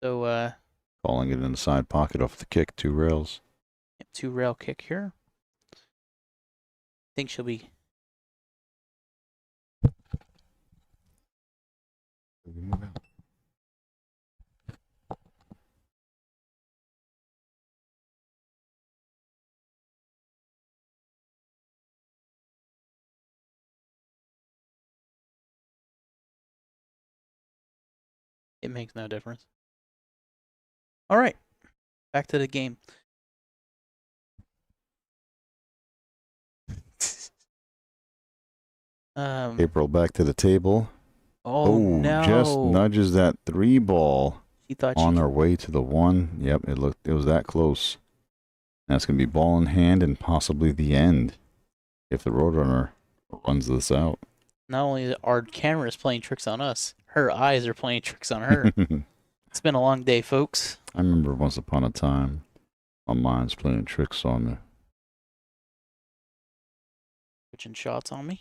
So, Calling it in the side pocket off the kick, 2 rails. 2 rail kick here. I think she'll be. It makes no difference. All right, back to the game. April back to the table. Oh, no. Just nudges that 3 ball She thought on she her way to the 1. Yep, it was that close. That's going to be ball in hand and possibly the end if the Roadrunner runs this out. Not only are cameras playing tricks on us, her eyes are playing tricks on her. It's been a long day, folks. I remember once upon a time, my mind's playing tricks on me. Switching shots on me.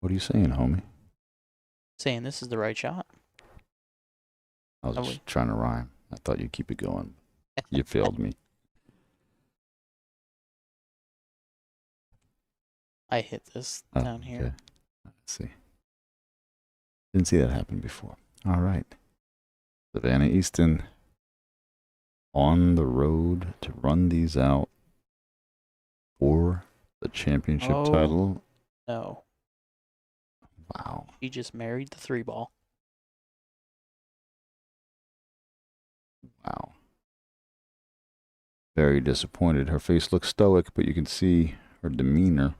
What are you saying, homie? Saying this is the right shot. I was just trying to rhyme. I thought you'd keep it going. You failed me. I hit this down here. Okay. Let's see. Didn't see that happen before. All right. Savannah Easton on the road to run these out for the championship title. No. Wow. She just married the 3 ball. Wow. Very disappointed. Her face looks stoic, but you can see her demeanor.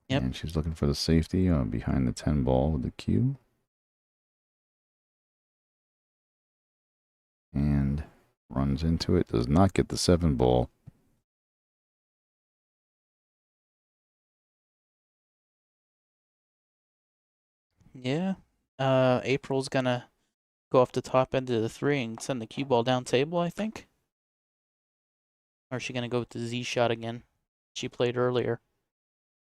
Yep. And she's looking for the safety behind the 10 ball with the cue. And runs into it. Does not get the 7 ball. Yeah. April's gonna go off the top end of the 3 and send the cue ball down table, I think. Or is she gonna go with the Z shot again? She played earlier.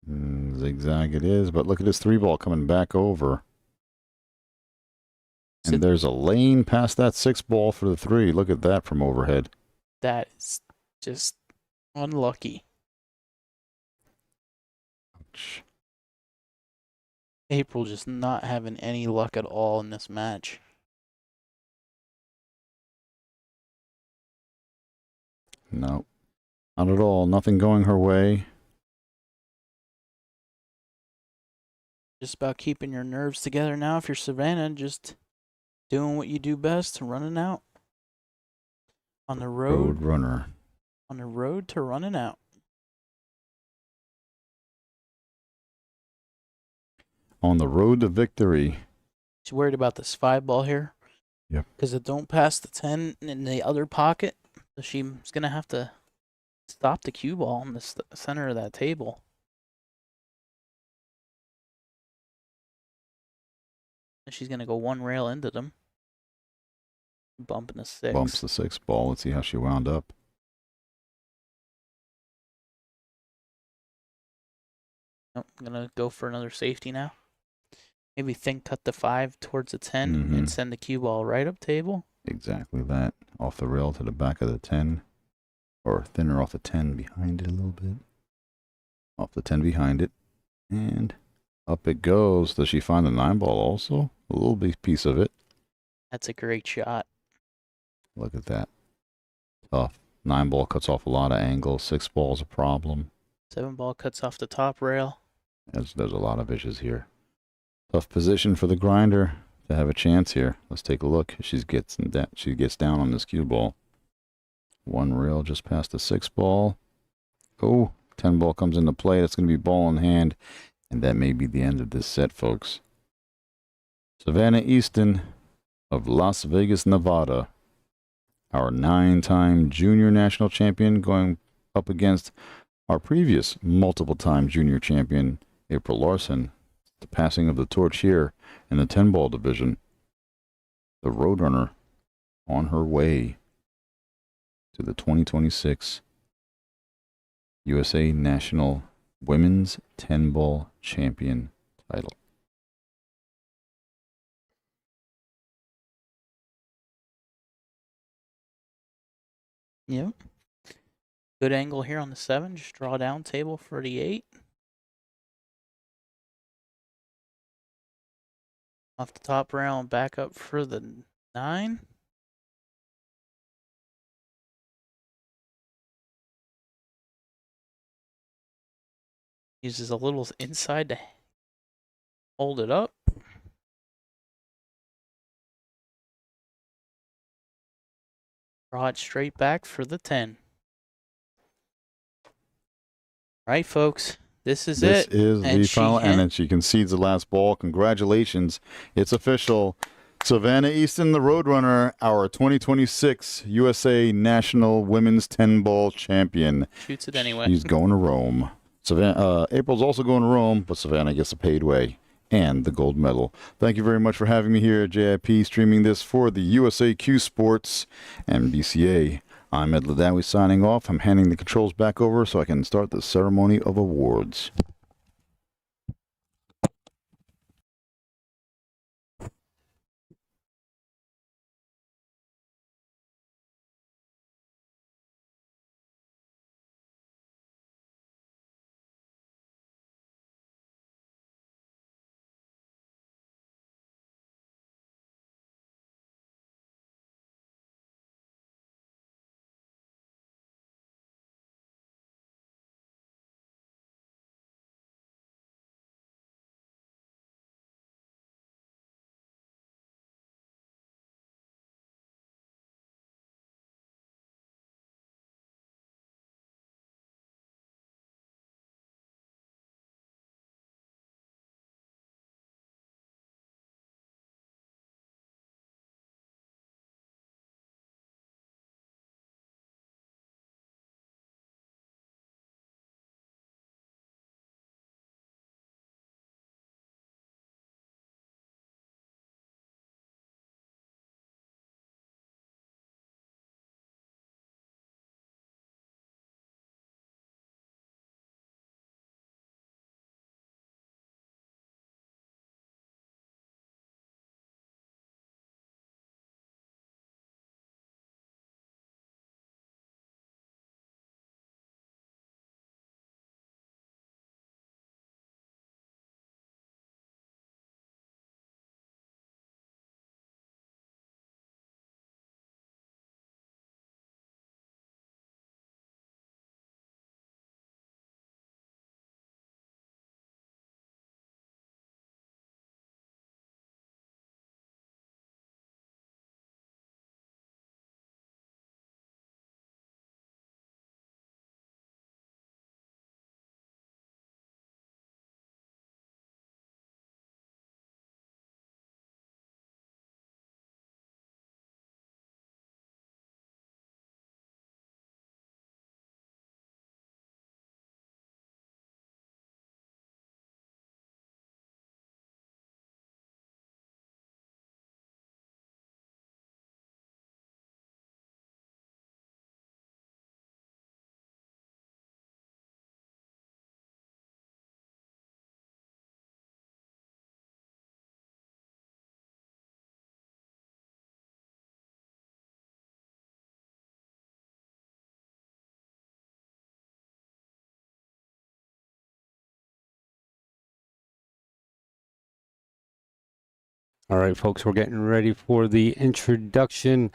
Zigzag it is, but look at this 3 ball coming back over. And there's a lane past that 6 ball for the 3. Look at that from overhead. That is just unlucky. Ouch. April just not having any luck at all in this match. No, not at all. Nothing going her way. Just about keeping your nerves together now. If you're Savannah, just doing what you do best, running out. On the road. Roadrunner. On the road to running out. On the road to victory. She's worried about this 5 ball here. Yep. Because it don't pass the 10 in the other pocket. So she's going to have to stop the cue ball in the center of that table. And she's going to go 1 rail into them. Bumping the 6. Bumps the 6 ball. Let's see how she wound up. Nope, I'm going to go for another safety now. Maybe cut the 5 towards the 10 and send the cue ball right up table. Exactly that. Off the rail to the back of the 10. Or thinner off the 10 behind it a little bit. Off the 10 behind it. And up it goes. Does she find the 9 ball also? A little piece of it. That's a great shot. Look at that. Tough. 9 ball cuts off a lot of angles. 6 ball's a problem. 7 ball cuts off the top rail. There's a lot of issues here. Tough position for the grinder to have a chance here. Let's take a look. She gets down on this cue ball. 1 rail just past the 6 ball. Oh, 10 ball comes into play. That's going to be ball in hand, and that may be the end of this set, folks. Savannah Easton of Las Vegas, Nevada, our 9-time junior national champion, going up against our previous multiple-time junior champion, April Larson. The passing of the torch here in the 10-ball division. The Roadrunner on her way to the 2026 USA National Women's 10-ball champion title. Yep. Good angle here on the 7. Just draw down table for the 8. Off the top rail and back up for the 9. Uses a little inside to hold it up. Draw it straight back for the 10. Right, folks. This is This it. is the final, and then she concedes the last ball. Congratulations. It's official. Savannah Easton, the Roadrunner, our 2026 USA National Women's 10-ball champion. Shoots it anyway. She's going to Rome. April's also going to Rome, but Savannah gets a paid way and the gold medal. Thank you very much for having me here at JIP, streaming this for the USA Q Sports and BCA. I'm Ed Ladawi signing off. I'm handing the controls back over so I can start the ceremony of awards. All right, folks, we're getting ready for the introduction.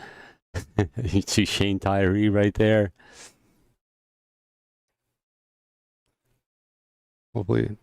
You see Shane Tyree right there. Hopefully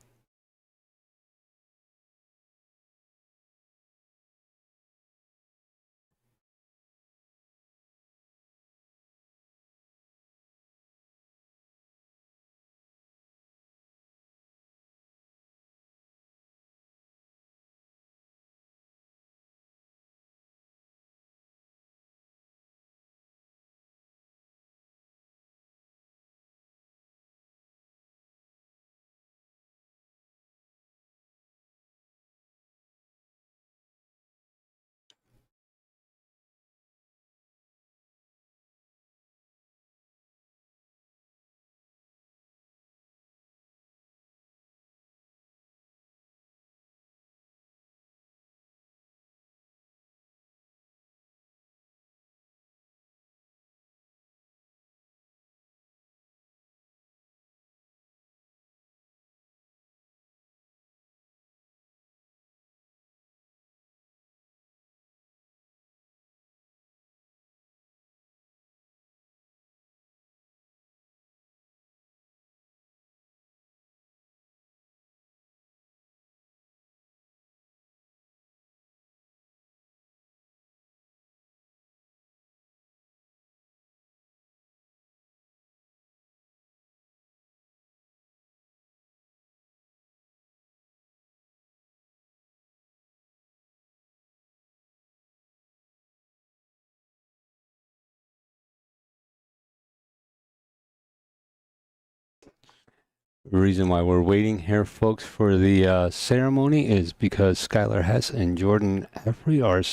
The reason why we're waiting here, folks, for the ceremony is because Skylar Hess and Jordan Helfrey are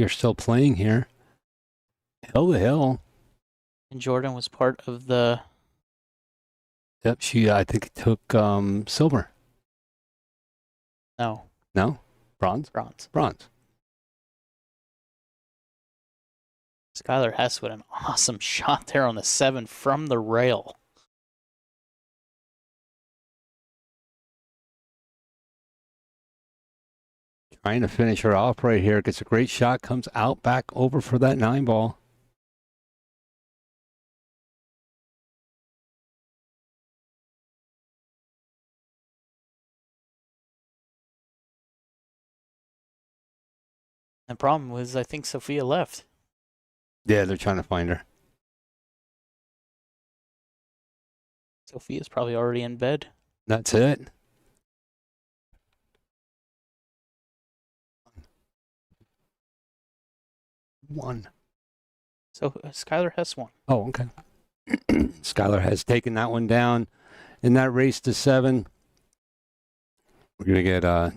still playing here. Hill to hill. And Jordan was part of the... Yep, she, I think, took silver. No. No? Bronze? Bronze. Bronze. Skylar Hess with an awesome shot there on the 7 from the rail. Trying to finish her off right here. Gets a great shot. Comes out back over for that 9 ball. The problem was, I think Sophia left. Yeah, they're trying to find her. Sophia's probably already in bed. That's it. One. So Skylar Hess won. Oh, okay. Skylar has taken that one down in that race to 7. We're going to get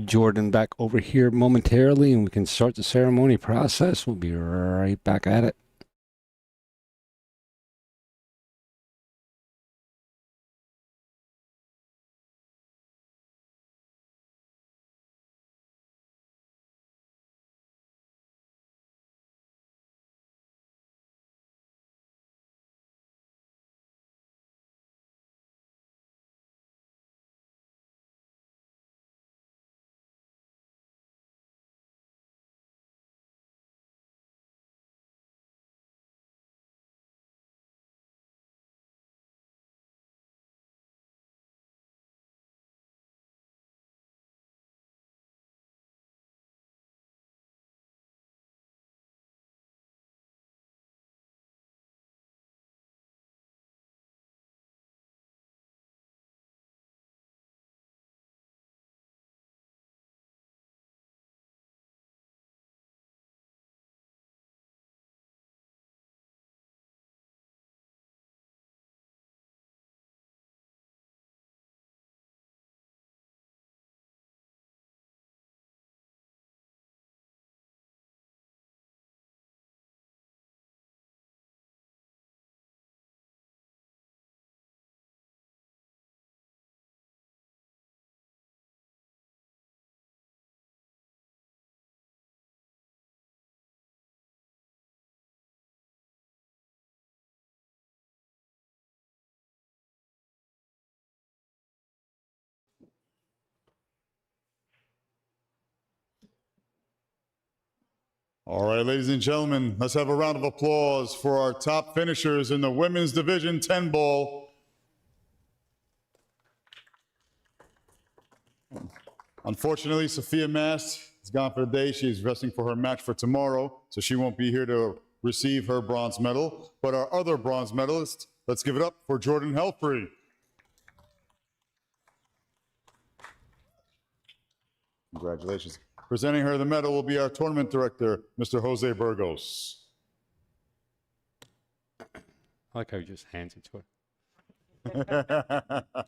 Jordan back over here momentarily, and we can start the ceremony process. We'll be right back at it. All right, ladies and gentlemen, let's have a round of applause for our top finishers in the women's division 10 ball. Unfortunately, Sophia Mast is gone for the day. She's resting for her match for tomorrow, so she won't be here to receive her bronze medal. But our other bronze medalist, let's give it up for Jordan Helfrey. Congratulations. Presenting her the medal will be our tournament director, Mr. Jose Burgos. I like how he just hands it to her.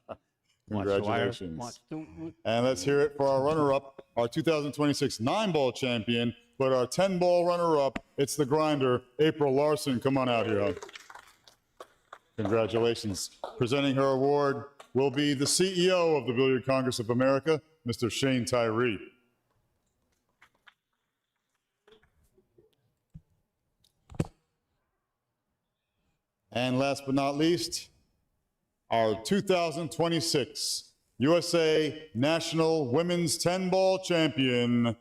Congratulations. And let's hear it for our runner-up, our 2026 9-ball champion, but our 10-ball runner-up, it's the grinder, April Larson. Come on out here. Congratulations. Presenting her award will be the CEO of the Billiard Congress of America, Mr. Shane Tyree. And last but not least, our 2026 USA National Women's 10-ball champion,